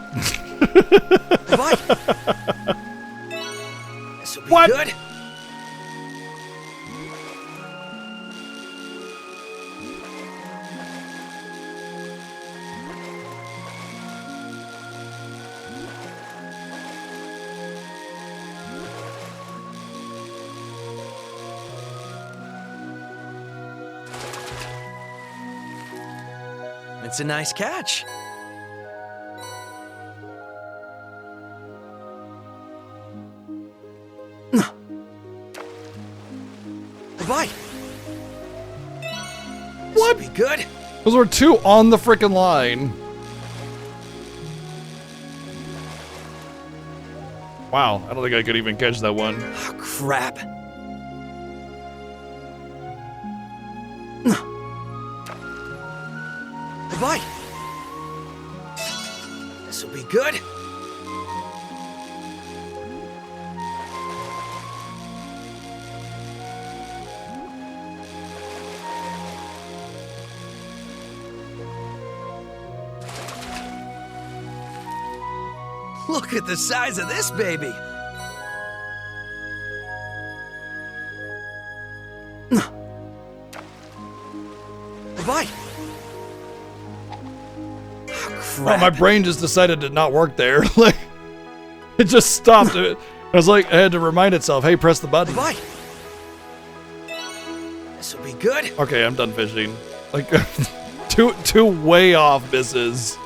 This'll be What? good. It's a nice catch. Bye. What? Be good. Those were 2 on the frickin' line. Wow, I don't think I could even catch that one. Oh, crap. Bye. This'll be good. Look at the size of this baby. Bye. Oh, my brain just decided to not work there. Like, it just stopped. I was like, I had to remind itself, hey, press the button. Bye. This'll be good. Okay, I'm done fishing. Like, two way off misses.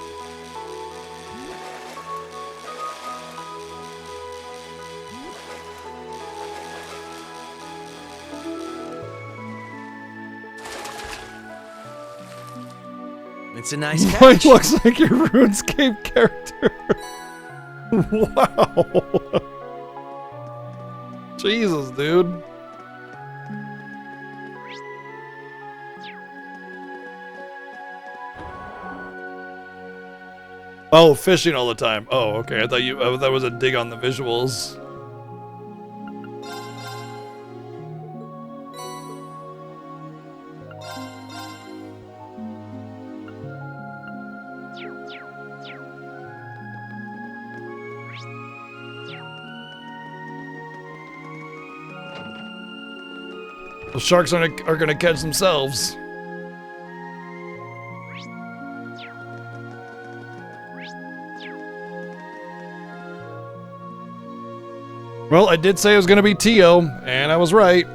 It's a nice catch. Mike looks like your RuneScape character. Wow. Jesus, dude. Oh, fishing all the time. Oh, okay. I thought that was a dig on the visuals. The sharks are gonna catch themselves. Well, I did say it was gonna be Tio, and I was right.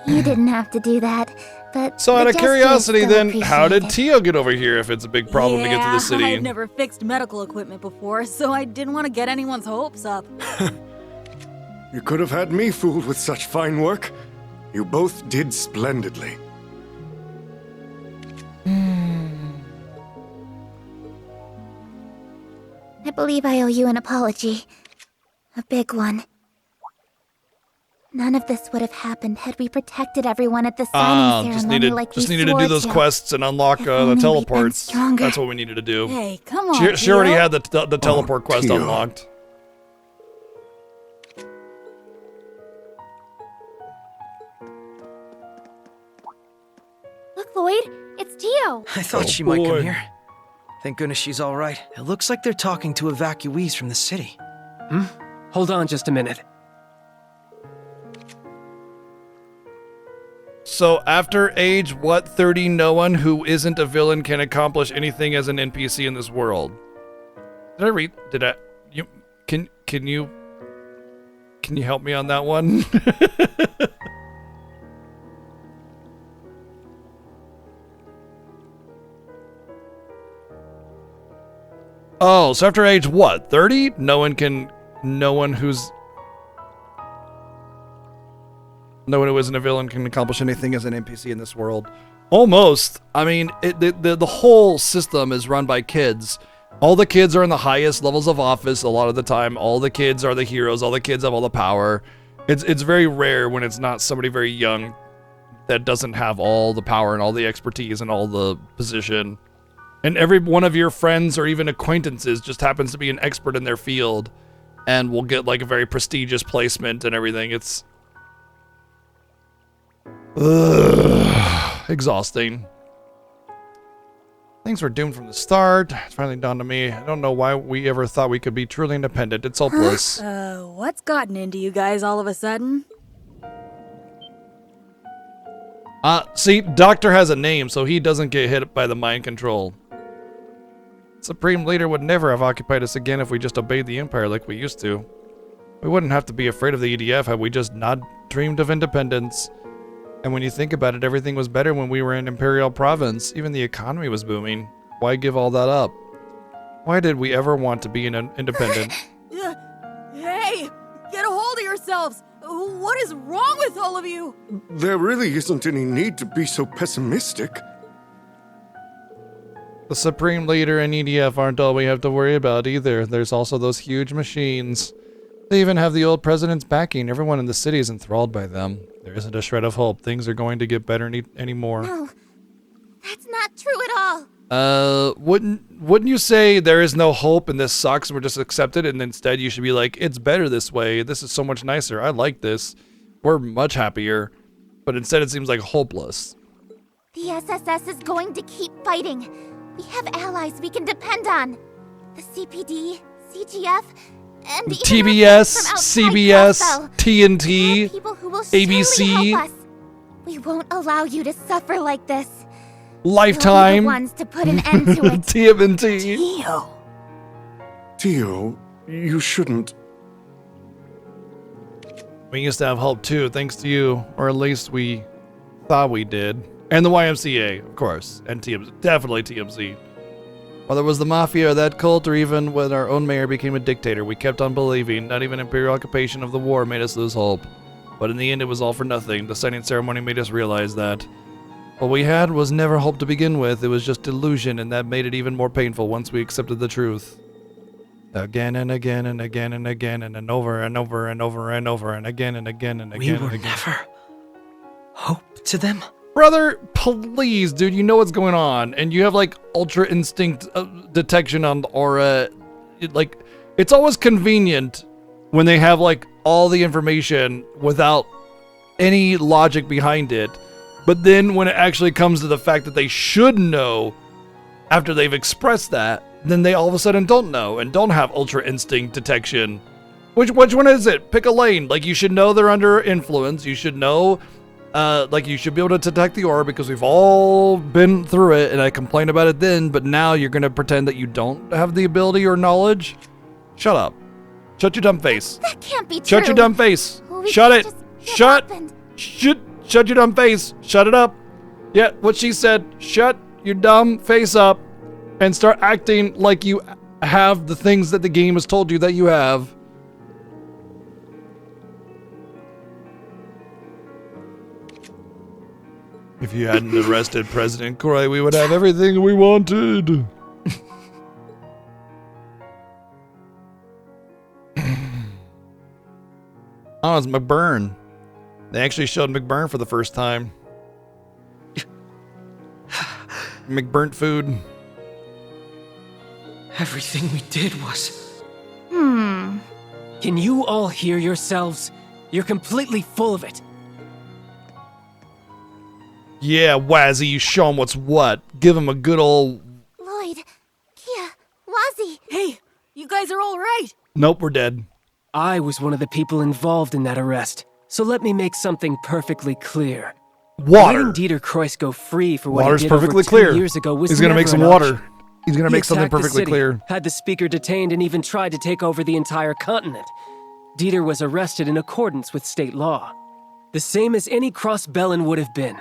You didn't have to do that, but So out the of gesture is curiosity still then, how did appreciated. Tio get over here if it's a big problem to get to the city? I've never fixed medical equipment before, so I didn't want to get anyone's hopes up. You could have had me fooled with such fine work. You both did splendidly. I believe I owe you an apology. A big one. None of this would have happened had we protected everyone at the signing ceremony like we needed to swore do those quests and unlock the only we'd been teleports. stronger. That's what we needed to do. Hey, come on, She already Tio. had the teleport quest Tio. unlocked. Look, Lloyd, it's Tio. I thought she might come here. Thank goodness she's all right. It looks like they're talking to evacuees from the city. Hold on just a minute. So after age 30, no one who isn't a villain can accomplish anything as an NPC in this world. Can you help me on that one? Oh, so after age 30, no one who isn't a villain can accomplish anything as an NPC in this world. Almost. I mean, the whole system is run by kids. All the kids are in the highest levels of office a lot of the time. All the kids are the heroes. All the kids have all the power. It's very rare when it's not somebody very young that doesn't have all the power and all the expertise and all the position. And every one of your friends or even acquaintances just happens to be an expert in their field and will get like a very prestigious placement and everything. It's exhausting. Things were doomed from the start. It's finally dawned on me. I don't know why we ever thought we could be truly independent. It's hopeless. What's gotten into you guys all of a sudden? See, Doctor has a name, so he doesn't get hit by the mind control. Supreme Leader would never have occupied us again if we just obeyed the Empire like we used to. We wouldn't have to be afraid of the EDF had we just not dreamed of independence. And when you think about it, everything was better when we were in Imperial Province. Even the economy was booming. Why give all that up? Why did we ever want to be independent? Hey! Get a hold of yourselves! What is wrong with all of you? There really isn't any need to be so pessimistic. The Supreme Leader and EDF aren't all we have to worry about either. There's also those huge machines. They even have the old president's backing. Everyone in the city is enthralled by them. There isn't a shred of hope. Things are going to get better anymore. No, that's not true at all. Wouldn't you say there is no hope and this sucks and we're just accepted, and instead you should be like, it's better this way. This is so much nicer. I like this. We're much happier. But instead it seems like hopeless. The SSS is going to keep fighting. We have allies we can depend on. The CPD, CGF, and TBS, CBS, Crossbell. TNT, People who will ABC, surely help us. We won't allow you to suffer like this. Lifetime, we'll be the ones to put an end to it. TMNT. Tio, you shouldn't. We used to have hope too, thanks to you, or at least we thought we did. And the YMCA, of course, and TMZ, definitely TMZ. Whether it was the Mafia or that cult, or even when our own mayor became a dictator, we kept on believing. Not even Imperial occupation of the war made us lose hope. But in the end, it was all for nothing. The signing ceremony made us realize that what we had was never hope to begin with. It was just illusion, and that made it even more painful once we accepted the truth. Again and again and again and again and then over and over and over and over and again and again and again and again. We were never hope to them? Brother, please, dude, you know what's going on, and you have like ultra instinct detection on the aura. It's always convenient when they have like all the information without any logic behind it, but then when it actually comes to the fact that they should know after they've expressed that, then they all of a sudden don't know and don't have ultra instinct detection. Which one is it? Pick a lane. Like, you should know they're under influence. You should know. You should be able to detect the aura because we've all been through it, and I complained about it then, but now you're gonna pretend that you don't have the ability or knowledge? Shut up. Shut your dumb face. That can't be true. Shut your dumb face. Well, we Shut it. just- Shut your dumb face. Shut it up. Yeah, what she said. Shut your dumb face up and start acting like you have the things that the game has told you that you have. If you hadn't arrested President Croy, we would have everything we wanted. Oh, it's McBurn. They actually showed McBurn for the first time. McBurnt food. Everything we did was... Can you all hear yourselves? You're completely full of it. Yeah, Wazzy, you show him what's what. Give him a good old... Lloyd, Kia, Wazzy. Hey, you guys are all right. Nope, we're dead. I was one of the people involved in that arrest, so let me make something perfectly clear. Water. Letting Dieter Kreuss go free for what Water's he did perfectly over 2 clear. years ago was He's gonna make never some an water. option. He's gonna He make something attacked the perfectly city, clear. had the speaker detained, and even tried to take over the entire continent. Dieter was arrested in accordance with state law. The same as any Crossbellin would have been.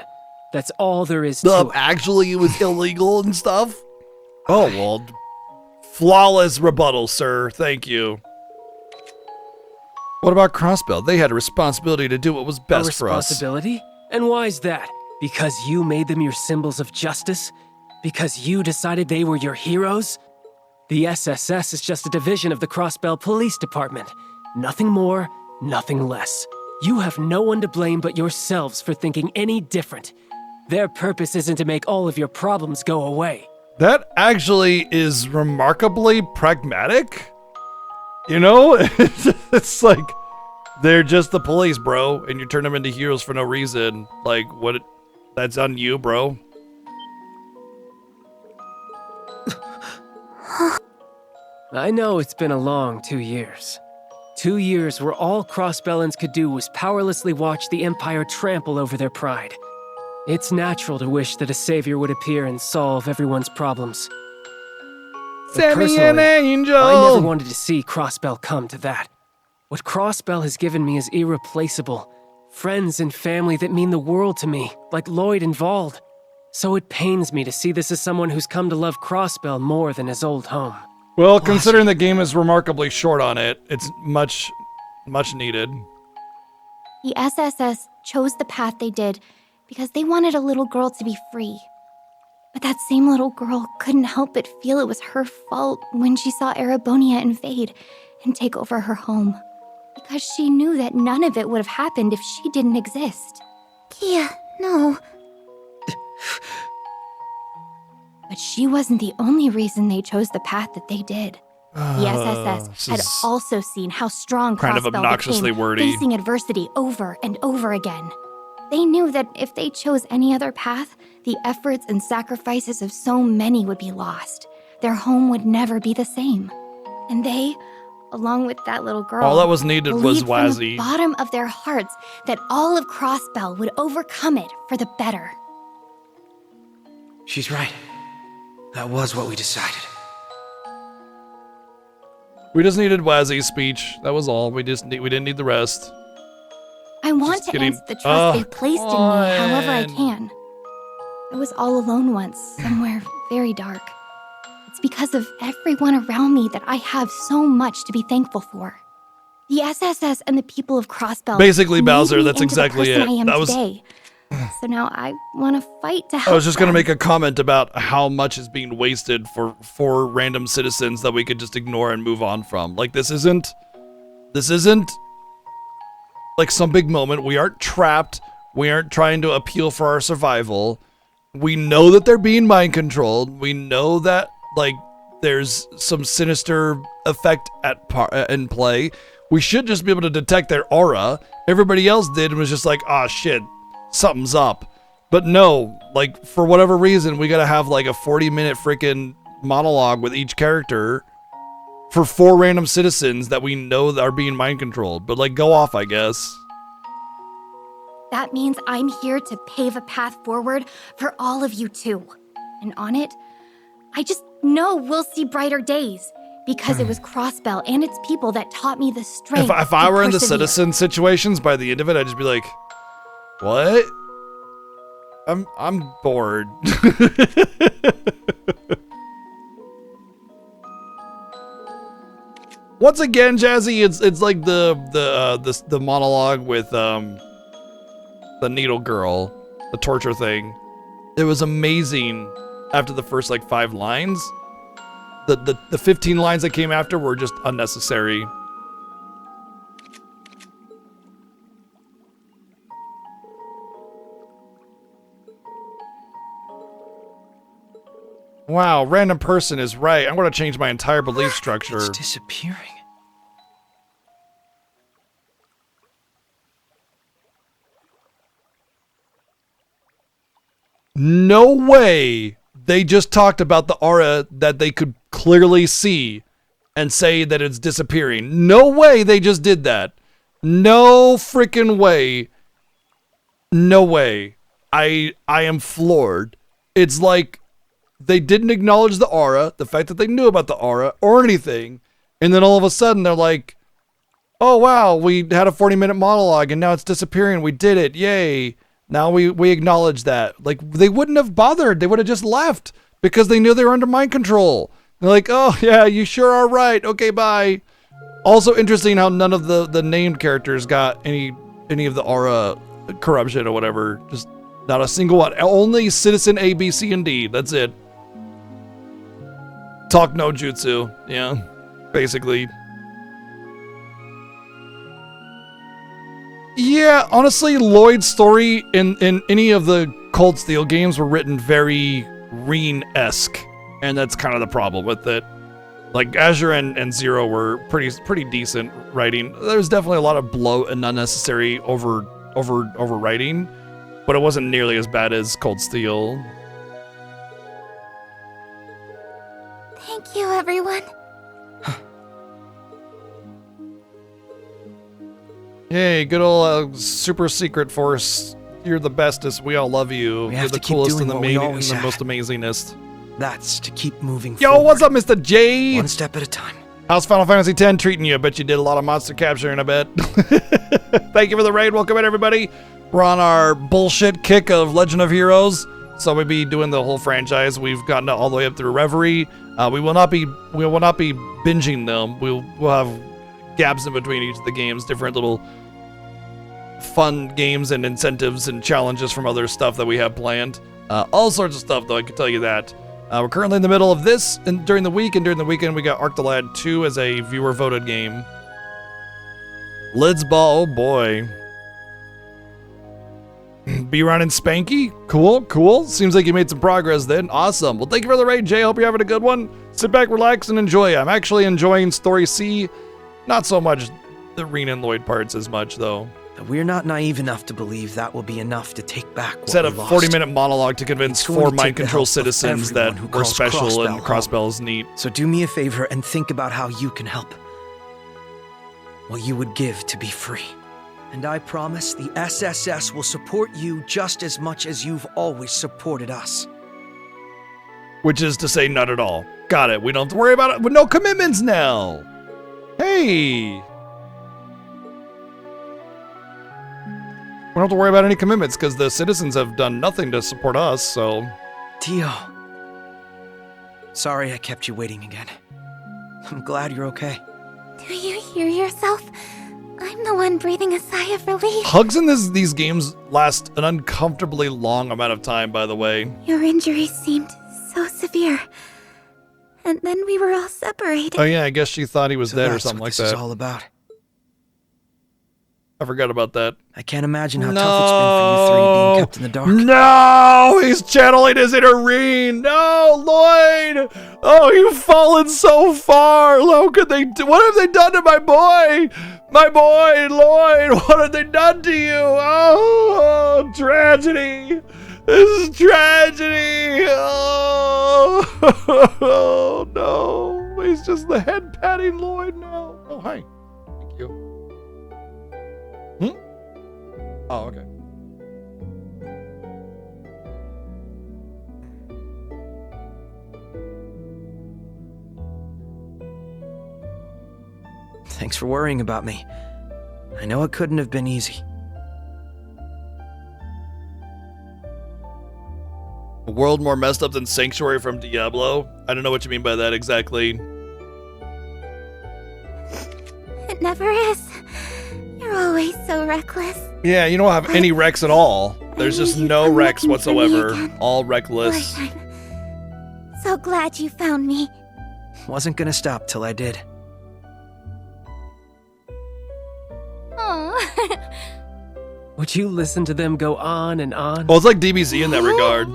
That's all there is to it. Actually, it was illegal and stuff? Oh, well. Flawless rebuttal, sir. Thank you. What about Crossbell? They had a responsibility to do what was best for us. Responsibility? And why's that? Because you made them your symbols of justice? Because you decided they were your heroes? The SSS is just a division of the Crossbell Police Department. Nothing more, nothing less. You have no one to blame but yourselves for thinking any different. Their purpose isn't to make all of your problems go away. That actually is remarkably pragmatic. You know? It's like, they're just the police, bro, and you turn them into heroes for no reason. Like, what? That's on you, bro. I know it's been a long 2 years. 2 years where all Crossbellans could do was powerlessly watch the Empire trample over their pride. It's natural to wish that a savior would appear and solve everyone's problems. But Send me an personally, angel! I never wanted to see Crossbell come to that. What Crossbell has given me is irreplaceable. Friends and family that mean the world to me, like Lloyd and Vald. So it pains me to see this as someone who's come to love Crossbell more than his old home. Well, considering the game is remarkably short on it, it's much needed. The SSS chose the path they did because they wanted a little girl to be free. But that same little girl couldn't help but feel it was her fault when she saw Erebonia invade and take over her home. Because she knew that none of it would have happened if she didn't exist. Kia, no. But she wasn't the only reason they chose the path that they did. The SSS had also seen how strong kind of Crossbell obnoxiously became, wordy. facing adversity over and over again. They knew that if they chose any other path, the efforts and sacrifices of so many would be lost. Their home would never be the same. And they, along with that little girl, All that was needed was believed from Wazzy. the bottom of their hearts that all of Crossbell would overcome it for the better. She's right. That was what we decided. We just needed Wazzy's speech. That was all. We didn't need the rest. I want to answer the trust they've placed in me however I can. I was all alone once, somewhere very dark. It's because of everyone around me that I have so much to be thankful for. The SSS and the people of Crossbell Basically, made Bowser, me that's into the exactly person it. I am That was- today. So now I want to fight to help I was just going to them. make a comment about how much is being wasted for 4 random citizens that we could just ignore and move on from. Like, this isn't like some big moment. We aren't trapped. We aren't trying to appeal for our survival. We know that they're being mind controlled. We know that, like, there's some sinister effect in play. We should just be able to detect their aura. Everybody else did and was just like, ah, shit, something's up. But no, like, for whatever reason, we gotta have like a 40-minute freaking monologue with each character for 4 random citizens that we know that are being mind controlled. But like, go off, I guess. That means I'm here to pave a path forward for all of you too. And on it, I just know we'll see brighter days. Because it was Crossbell and its people that taught me the strength If I to were in the persevere. citizen situations, by the end of it, I'd just be like, what? I'm bored. Once again, Jazzy, it's like the monologue with the needle girl, the torture thing. It was amazing after the first like 5 lines. The 15 lines that came after were just unnecessary. Wow, random person is right. I'm going to change my entire belief structure. It's disappearing. No way they just talked about the aura that they could clearly see and say that it's disappearing. No way they just did that. No freaking way. No way. I am floored. It's like they didn't acknowledge the aura, the fact that they knew about the aura or anything, and then all of a sudden they're like, oh wow, we had a 40-minute monologue and now it's disappearing. We did it. Yay. Now we acknowledge that. Like, they wouldn't have bothered. They would have just left because they knew they were under mind control. They're like, oh yeah, you sure are right. Okay, bye. Also interesting how none of the named characters got any of the aura corruption or whatever. Just not a single one. Only Citizen A, B, C, and D. That's it. Talk no jutsu. Yeah, basically. Yeah, honestly, Lloyd's story in any of the Cold Steel games were written very Reen-esque, and that's kind of the problem with it. Like, Azure and Zero were pretty decent writing. There's definitely a lot of bloat and unnecessary overwriting, but it wasn't nearly as bad as Cold Steel. Thank you, everyone. Yay, good old super secret force. You're the bestest. We all love you. You're the coolest and the most amazingest. That's to keep moving Yo, forward. what's up, Mr. J? One step at a time. How's Final Fantasy X treating you? I bet you did a lot of monster capturing, I bet. Thank you for the raid. Welcome in, everybody. We're on our bullshit kick of Legend of Heroes. So we'll be doing the whole franchise. We've gotten all the way up through Reverie. We will not be binging them. We'll have gaps in between each of the games, different little fun games and incentives and challenges from other stuff that we have planned. All sorts of stuff, though, I can tell you that. We're currently in the middle of this and during the week, and during the weekend we got Arc the Lad 2 as a viewer voted game. Lids Ball, oh boy. B-Ron and Spanky, cool. Seems like you made some progress then. Awesome. Well, thank you for the raid, Jay. Hope you're having a good one. Sit back, relax, and enjoy. I'm actually enjoying Story C. Not so much the Rena and Lloyd parts as much, though. We're not naive enough to believe that will be enough to take back what Set a we lost. 40-minute monologue to convince 4 mind control citizens that we're calls special and Crossbell Crossbell is neat. So do me a favor and think about how you can help. What you would give to be free. And I promise the SSS will support you just as much as you've always supported us. Which is to say, not at all. Got it. We don't have to worry about it. With no commitments now. Hey. We don't have to worry about any commitments because the citizens have done nothing to support us, so. Tio. Sorry I kept you waiting again. I'm glad you're okay. Do you hear yourself? I'm the one breathing a sigh of relief. Hugs in these games last an uncomfortably long amount of time, by the way. Your injuries seemed so severe. And then we were all separated. Oh yeah, I guess she thought he was dead or something like that. That's what this is all about. I forgot about that. I can't imagine how tough it's been for you three being kept in the dark. No! He's channeling his inner Reen! No, Lloyd! Oh, you've fallen so far! How could they do? What have they done to my boy? My boy, Lloyd! What have they done to you? Oh, tragedy! This is tragedy! Oh, no! He's just the head patting Lloyd now. Oh, hi. Thank you. Oh, okay. Thanks for worrying about me. I know it couldn't have been easy. A world more messed up than Sanctuary from Diablo? I don't know what you mean by that exactly. It never is. You're always so reckless. Yeah, you don't have any wrecks at all. There's just no wrecks whatsoever. All reckless. Boy, I'm so glad you found me. Wasn't gonna stop till I did. Oh. Would you listen to them go on and on? Well, it's like DBZ in that regard.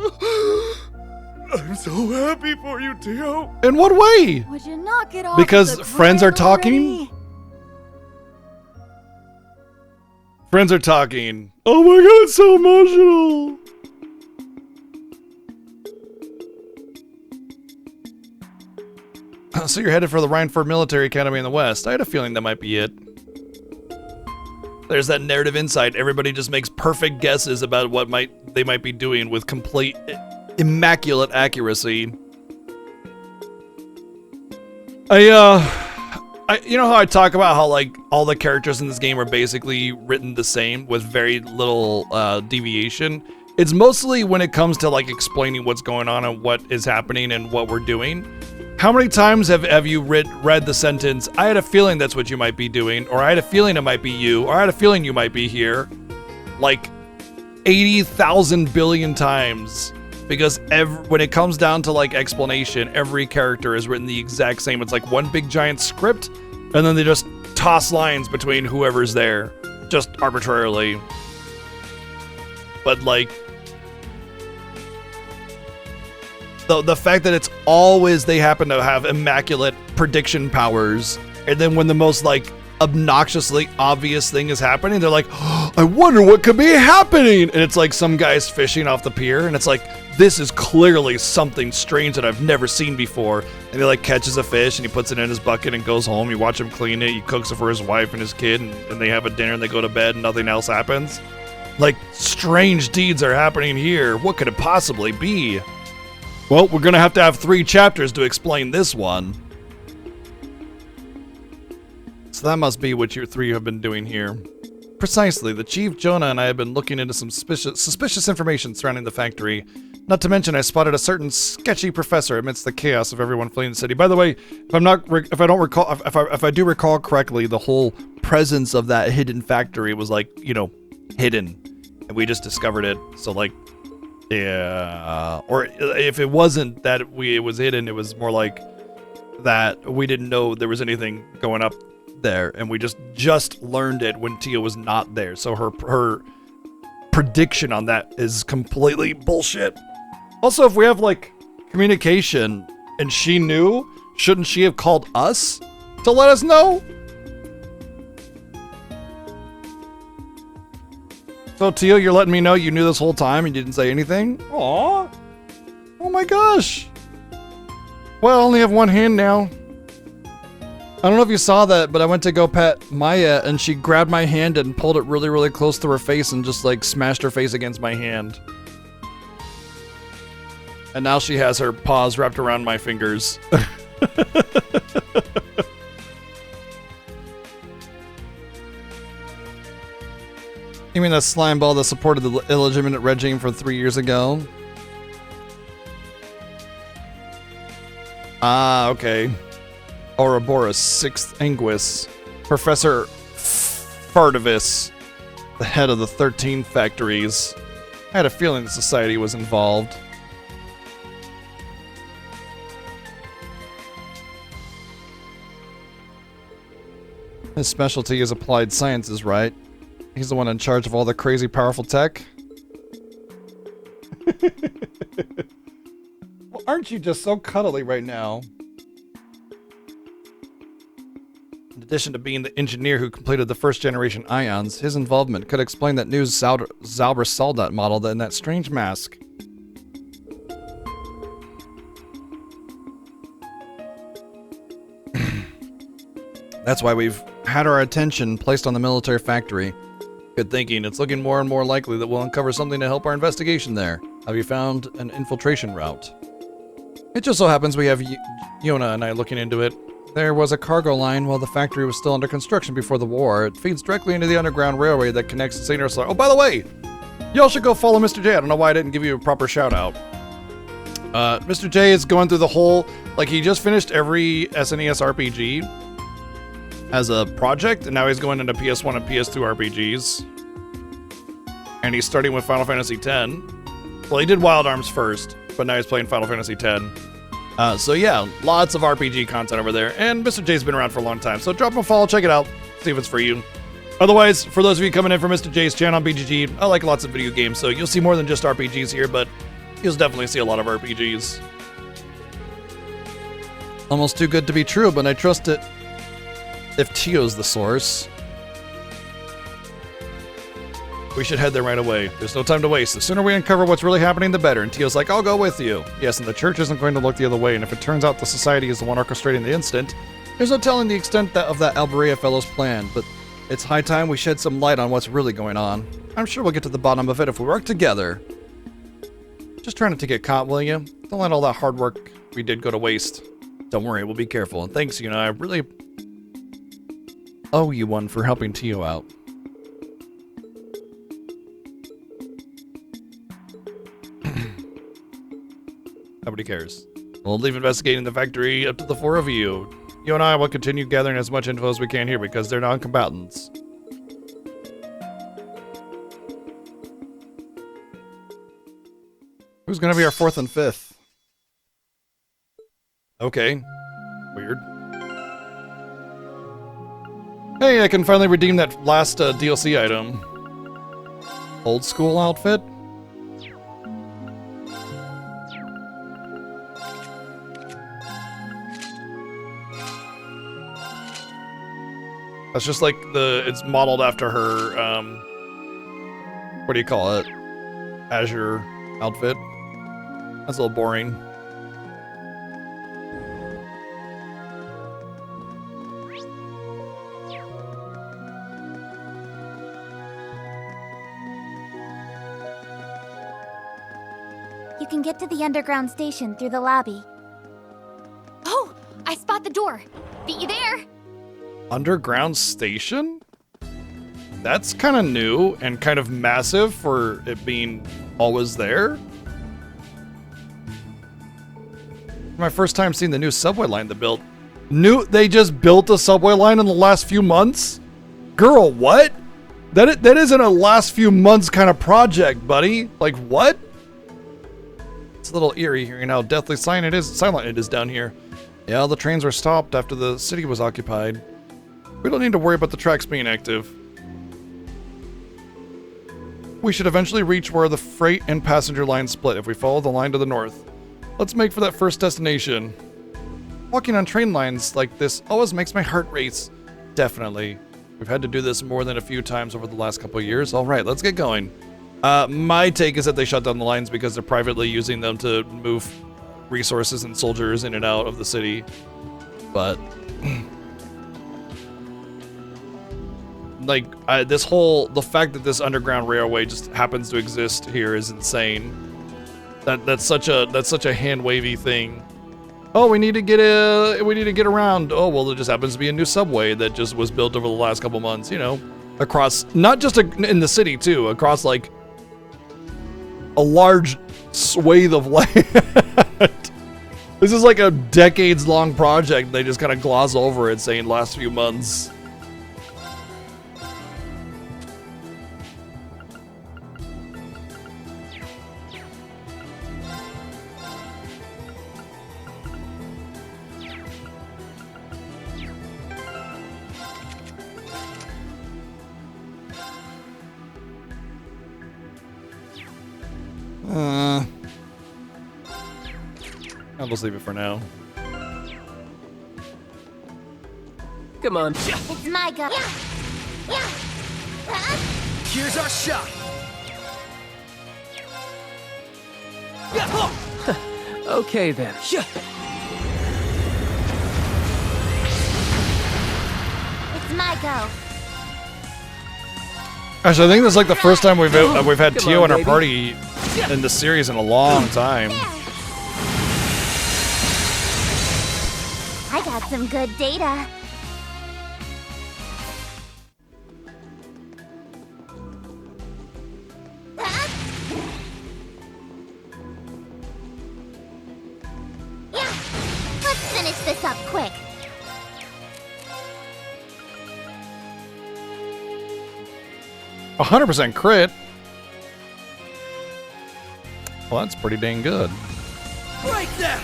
I'm so happy for you, Tio. In what way? Would you knock it off? Because with the friends are grill talking? already? Friends are talking. Oh my god, it's so emotional. So you're headed for the Rhineford Military Academy in the West. I had a feeling that might be it. There's that narrative insight. Everybody just makes perfect guesses about what they might be doing with complete, immaculate accuracy. You know how I talk about how like all the characters in this game are basically written the same with very little deviation? It's mostly when it comes to like explaining what's going on and what is happening and what we're doing. How many times have you read the sentence, I had a feeling that's what you might be doing, or I had a feeling it might be you, or I had a feeling you might be here? Like 80,000 billion times. Because when it comes down to like explanation, every character is written the exact same. It's like one big giant script, and then they just toss lines between whoever's there, just arbitrarily. But like, the fact that it's always they happen to have immaculate prediction powers, and then when the most like obnoxiously obvious thing is happening, they're like, oh, I wonder what could be happening, and it's like some guy's fishing off the pier, and it's like, this is clearly something strange that I've never seen before, And he like catches a fish and he puts it in his bucket and goes home. You watch him clean it. He cooks it for his wife and his kid, and they have a dinner and they go to bed and nothing else happens. Like, strange deeds are happening here. What could it possibly be? Well, we're gonna have to have 3 chapters to explain this one. So that must be what you 3 have been doing here. Precisely. The Chief, Jonah, and I have been looking into some suspicious information surrounding the factory. Not to mention, I spotted a certain sketchy professor amidst the chaos of everyone fleeing the city. By the way, if I do recall correctly, the whole presence of that hidden factory was like, you know, hidden, and we just discovered it. So like, yeah, or if it wasn't that it was hidden, it was more like that we didn't know there was anything going up there, and we just learned it when Tia was not there. So her prediction on that is completely bullshit. Also, if we have like communication and she knew, shouldn't she have called us to let us know? So Tia, you're letting me know you knew this whole time and you didn't say anything? Aww. Oh my gosh. Well, I only have one hand now. I don't know if you saw that, but I went to go pet Maya and she grabbed my hand and pulled it really, really close to her face and just like smashed her face against my hand. And now she has her paws wrapped around my fingers. You mean that slime ball that supported the illegitimate regime from 3 years ago? Ah, okay. Ouroboros, 6th Anguis, Professor Fardavis, the head of the 13 factories. I had a feeling the society was involved. His specialty is applied sciences, right? He's the one in charge of all the crazy powerful tech? Well, aren't you just so cuddly right now? In addition to being the engineer who completed the first generation ions, his involvement could explain that new Zauber Soldat model in that strange mask. That's why we've had our attention placed on the military factory. Good thinking. It's looking more and more likely that we'll uncover something to help our investigation there. Have you found an infiltration route? It just so happens we have Yona and I looking into it. There was a cargo line while the factory was still under construction before the war. It feeds directly into the underground railway that connects St. Ursula. Oh, by the way, y'all should go follow Mr. J. I don't know why I didn't give you a proper shout out. Mr. J is going through the whole, like, he just finished every SNES RPG as a project, and now he's going into PS1 and PS2 RPGs. And he's starting with Final Fantasy X. Well, he did Wild Arms first, but now he's playing Final Fantasy X. So yeah, lots of RPG content over there, and Mr. J's been around for a long time, so drop him a follow, check it out, see if it's for you. Otherwise, for those of you coming in from Mr. J's channel on BGG, I like lots of video games, so you'll see more than just RPGs here, but you'll definitely see a lot of RPGs. Almost too good to be true, but I trust it if Tio's the source. We should head there right away. There's no time to waste. The sooner we uncover what's really happening, the better. And Tio's like, I'll go with you. Yes, and the church isn't going to look the other way, and if it turns out the society is the one orchestrating the incident, there's no telling the extent of that Alberia fellow's plan, but it's high time we shed some light on what's really going on. I'm sure we'll get to the bottom of it if we work together. Just try not to get caught, will you? Don't let all that hard work we did go to waste. Don't worry, we'll be careful. And thanks, you know, I really owe you one for helping Tio out. Nobody cares. We'll leave investigating the factory up to the 4 of you. You and I will continue gathering as much info as we can here because they're non-combatants. Who's gonna be our 4th and 5th? Okay. Weird. Hey, I can finally redeem that last DLC item. Old school outfit? That's just like it's modeled after her, what do you call it? Azure outfit. That's a little boring. You can get to the underground station through the lobby. Oh, I spot the door. Beat you there. Underground station? That's kind of new and kind of massive for it being always there. My first time seeing the new subway line they built. They just built a subway line in the last few months? Girl, what? That isn't a last few months kind of project, buddy. Like, what? It's a little eerie hearing how deathly silent it is down here. Yeah, the trains were stopped after the city was occupied. We don't need to worry about the tracks being active. We should eventually reach where the freight and passenger lines split if we follow the line to the north. Let's make for that first destination. Walking on train lines like this always makes my heart race. Definitely. We've had to do this more than a few times over the last couple of years. All right, let's get going. My take is that they shut down the lines because they're privately using them to move resources and soldiers in and out of the city. But like the fact that this underground railway just happens to exist here is insane. That's such a hand wavy thing. Oh, we need to get around. Oh, well, it just happens to be a new subway that just was built over the last couple months, you know, across, not just in the city too, across like a large swathe of land. This is like a decades long project. They just kind of gloss over it saying last few months. I'll just leave it for now. Come on. It's my go. Yeah. Here's our shot. Okay then. It's my go. Actually, I think this is like the first time we've had Come Tio on, in our baby. party in the series in a long time. I got some good data. Yeah, let's finish this up quick. A 100% crit. Well, that's pretty dang good. Break them!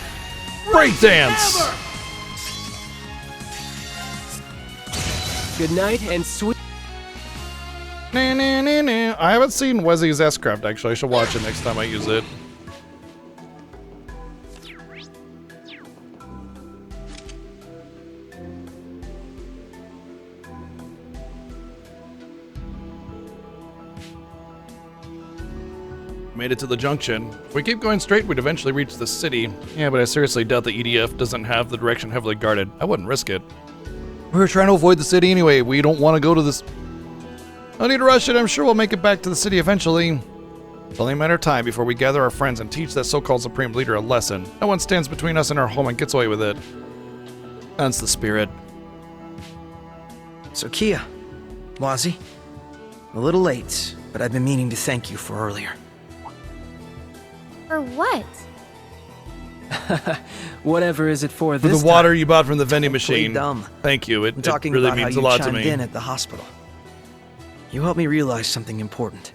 Breakdance! Good night and sweet. I haven't seen Wesley's S-Craft, actually. I should watch it next time I use it. Made it to the junction. If we keep going straight, we'd eventually reach the city. Yeah, but I seriously doubt the EDF doesn't have the direction heavily guarded. I wouldn't risk it. We're trying to avoid the city anyway. We don't want to go to this. No need to rush it. I'm sure we'll make it back to the city eventually. It's only a matter of time before we gather our friends and teach that so-called Supreme Leader a lesson. No one stands between us and our home and gets away with it. That's the spirit. So Kia, Wazi, a little late, but I've been meaning to thank you for earlier. For what? Whatever is it for For this the water time? you bought from the vending machine. dumb. Thank you. I'm It talking really about means how a you lot to chimed me. in at the hospital. You helped me realize something important.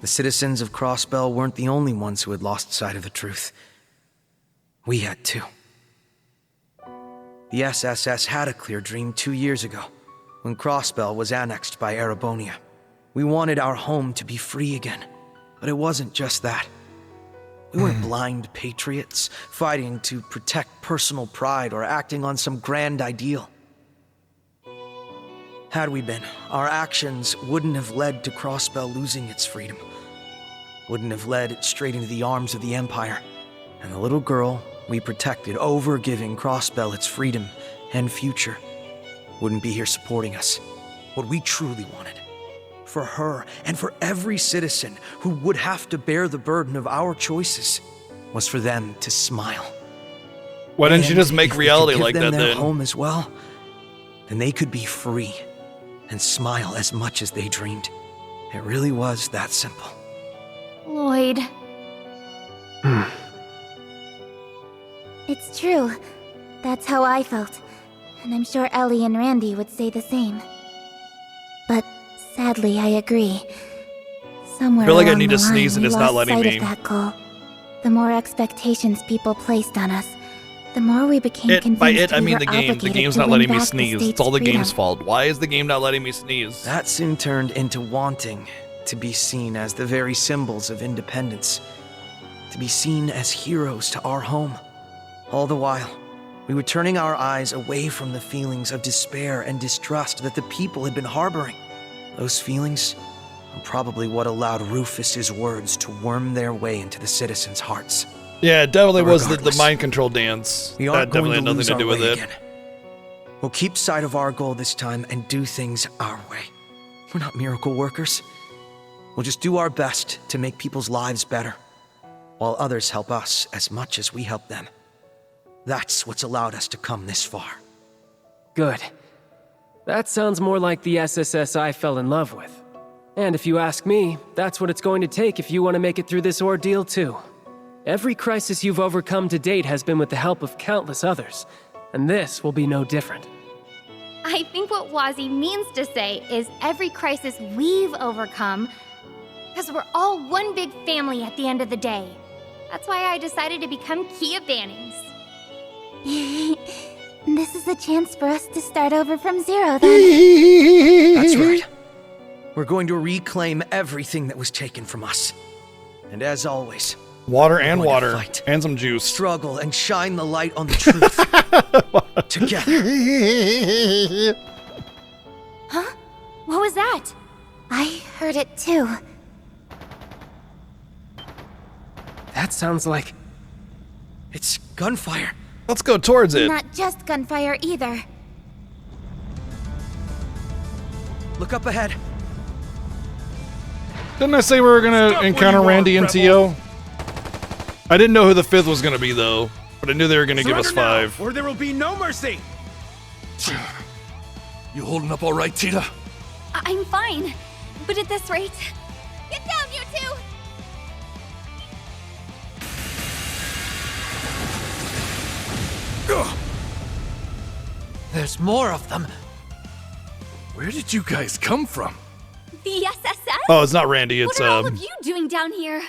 The citizens of Crossbell weren't the only ones who had lost sight of the truth. We had too. The SSS had a clear dream 2 years ago, when Crossbell was annexed by Erebonia. We wanted our home to be free again, but it wasn't just that. We weren't blind patriots, fighting to protect personal pride or acting on some grand ideal. Had we been, our actions wouldn't have led to Crossbell losing its freedom. Wouldn't have led it straight into the arms of the Empire. And the little girl we protected, over giving Crossbell its freedom and future, wouldn't be here supporting us. What we truly wanted. For her, and for every citizen who would have to bear the burden of our choices, was for them to smile. Why didn't you And just make if we reality could give like them that their then? home as well, then they could be free and smile as much as they dreamed. It really was that simple. Lloyd. It's true. That's how I felt. And I'm sure Ellie and Randy would say the same. But sadly, I agree. Somewhere I feel like I along need the to line, sneeze and we it's not lost letting sight me. of that goal. The more expectations people placed on us, the more we became convinced By it, I we mean were the game. The obligated game's to not win letting me back the sneeze. It's state's all the game's freedom. fault. Why is the game not letting me sneeze? That soon turned into wanting to be seen as the very symbols of independence. To be seen as heroes to our home. All the while, we were turning our eyes away from the feelings of despair and distrust that the people had been harboring. Those feelings are probably what allowed Rufus's words to worm their way into the citizens' hearts. Yeah, it definitely was the Regardless, mind control dance. We That aren't going definitely to had nothing lose to our do with way it. again. We'll keep sight of our goal this time and do things our way. We're not miracle workers. We'll just do our best to make people's lives better, while others help us as much as we help them. That's what's allowed us to come this far. Good. That sounds more like the SSS I fell in love with. And if you ask me, that's what it's going to take if you want to make it through this ordeal too. Every crisis you've overcome to date has been with the help of countless others, and this will be no different. I think what Wazzy means to say is every crisis we've overcome, because we're all one big family at the end of the day. That's why I decided to become Kia Bannings. This is a chance for us to start over from zero, then. That's right. We're going to reclaim everything that was taken from us. And as always, Water we're and going to water. fight, And some juice. struggle, and shine the light on the truth. Together. Huh? What was that? I heard it too. That sounds like... It's gunfire. Let's go towards it. Not just gunfire either. Look up ahead. Didn't I say we were gonna encounter Randy and Tio? I didn't know who the fifth was gonna be though, but I knew they were gonna give us Surrender 5. now, or there will be no mercy. You holding up all right, Tita? I'm fine. But at this rate... Get down, you two! There's more of them. Where did you guys come from? The SSS? Oh, it's not Randy. It's What are all of you doing down here?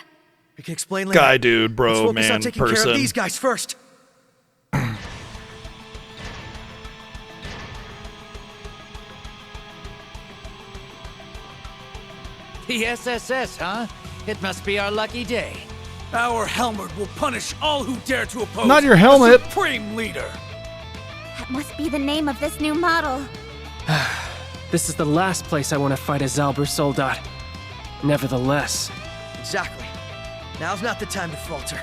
We can explain later. guy, dude, Let's bro, focus on man, taking care of person. these guys first. The SSS, huh? It must be our lucky day. Our helmet will punish all who dare to oppose Not your helmet. the Supreme Leader. That must be the name of this new model. This is the last place I want to fight a Zalber soldat. Nevertheless... Exactly. Now's not the time to falter.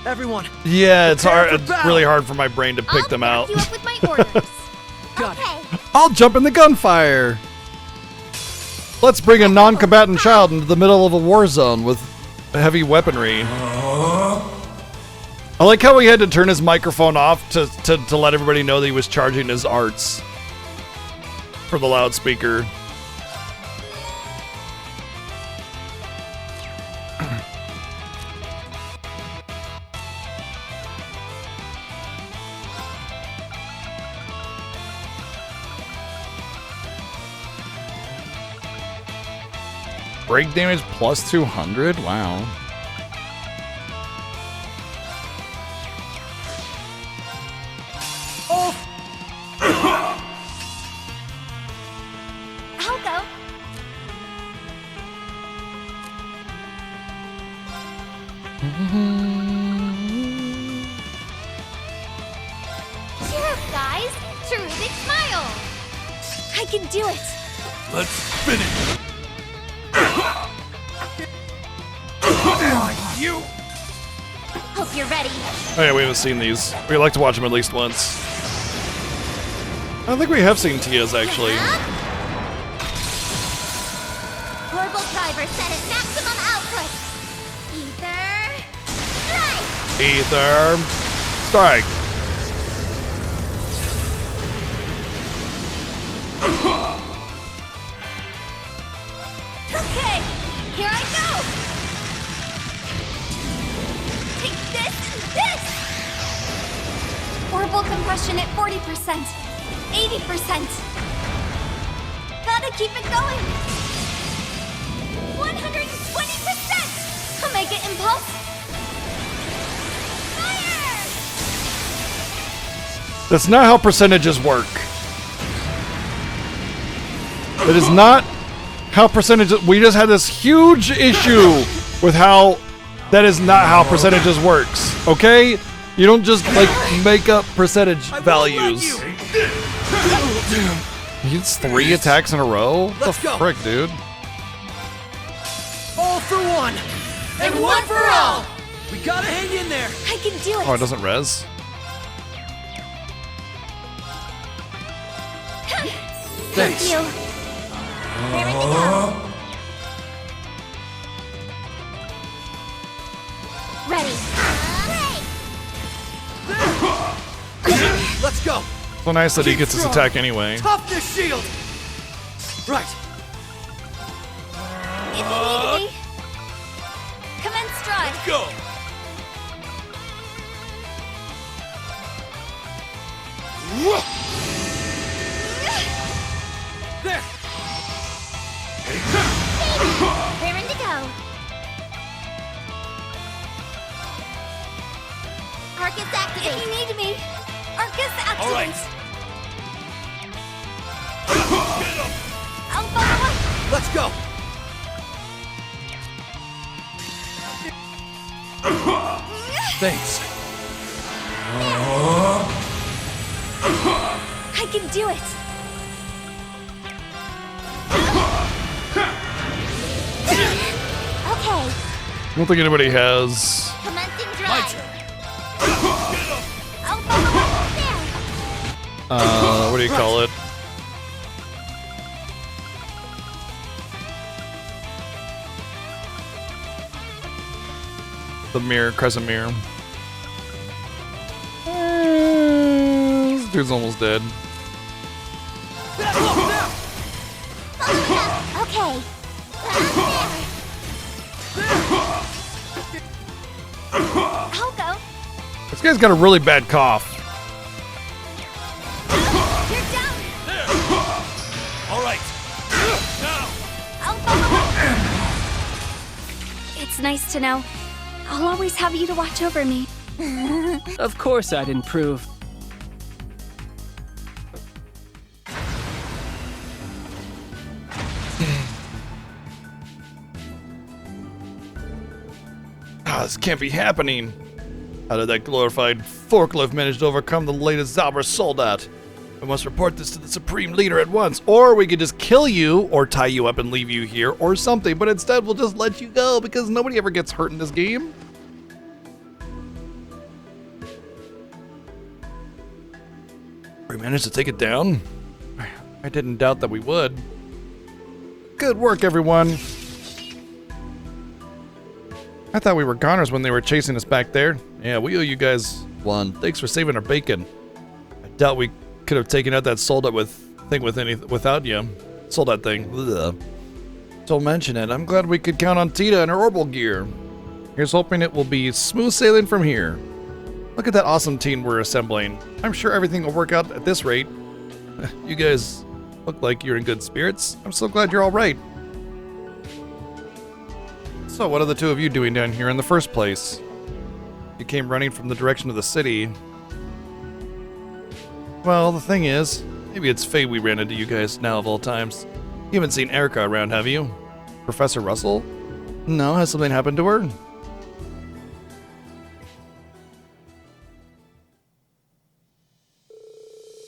Everyone. Yeah, it's prepare hard. for It's battle. really hard for my brain to pick them out. You up with my orders. Got it. I'll jump in the gunfire. Let's bring a non-combatant child into the middle of a war zone with heavy weaponry. I like how he had to turn his microphone off to let everybody know that he was charging his arts for the loudspeaker. Break damage plus 200? Wow. I'll go. Cheer up, guys. Terrific smile. I can do it. Let's finish. You. Hope you're ready. Oh yeah, we haven't seen these. We like to watch them at least once. I don't think we have seen Tia's actually. Orbital driver set at maximum output. Ether. Strike! Ether. Strike. Okay, here I go! Take this and this! Orbital compression at 40%, 80%. Gotta keep it going! 120%! Omega Impulse! Fire! That's not how percentages work. That is not how percentages. We just had this huge issue with how that is not how percentages works. Okay, you don't just like make up percentage values. He gets 3 attacks in a row. What the frick, dude? All for one, and one for all. We gotta hang in there. I can do it. Oh, it doesn't res. Thank you. Ready to go. Ready. Let's go. So nice that he gets his attack anyway. Toughness shield. Right. If you need me, come in stride. Let's go. There. Raring to go. Arcus activate. If you need me, Arcus activate. All right. I'll follow. Let's go. Thanks. I can do it. Okay. I don't think anybody has. Commencing drive. I'll follow there. What do you call it? The mirror, crescent mirror. This dude's almost dead. Okay. I'll go. This guy's got a really bad cough. You're down. All right. Now. I'll follow. It's nice to know I'll always have you to watch over me. Of course I'd improve. This can't be happening. How did that glorified forklift manage to overcome the latest Zauber soldat? We must report this to the Supreme Leader at once, or we could just kill you, or tie you up and leave you here, or something, but instead we'll just let you go, because nobody ever gets hurt in this game. We managed to take it down? I didn't doubt that we would. Good work, everyone. I thought we were goners when they were chasing us back there. Yeah, we owe you guys one. Thanks for saving our bacon. I doubt we could have taken out that soldat without you. Soldat thing. Ugh. Don't mention it. I'm glad we could count on Tita and her orbital gear. Here's hoping it will be smooth sailing from here. Look at that awesome team we're assembling. I'm sure everything will work out at this rate. You guys look like you're in good spirits. I'm so glad you're all right. So what are the two of you doing down here in the first place? You came running from the direction of the city. Well, the thing is, maybe it's fate we ran into you guys now of all times. You haven't seen Erica around, have you? Professor Russell? No, has something happened to her?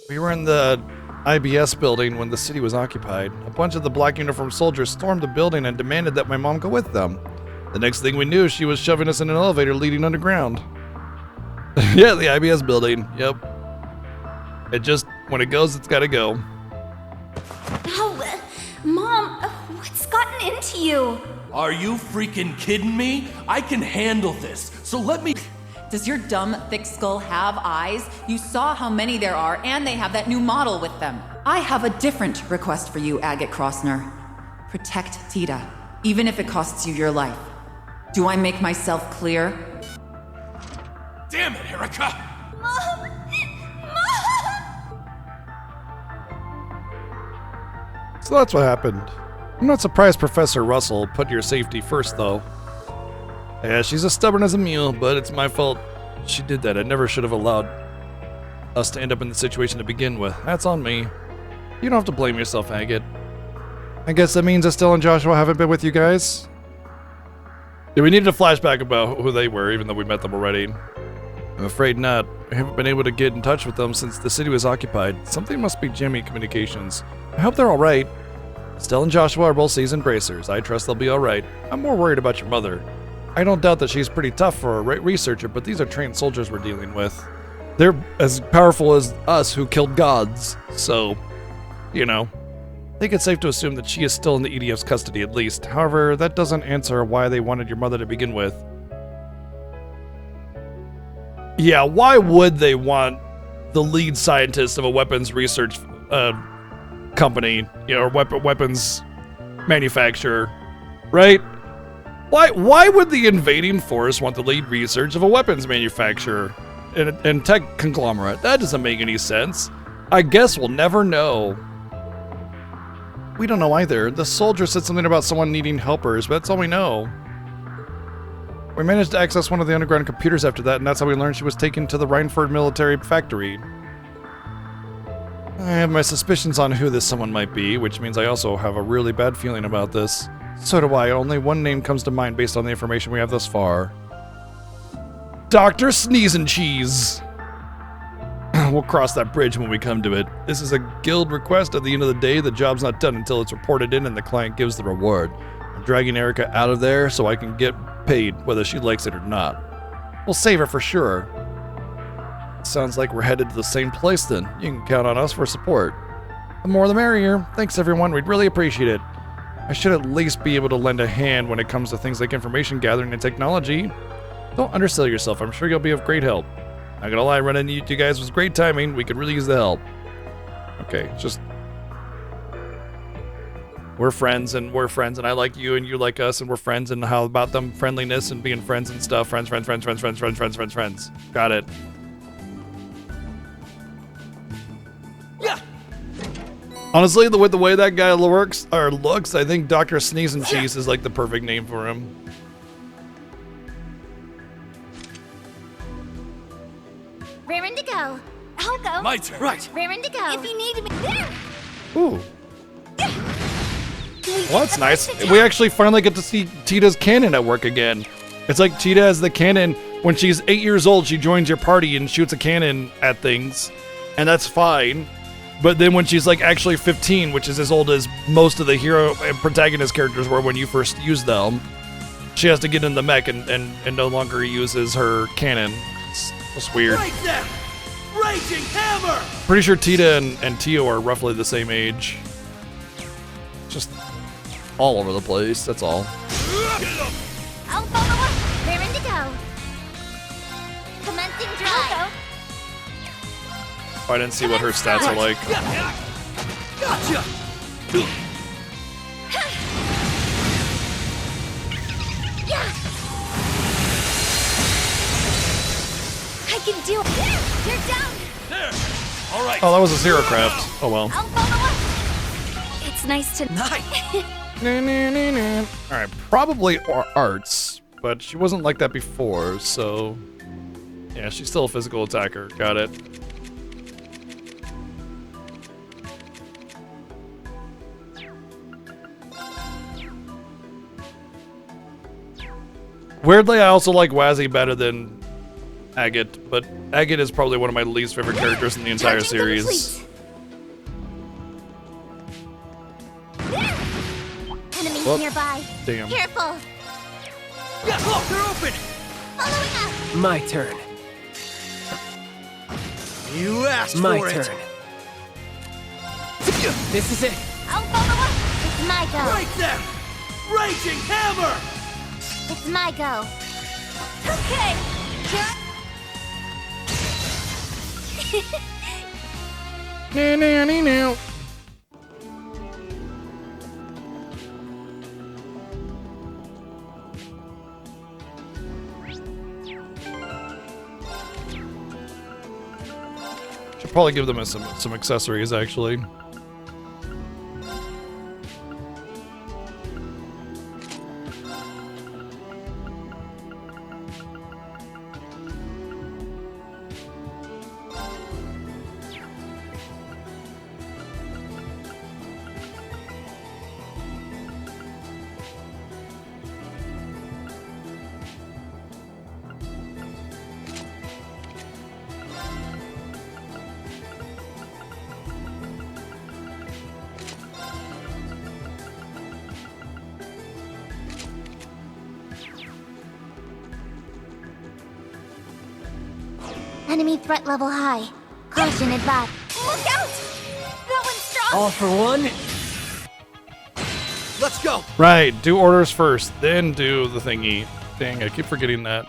We were in the IBS building when the city was occupied. A bunch of the black uniformed soldiers stormed the building and demanded that my mom go with them. The next thing we knew, she was shoving us in an elevator leading underground. Yeah, the IBS building. Yep. It just, when it goes, it's gotta go. Oh, Mom, what's gotten into you? Are you freaking kidding me? I can handle this, so let me... Does your dumb, thick skull have eyes? You saw how many there are, and they have that new model with them. I have a different request for you, Agate Crossner. Protect Tita, even if it costs you your life. Do I make myself clear? Damn it, Erica! Mom! So that's what happened. I'm not surprised Professor Russell put your safety first, though. Yeah, she's as stubborn as a mule, but it's my fault she did that. I never should have allowed us to end up in the situation to begin with. That's on me. You don't have to blame yourself, Agate. I guess that means Estelle and Joshua haven't been with you guys? Yeah, we needed a flashback about who they were, even though we met them already. I'm afraid not. We haven't been able to get in touch with them since the city was occupied. Something must be jamming communications. I hope they're alright. Estelle and Joshua are both seasoned bracers. I trust they'll be alright. I'm more worried about your mother. I don't doubt that she's pretty tough for a researcher, but these are trained soldiers we're dealing with. They're as powerful as us who killed gods, so, you know. I think it's safe to assume that she is still in the EDF's custody at least. However, that doesn't answer why they wanted your mother to begin with. Yeah, why would they want the lead scientist of a weapons research company, you know, or weapons manufacturer, right? Why would the invading force want the lead research of a weapons manufacturer and tech conglomerate? That doesn't make any sense. I guess we'll never know. We don't know either. The soldier said something about someone needing helpers, but that's all we know. We managed to access one of the underground computers after that, and that's how we learned she was taken to the Rhineford military factory. I have my suspicions on who this someone might be, which means I also have a really bad feeling about this. So do I. Only one name comes to mind based on the information we have thus far. Dr. Sneeze and Cheese. We'll cross that bridge when we come to it. This is a guild request. At the end of the day, the job's not done until it's reported in and the client gives the reward. I'm dragging Erica out of there so I can get paid, whether she likes it or not. We'll save her for sure. Sounds like we're headed to the same place then. You can count on us for support. The more the merrier. Thanks everyone, we'd really appreciate it. I should at least be able to lend a hand when it comes to things like information gathering and technology. Don't undersell yourself, I'm sure you'll be of great help. Not gonna lie, running into you guys was great timing. We could really use the help. Okay, just... We're friends, and I like you, and you like us, and we're friends, and how about them friendliness and being friends and stuff. Friends. Got it. Yeah. Honestly, with the way that guy looks, I think Dr. Sneeze and Cheese is like the perfect name for him. Raring to go. I'll go. My turn. Right. Raring to go. If you need me. There. Ooh. Well, that's nice. We actually finally get to see Tita's cannon at work again. It's like Tita has the cannon. When she's 8 years old, she joins your party and shoots a cannon at things. And that's fine. But then when she's like actually 15, which is as old as most of the hero and protagonist characters were when you first used them, she has to get in the mech and no longer uses her cannon. It's weird. Right there! Raging hammer! Pretty sure Tita and Tio are roughly the same age. Just all over the place, that's all. I'll follow up. Raring to go. Commencing drive. Oh, I didn't see what her stats are like. Gotcha! I can do it. You're down. There. All right. Oh, that was a zero craft. Oh well. I'll follow up. It's nice to... Alright, probably arts, but she wasn't like that before, so... Yeah, she's still a physical attacker. Got it. Weirdly, I also like Wazzy better than Agate, but Agate is probably one of my least favorite characters in the entire series. Enemies Whoop. nearby. Damn. Careful. Yeah, look, they're open. Following up. My turn. You asked My for turn. it. This is it. I'll follow up. It's my go. Right there. Raging hammer. It's my go. Okay. No. Should probably give them some accessories, actually. Enemy threat level high. Caution advised. Look out! That one's strong! All for one? Let's go! Right, do orders first, then do the thingy. Dang, I keep forgetting that.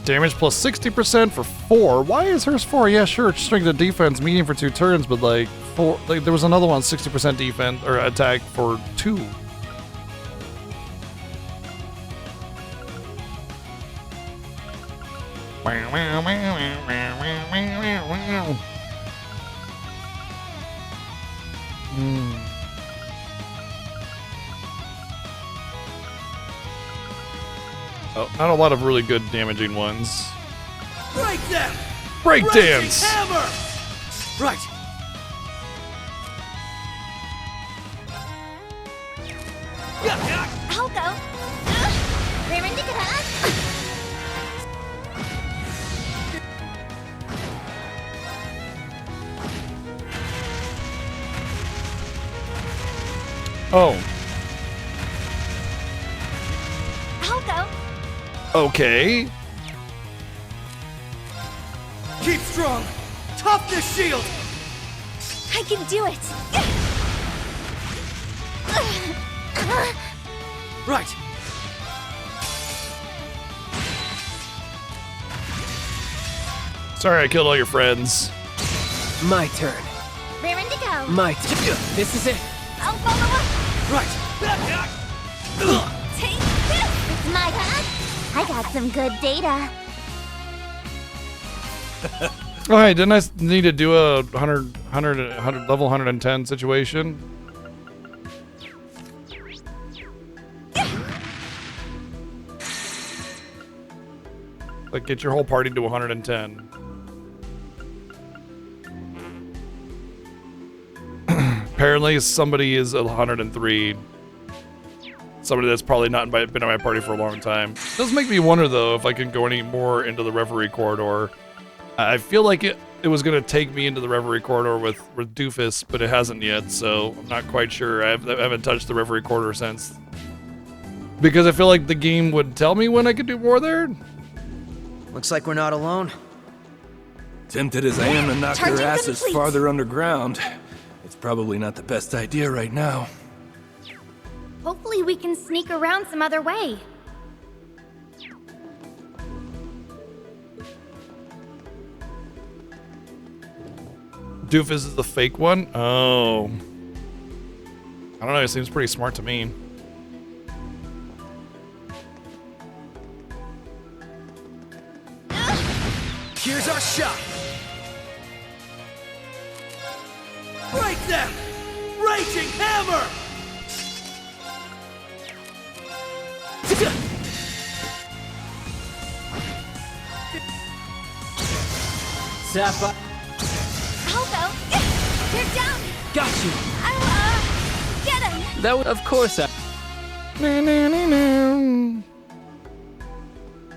Damage plus 60% for 4. Why is hers 4? Yeah, sure, strength and defense, medium for 2 turns, but like 4. Like there was another one, 60% defense or attack for 2. Oh, not a lot of really good damaging ones. Break them! Breakdance! Hammer! Right. I'll go. Reverie. Oh. I'll go. Okay. Keep strong. Toughness shield. I can do it. Right. Sorry I killed all your friends. My turn. Rearing to go. My turn. This is it. I'll follow up. Right. Take this. It's my turn. I got some good data. Oh, hey, didn't I need to do a 100 level 110 situation? Like, get your whole party to 110. Apparently, somebody is 103. Somebody that's probably not been in my party for a long time. It does make me wonder, though, if I can go any more into the Reverie corridor. I feel like it was going to take me into the Reverie corridor with Doofus, but it hasn't yet, so I'm not quite sure. I haven't touched the Reverie corridor since. Because I feel like the game would tell me when I could do more there. Looks like we're not alone. Tempted as I am to knock Charging their asses complete. farther underground, it's probably not the best idea right now. Hopefully we can sneak around some other way. Doofus is the fake one? Oh. I don't know, it seems pretty smart to me. Here's our shot. Break them! Raging hammer! Zappa. I'll go. You're down. Got you. I'll, get him. That would, of course.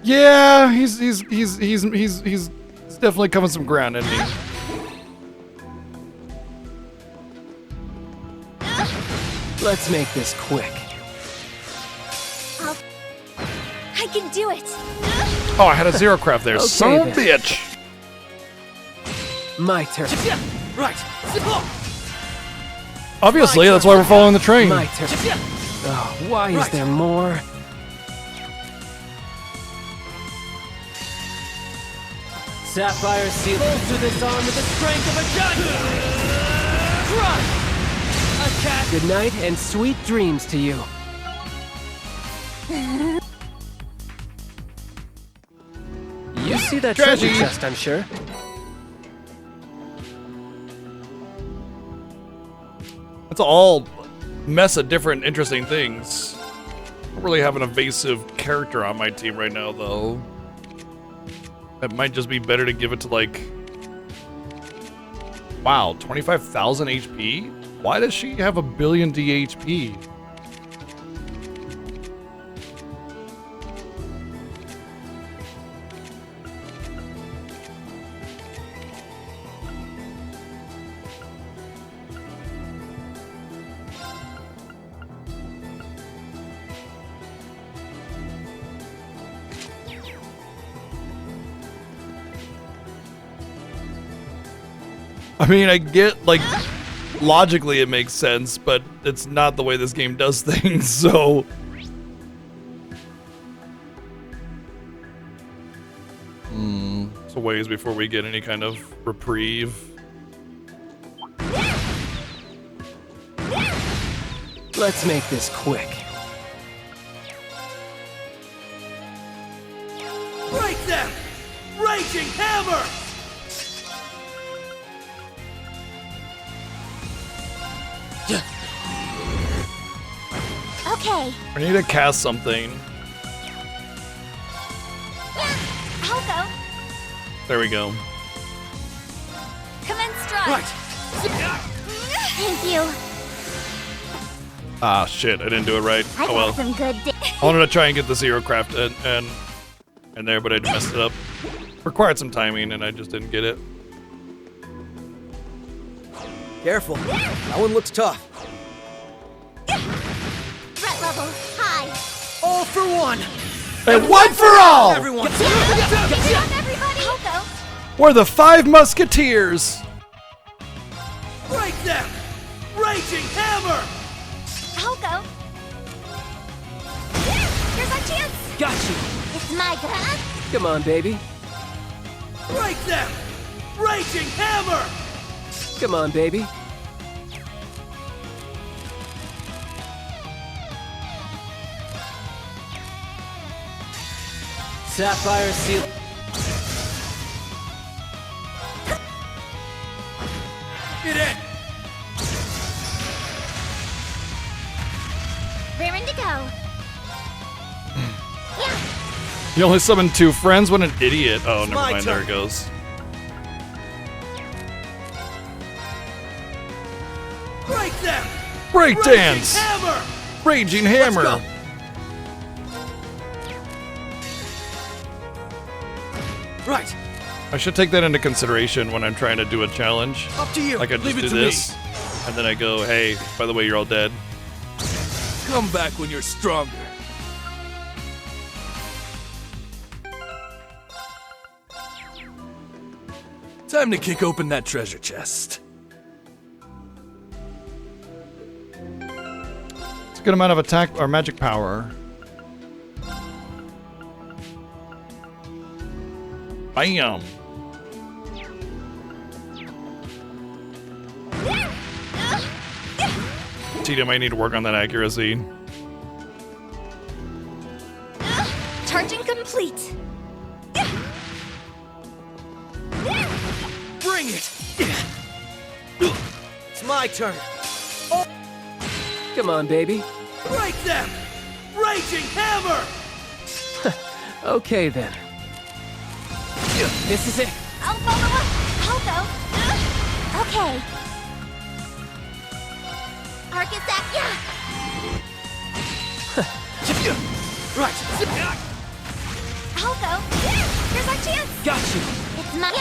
Yeah, he's definitely coming some ground, isn't he? Let's make this quick. I can do it. Oh, I had a zero craft there. Okay, Son of a then. bitch. My turn. Right. Obviously, that's why we're following the train. My turn. Oh, why is there more? Sapphire Seal. Bolster this arm with the strength of a giant! Crush! A cat! Good night and sweet dreams to you. You see that treasure chest, I'm sure. It's all mess of different interesting things. I don't really have an evasive character on my team right now, though. It might just be better to give it to, like... Wow, 25,000 HP? Why does she have a billion DHP? I mean, I get, like, logically it makes sense, but it's not the way this game does things, so... It's a ways before we get any kind of reprieve. Let's make this quick. Break them! Raging hammer! Okay. I need to cast something. I'll go. There we go. Come in stride. Right. Thank you. Ah, shit, I didn't do it right. I Oh got well. some good I wanted to try and get the zero craft and there, but I messed it up. Required some timing, and I just didn't get it. Careful. That one looks tough. Threat level high. All for one. And one for all! Everyone. Get up, everybody. I'll go. We're the 5 Musketeers! Break them! Raging hammer! I'll go. Here's our chance. Got you. It's my turn. Come on, baby. Break them! Raging hammer! Come on, baby. Sapphire Seal. Get in! Raring to go. You only summoned 2 friends? What an idiot. Oh, never my mind, there turn. it goes. Break them! Break dance! Raging hammer! Raging Hammer! Let's go. Right. I should take that into consideration when I'm trying to do a challenge. Up to you. Like I just Leave it do to this, and then I go, hey, by the way, you're all dead. Come back when you're stronger. Time to kick open that treasure chest. It's a good amount of attack or magic power. Bam! Tita might need to work on that accuracy. Charging complete. Bring it. It's my turn. Come on, baby. Break them! Raging hammer! Okay, then. This is it. I'll follow up. I'll go. Okay. Arcus yeah. Right. I'll go. Here's our chance. Got you. It's my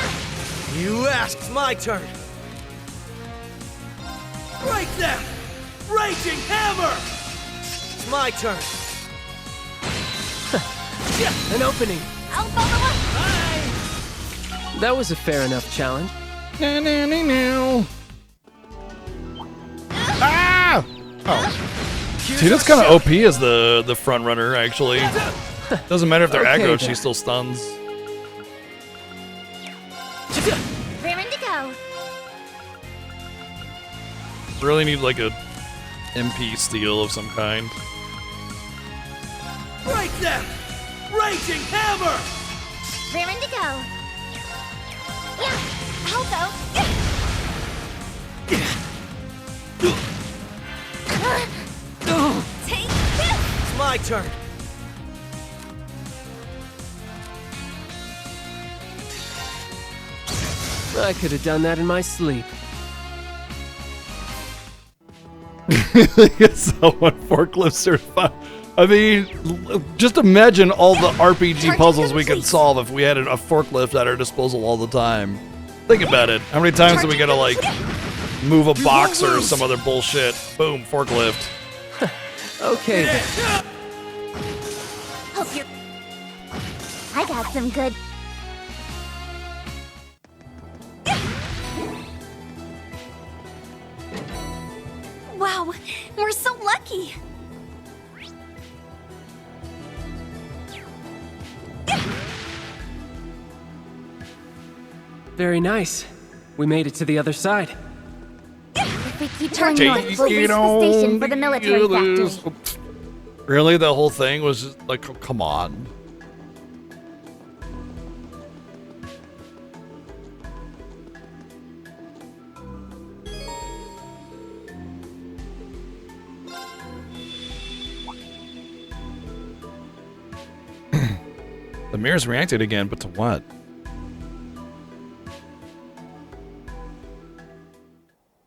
You asked. It's my turn. Break them! Raging hammer! It's my turn. An opening. I'll follow up. That was a fair enough challenge. Ah! Oh. Tita's kind of OP as the front runner, actually. Doesn't matter if they're Okay, aggro, then. she still stuns. Really need like a MP steel of some kind. Break them! Raging hammer! Raring to go. Yeah, I'll go. Take this! It's my turn. I could have done that in my sleep. Someone forklift certified. I mean, just imagine all the RPG puzzles we could solve if we had a forklift at our disposal all the time. Think about it. How many times do we gotta, like, move a box or some other bullshit? Boom, forklift. Okay. Hope you're... I got some good... Wow, we're so lucky. Very nice. We made it to the other side. If we keep turning north, we'll reach the station for the military factory. Really? The whole thing was just like, oh, come on. The mirrors reacted again, but to what?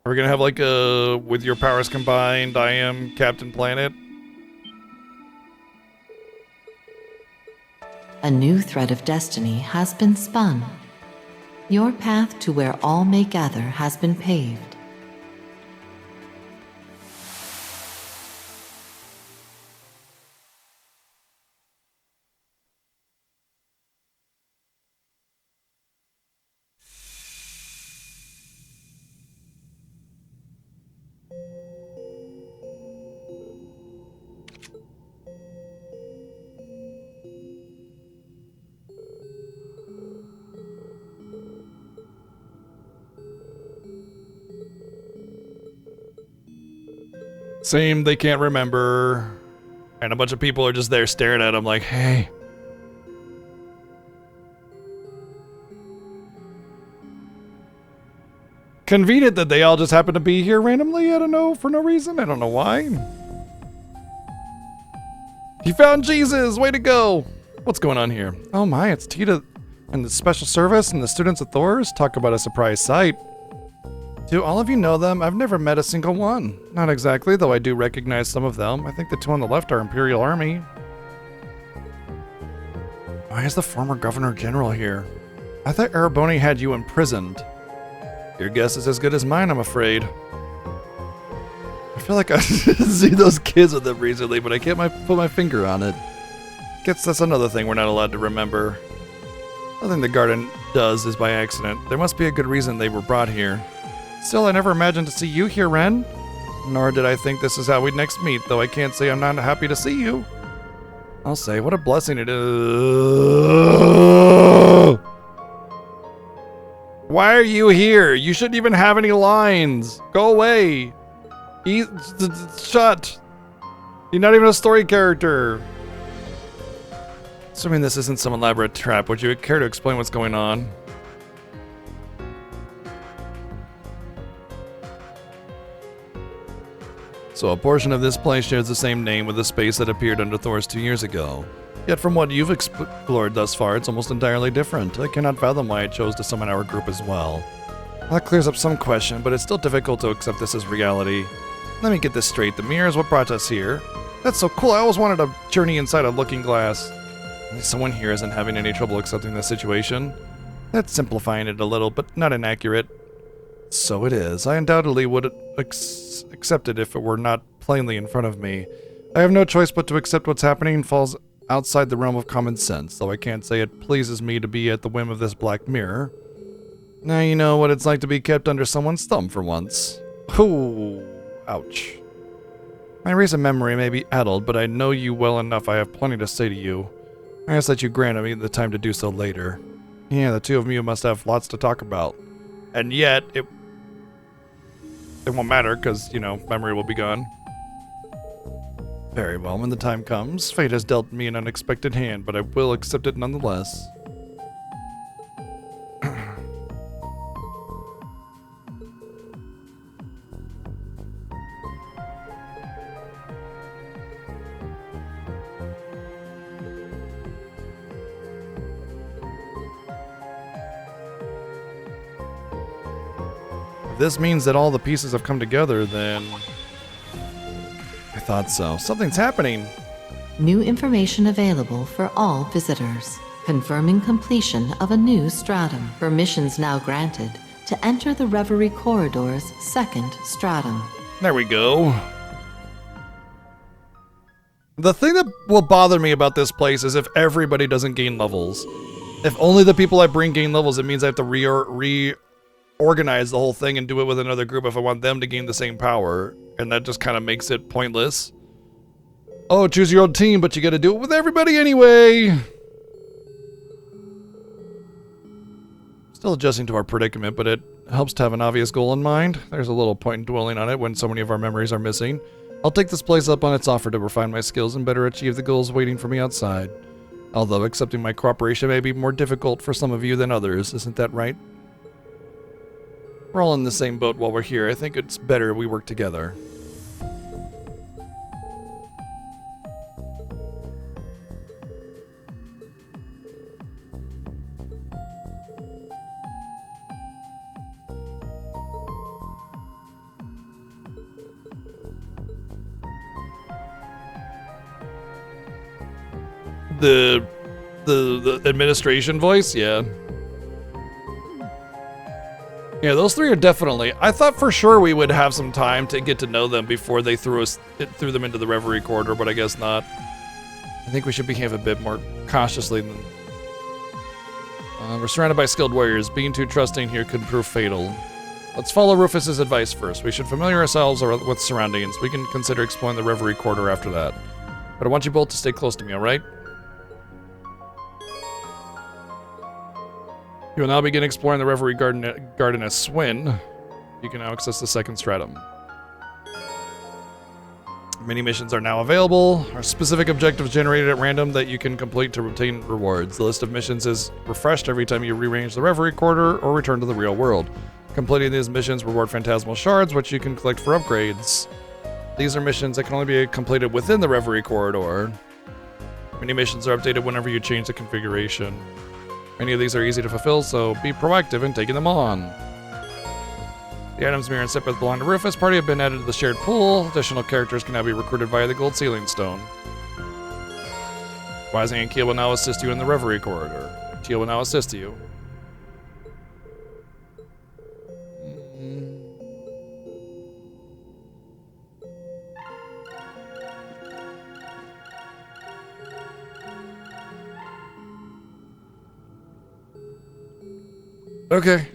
Are we gonna have like a with your powers combined, I am Captain Planet? A new thread of destiny has been spun. Your path to where all may gather has been paved. Same, they can't remember. And a bunch of people are just there staring at him like, hey. Convenient that they all just happen to be here randomly, I don't know, for no reason. I don't know why. He found Jesus! Way to go! What's going on here? Oh my, it's Tita and the special service and the students of Thor's. Talk about a surprise sight. Do all of you know them? I've never met a single one. Not exactly, though I do recognize some of them. I think the two on the left are Imperial Army. Why is the former Governor General here? I thought Ereboni had you imprisoned. Your guess is as good as mine, I'm afraid. I feel like I see those kids with them recently, but I can't put my finger on it. Guess that's another thing we're not allowed to remember. Nothing the garden does is by accident. There must be a good reason they were brought here. Still, I never imagined to see you here, Ren. Nor did I think this is how we'd next meet, though I can't say I'm not happy to see you. I'll say, what a blessing it is. Why are you here? You shouldn't even have any lines. Go away. Shut. You're not even a story character. Assuming this isn't some elaborate trap, would you care to explain what's going on? So a portion of this place shares the same name with the space that appeared under Thor's 2 years ago. Yet from what you've explored thus far, it's almost entirely different. I cannot fathom why it chose to summon our group as well. That clears up some question, but it's still difficult to accept this as reality. Let me get this straight. The mirror is what brought us here. That's so cool. I always wanted to journey inside a looking glass. Someone here isn't having any trouble accepting this situation. That's simplifying it a little, but not inaccurate. So it is. I undoubtedly would accept it if it were not plainly in front of me. I have no choice but to accept what's happening and falls outside the realm of common sense, though I can't say it pleases me to be at the whim of this black mirror. Now you know what it's like to be kept under someone's thumb for once. Ooh, ouch. My recent memory may be addled, but I know you well enough I have plenty to say to you. I ask that you grant me the time to do so later. Yeah, the two of you must have lots to talk about. And yet, It won't matter because, you know, memory will be gone. Very well, when the time comes, fate has dealt me an unexpected hand, but I will accept it nonetheless. If this means that all the pieces have come together, then... I thought so. Something's happening. New information available for all visitors. Confirming completion of a new stratum. Permissions now granted to enter the Reverie Corridor's second stratum. There we go. The thing that will bother me about this place is if everybody doesn't gain levels. If only the people I bring gain levels, it means I have to reorganize the whole thing and do it with another group if I want them to gain the same power. And that just kind of makes it pointless. Oh, choose your own team, but you gotta do it with everybody anyway. Still adjusting to our predicament, but it helps to have an obvious goal in mind. There's a little point in dwelling on it when so many of our memories are missing. I'll take this place up on its offer to refine my skills and better achieve the goals waiting for me outside. Although accepting my cooperation may be more difficult for some of you than others, isn't that right? We're all in the same boat while we're here. I think it's better we work together. The administration voice, yeah. Yeah, those three are definitely... I thought for sure we would have some time to get to know them before they threw them into the Reverie Corridor, but I guess not. I think we should behave a bit more cautiously than... we're surrounded by skilled warriors. Being too trusting here could prove fatal. Let's follow Rufus's advice first. We should familiar ourselves with surroundings. We can consider exploring the Reverie Corridor after that. But I want you both to stay close to me, alright? You will now begin exploring the Reverie Garden as Swin. You can now access the second stratum. Mini missions are now available. Our specific objectives generated at random that you can complete to obtain rewards. The list of missions is refreshed every time you rearrange the Reverie Corridor or return to the real world. Completing these missions reward phantasmal shards, which you can collect for upgrades. These are missions that can only be completed within the Reverie Corridor. Mini missions are updated whenever you change the configuration. Many of these are easy to fulfill, so be proactive in taking them on. The items Mirror and Sipper belong to Rufus party have been added to the shared pool. Additional characters can now be recruited via the gold sealing stone. Wising and Keel will now assist you in the Reverie Corridor. Keel will now assist you. Okay.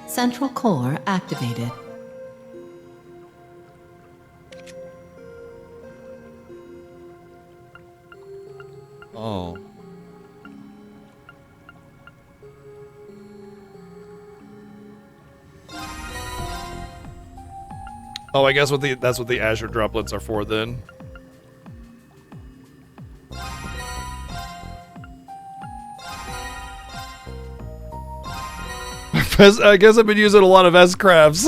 Central core activated. Oh. Oh, I guess that's what the Azure droplets are for then. I guess I've been using a lot of S-crafts.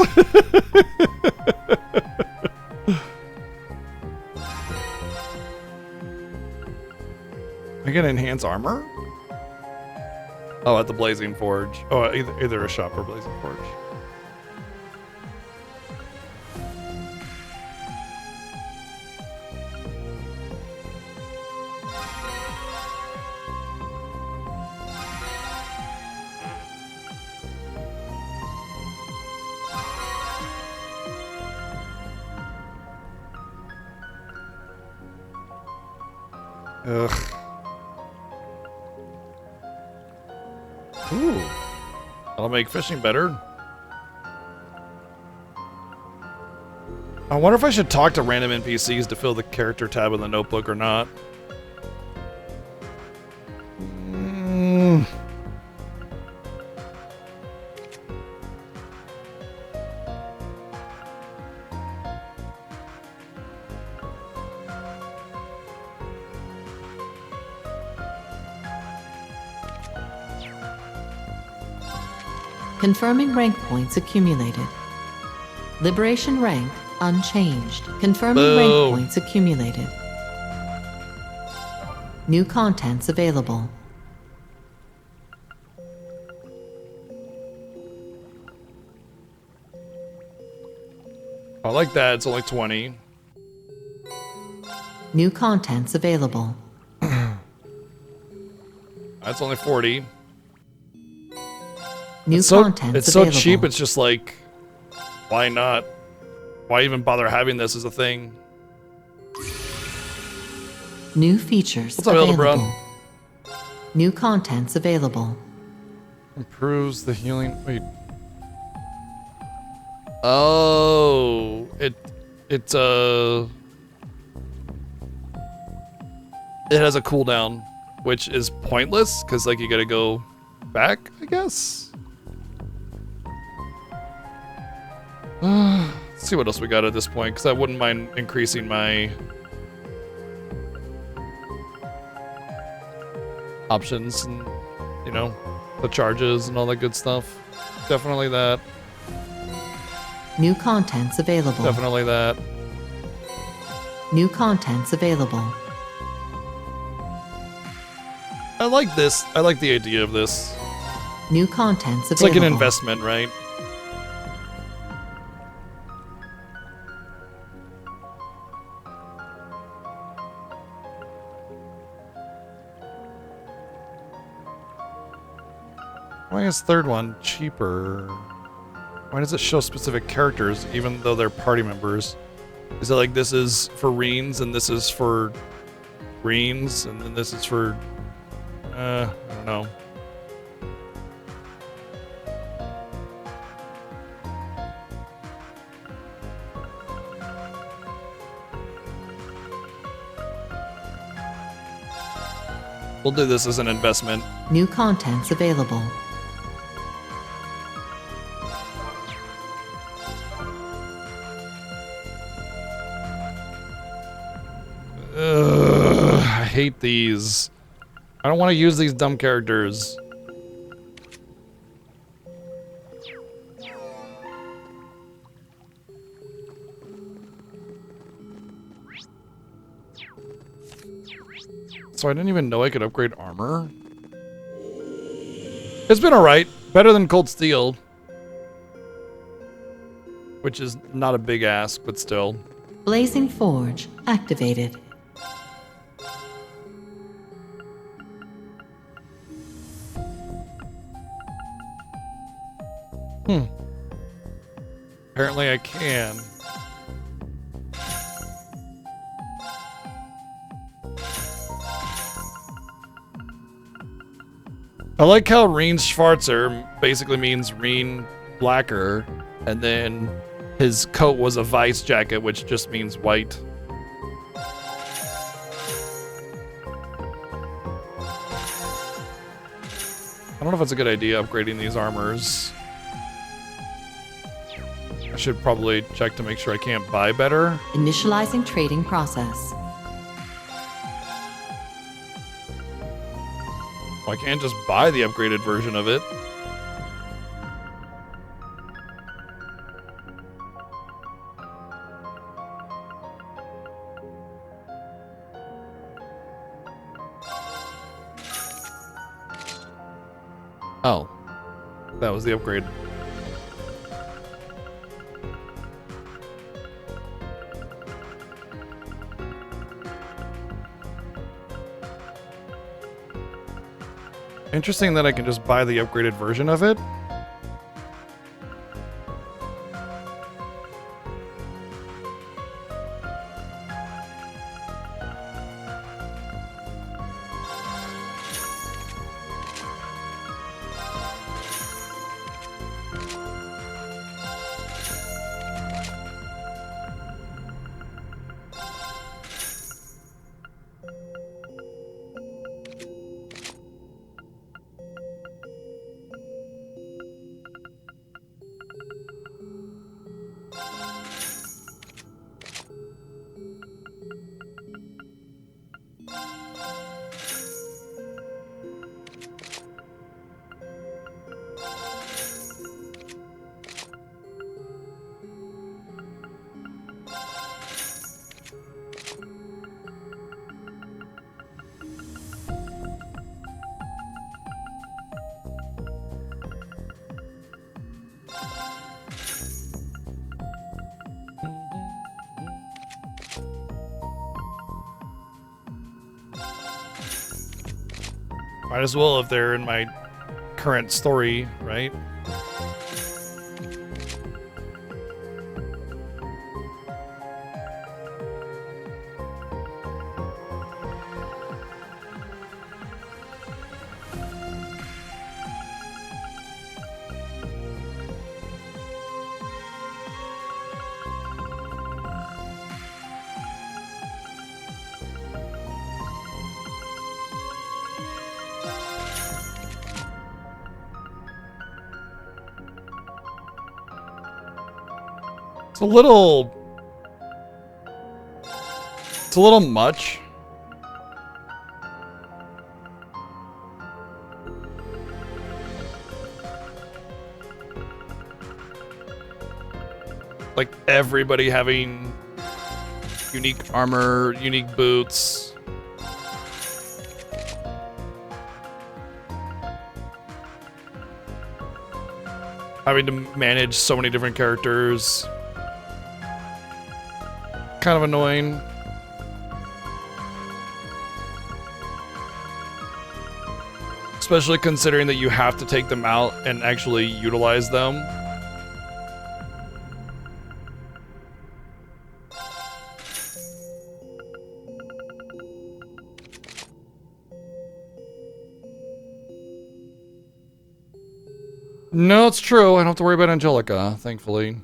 I get enhanced armor? Oh, at the Blazing Forge. Oh, either a shop or Blazing Forge. Ugh. Ooh. That'll make fishing better. I wonder if I should talk to random NPCs to fill the character tab in the notebook or not. Confirming rank points accumulated. Liberation rank unchanged. Confirming rank points accumulated. New contents available. I like that. It's only 20. New contents available. That's only 40. New It's so contents available. cheap. It's just like, why not? Why even bother having this as a thing? New features What's up, available. Hildebrand? New contents available. Improves the healing. Wait. Oh, it has a cooldown, which is pointless because like you gotta go back, I guess. Let's see what else we got at this point, because I wouldn't mind increasing my options and, you know, the charges and all that good stuff. Definitely that. New contents available. Definitely that. New contents available. I like this. I like the idea of this. New contents It's available. like an investment, right? Why is third one cheaper? Why does it show specific characters even though they're party members? Is it like this is for Reens and this is for Reens and then this is for I don't know. We'll do this as an investment. New contents available. Ugh, I hate these. I don't want to use these dumb characters. So I didn't even know I could upgrade armor. It's been alright. Better than Cold Steel. Which is not a big ask, but still. Blazing Forge activated. Apparently I can. I like how Reen Schwarzer basically means Reen Blacker, and then his coat was a vice jacket, which just means white. I don't know if it's a good idea upgrading these armors. I should probably check to make sure I can't buy better. Initializing trading process. Well, I can't just buy the upgraded version of it. Oh, that was the upgrade. Interesting that I can just buy the upgraded version of it. Might as well if they're in my current story, right? It's a little much. Like everybody having unique armor, unique boots. Having to manage so many different characters. Kind of annoying. Especially considering that you have to take them out and actually utilize them. No, it's true. I don't have to worry about Angelica, thankfully.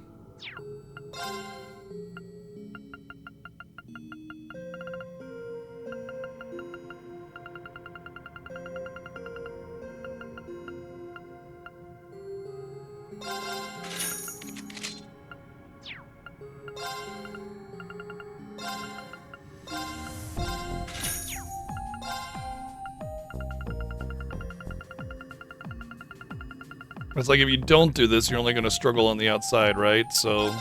It's like if you don't do this, you're only going to struggle on the outside, right? So...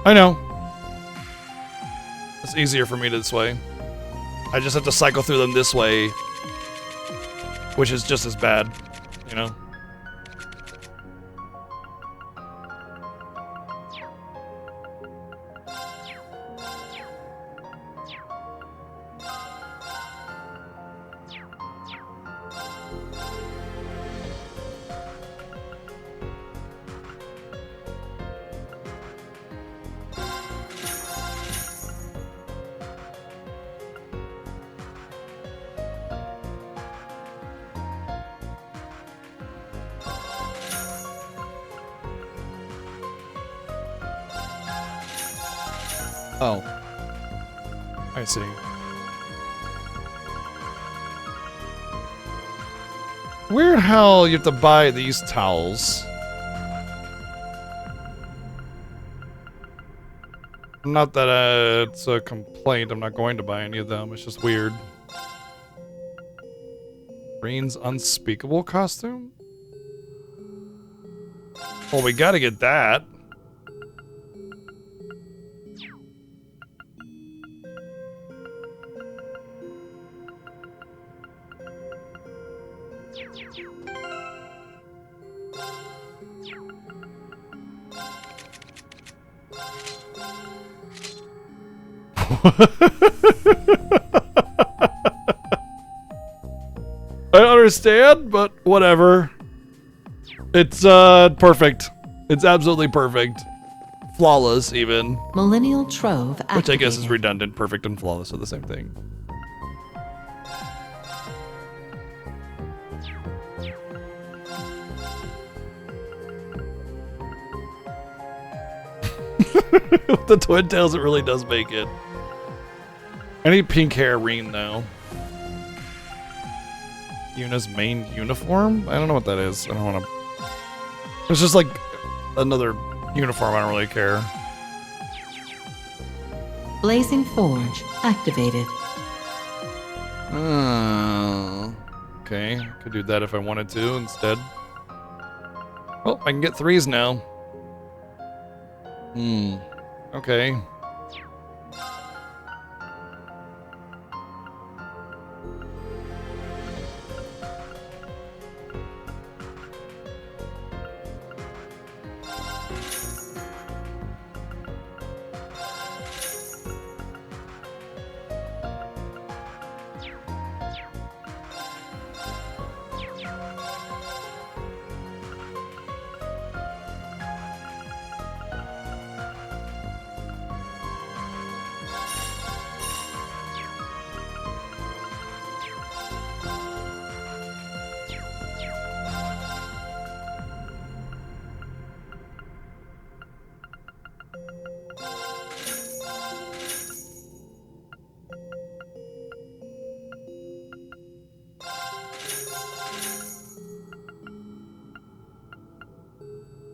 I know. It's easier for me this way. I just have to cycle through them this way, which is just as bad, you know? Oh. I see. Weird how you have to buy these towels. Not that it's a complaint. I'm not going to buy any of them. It's just weird. Green's unspeakable costume? Well, we gotta get that. I understand, but whatever. It's perfect. It's absolutely perfect. Flawless, even. Millennial Trove activated. Which I guess is redundant. Perfect and flawless are the same thing. With the twin tails, it really does make it. I need pink hair Reen, though. Yuna's main uniform? I don't know what that is. I don't want to... It's just like another uniform. I don't really care. Blazing Forge activated. Okay, could do that if I wanted to instead. Well, I can get 3s now. Okay.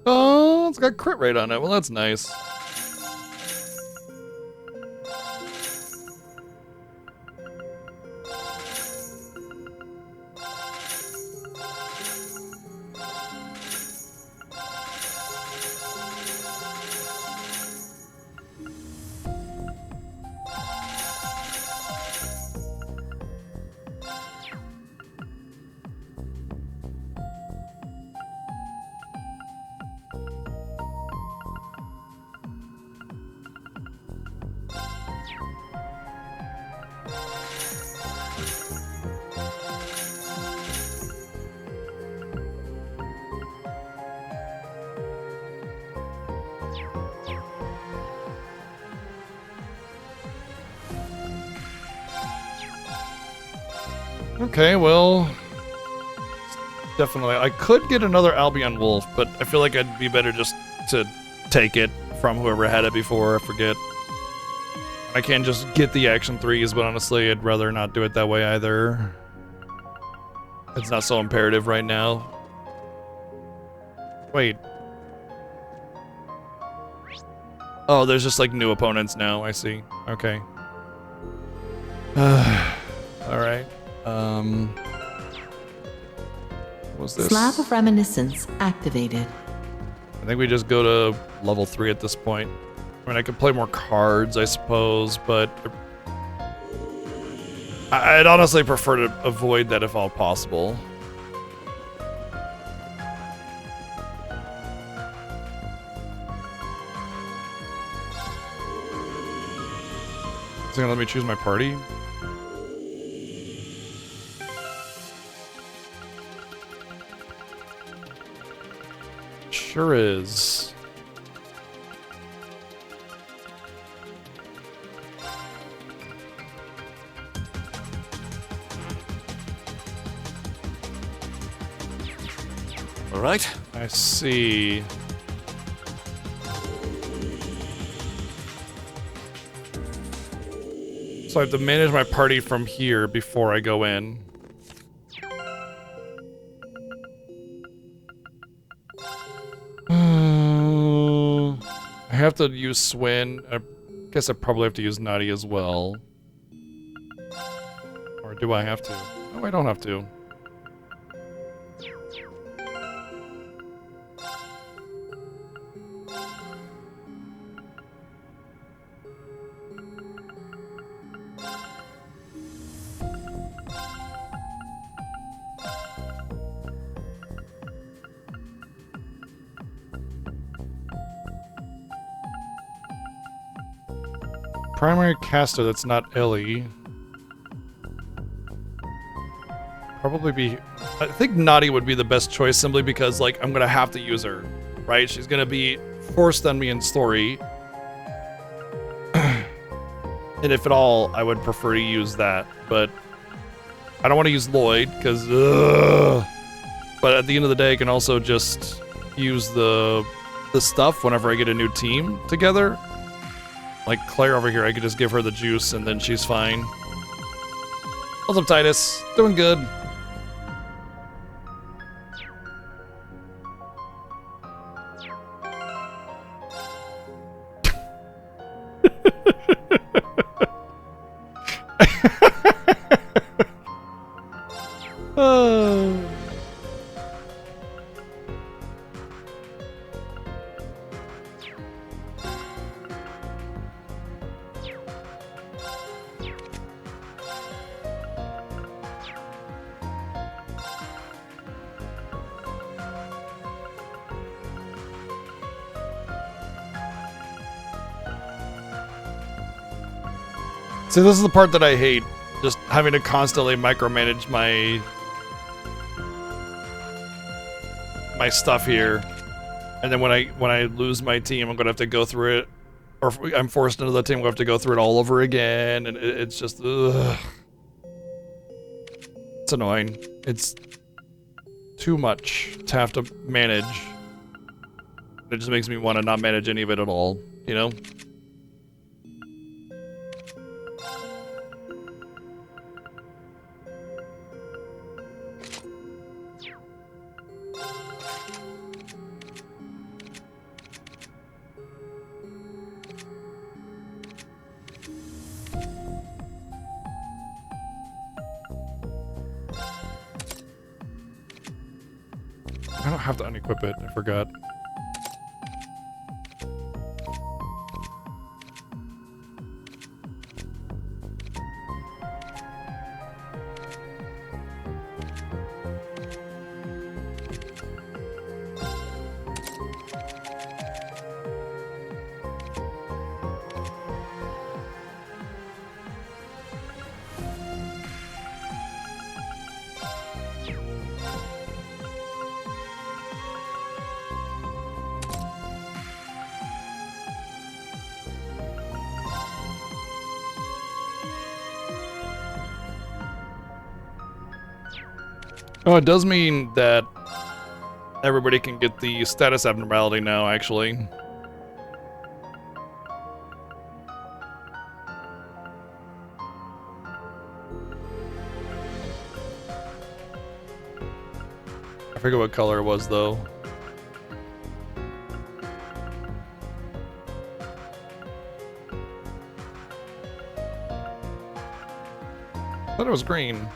Oh, it's got crit rate on it. Well, that's nice. Okay, well, definitely. I could get another Albion Wolf, but I feel like I'd be better just to take it from whoever had it before. I forget. I can just get the action 3s, but honestly, I'd rather not do it that way either. It's not so imperative right now. Wait. Oh, there's just like new opponents now. I see. Okay. Alright. What's this? Slab of Reminiscence activated. I think we just go to level 3 at this point. I mean, I could play more cards, I suppose, but I'd honestly prefer to avoid that if all possible. Is it gonna let me choose my party? Sure is. All right. I see. So I have to manage my party from here before I go in. I have to use Swin. I guess I probably have to use Naughty as well. Or do I have to? Oh, I don't have to. Primary caster that's not Ellie. Probably be... I think Naughty would be the best choice simply because, like, I'm gonna have to use her, right? She's gonna be forced on me in story. And if at all, I would prefer to use that, but I don't want to use Lloyd, because, but at the end of the day, I can also just use the stuff whenever I get a new team together. Like Claire over here, I could just give her the juice and then she's fine. What's up, Titus? Doing good. See, this is the part that I hate. Just having to constantly micromanage my stuff here. And then when I lose my team, I'm gonna have to go through it. Or if I'm forced into the team, we'll have to go through it all over again. And it's just, ugh. It's annoying. It's too much to have to manage. It just makes me want to not manage any of it at all, you know? I don't have to unequip it, I forgot. Oh, it does mean that everybody can get the status abnormality now, actually. I forget what color it was, though. I thought it was green.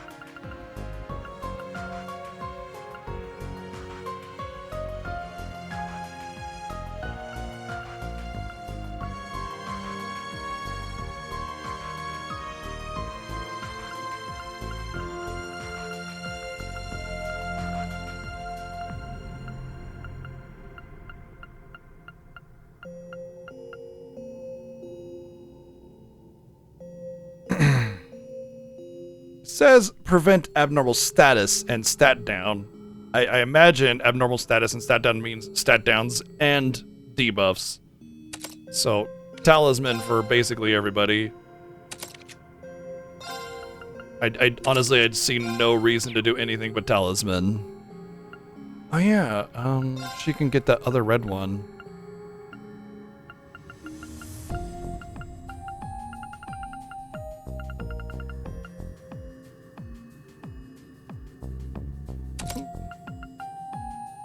Says prevent abnormal status and stat down. I imagine abnormal status and stat down means stat downs and debuffs. So talisman for basically everybody. I honestly, I'd see no reason to do anything but talisman. Oh yeah, she can get that other red one.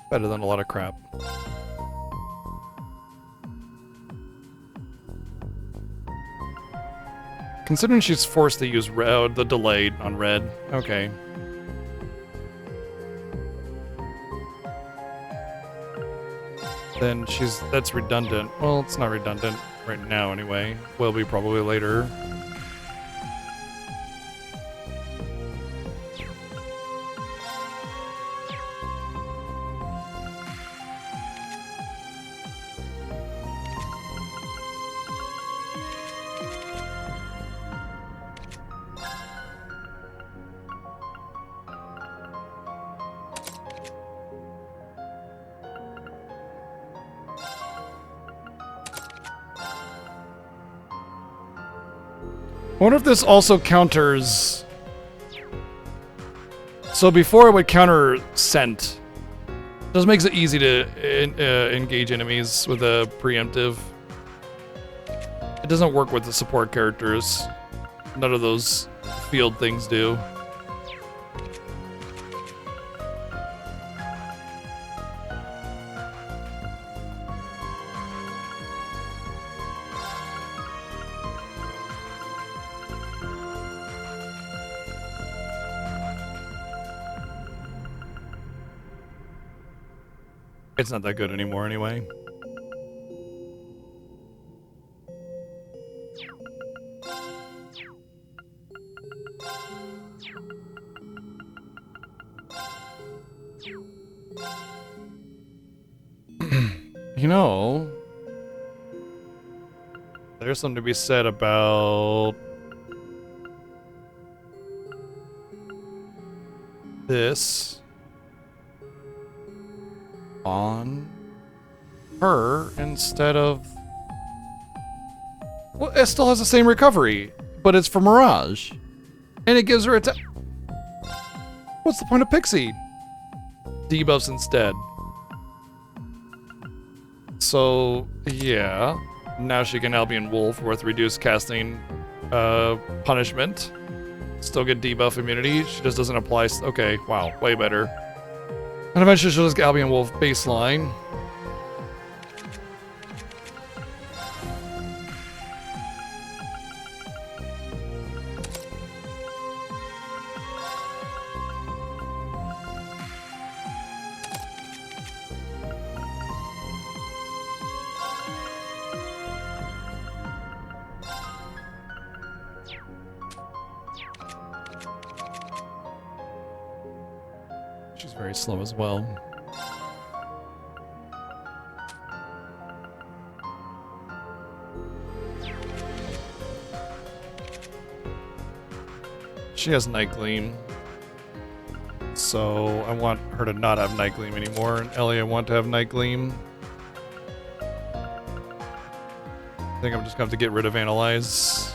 Better than a lot of crap. Considering she's forced to use the delayed on red. Okay. Then that's redundant. Well, it's not redundant right now anyway. Will be probably later. I wonder if this also counters... So before it would counter scent. This makes it easy to engage enemies with a preemptive. It doesn't work with the support characters. None of those field things do. It's not that good anymore anyway. You know, there's something to be said about this on her instead of... Well, it still has the same recovery, but it's for Mirage. And it gives her a... What's the point of Pixie? Debuffs instead. So, yeah. Now she can Albion Wolf with reduced casting punishment. Still get debuff immunity. She just doesn't apply... Okay, wow. Way better. And eventually she'll just get Albion Wolf baseline. She's very slow as well. She has Night Gleam. So I want her to not have Night Gleam anymore. And Ellie, I want to have Night Gleam. I think I'm just going to have to get rid of Analyze.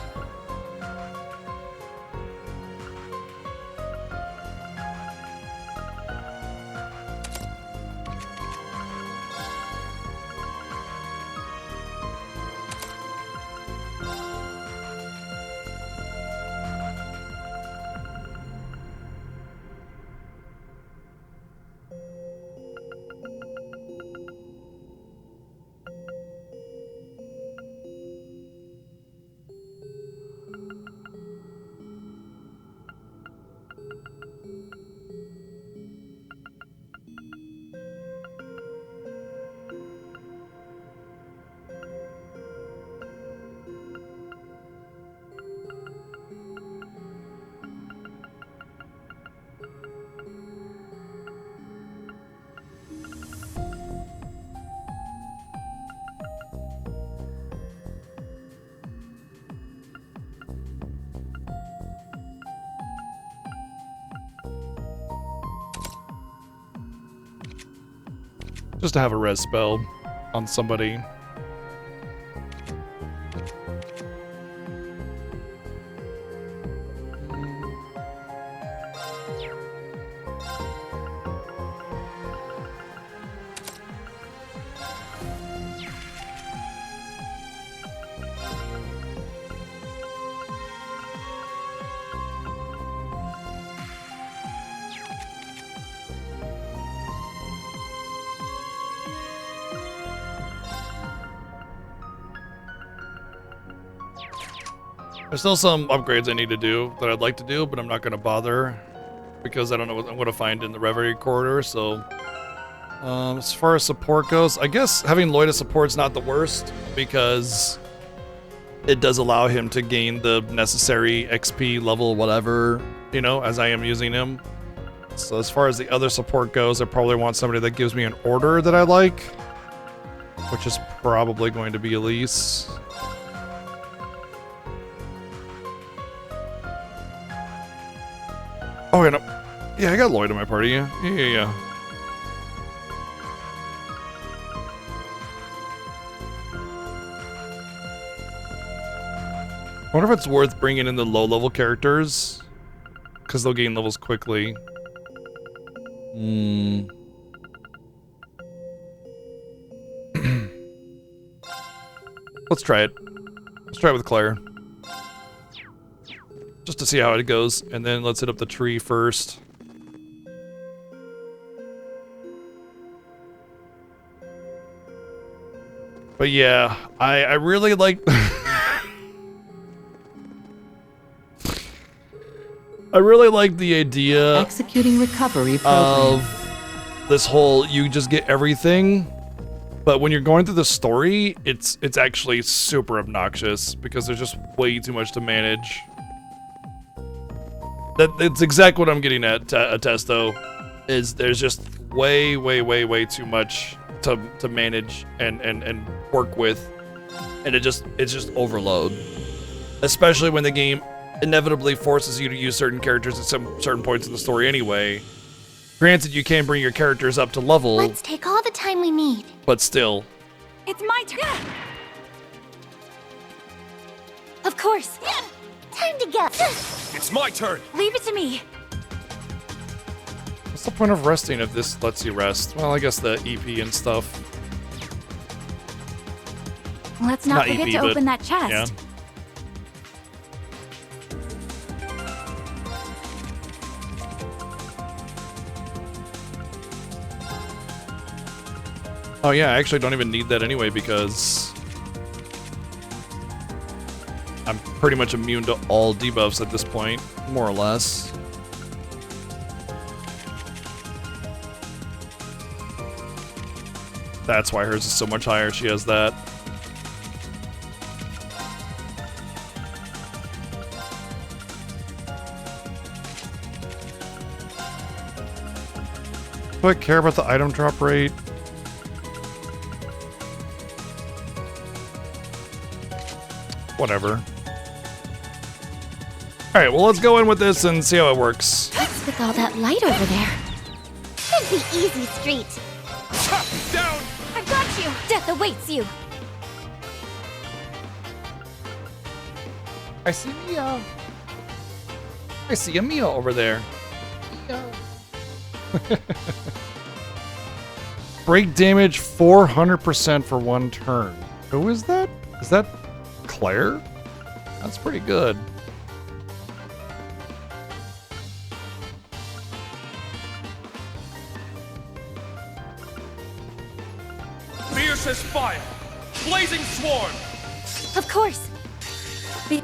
Just to have a res spell on somebody. There's still some upgrades I need to do that I'd like to do, but I'm not going to bother because I don't know what I'm going to find in the Reverie corridor. So, as far as support goes, I guess having Lloyd as support's not the worst because it does allow him to gain the necessary XP level, whatever, you know, as I am using him. So as far as the other support goes, I probably want somebody that gives me an order that I like, which is probably going to be Elise. Oh, yeah, I got Lloyd in my party, yeah. I wonder if it's worth bringing in the low-level characters, because they'll gain levels quickly. Let's try it. Let's try it with Claire. Just to see how it goes, and then let's hit up the tree first. But yeah, I really like... I really like the idea executing recovery program of this whole you just get everything, but when you're going through the story, it's actually super obnoxious because there's just way too much to manage. That's exactly what I'm getting at, Testo, is there's just way too much to manage and work with, and it's just overload. Especially when the game inevitably forces you to use certain characters at some certain points in the story anyway, Granted, you can bring your characters up to level, Let's take all the time we need. but still. It's my turn. Of course. Time to go. It's my turn. Leave it to me. What's the point of resting if this lets you rest? Well, I guess the EP and stuff. Let's not forget EP, to but open that chest. Yeah. Oh yeah, I actually don't even need that anyway because I'm pretty much immune to all debuffs at this point, more or less. That's why hers is so much higher. She has that. Do I care about the item drop rate? Whatever. Alright, well let's go in with this and see how it works. What's with all that light over there? Should be easy street. Down! I've got you! Death awaits you! I see Mia. I see a Mia over there. Mia. Break damage 400% for one turn. Who is that? Is that Claire? That's pretty good. Fiercest fire! Blazing sworn! Of course! We've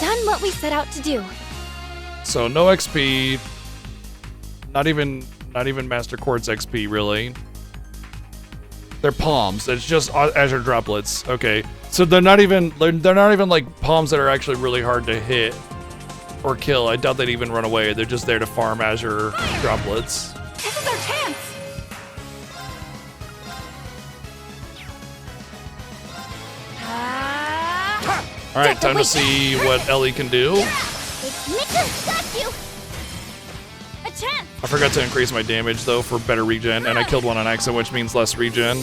done what we set out to do. So no XP. Not even Master Quartz XP really. They're palms. It's just Azure droplets. Okay, so they're not even like palms that are actually really hard to hit or kill. I doubt they'd even run away. They're just there to farm Azure droplets. This is our chance! All right, time to see what Ellie can do. It's me! Got you! A chance! I forgot to increase my damage though for better regen, and I killed one on accident, which means less regen.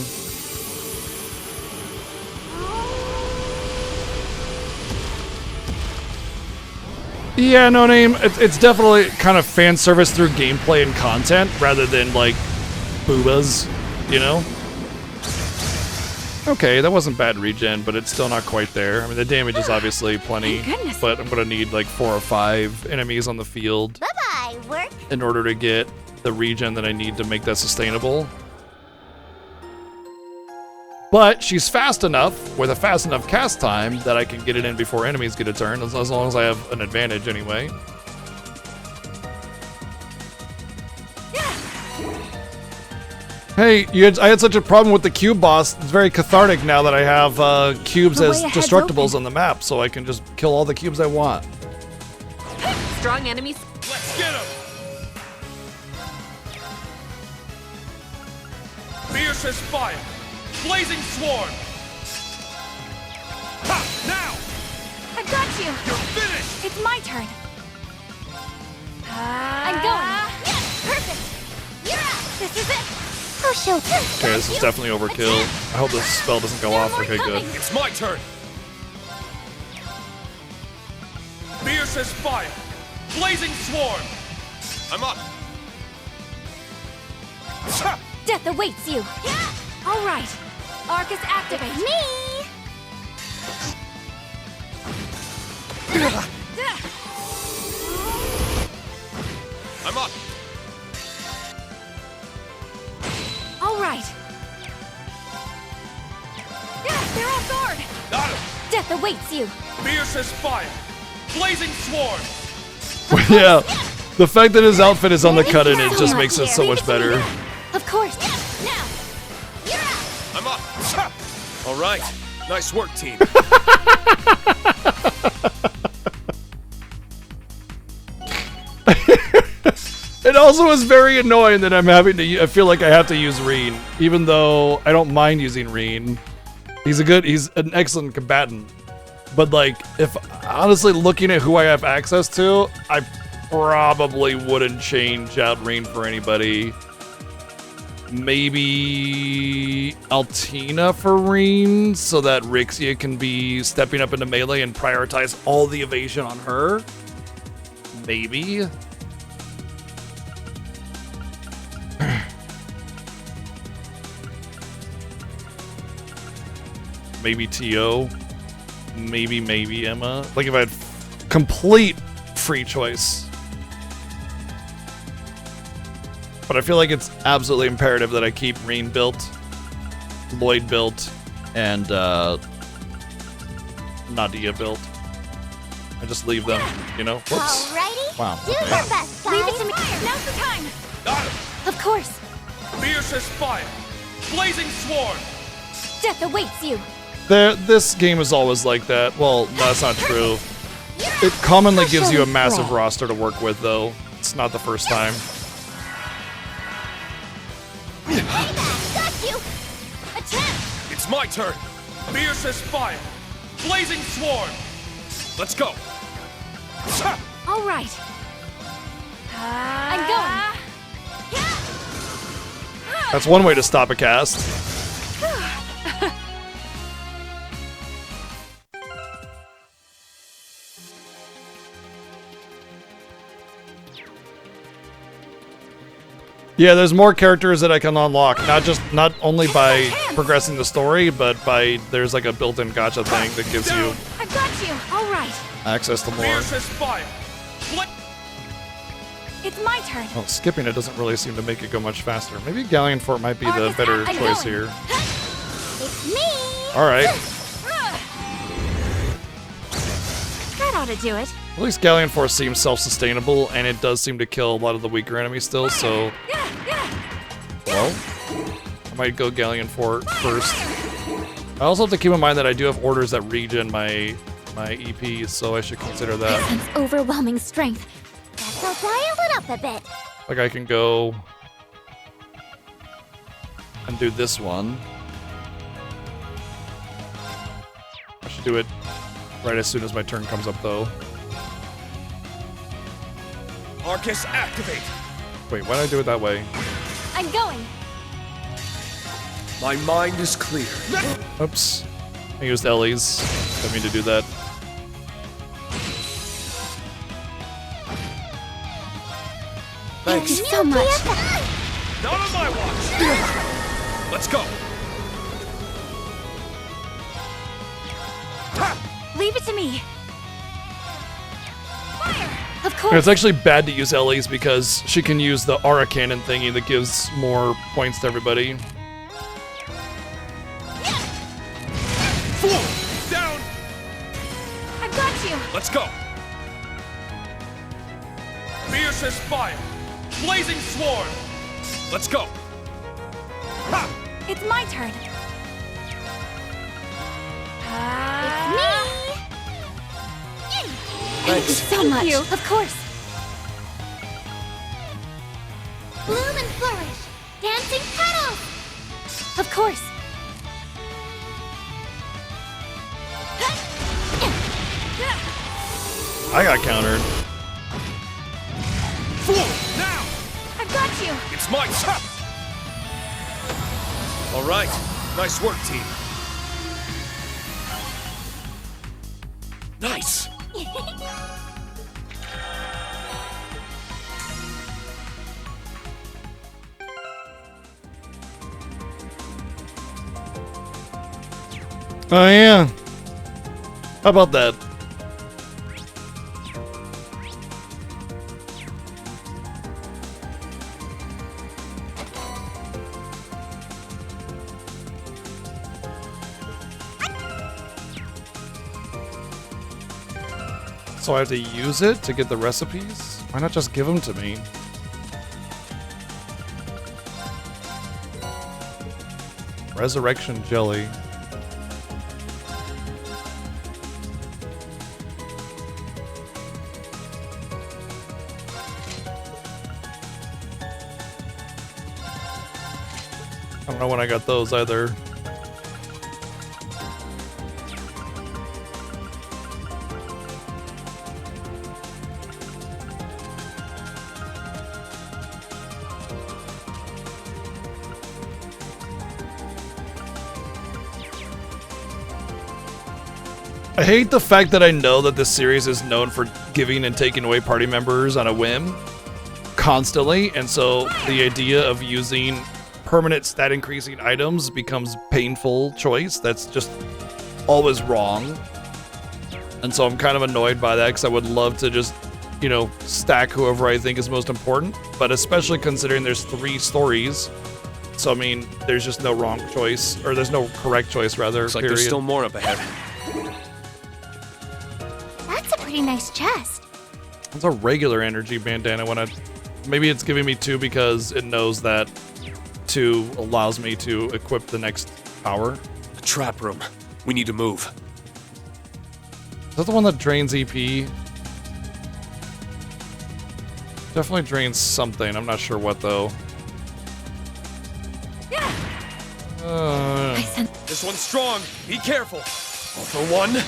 Yeah, no name. It's definitely kind of fan service through gameplay and content rather than like boobas, you know? Okay, that wasn't bad regen, but it's still not quite there. I mean, the damage is obviously plenty, but I'm gonna need like 4 or 5 enemies on the field Bye-bye, work! in order to get the regen that I need to make that sustainable. But she's fast enough, with a fast enough cast time, that I can get it in before enemies get a turn, as long as I have an advantage anyway. Hey, I had such a problem with the cube boss. It's very cathartic now that I have cubes as destructibles on the map, so I can just kill all the cubes I want. Strong enemies. Let's get him! Fiercest fire! Blazing sworn! Ha! Now! I've got you! You're finished! It's my turn. I'm going. Yes, perfect. You're out. This is it. Oh, shoot. Okay, this is definitely overkill. I hope this spell doesn't go off. Okay, good. It's my turn! Fiercest fire! Blazing sworn! I'm up! Death awaits you. Yeah. All right. Arcus activate. Me. I'm up! All right. Yeah, they're off guard. Got him! Death awaits you. Fiercest fire! Blazing sworn! Yeah, the fact that his outfit is on the cut-in, it just makes it so much better. Of course. Now. You're out. I'm up! All right. Nice work, team. It also is very annoying that I'm having to. I feel like I have to use Reen, even though I don't mind using Reen. He's an excellent combatant. But like, if honestly looking at who I have access to, I probably wouldn't change out Rain for anybody. Maybe Altina for Rain so that Rixia can be stepping up into melee and prioritize all the evasion on her. Maybe. Maybe T.O. Maybe Emma. Like if I had complete free choice. But I feel like it's absolutely imperative that I keep Rain built, Lloyd built, and Nadia built. I just leave them, you know? Whoops. Alrighty. Wow. Do your best, guys. Leave it to me. Now's the time. Got him! Of course. Fierce as fire! Blazing sworn! Death awaits you. This game is always like that. Well, that's not true. It commonly gives you a massive roster to work with, though. It's not the first time. Got you. Attempt. It's my turn! Fierce as fire! Blazing sworn! Let's go! All right. I'm going. That's one way to stop a cast. Yeah, there's more characters that I can unlock, not only by progressing the story, but by there's like a built-in gacha thing that gives you I've got you. All right. access to more. Fierce as fire! It's my turn. Well, skipping it doesn't really seem to make it go much faster. Maybe Galleon Fort might be the better I'm choice going. here. It's me. All right. That ought to do it. At least Galleon Force seems self-sustainable, and it does seem to kill a lot of the weaker enemies still, so... Well, I might go Galleon Fort first. I also have to keep in mind that I do have orders that regen my EPs, so I should consider that. Sense overwhelming strength. Guess I'll dial it up a bit. Like I can go... and do this one. I should do it right as soon as my turn comes up, though. Arcus, activate! Wait, why did I do it that way? I'm going. My mind is clear. Oops. I used Ellie's. Didn't mean to do that. Thank you so much. Not on my watch! Let's go! Leave it to me. Of And course. it's actually bad to use Ellie's because she can use the aura cannon thingy that gives more points to everybody. Fool! Down! I've got you. Let's go! Fierce as fire! Blazing sworn! Let's go! Ha! It's my turn. Thank you so much. You. Of course. Bloom and flourish. Dancing petals. Of course. I got countered. Fool! Now! I've got you. It's my turn! All right. Nice work, team. Nice! Oh yeah. How about that? So I have to use it to get the recipes? Why not just give them to me? Resurrection jelly. I don't know when I got those either. I hate the fact that I know that this series is known for giving and taking away party members on a whim constantly, and so the idea of using permanent stat increasing items becomes painful choice. That's just always wrong. And so I'm kind of annoyed by that because I would love to just, you know, stack whoever I think is most important, but especially considering there's 3 stories. So I mean, there's just no wrong choice, or there's no correct choice rather. Looks like there's still more up ahead. That's a pretty nice chest. It's a regular energy bandana when maybe it's giving me 2 because it knows that 2 allows me to equip the next power. The trap room. We need to move. Is that the one that drains EP? Definitely drains something. I'm not sure what though. This one's strong. Be careful. All for one.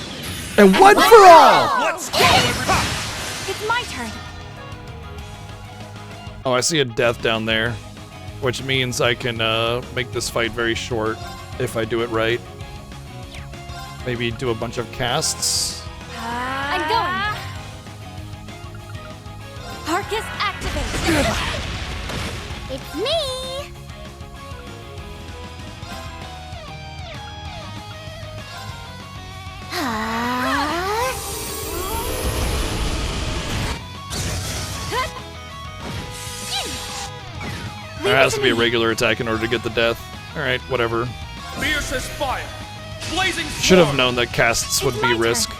And one for all! Let's go, everybody! It's my turn. Oh, I see a death down there, which means I can make this fight very short if I do it right. Maybe do a bunch of casts. I'm going. Arcus activate. It's me. There has to be a regular attack in order to get the death. Alright, whatever. Fiercest fire. Blazing swarm. Should have known that casts would be risk.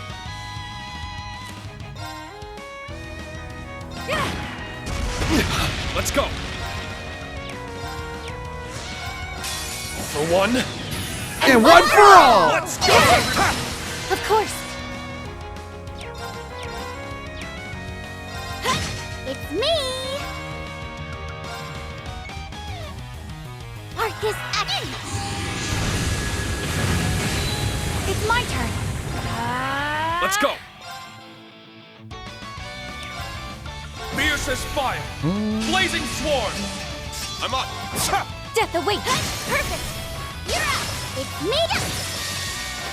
Let's go. For one. And one for all! Let's go. Of course. It's me. Arcus action. It's my turn. Let's go. Fiercest fire. Blazing swarm. I'm up. Death awaits. Perfect. You're out. It's me.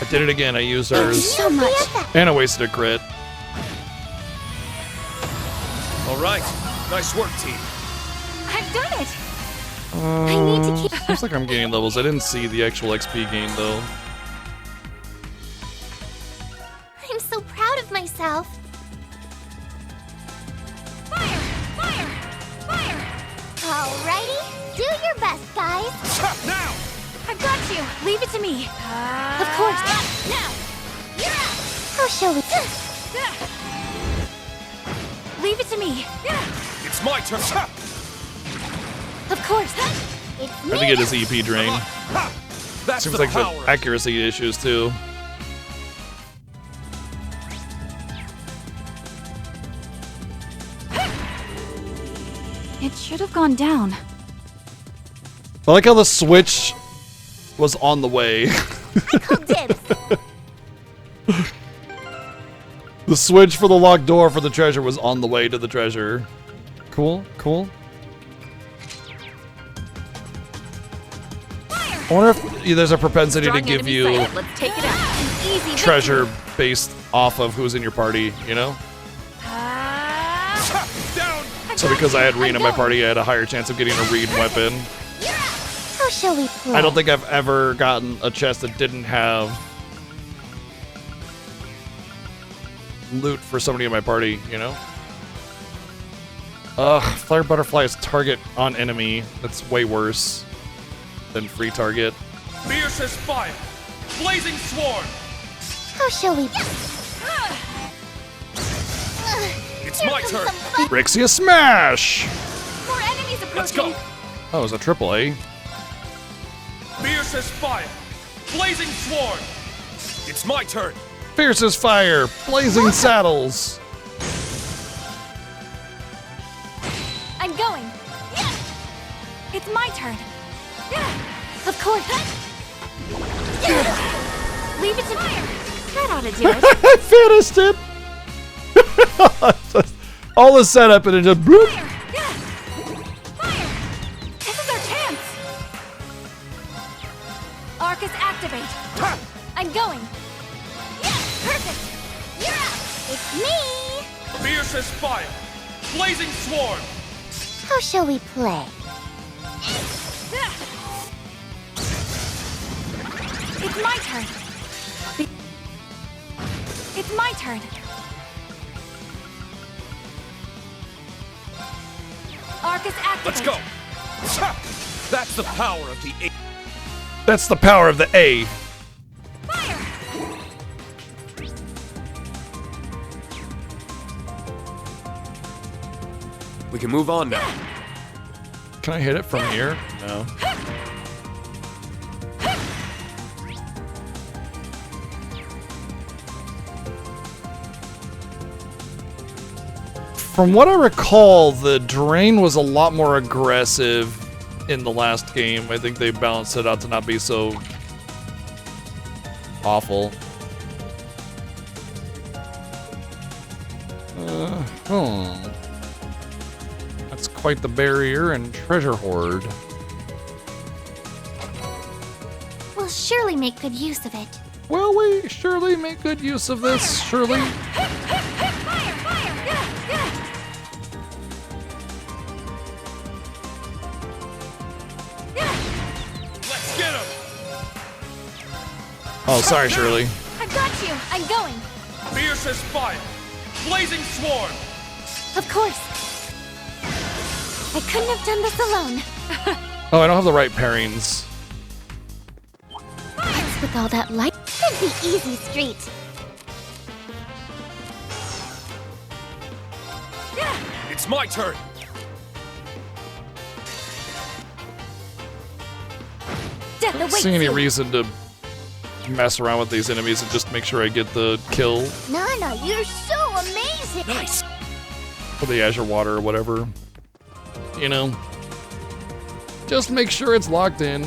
I did it again. I used ours. So much. And I wasted a crit. All right. Nice work, team. I've done it. I need to keep. Looks like I'm gaining levels. I didn't see the actual XP gain though. I'm so proud of myself. Fire! Fire! Fire! Alrighty, do your best, guys. Now! I've got you. Leave it to me. Of course. Now! You're out! How shall we? Leave it to me. It's my turn. Of course. It's I think it is EP drain. That's Seems the like power. the accuracy issues too. It should have gone down. I like how the switch was on the way. The switch for the locked door for the treasure was on the way to the treasure. Cool, cool. I wonder if there's a propensity to give you Let's take it out. An easy treasure based off of who's in your party, you know? Down. So because I had Reen in my party, I had a higher chance of getting a Reen weapon. How shall we play? I don't think I've ever gotten a chest that didn't have loot for somebody in my party, you know? Flare Butterfly is target on enemy. That's way worse than free target. Fiercest fire. Blazing swarm. How shall we? It's my turn. Rixia Smash! More enemies approaching. Let's go. Oh, it was a triple A. Fiercest fire. Blazing swarm. It's my turn. Fiercest Fire! Blazing Saddles! I'm going. It's my turn. Of course. Leave it to fire. That ought to do it. I finished it! All the setup and it just bloop. Fire! This is our chance. Arcus activate. I'm going. Perfect. It's me! Fiercest fire! Blazing swarm! How shall we play? It's my turn. It's my turn. Arcus activate. Let's go! That's the power of the A. That's the power of the A. We can move on now. Can I hit it from here? No. From what I recall, the drain was a lot more aggressive in the last game. I think they balanced it out to not be so awful. That's quite the barrier and treasure hoard. We'll surely make good use of it. Will we surely make good use of this? Surely? Let's get him! Oh, sorry, Shirley. I've got you. I'm going. Fiercest fire! Blazing swarm! Of course. I couldn't have done this alone. Oh, I don't have the right pairings. What's with all that light? Should be easy street. It's my turn! Death I don't awaits see any you. reason to mess around with these enemies and just make sure I get the kill Nana, you're so amazing. Nice! for the Azure Water or whatever. You know? Just make sure it's locked in.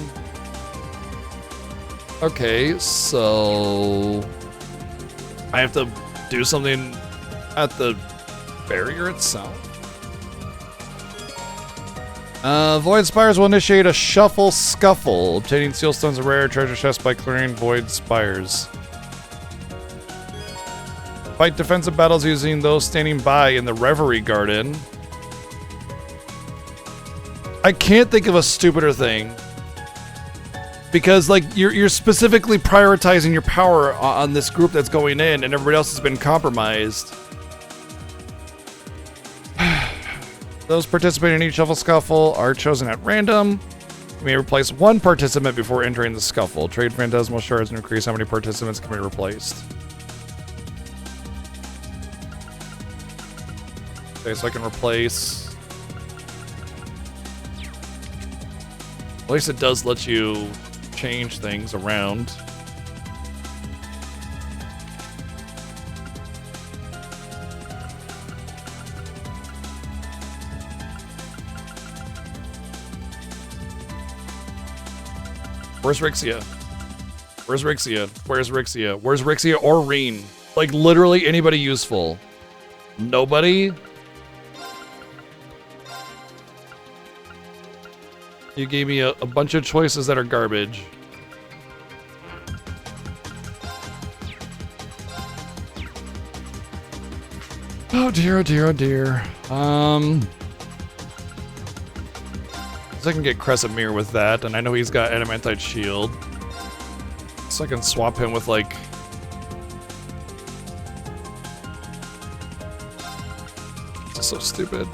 Okay, so... I have to do something at the barrier itself? Void Spires will initiate a shuffle scuffle. Obtaining seal stones and rare treasure chests by clearing Void Spires. Fight defensive battles using those standing by in the Reverie Garden. I can't think of a stupider thing. Because, like, you're specifically prioritizing your power on this group that's going in, and everybody else has been compromised. Those participating in each shuffle scuffle are chosen at random. You may replace one participant before entering the scuffle. Trade phantasmal shards and increase how many participants can be replaced. Okay, so I can replace... At least it does let you change things around. Where's Rixia? Where's Rixia? Where's Rixia? Where's Rixia or Reen? Like, literally anybody useful. Nobody? You gave me a bunch of choices that are garbage. Oh dear, oh dear, oh dear. So I can get Crescent Mirror with that, and I know he's got Adamantite Shield. So I can swap him with, like... This is so stupid.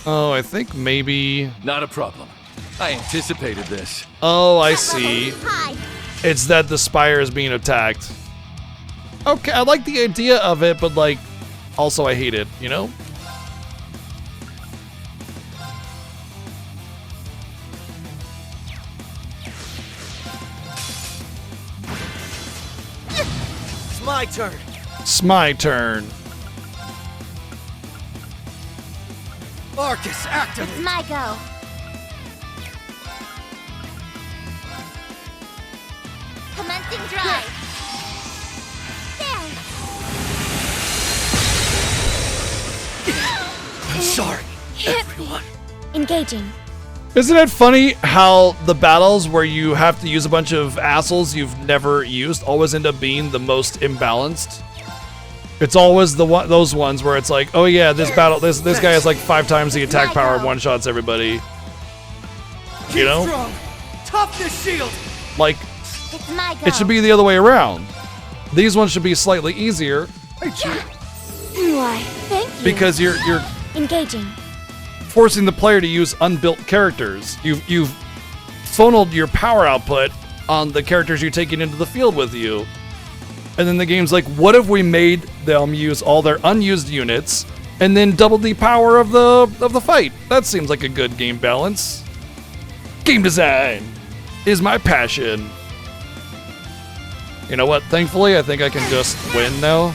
Oh, I think maybe... Not a problem. I anticipated this. Oh, I see. It's that the spire is being attacked. Okay, I like the idea of it, but, like, also I hate it, you know? It's my turn. It's my turn. Arcus, activate. It's my go. dancing drive. There. Sorry, everyone. Engaging. Isn't it funny how the battles where you have to use a bunch of assholes you've never used always end up being the most imbalanced? It's always those ones where it's like, oh yeah, this guy has like 5 times the attack power and one-shots everybody. You know? Strong. Toughness shield. Like, It's my go. it should be the other way around. These ones should be slightly easier Why, thank you. because you're Engaging. forcing the player to use unbuilt characters. You've funneled your power output on the characters you're taking into the field with you. And then the game's like, what if we made them use all their unused units and then doubled the power of the fight? That seems like a good game balance. Game design is my passion. You know what? Thankfully, I think I can just win now.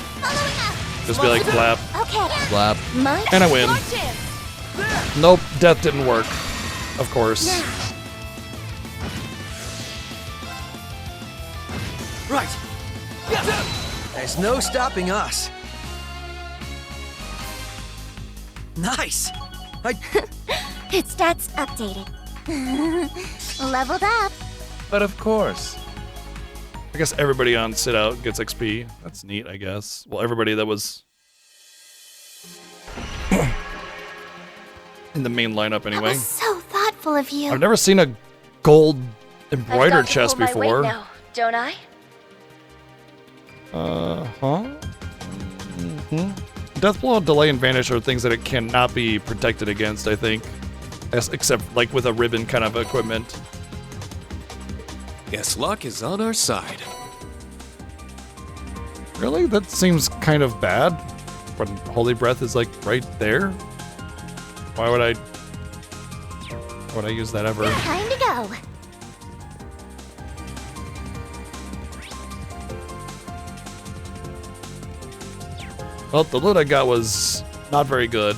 Just be like, flap, flap, and I win. Nope, death didn't work. Of course. Right. There's no stopping us. Nice. Its stats updated. Leveled up. But of course. I guess everybody on sit out gets XP. That's neat, I guess. Well, everybody that was in the main lineup anyway. So thoughtful of you. I've never seen a gold embroidered chest before. Don't I? Deathblow, Delay, and Vanish are things that it cannot be protected against, I think. Except like with a ribbon kind of equipment. Guess luck is on our side. Really? That seems kind of bad. When Holy Breath is like right there? Why would I use that ever? Time to go. Well, the loot I got was not very good.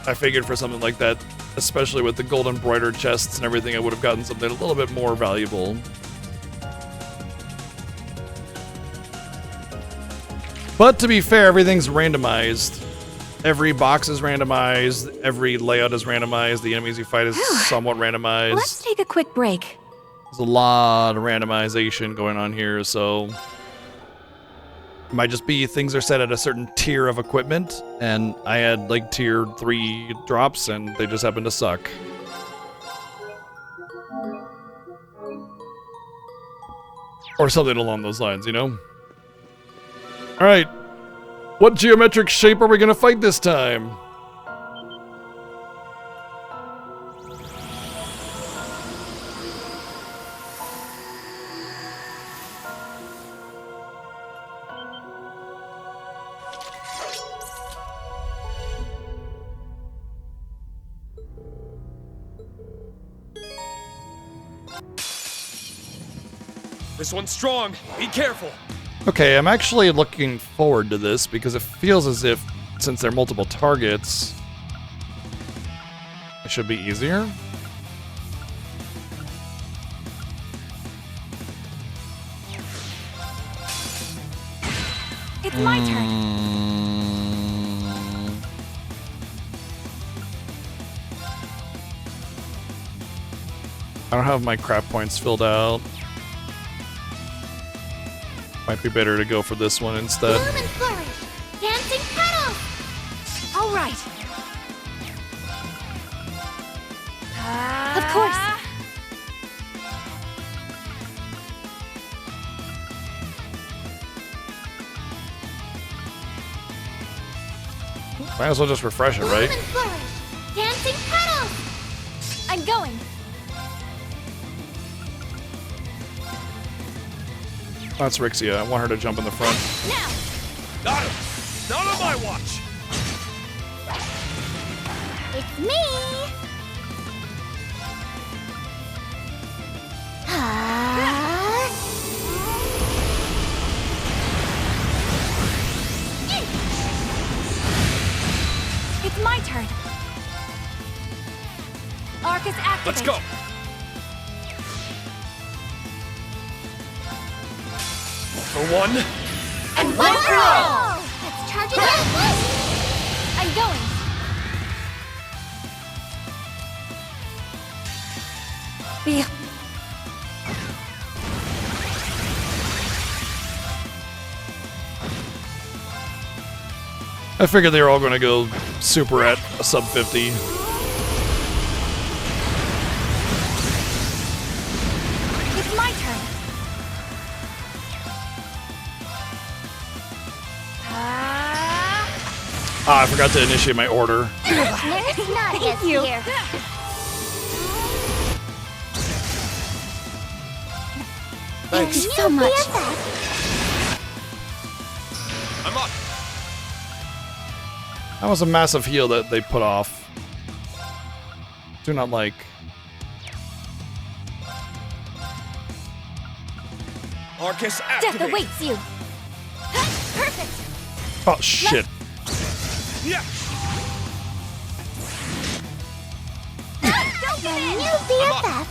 I figured for something like that, especially with the gold embroidered chests and everything, I would have gotten something a little bit more valuable. But to be fair, everything's randomized. Every box is randomized, every layout is randomized, the enemies you fight is somewhat randomized. Let's take a quick break. There's a lot of randomization going on here, so it might just be things are set at a certain tier of equipment, and I had like tier 3 drops, and they just happen to suck. Or something along those lines, you know? Alright. What geometric shape are we gonna fight this time? This one's strong. Be careful. Okay, I'm actually looking forward to this because it feels as if, since they're multiple targets, it should be easier. It's my turn. I don't have my crap points filled out. Might be better to go for this one instead. Bloom and flourish. Dancing petals. All right. Of course. Might as well just refresh it, right? Bloom and flourish. Dancing petals. I'm going. That's Rixia. I want her to jump in the front. Now. Got him. Not on my watch. It's me. It's my turn. Arcus activate. Let's go. For one. And one for all! Let's charge it up! I'm going. Be I figured they were all going to go super at a sub 50. It's my turn. Ah, I forgot to initiate my order. It's not Thank you. here. Thank you so much. I'm up. That was a massive heal that they put off. Do not like. Arcus Death activate. awaits you. Perfect. Oh, shit. Yeah. Don't give in. New BFF.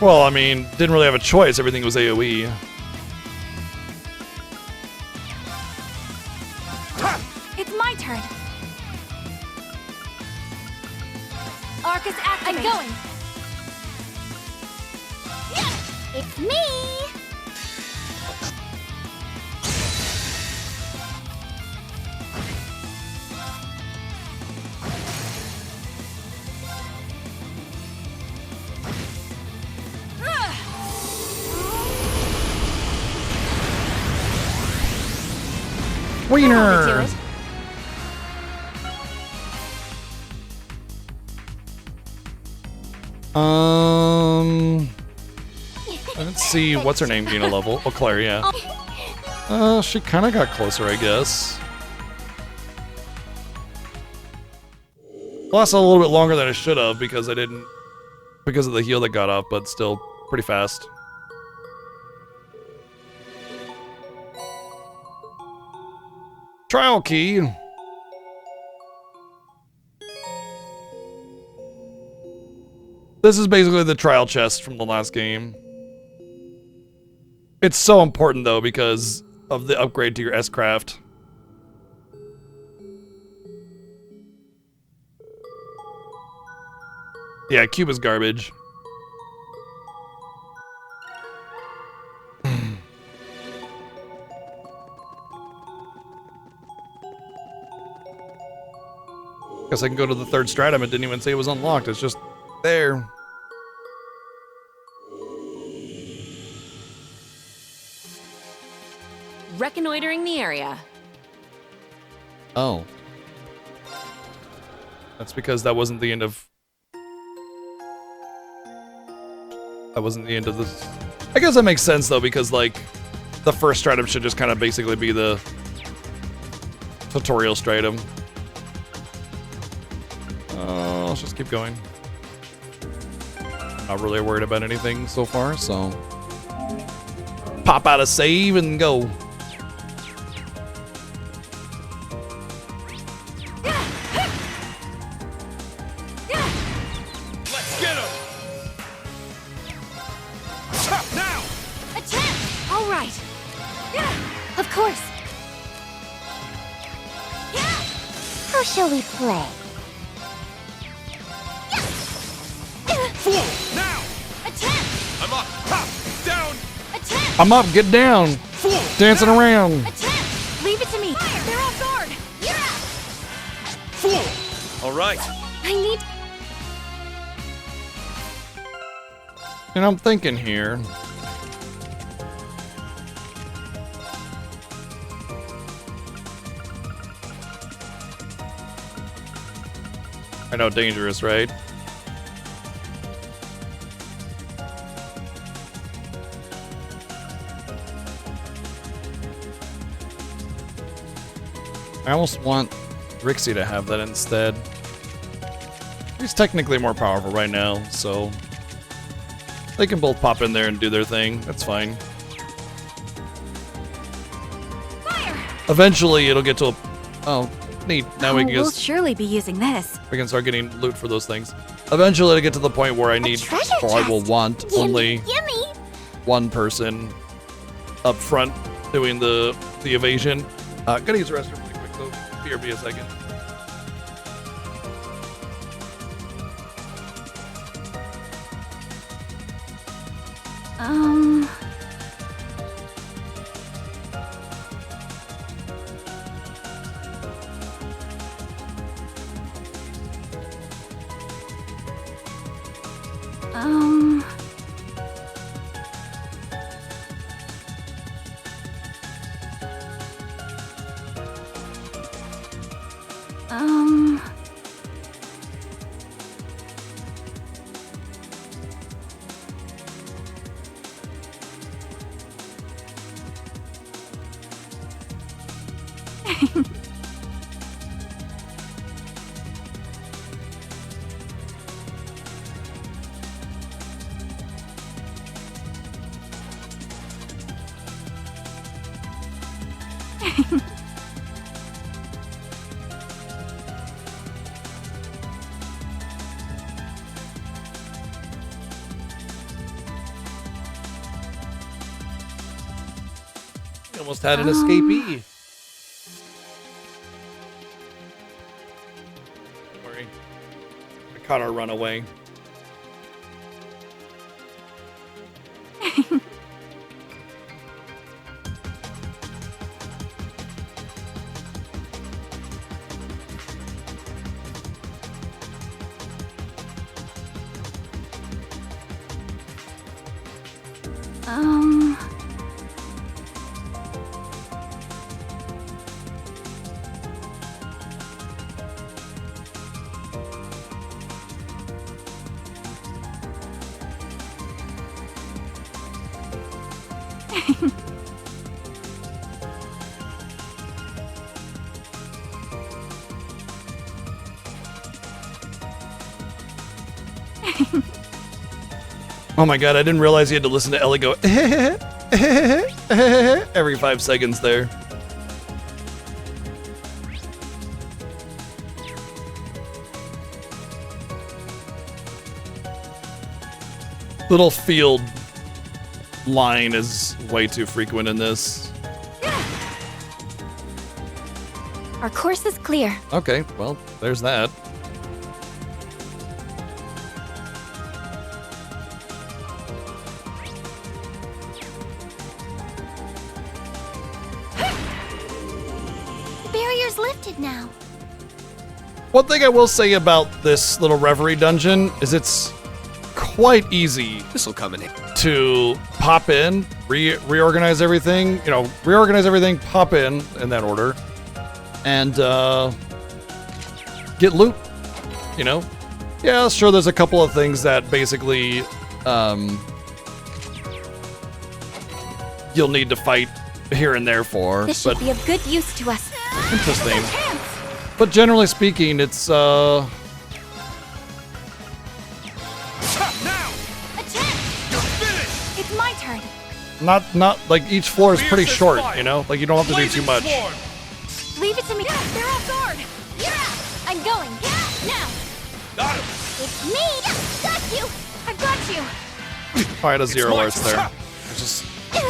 Well, I mean, didn't really have a choice. Everything was AoE. It's my turn. Arcus activate. I'm going. It's me. Wiener! Let's see, what's her name gain a level? Oh, Claire, yeah. She kind of got closer, I guess. Lasted a little bit longer than I should have because I didn't, because of the heal that got off, but still pretty fast. Trial key. This is basically the trial chest from the last game. It's so important though because of the upgrade to your S-Craft. Yeah, cube is garbage. Guess I can go to the third stratum. It didn't even say it was unlocked. It's just there. Reconnoitering the area. Oh. That's because that wasn't the end of... That wasn't the end of this. I guess that makes sense though, because like, the first stratum should just kind of basically be the tutorial stratum. Let's just keep going. Not really worried about anything so far, so... Pop out a save and go. Let's get him. Now. Attempt. All right. Of course. How shall we play? Fool. Now. Attempt. I'm up. Pop. Down. Attempt. I'm up, get down. Fool. Dancing around. Attempt. Leave it to me. Fire. They're off guard. You're up. Fool. All right. I need. And I'm thinking here. I know, dangerous, right? I almost want Rixie to have that instead. He's technically more powerful right now, so they can both pop in there and do their thing. That's fine. Fire. Eventually, it'll get to a... Oh, Neat. Now we can we'll just surely be using this. we can start getting loot for those things. Eventually, to get to the point where I need, treasure or I will chest. want only Gimme! one person up front doing the evasion. Gotta use the restroom really quick though. BRB a second. Almost had an escapee. Don't worry. I caught our runaway. Oh my god, I didn't realize you had to listen to Ellie go every 5 seconds there. Little field line is way too frequent in this. Our course is clear. Okay, well, there's that. The barrier's lifted now. One thing I will say about this little Reverie dungeon is it's quite easy. This'll come in to pop in, reorganize everything, pop in that order, and get loot, you know? Yeah, sure, there's a couple of things that basically you'll need to fight here and there for, This but should be of good use to us. interesting. But generally speaking, it's It's my turn. not like each floor is pretty short, you know? Like you don't have to do too much. Leave it to me. They're off guard. I'm going. Now. Got him. It's me. Got you. I've got you. Alright, a 0 alerts there. I just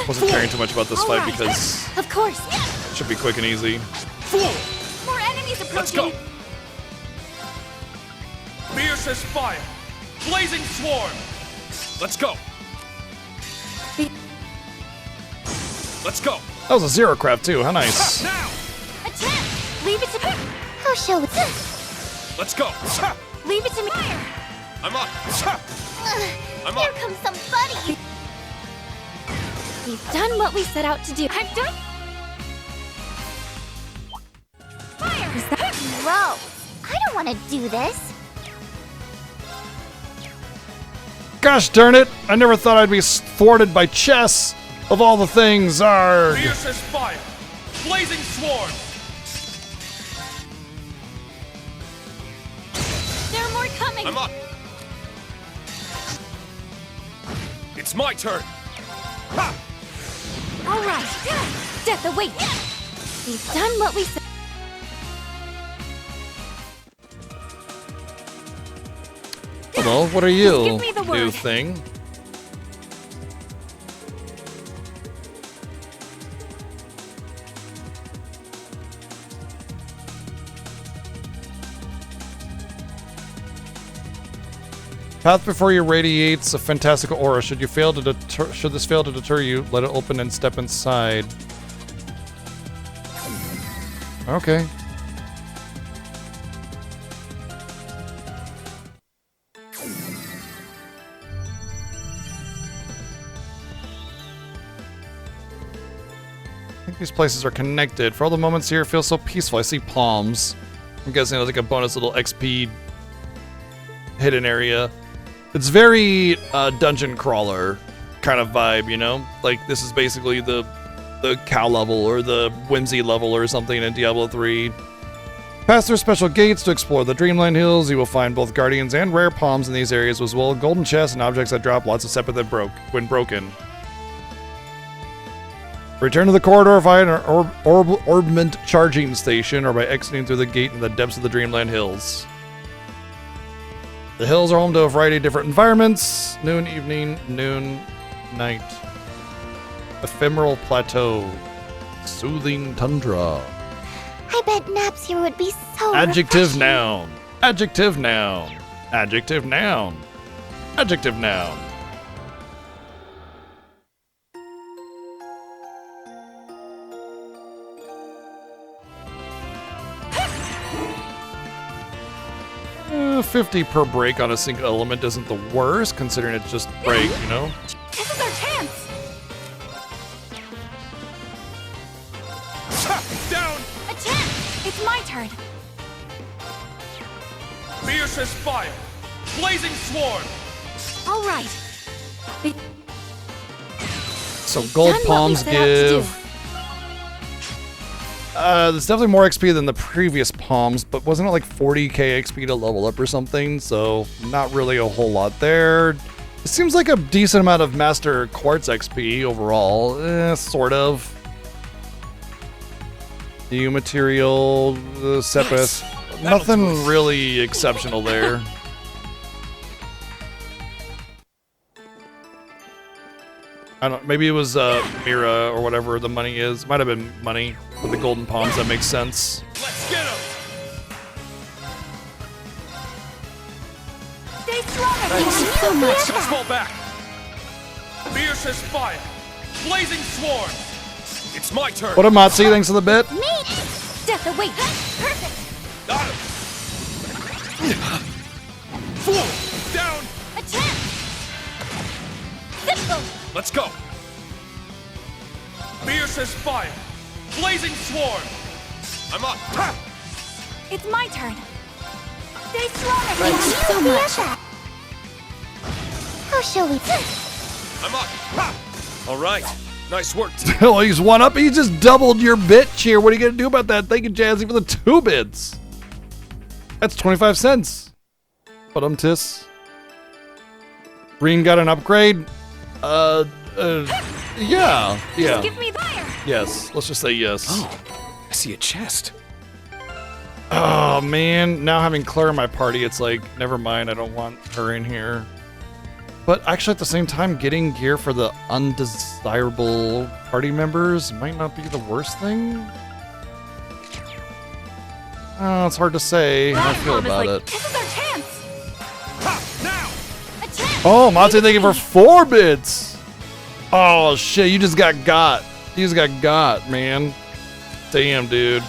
wasn't caring too much about this fight because Of course. it should be quick and easy. More enemies approaching. Let's go. Fiercest fire. Blazing swarm. Let's go. Let's go. That was a 0 craft too, how nice. Now. Attack. Leave it to me. I'll show it. Let's go. Leave it to me. I'm up. I'm Here up. comes somebody. We've done what we set out to do. I've done. Fire. Is that Gross. I don't want to do this. Gosh darn it, I never thought I'd be thwarted by chess of all the things. Arg. Fiercest fire. Blazing swarm. There are more coming. I'm up. It's my turn. Ha! All right. Death awaits. We've done what we said. Hazel, what are you? Give me the New word. thing. Path before you radiates a fantastical aura. Should this fail to deter you, let it open and step inside. Okay. I think these places are connected. For all the moments here, it feels so peaceful. I see palms. I'm guessing it's like a bonus little XP hidden area. It's very dungeon crawler kind of vibe, you know? Like, this is basically the cow level or the whimsy level or something in Diablo 3. Pass through special gates to explore the Dreamland Hills. You will find both guardians and rare palms in these areas, as well as golden chests and objects that drop lots of separate that broke when broken. Return to the corridor via an orbment charging station or by exiting through the gate in the depths of the Dreamland Hills. The hills are home to a variety of different environments. Noon, evening, noon, night. Ephemeral plateau. Soothing tundra. I bet naps here would be so Adjective refreshing. noun. Adjective noun. Adjective noun. Adjective noun. Eh, 50 per break on a single element isn't the worst, considering it's just break, you know? This is our chance! Down! A chance! It's my turn! Fiercest fire! Blazing swarm! All right. So gold palms give... there's definitely more XP than the previous palms, but wasn't it like 40k XP to level up or something? So not really a whole lot there. It seems like a decent amount of Master Quartz XP overall, sort of. New material, Sepith. Nothing really exceptional there. I don't. Maybe it was Mira or whatever the money is. Might have been money with the golden palms. That makes sense. Let's get him! Stay strong, Thank everyone! you So much! Let's fall back! Fiercest fire! Blazing swarm! It's my turn! What a Matzi, thanks for the bit. Me! Death await! Perfect! Got him! Fool! Down! A chance! Simple! Let's go! Fiercest fire! Blazing swarm! I'm up! Ha! It's my turn! Stay strong, everyone! Thank you so much. How shall we? I'm up! Ha! Alright, nice work. Oh, he's one up. He just doubled your bit cheer. What are you gonna do about that? Thank you, Jazzy, for the 2 bits. That's 25 cents. But tis. Green got an upgrade. Yeah. Just give me fire! Yes. Let's just say yes. Oh, I see a chest. Oh man, now having Claire in my party, it's like, never mind, I don't want her in here. But actually at the same time, getting gear for the undesirable party members might not be the worst thing. Oh, it's hard to say how I feel about it. This is our chance! A chance! Oh, Monty, thank you for 4 bits! Oh shit, you just got. You just got, man. Damn, dude.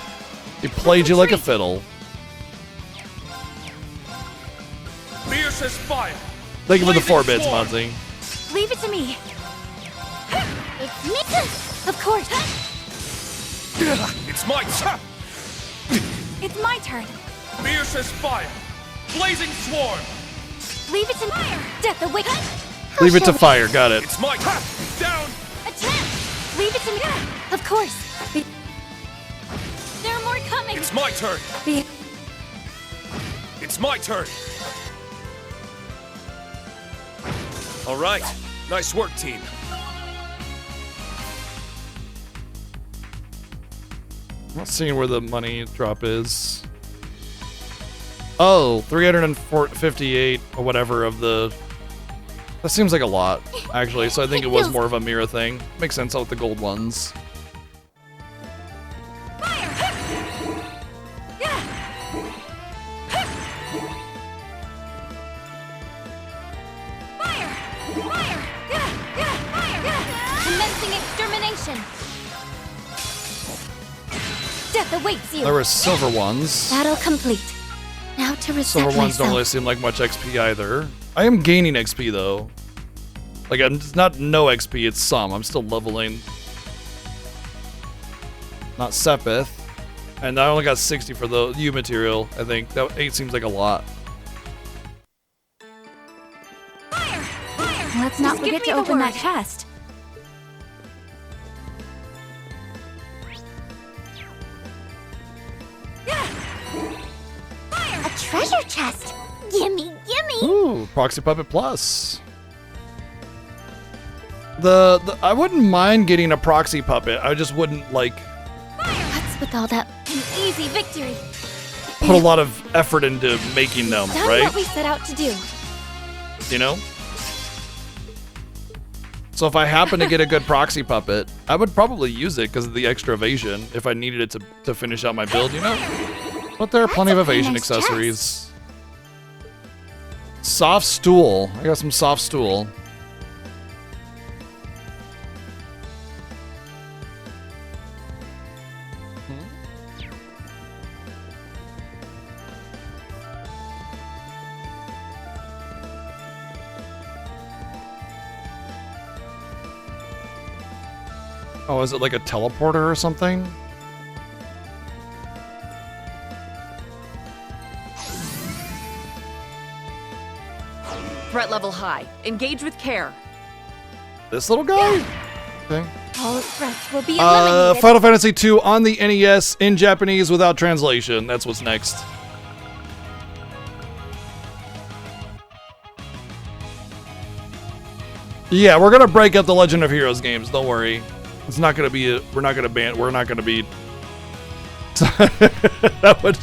He played you like a fiddle. Fiercest fire! Thank you for the 4 Blazing bits, swarm. Monty. Leave it to me! It's me. Of course! It's my turn! It's my turn! Fiercest fire! Blazing swarm! Leave it to fire! Death await! Leave it to fire, got it. It's my turn! Down! A chance! Leave it to me! Of course! There are more coming! It's my turn! It's my turn! Alright, nice work, team. I'm not seeing where the money drop is. Oh, 358 or whatever of the... That seems like a lot, actually, so I think it was more of a mirror thing. Makes sense with the gold ones. Commencing extermination. Death awaits you. There were silver ones. Battle complete. Now to reset Silver ones myself. don't really seem like much XP either. I am gaining XP though. Like, it's not no XP, it's some. I'm still leveling. Not Sepith. And I only got 60 for the U material, I think. That 8 seems like a lot. Let's not forget to open that chest. A treasure chest. Gimme, gimme. Ooh, Proxy Puppet Plus. The I wouldn't mind getting a Proxy Puppet. I just wouldn't, like, What's with all that? An easy victory. put a lot of effort into making them, Done right? what we set out to do. You know? So if I happen to get a good Proxy Puppet, I would probably use it because of the extra evasion if I needed it to finish out my build, you know? But there are plenty of evasion accessories. Soft stool. I got some soft stool. Oh, is it like a teleporter or something? Threat level high. Engage with care. This little guy? Okay. All threats will be eliminated. Final Fantasy II on the NES in Japanese without translation. That's what's next. Yeah, we're gonna break up the Legend of Heroes games. Don't worry. It's not gonna be. We're not gonna ban. We're not gonna be. That would.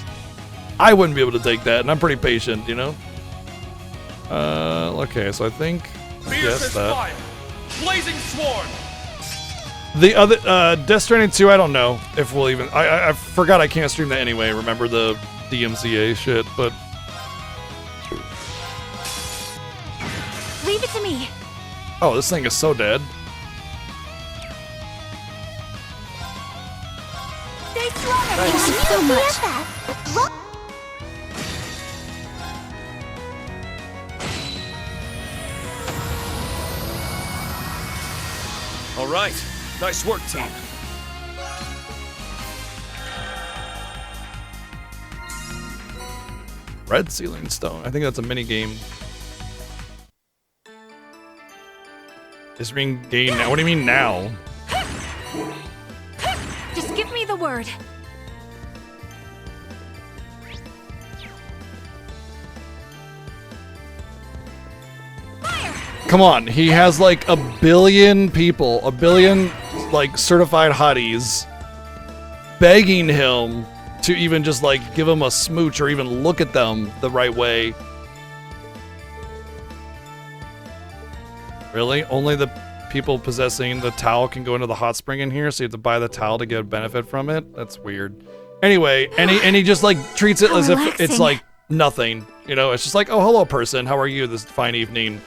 I wouldn't be able to take that, and I'm pretty patient, you know. Okay, so I think. Yes, that. Fire. Blazing swarm. The other Death Stranding 2, I don't know if we'll even. I forgot I can't stream that anyway. Remember the DMCA shit, but Leave it to me. oh, this thing is so dead. Stay strong, Thank you so much. All right. Nice work, team. Red Ceiling Stone. I think that's a mini game. Is being gained now? What do you mean now? Just give me the word. Come on, he has like a billion people, a billion like certified hotties begging him to even just like give him a smooch or even look at them the right way. Really? Only the people possessing the towel can go into the hot spring in here, so you have to buy the towel to get a benefit from it? That's weird. Anyway, and he just like treats it as if it's like nothing. You know, it's just like, oh, hello person, how are you this fine evening?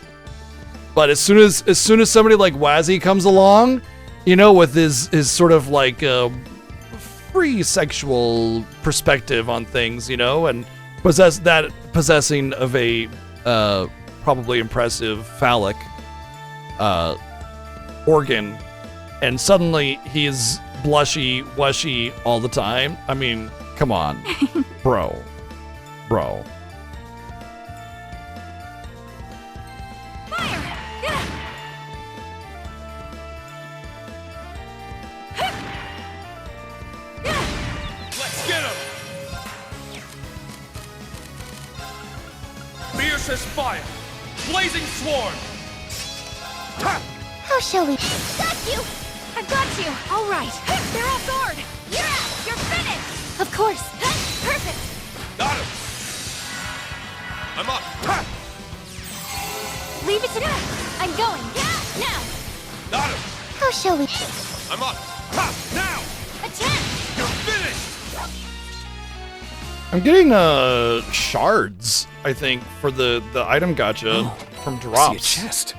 But as soon as somebody like Wazzy comes along, you know, with his sort of like free sexual perspective on things, you know, and possessing of a probably impressive phallic organ, and suddenly he's blushy, wushy all the time. I mean, come on, bro. Let's get him. Fiercest fire. Blazing swarm. How shall we? Got you! I got you. All right. They're off guard. You're out! You're finished. Of course. Perfect! Got him. I'm up. Ha! Leave it to me. I'm going. Now. Got him. How shall we? I'm up. Ha! Now. Attack. You're finished. I'm getting shards, I think, for the item gacha from drops. See a chest.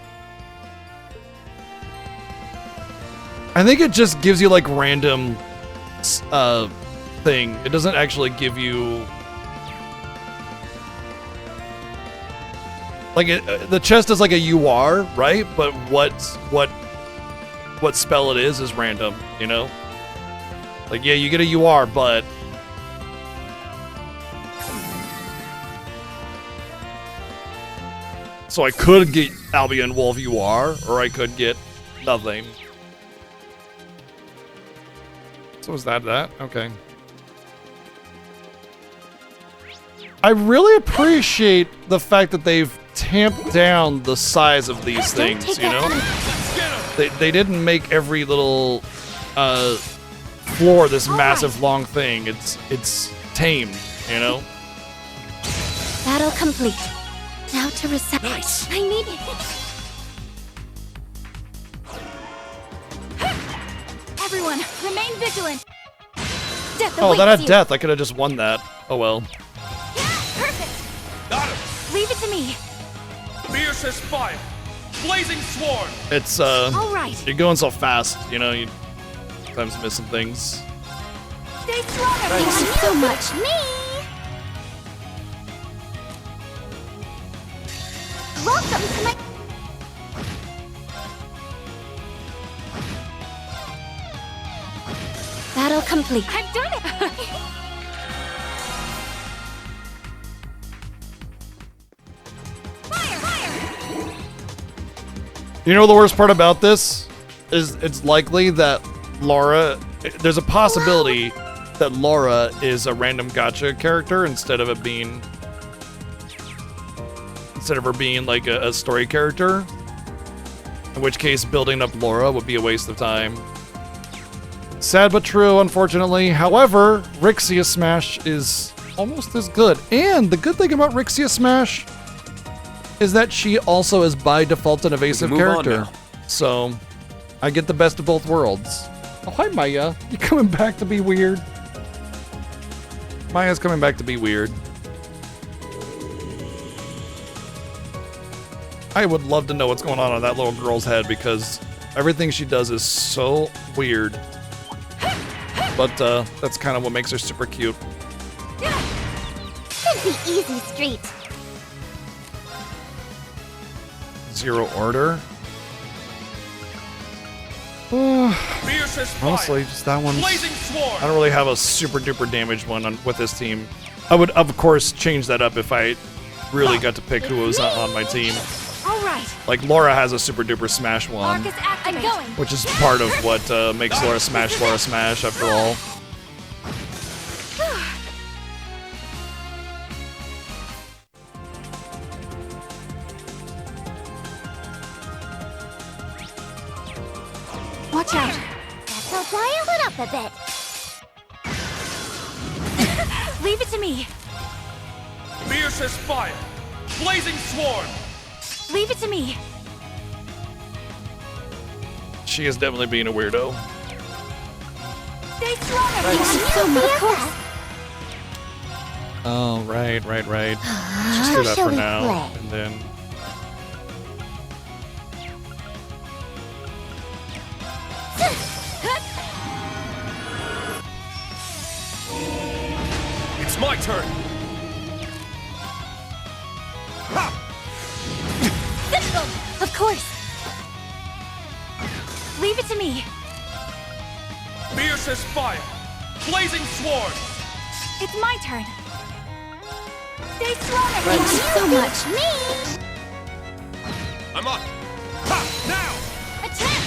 I think it just gives you like random thing. It doesn't actually give you like the chest is like a UR, right? But what spell it is random, you know? Like yeah, you get a UR, but so I could get Albion Wolf UR, or I could get nothing. So is that? Okay. I really appreciate the fact that they've tamped down the size of these things, you know? They didn't make every little floor this massive long thing. It's tamed, you know? Battle complete. Now to reset. Nice. I need it. Everyone, remain vigilant. Death Oh, that awaits had you. death. I could have just won that. Oh well. Perfect. Got him. Leave it to me. Fiercest fire. Blazing swarm. It's All right. you're going so fast, you know, you sometimes miss some things. Stay strong, everyone. Thank you so much. Me. Welcome to my. Battle complete. I've done it. You know the worst part about this is it's likely that Laura, there's a possibility that Laura is a random gacha character instead of her being like a story character. In which case building up Laura would be a waste of time. Sad but true, unfortunately. However, Rixia Smash is almost as good. And the good thing about Rixia Smash is that she also is by default an evasive move on character. now. So I get the best of both worlds. Oh, hi Maya. You coming back to be weird? Maya's coming back to be weird. I would love to know what's going on that little girl's head because everything she does is so weird. But that's kind of what makes her super cute. Should be easy street. Zero order. Fiercest fire. Honestly, just that one. Blazing swarm. I don't really have a super duper damaged one with this team. I would, of course, change that up if I really got to pick who was on my team. All right. Like Laura has a super duper smash one, Marcus, I'm going. which is part of what makes Laura Smash after all. Watch out. Guess I'll dial it up a bit. Leave it to me. Fiercest fire. Blazing swarm. Leave it to me. She is definitely being a weirdo. Stay strong, everyone. So much, of course. Oh, right. Just do that shall for we now, play? and then. It's my turn. Of course. Leave it to me. Fiercest fire. Blazing swarm. It's my turn. Stay strong, everyone. Thank you so much. Me. I'm up. Ha! Now. Attack.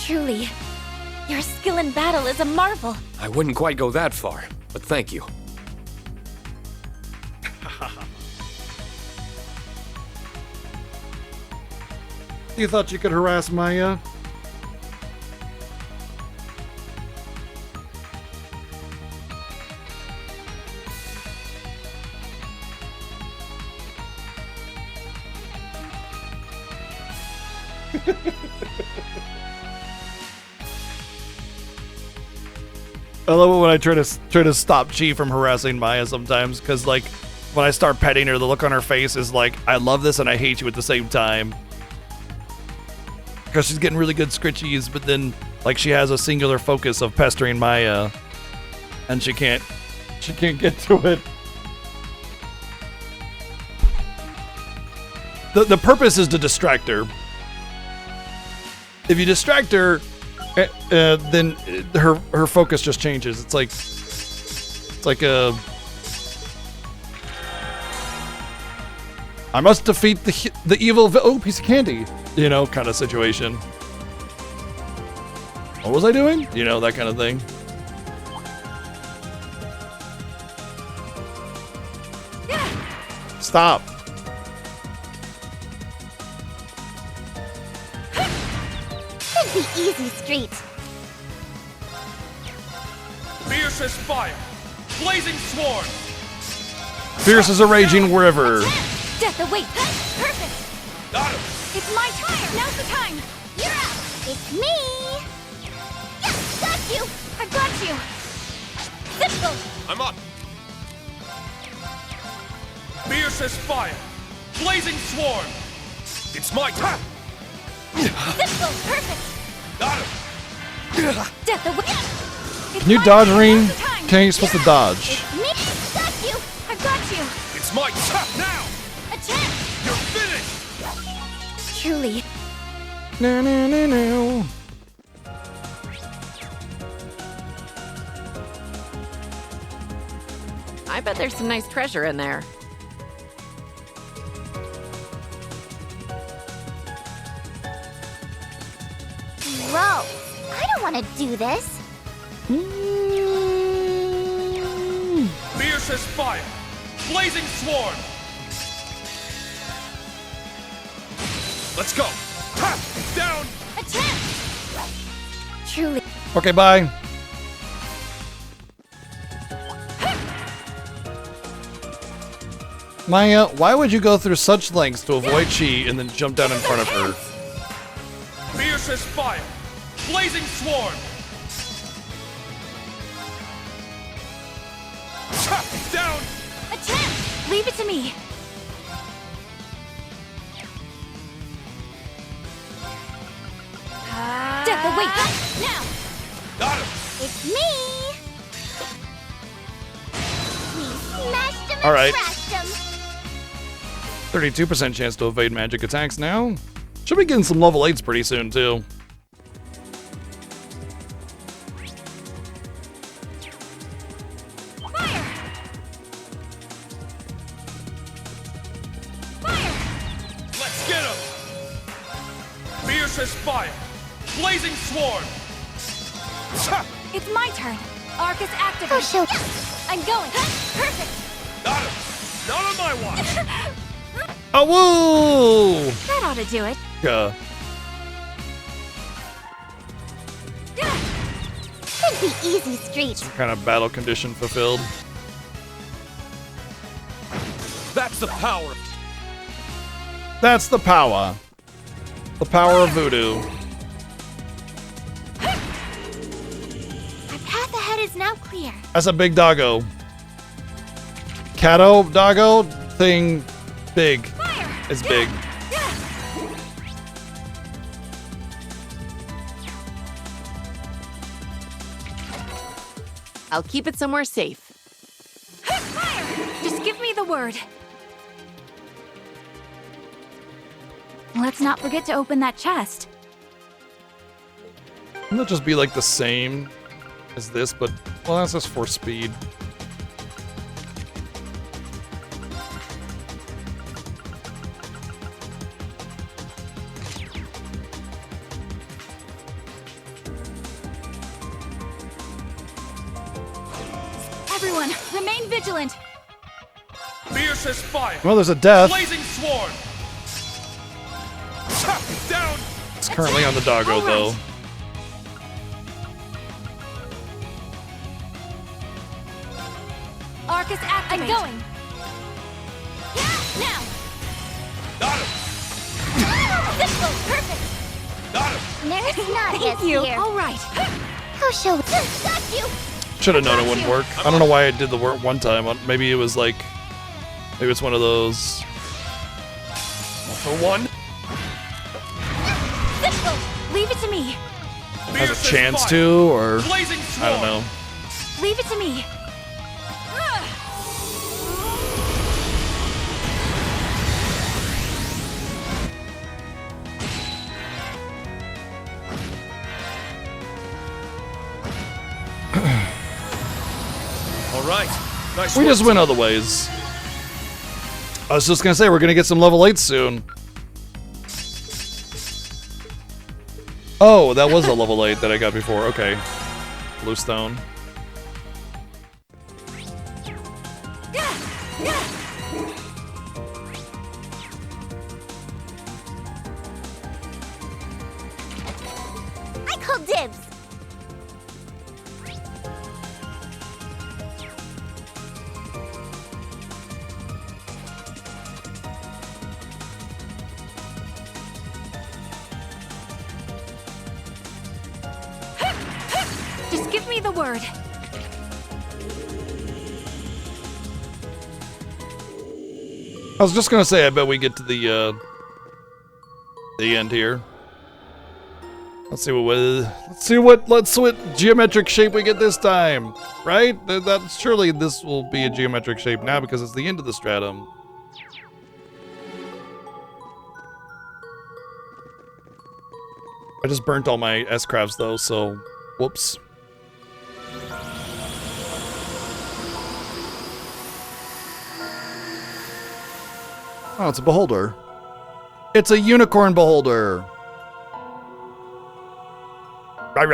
Truly, your skill in battle is a marvel. I wouldn't quite go that far, but thank you. You thought you could harass Maya? I love it when I try to stop Chi from harassing Maya sometimes, because like when I start petting her, the look on her face is like, I love this and I hate you at the same time. Because she's getting really good scritchies, but then like she has a singular focus of pestering Maya, and she can't get to it. The purpose is to distract her. If you distract her, then her focus just changes. It's like a I must defeat the evil piece of candy, kind of situation. What was I doing? That kind of thing. Stop. Should be easy street. Fierce as fire. Blazing sworn. Fierce as a raging river. Death awaits. Perfect. Got him. It's my turn. Now's the time. You're up. It's me. Yes, got you. I got you. Simple. I'm up. Fierce as fire. Blazing sworn. It's my turn. Simple. Perfect. Got him. Death awaits. Can you dodge, Reen? Okay, you're supposed to dodge. It's me. Got you. I got you. It's my turn now. Attack. You're finished. Truly. No, no, no, no. I bet there's some nice treasure in there. Whoa. I don't want to do this. Fierce as fire. Blazing sworn. Let's go. Ha! Down. Attack. Truly. Okay, bye. Maya, why would you go through such lengths to avoid Chi and then jump down in front of her? Fierce as fire. Blazing sworn. Ha! Down. Attack. Leave it to me. Death awaits. Now. Got him. It's me. We smashed him All and right. trashed him. 32% chance to evade magic attacks now. Should be getting some level 8s pretty soon, too. Let's get him. Fierce as fire. Blazing sworn. Ha! It's my turn. Arcus activate. Oh, shoot. I'm going. Perfect. Got him. Not on my watch. Oh, woo! That ought to do it. Should be easy street. Some kind of battle condition fulfilled. That's the power. That's the power. The power of voodoo. The path ahead is now clear. That's a big doggo. Cato doggo thing big. It's big. I'll keep it somewhere safe. Just give me the word. Let's not forget to open that chest. Wouldn't that just be like the same as this, but well, that's just for speed. Everyone, remain vigilant. Fierce as fire. Well, there's a death. Blazing sworn. Ha! Down. It's currently on the doggo, though. Arcus activate. I'm going. Yeah, now. Got him. Simple. Perfect. Got him. There's Nadia's Thank you. here. All right. How shall we? Got you. Should have known it wouldn't work. I don't know why I did the work one time. Maybe it was like, maybe it's one of those. For one. Leave it to me. Has a chance to, or I don't know. Leave it to me. All right. Nice We work, just went other ways. I was just gonna say we're gonna get some level 8 soon. Oh, that was a level 8 that I got before. Okay. Bluestone. I call dibs. Just give me the word. I was just gonna say, I bet we get to the end here. Let's see what geometric shape we get this time, right? Surely this will be a geometric shape now because it's the end of the stratum. I just burnt all my S-crafts though, so whoops. Oh, it's a beholder. It's a unicorn beholder. Guess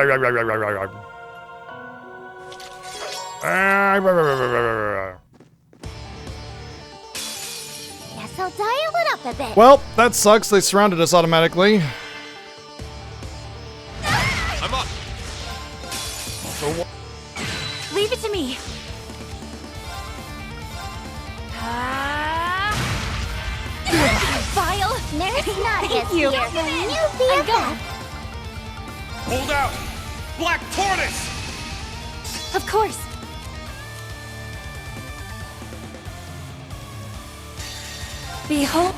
I'll dial it up a bit. Well, that sucks. They surrounded us automatically. I'm up. Leave it to me. Vile. There's Nadia's Thank you. here. You be a vet. Hold out. Black Tortoise. Of course. Behold.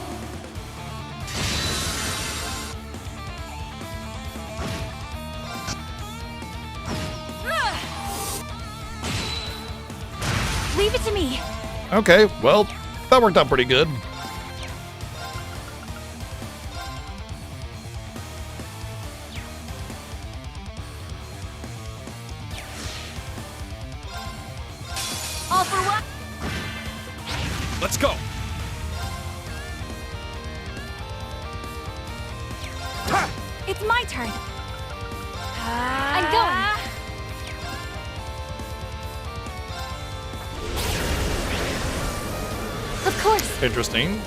Leave it to me. Okay, well, that worked out pretty good. All for one. Let's go. It's my turn. I'm going. Of course. Interesting.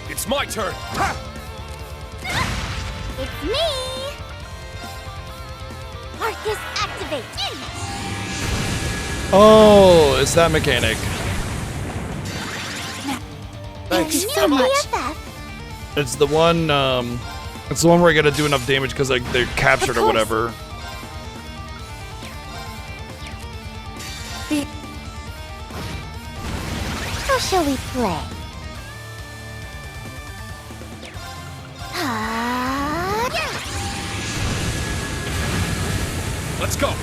It's my turn. It's me. Arcus activate. Oh, it's that mechanic. Thanks so much. It's the one. It's the one where I gotta do enough damage because like they're captured or whatever. How shall we play? Let's go.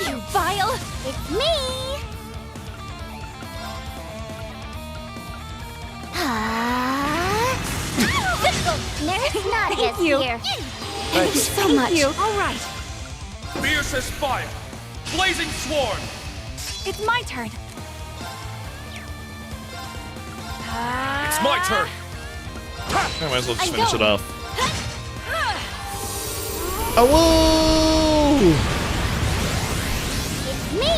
You vile! It's me! There's Nadia's you. here. Thank you so much. All right. Fierce as fire. Blazing sword. It's my turn. It's my turn. I might as well just I'm finish it going. off. Oh, whoa! It's me!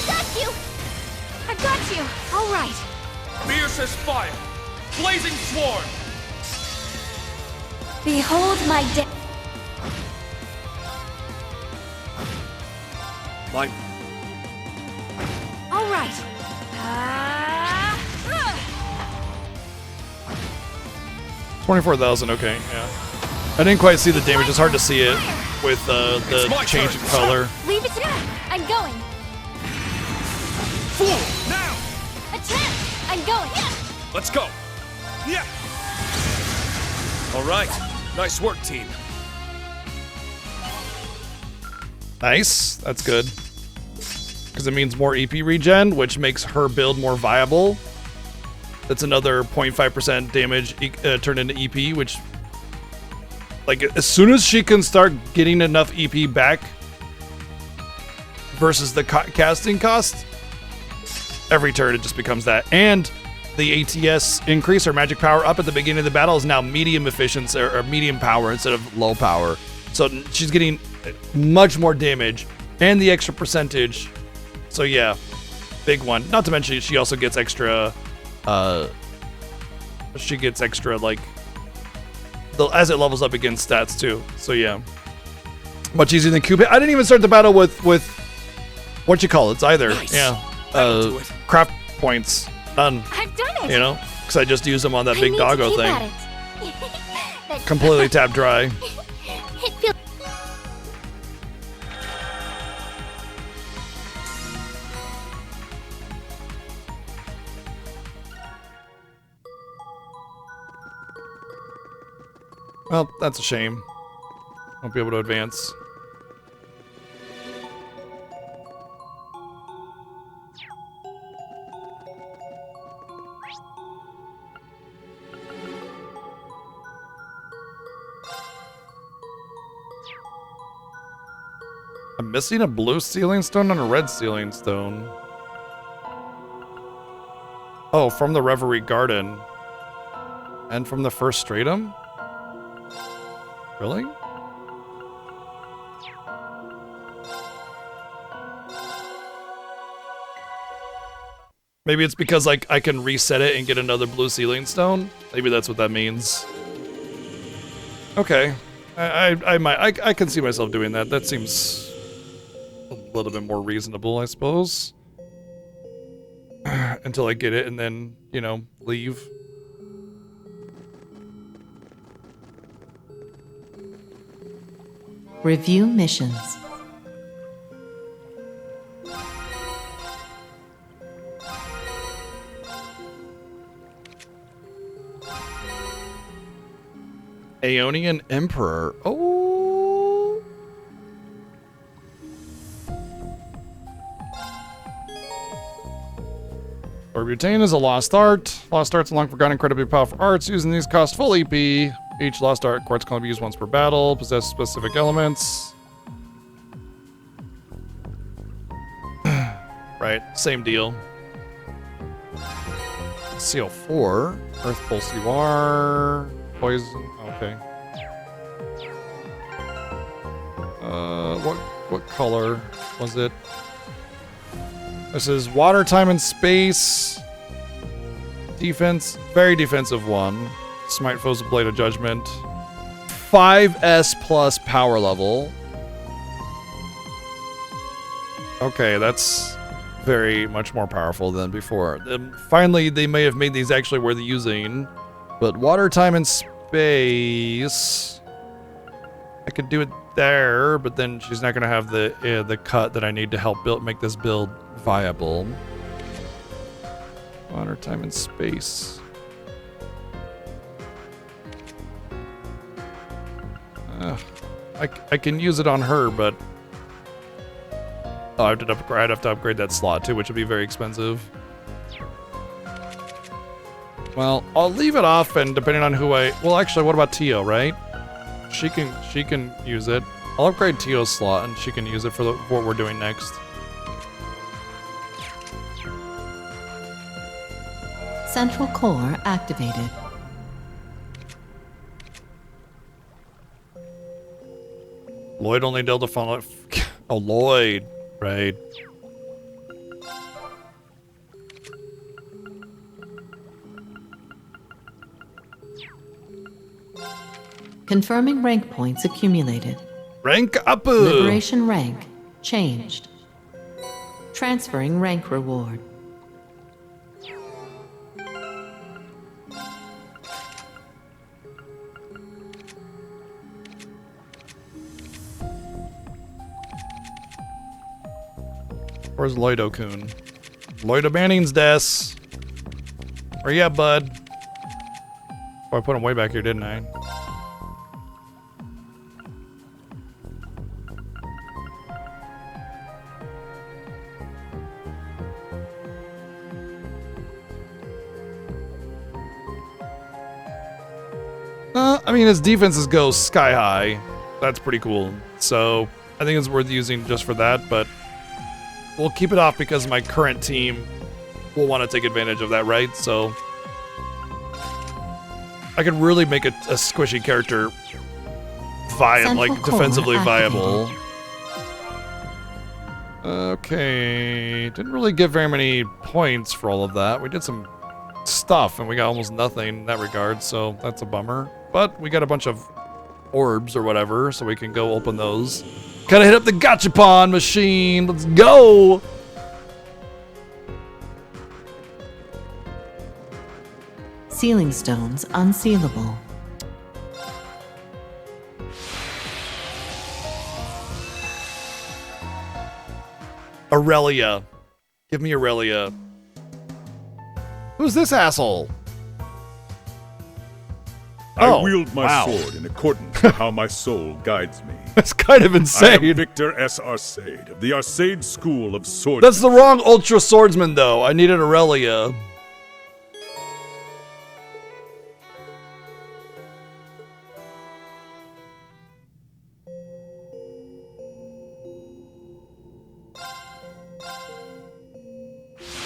Got you! I got you. All right. Fierce as fire. Blazing sword. Behold my Mine. All right. 24,000, okay, yeah. I didn't quite see the damage, it's hard to see it with the change in color. Leave it to me. I'm going. Fool! Now! Attack! I'm going. Let's go! Yeah! Alright. Nice work, team. Nice, that's good. Because it means more EP regen, which makes her build more viable. That's another 0.5% damage turned into EP, which, like, as soon as she can start getting enough EP back versus the casting cost, every turn it just becomes that. And the ATS increase, or magic power up at the beginning of the battle, is now medium efficiency or medium power instead of low power. So she's getting much more damage and the extra percentage. So yeah, big one. Not to mention she also gets extra like as it levels up against stats too. So yeah, much easier than Cupid. I didn't even start the battle with what you call it either. Nice. Yeah, craft points. None. I've done it. You know, because I just used them on that big I need doggo to keep thing. at it. Completely tapped dry. It feels. Well, that's a shame. Won't be able to advance. I'm missing a blue sealing stone and a red sealing stone. Oh, from the Reverie Garden. And from the first stratum? Really? Maybe it's because, like, I can reset it and get another blue sealing stone? Maybe that's what that means. Okay. I can see myself doing that. That seems a little bit more reasonable, I suppose. Until I get it and then, you know, leave. Review missions. Aeonian Emperor. Oh. Orbutane is a lost art. Lost arts are long forgotten, incredibly powerful arts. Using these cost full EP. Each lost art quartz can only be used once per battle. Possess specific elements. Right, same deal. CO4. Earth Pulse UR. Poison. Okay. What color was it? This is water, time, and space. Defense, very defensive one. Smite foes with Blade of Judgment. 5S plus power level. Okay, that's very much more powerful than before. Finally, they may have made these actually worth using. But water, time, and space. I could do it there, but then she's not going to have the cut that I need to help make this build viable. Water, time, and space. I can use it on her, but oh, I'd have to upgrade that slot too, which would be very expensive. Well, I'll leave it off, and depending on who well, actually, what about Tio, right? She can use it. I'll upgrade Tio's slot, and she can use it for what we're doing next. Central core activated. Lloyd only dealt a funnel. Oh, Lloyd, right? Confirming rank points accumulated. Rank up. Liberation rank changed. Transferring rank reward. Where's Lloyd-O-kun? Lloyd Banning's desk. Where you at, bud? Oh, I put him way back here, didn't I? I mean, his defenses go sky high. That's pretty cool. So I think it's worth using just for that, but we'll keep it off because my current team will want to take advantage of that, right? So I could really make a squishy character like defensively viable. Okay, didn't really get very many points for all of that. We did some stuff and we got almost nothing in that regard, so that's a bummer. But we got a bunch of orbs or whatever, so we can go open those. Gotta hit up the gachapon machine. Let's go. Sealing stones unsealable. Aurelia. Give me Aurelia. Who's this asshole? I wield my sword in accordance with how my soul guides me. That's kind of insane. I am Victor S. Arcade of the Arcade School of Swords. That's the wrong Ultra Swordsman, though. I needed Aurelia.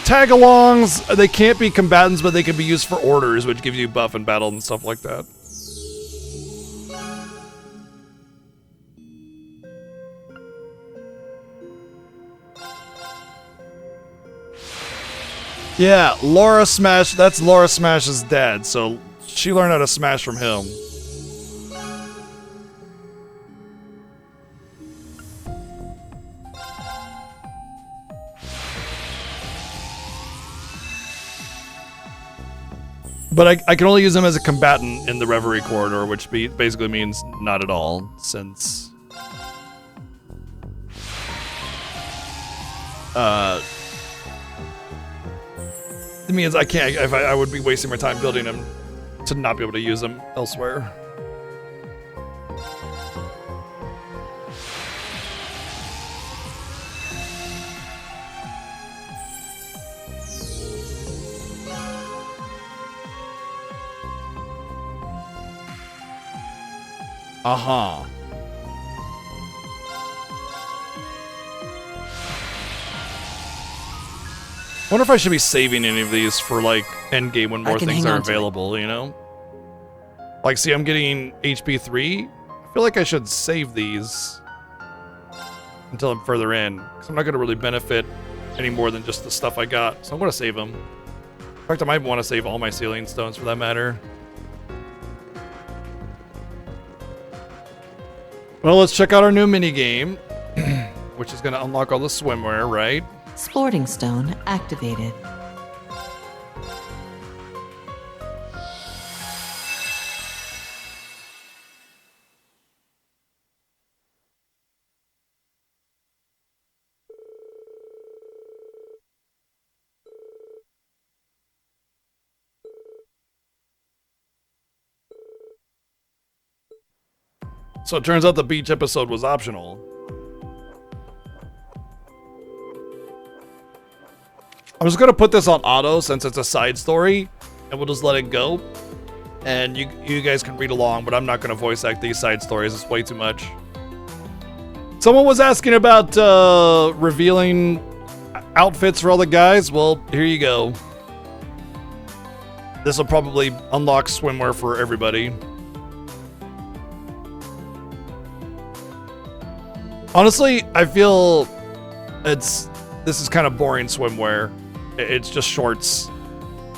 Tag-alongs, they can't be combatants, but they can be used for orders, which gives you buff in battle and stuff like that. Yeah, Laura Smash, that's Laura Smash's dad, so she learned how to smash from him. But I can only use him as a combatant in the Reverie corridor, which basically means not at all, since it means I can't. I would be wasting my time building him to not be able to use him elsewhere. Uh-huh. Wonder if I should be saving any of these for like endgame when more things are available, you know? Like, see, I'm getting HP 3. I feel like I should save these until I'm further in, because I'm not going to really benefit any more than just the stuff I got. So I'm going to save them. In fact, I might want to save all my sealing stones for that matter. Well, let's check out our new minigame, which is going to unlock all the swimwear, right? Sporting stone activated. So it turns out the beach episode was optional. I'm just gonna put this on auto since it's a side story, and we'll just let it go. And you guys can read along, but I'm not gonna voice act these side stories. It's way too much. Someone was asking about revealing outfits for all the guys. Well, here you go. This will probably unlock swimwear for everybody. Honestly, I feel this is kind of boring swimwear. It's just shorts.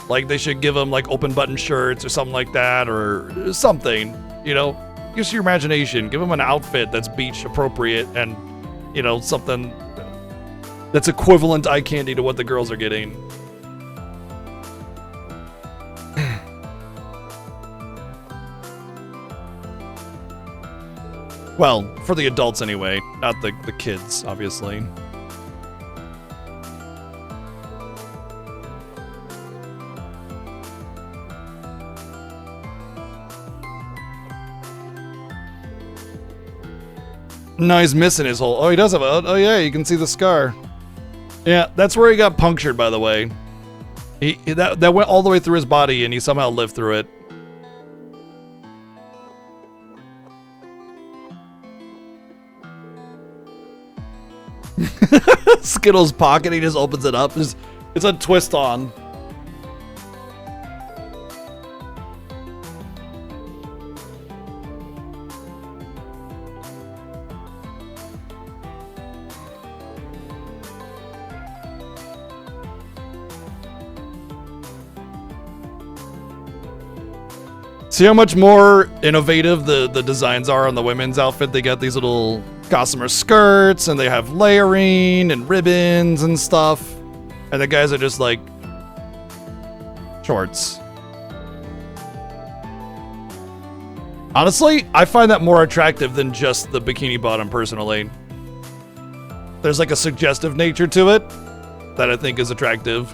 Like, they should give them like open button shirts or something like that, or something, you know? use your imagination. Give them an outfit that's beach appropriate and, you know, something that's equivalent eye candy to what the girls are getting. Well, for the adults anyway, not the kids, obviously. No, he's missing his whole... Oh, he does have a... Oh, yeah, you can see the scar. Yeah, that's where he got punctured, by the way. That went all the way through his body, and he somehow lived through it. Skittles' pocket, he just opens it up. It's a twist on. See how much more innovative the designs are on the women's outfit? They got these little gossamer skirts, and they have layering and ribbons and stuff. And the guys are just like shorts. Honestly, I find that more attractive than just the bikini bottom, personally. There's like a suggestive nature to it that I think is attractive.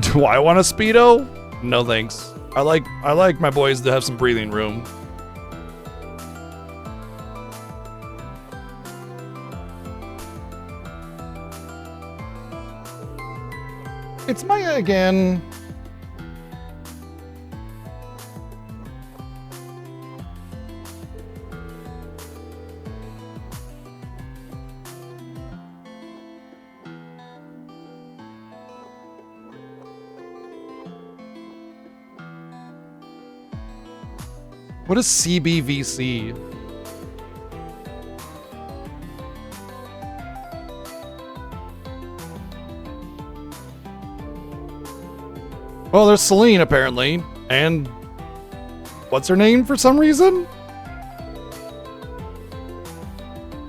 Do I want a Speedo? No thanks. I like my boys to have some breathing room. It's Maya again. What is CBVC? Well, there's Celine, apparently. And what's her name for some reason?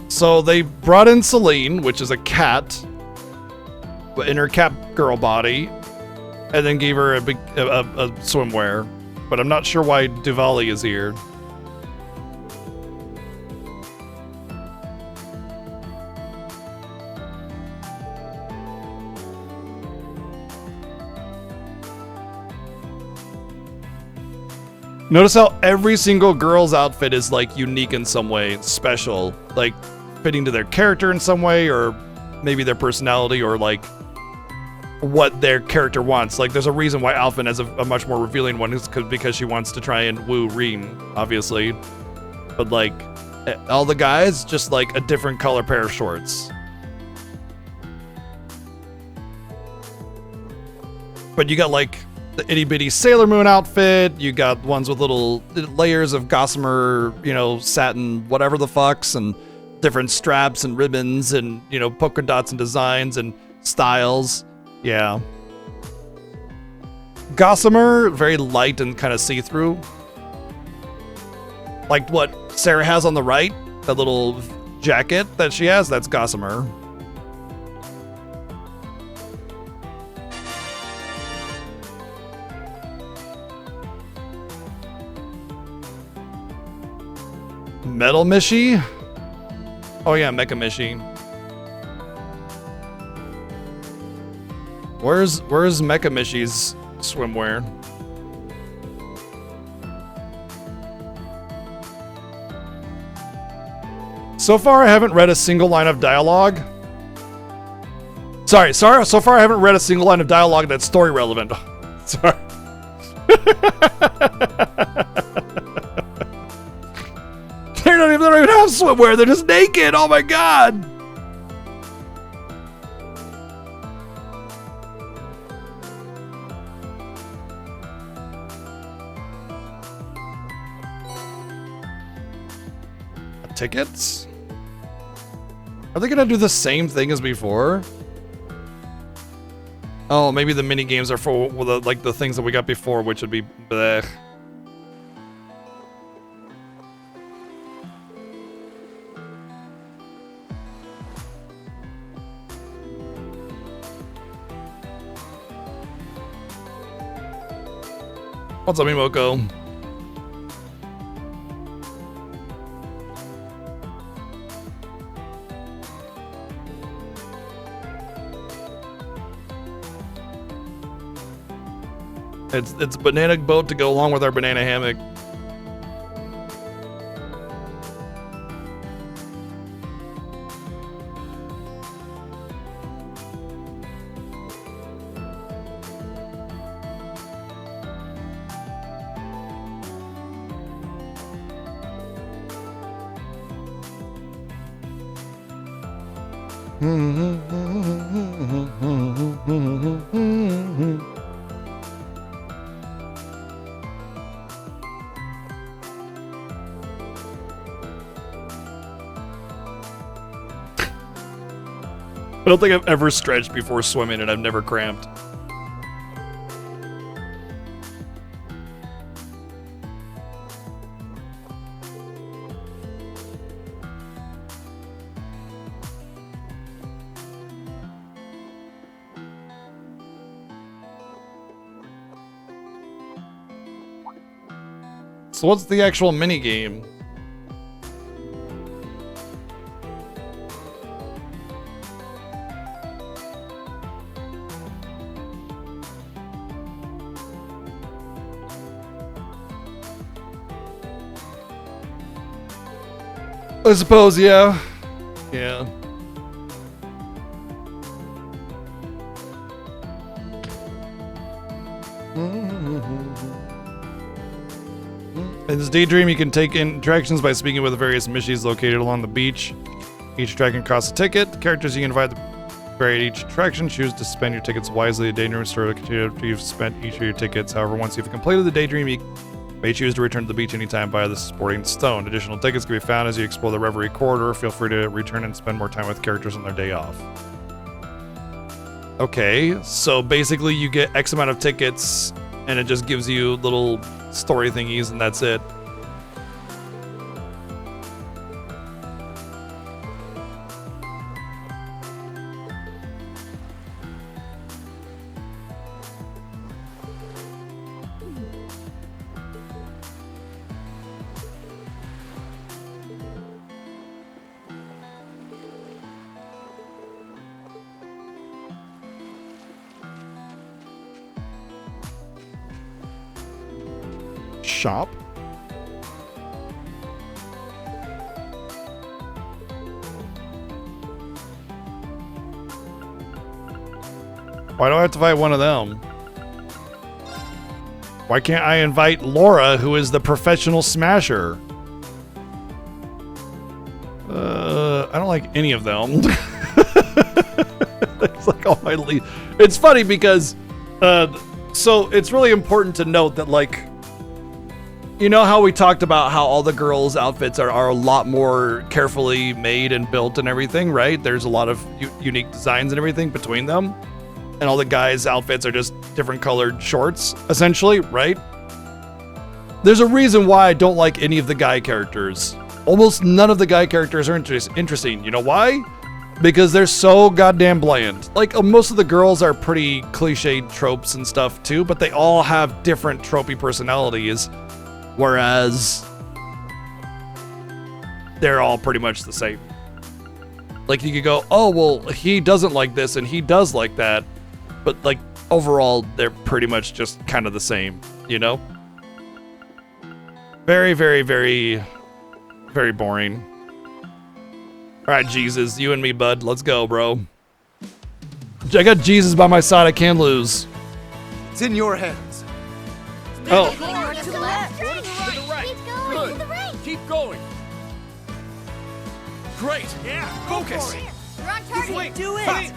So they brought in Celine, which is a cat, in her cat girl body, and then gave her a swimwear. But I'm not sure why Diwali is here. Notice how every single girl's outfit is like unique in some way, special, like fitting to their character in some way, or maybe their personality, or like what their character wants. Like, there's a reason why Alphen has a much more revealing one, is because she wants to try and woo Reem, obviously. But like, all the guys, just like a different color pair of shorts. But you got like the itty bitty Sailor Moon outfit, you got ones with little layers of gossamer, you know, satin, whatever the fucks, and different straps and ribbons and, you know, polka dots and designs and styles. Yeah. Gossamer, very light and kind of see-through. Like what Sarah has on the right, that little jacket that she has, that's gossamer. Metal Mishy? Oh yeah, Mecha Mishy. Where's Mecha Mishy's swimwear? So far, I haven't read a single line of dialogue. Sorry. So far, I haven't read a single line of dialogue that's story relevant. Sorry. They don't even have swimwear. They're just naked. Oh my god. Tickets? Are they gonna do the same thing as before? Oh, maybe the mini games are for like the things that we got before, which would be bleh. What's up, Mimoko? It's a banana boat to go along with our banana hammock. I don't think I've ever stretched before swimming, and I've never cramped. So what's the actual mini game? I suppose, yeah. Yeah. In this daydream, you can take interactions by speaking with the various missions located along the beach. Each attraction costs a ticket. The characters you can invite to vary each attraction. Choose to spend your tickets wisely. The daydream store will continue after you've spent each of your tickets. However, once you've completed the daydream, you may choose to return to the beach anytime via the sporting stone. Additional tickets can be found as you explore the Reverie corridor. Feel free to return and spend more time with characters on their day off. Okay, so basically you get X amount of tickets, and it just gives you little story thingies, and that's it. Shop. Why do I have to invite one of them? Why can't I invite Laura, who is the professional smasher? I don't like any of them. It's like all my It's funny because, so it's really important to note that, like, you know how we talked about how all the girls' outfits are a lot more carefully made and built and everything, right? There's a lot of unique designs and everything between them. And all the guys' outfits are just different colored shorts, essentially, right? There's a reason why I don't like any of the guy characters. Almost none of the guy characters are interesting. You know why? Because they're so goddamn bland. Like, most of the girls are pretty cliched tropes and stuff too, but they all have different tropey personalities. Whereas they're all pretty much the same. Like, you could go, oh, well, he doesn't like this and he does like that. But, like, overall, they're pretty much just kind of the same, you know? Very, very, very, very boring. All right, Jesus, you and me, bud. Let's go, bro. I got Jesus by my side. I can't lose. It's in your hands. Oh. To the left. To the right. Keep going. Good. To the right. Keep going. Great. Yeah. Focus. You're on target. Wait. Do it. Wait.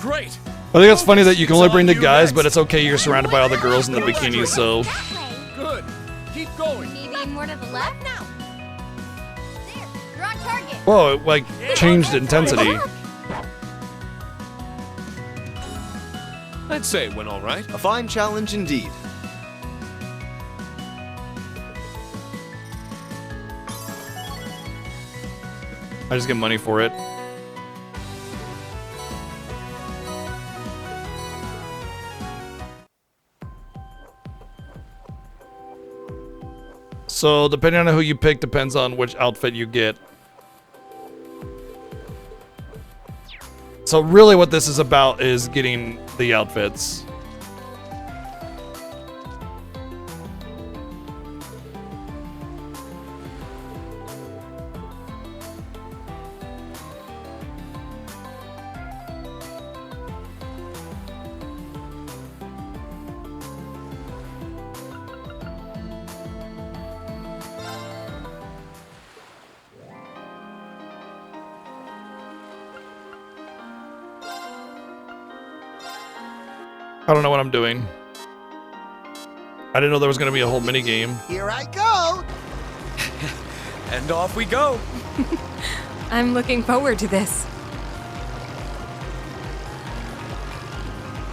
Great. I think it's funny that you can only bring the guys, but it's okay. You're surrounded by all the girls in the bikinis, so. Good. Keep going. Maybe more to the left now. There. You're on target. Whoa, it, like, changed intensity. I'd say it went all right. A fine challenge indeed. I just get money for it. So depending on who you pick depends on which outfit you get. So really what this is about is getting the outfits. I don't know what I'm doing. I didn't know there was going to be a whole mini game. Here I go! And off we go! I'm looking forward to this.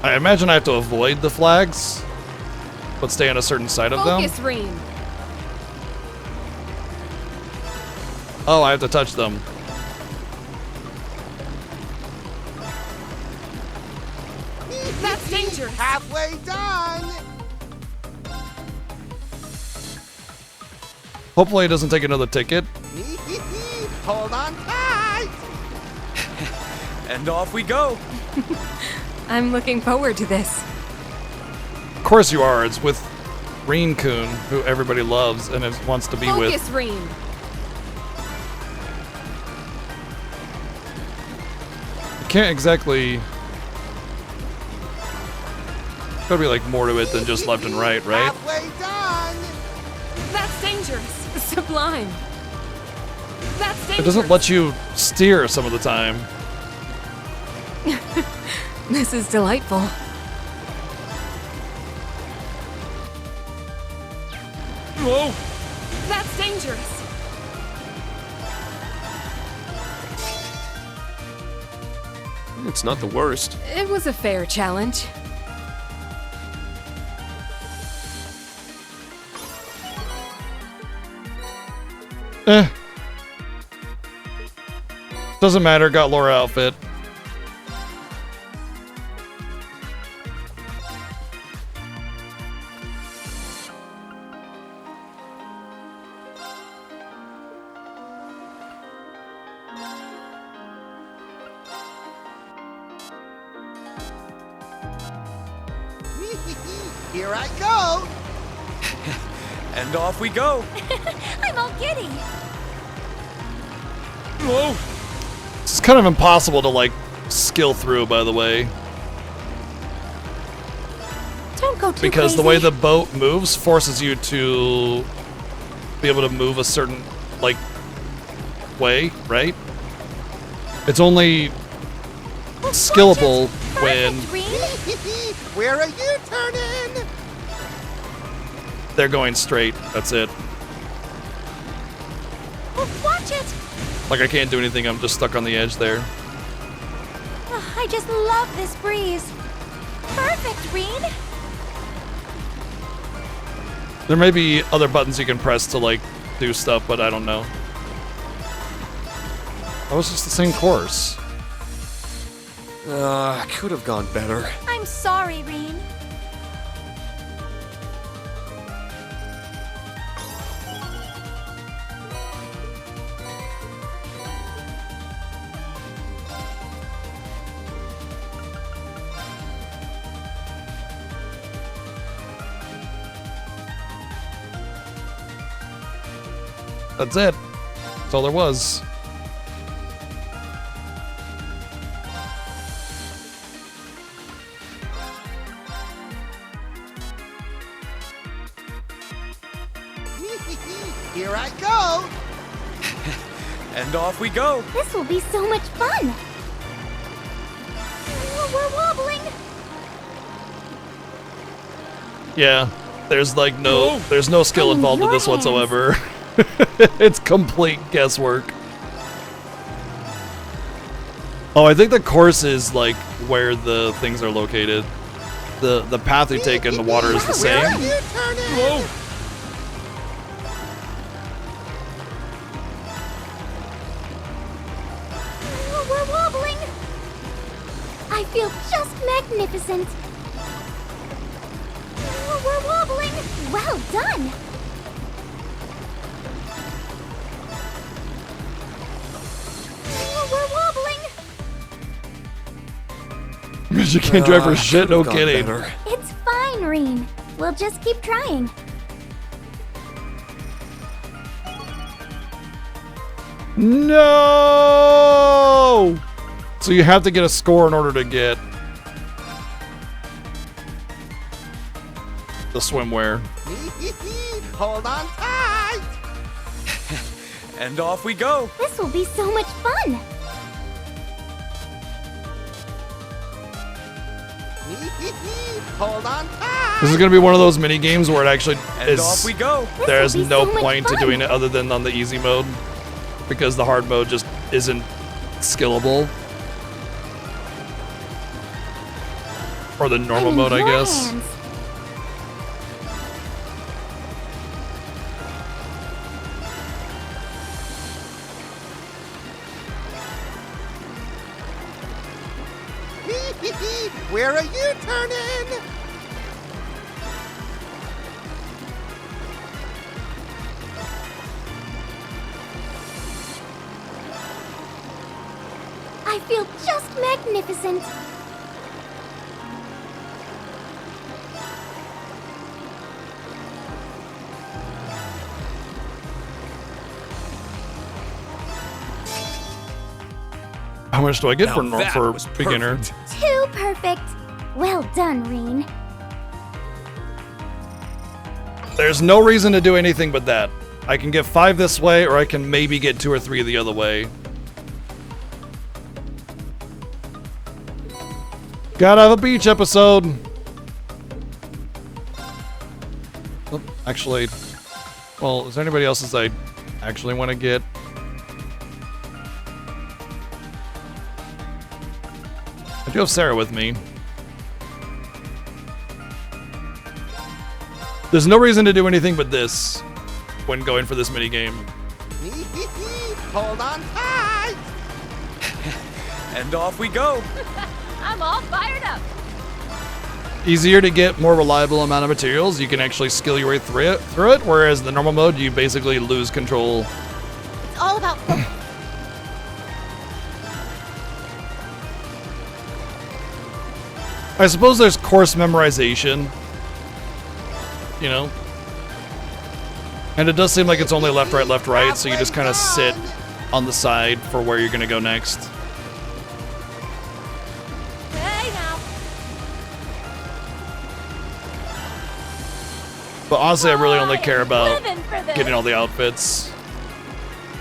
I imagine I have to avoid the flags, but stay on a certain side of them. Focus, Rean. Oh, I have to touch them. That's dangerous. Halfway done! Hopefully it doesn't take another ticket. Hold on tight! And off we go! I'm looking forward to this. Of course you are. It's with Reen Kun, who everybody loves and wants to be with. Focus, Rean. You can't exactly... Gotta be like more to it than just left and right, right? Halfway done! That's dangerous. Sublime. That's dangerous. It doesn't let you steer some of the time. This is delightful. Whoa! That's dangerous. It's not the worst. It was a fair challenge. Doesn't matter, got Laura outfit. Here I go! And off we go! I'm all giddy. Whoa! It's kind of impossible to like skill through, by the way, Don't go too because crazy. the way the boat moves forces you to be able to move a certain like way, right? It's only skillable when Where are you turning? they're going straight. That's it. Watch it! Like I can't do anything. I'm just stuck on the edge there. Oh, I just love this breeze. Perfect, Rean. There may be other buttons you can press to like do stuff, but I don't know. That was just the same course. Could have gone better. I'm sorry, Rean. That's it. That's all there was. Here I go! And off we go! This will be so much fun. Oh, we're wobbling. Yeah, there's like there's no skill I'm in involved in your this hands. whatsoever. It's complete guesswork. Oh, I think the course is like where the things are located. The path you take in the water is the same. Where are you turning? Whoa. Oh, we're wobbling. I feel just magnificent. Oh, we're wobbling. Well done. She can't drive for shit, no kidding. It's fine, Reen. We'll just keep trying. No! So you have to get a score in order to get the swimwear. Hold on tight. And off we go. This will be so much fun. Hold on tight. This is going to be one of those mini games where it actually And off we go. There's This will be no so much point to fun. doing it other than on the easy mode, because the hard mode just isn't skillable. Or the normal mode, I guess. Where are you turning? I feel just magnificent. How much do I get Now for that for was beginner? Too perfect. Well done, Reen. There's no reason to do anything but that. I can get 5 this way, or I can maybe get 2 or 3 the other way. Gotta have a beach episode. Oh, actually, well, is there anybody else that I actually want to get? I do have Sarah with me. There's no reason to do anything but this when going for this mini game. Hold on tight. And off we go. I'm all fired up. Easier to get more reliable amount of materials. You can actually skill your way through it. Whereas the normal mode, you basically lose control. It's all about I suppose there's course memorization, you know? And it does seem like it's only left, right, so you just kind of sit on the side for where you're going to go next. Hey now. But honestly, I really only care about living for this. getting all the outfits.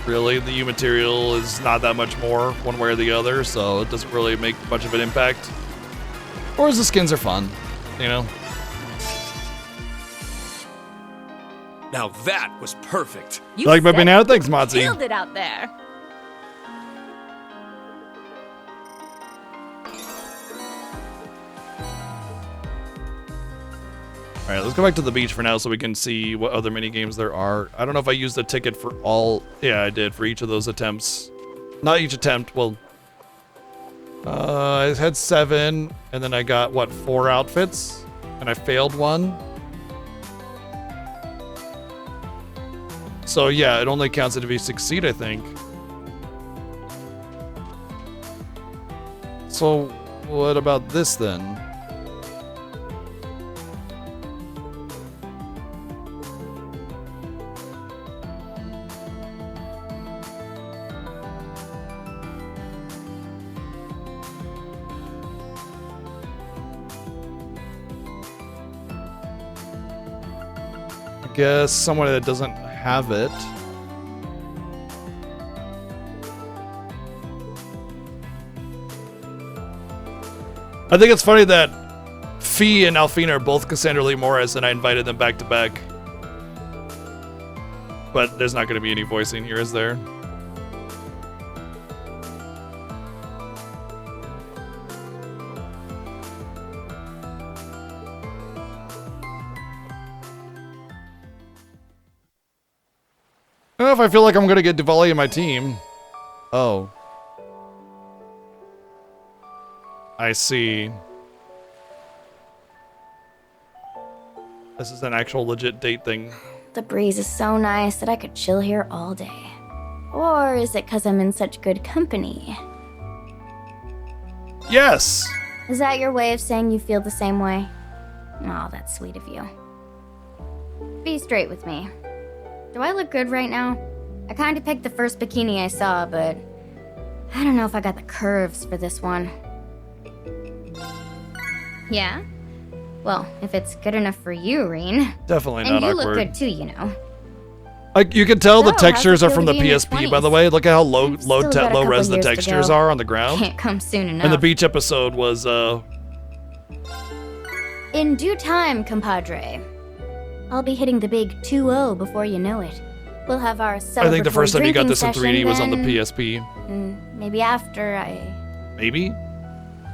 Really, the U material is not that much more one way or the other, so it doesn't really make much of an impact. Whereas the skins are fun, you know? Now that was perfect. You like my banana? Thanks, Motzi. Killed it out there. Alright, let's go back to the beach for now so we can see what other mini games there are. I don't know if I used a ticket for all... Yeah, I did, for each of those attempts. Not each attempt, well... I had 7, and then I got, what, 4 outfits? And I failed 1. So yeah, it only counts it if you succeed, I think. So, what about this then? Guess someone that doesn't have it. I think it's funny that Fee and Alfina are both Cassandra Lee Morris, and I invited them back to back. But there's not going to be any voicing here, is there? I don't know if I feel like I'm gonna get Diwali in my team. Oh. I see. This is an actual legit date thing. The breeze is so nice that I could chill here all day. Or is it because I'm in such good company? Yes! Is that your way of saying you feel the same way? Oh, that's sweet of you. Be straight with me. Do I look good right now? I kinda picked the first bikini I saw, but I don't know if I got the curves for this one. Yeah? Well, if it's good enough for you, Reen. Definitely and not you awkward. look good too, you know. Like you can tell the So, textures how's are it from feel the to be in your PSP, by the 20s? way. Look at how Still got a low couple res the years to textures go. are on the ground. Can't come soon enough. And the beach episode was In due time, compadre. I'll be hitting the big 2-0 before you know it. We'll have our celebratory I think the first time you got drinking this in 3D session was on the then, PSP. and maybe after Maybe?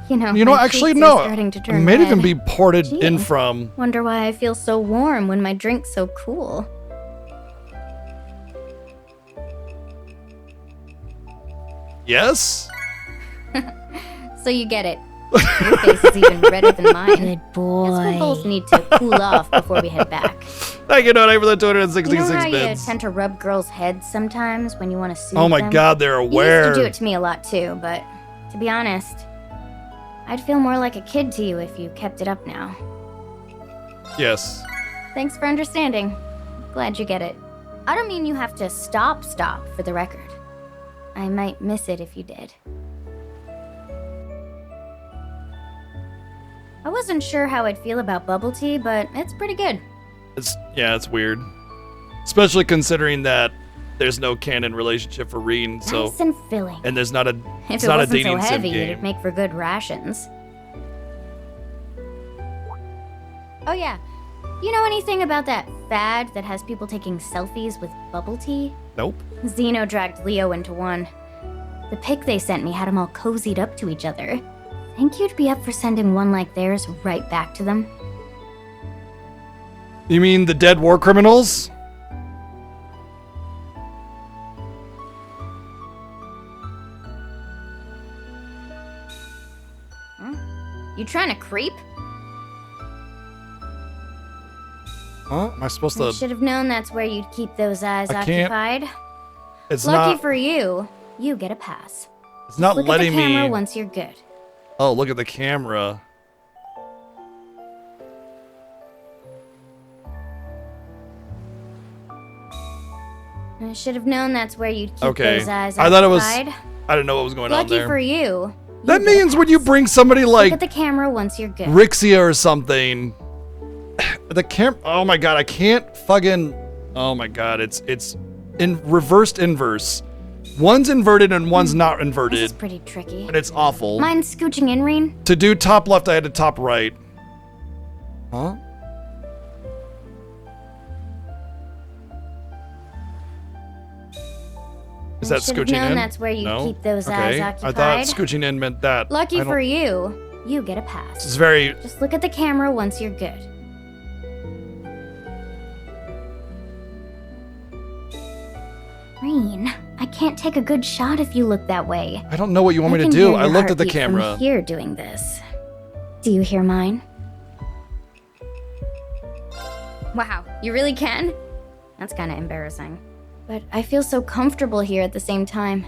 you know, You know, my actually, cheeks are no. starting to It turn may even red. be ported Gee, in from. Wonder why I feel so warm when my drink's so cool. Yes? So you get it. Your face is even redder than mine. Good boy. Guess we'll both need to cool off before we head back. Thank you, Nonate, for the You know 266 how you bits. tend to rub girls' heads sometimes when you want to soothe Oh my them? god, they're aware. You used to do it to me a lot too, but to be honest, I'd feel more like a kid to you if you kept it up now. Yes. Thanks for understanding. Glad you get it. I don't mean you have to stop for the record. I might miss it if you did. I wasn't sure how I'd feel about bubble tea, but it's pretty good. It's weird. Especially considering that there's no canon relationship for Reen, so Nice and filling. and there's not a If it's it not a wasn't so dating sim heavy, game. it'd make for good rations. Oh yeah. You know anything about that fad that has people taking selfies with bubble tea? Nope. Zeno dragged Leo into one. The pic they sent me had them all cozied up to each other. Think you'd be up for sending one like theirs right back to them? You mean the dead war criminals? You trying to creep? Huh? Am I supposed I to? should have known that's where you'd keep those eyes I can't- occupied. It's Lucky not. for you, you get a pass. It's not Look letting at the camera me. once you're good. Oh, look at the camera. I should have known that's where you'd keep Okay. those eyes I thought it was. occupied. I didn't know what was going on Lucky there. for you. That means when you bring somebody Look like at the camera once you're good. Rixia or something, the Oh my god, I can't fucking. Oh my god, it's in reversed inverse. One's inverted and one's not This is inverted, pretty tricky. and it's awful. Mind scooching in, Reen? To do top left, I had to top right. Huh? Is that Should've scooching known in? that's where you'd no? keep those okay. eyes I thought occupied. scooching in meant that. Lucky I don't- for you, you get a pass. It's very. Just look at the camera once you're good. Reen, I can't take a good shot if you look that way. I don't know what you want me to can do. hear I your looked at the heartbeat from camera. here doing this. Do you hear mine? Wow, you really can? That's kind of embarrassing. But I feel so comfortable here at the same time.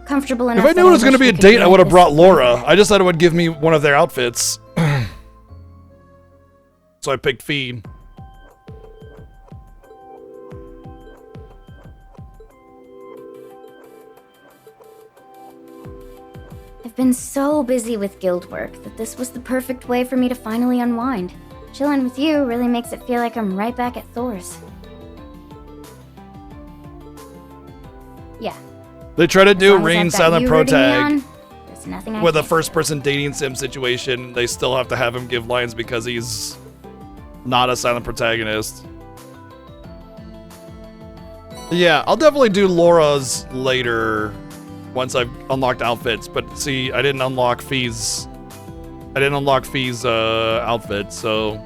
Comfortable enough. If I knew that it was going to wish be we a could date, I make would have this brought Laura. I just thought it would give me one of their outfits. So I picked Feed. I've been so busy with guild work that this was the perfect way for me to finally unwind. Chilling with you really makes it feel like I'm right back at Thor's. Yeah. They try to do As long as Rain I've got Silent you Pro rooting me Tag on, there's nothing I with a can't first person dating sim situation. They still have to have him give lines because he's not a silent protagonist. Yeah, I'll definitely do Laura's later once I've unlocked outfits. But see, I didn't unlock Fee's. I didn't unlock Fee's outfit, so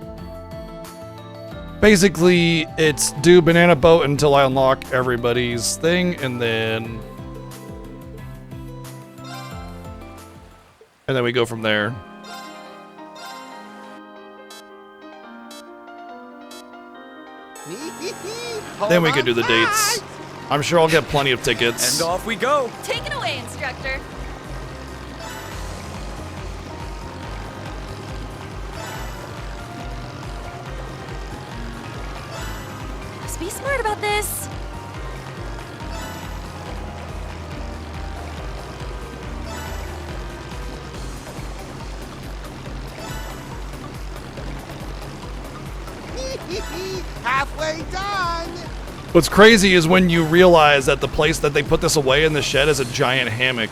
basically it's do banana boat until I unlock everybody's thing, and then we go from there. Then we could do the dates. I'm sure I'll get plenty of tickets. And off we go. Take it away, instructor. Just be smart about this. Halfway done! What's crazy is when you realize that the place that they put this away in the shed is a giant hammock.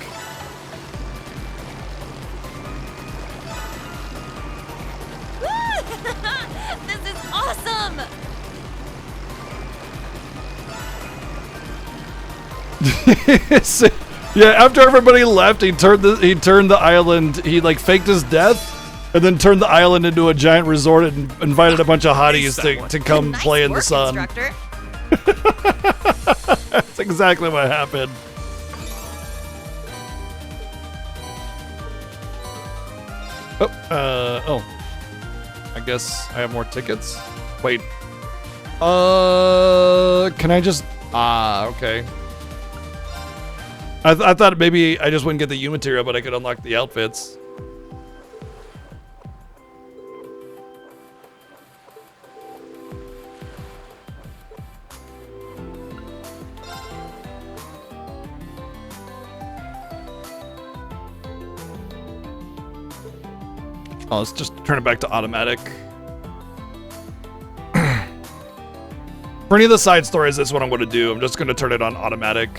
This is awesome! Yeah, after everybody left, he turned the island. He like faked his death, and then turned the island into a giant resort and invited a bunch of hotties to come play in the sun. That's exactly what happened. Oh, I guess I have more tickets. Wait. Can I just? Okay. I thought maybe I just wouldn't get the U material, but I could unlock the outfits. Oh, let's just turn it back to automatic. For any of the side stories, that's what I'm going to do. I'm just going to turn it on automatic.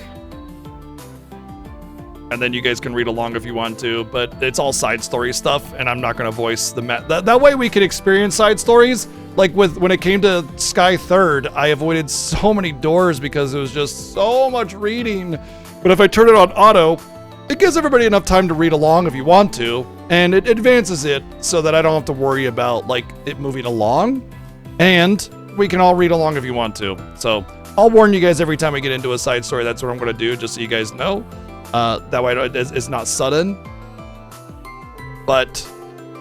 And then you guys can read along if you want to, but it's all side story stuff, and I'm not going to voice the that way we can experience side stories. Like when it came to Sky Third, I avoided so many doors because it was just so much reading. But if I turn it on auto, it gives everybody enough time to read along if you want to, and it advances it so that I don't have to worry about like it moving along, and we can all read along if you want to. So I'll warn you guys every time we get into a side story. That's what I'm going to do, just so you guys know. That way it's not sudden. But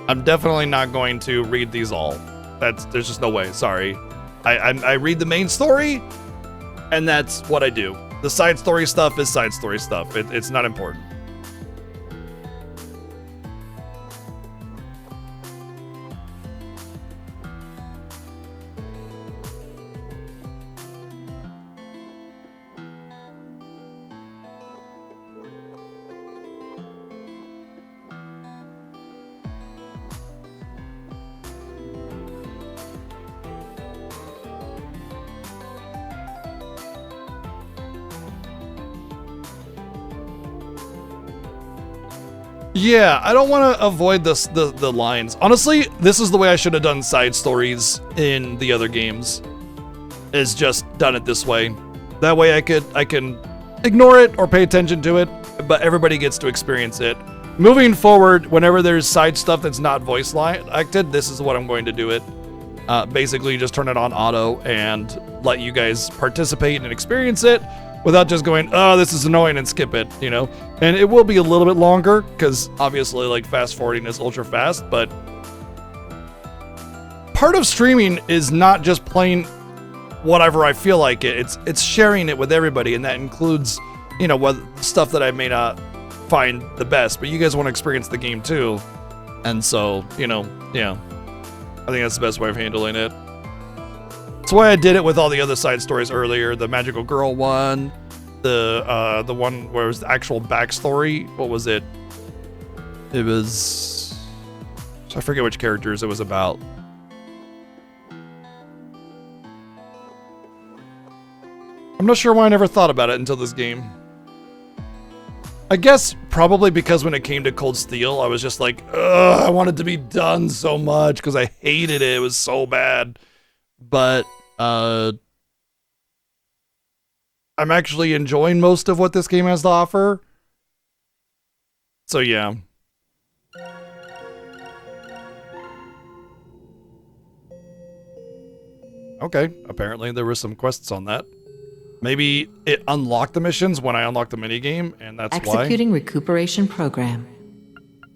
I'm definitely not going to read these all. There's just no way. Sorry. I read the main story, and that's what I do. The side story stuff is side story stuff. It's not important. Yeah, I don't want to avoid the lines. Honestly, this is the way I should have done side stories in the other games. Is just done it this way. That way I can ignore it or pay attention to it, but everybody gets to experience it. Moving forward, whenever there's side stuff that's not voice acted, this is what I'm going to do it. Basically, just turn it on auto and let you guys participate and experience it without just going, oh, this is annoying, and skip it, you know? And it will be a little bit longer, because obviously, like, fast forwarding is ultra fast, but part of streaming is not just playing whatever I feel like it. It's sharing it with everybody, and that includes, you know, what stuff that I may not find the best, but you guys want to experience the game too. And so, you know, yeah. I think that's the best way of handling it. That's why I did it with all the other side stories earlier. The Magical Girl one, the one where it was the actual backstory. What was it? It was... I forget which characters it was about. I'm not sure why I never thought about it until this game. I guess probably because when it came to Cold Steel, I was just like, ugh, I wanted to be done so much because I hated it. It was so bad. But I'm actually enjoying most of what this game has to offer. So yeah. Okay, apparently there were some quests on that. Maybe it unlocked the missions when I unlocked the minigame, and that's Executing recuperation program.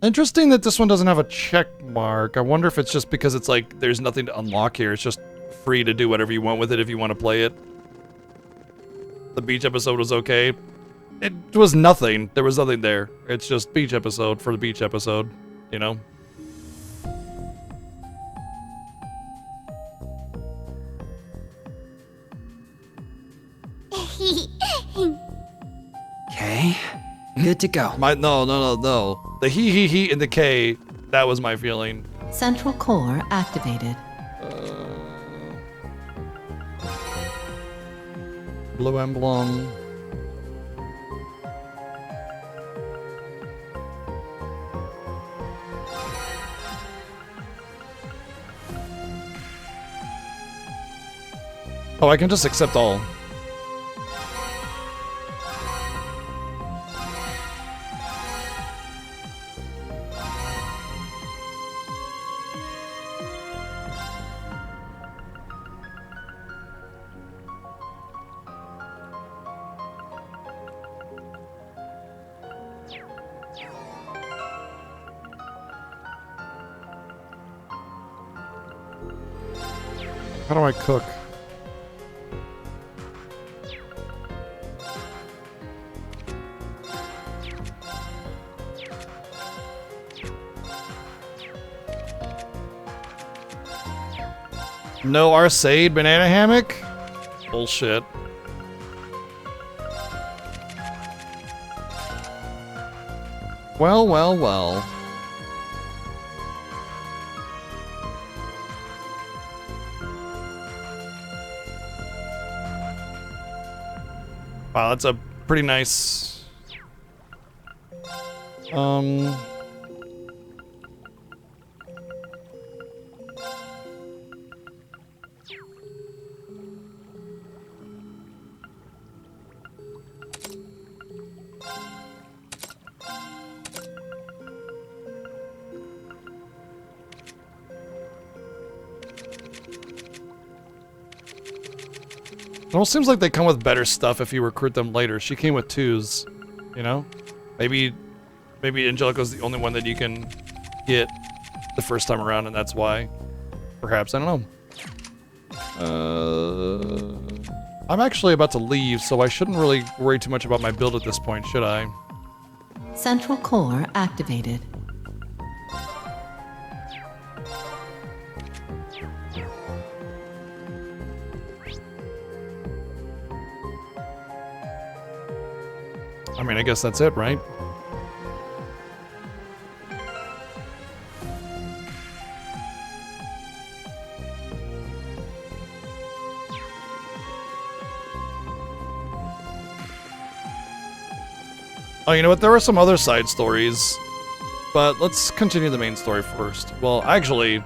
Interesting that this one doesn't have a check mark. I wonder if it's just because it's like, there's nothing to unlock here. It's just free to do whatever you want with it if you want to play it. The beach episode was okay. It was nothing. There was nothing there. It's just beach episode for the beach episode, you know? Okay, good to go. No. The he and the K, that was my feeling. Central core activated. Blue emblem. Oh, I can just accept all. How do I cook? No arcade banana hammock? Bullshit. Well. Wow, that's a pretty nice... It almost seems like they come with better stuff if you recruit them later. She came with 2s, you know? Maybe Angelico's the only one that you can get the first time around, and that's why. Perhaps, I don't know. I'm actually about to leave, so I shouldn't really worry too much about my build at this point, should I? Central core activated. I mean, I guess that's it, right? Oh, you know what? There were some other side stories, but let's continue the main story first. Well, actually,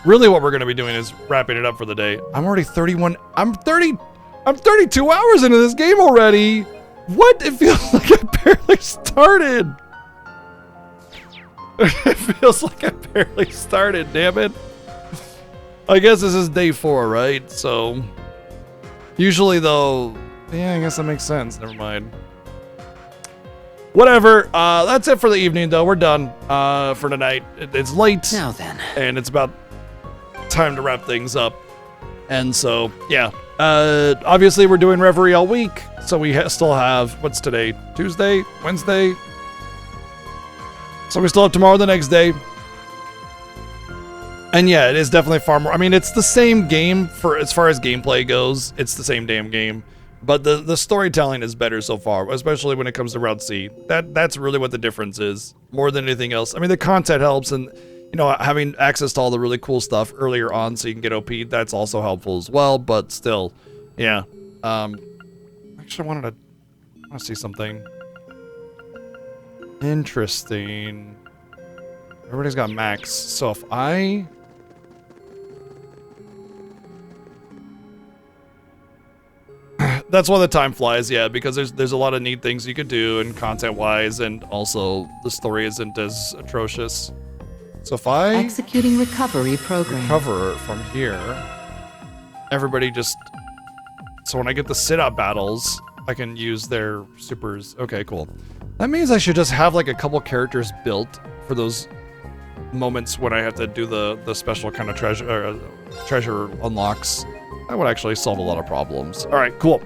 really what we're going to be doing is wrapping it up for the day. I'm already 31. I'm 32 hours into this game already. What? It feels like I barely started. It feels like I barely started, damn it. I guess this is day 4, right? So, usually though, yeah, I guess that makes sense. Never mind. Whatever. That's it for the evening, though. We're done for tonight. It's late. Now then. And it's about time to wrap things up. And so, yeah. Obviously, we're doing Reverie all week. So we still have, what's today? Tuesday? Wednesday? So we still have tomorrow, the next day. And yeah, it is definitely far more. I mean, it's the same game for as far as gameplay goes. It's the same damn game. But the storytelling is better so far, especially when it comes to Route C. That's really what the difference is, more than anything else. I mean, the content helps, and you know, having access to all the really cool stuff earlier on so you can get OP, that's also helpful as well. But still, yeah. Actually, I want to see something interesting. Everybody's got max, so if I... That's why the time flies, yeah, because there's a lot of neat things you could do and content-wise, and also the story isn't as atrocious. So if I executing recovery program, recover from here, everybody just, so when I get the sit-out battles, I can use their supers. Okay, cool. That means I should just have like a couple characters built for those moments when I have to do the special kind of treasure unlocks. That would actually solve a lot of problems. All right, cool.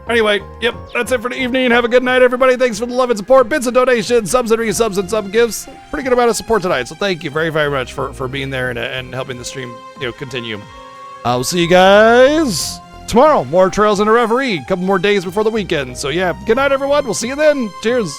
Anyway, yep, that's it for the evening. Have a good night, everybody. Thanks for the love and support. Bits and donations, subs and resubs and sub gifts. Pretty good amount of support tonight, so thank you very, very much for being there and helping the stream, you know, continue. I'll see you guys tomorrow, more Trails into Reverie. A couple more days before the weekend. So yeah, good night, everyone. We'll see you then. Cheers.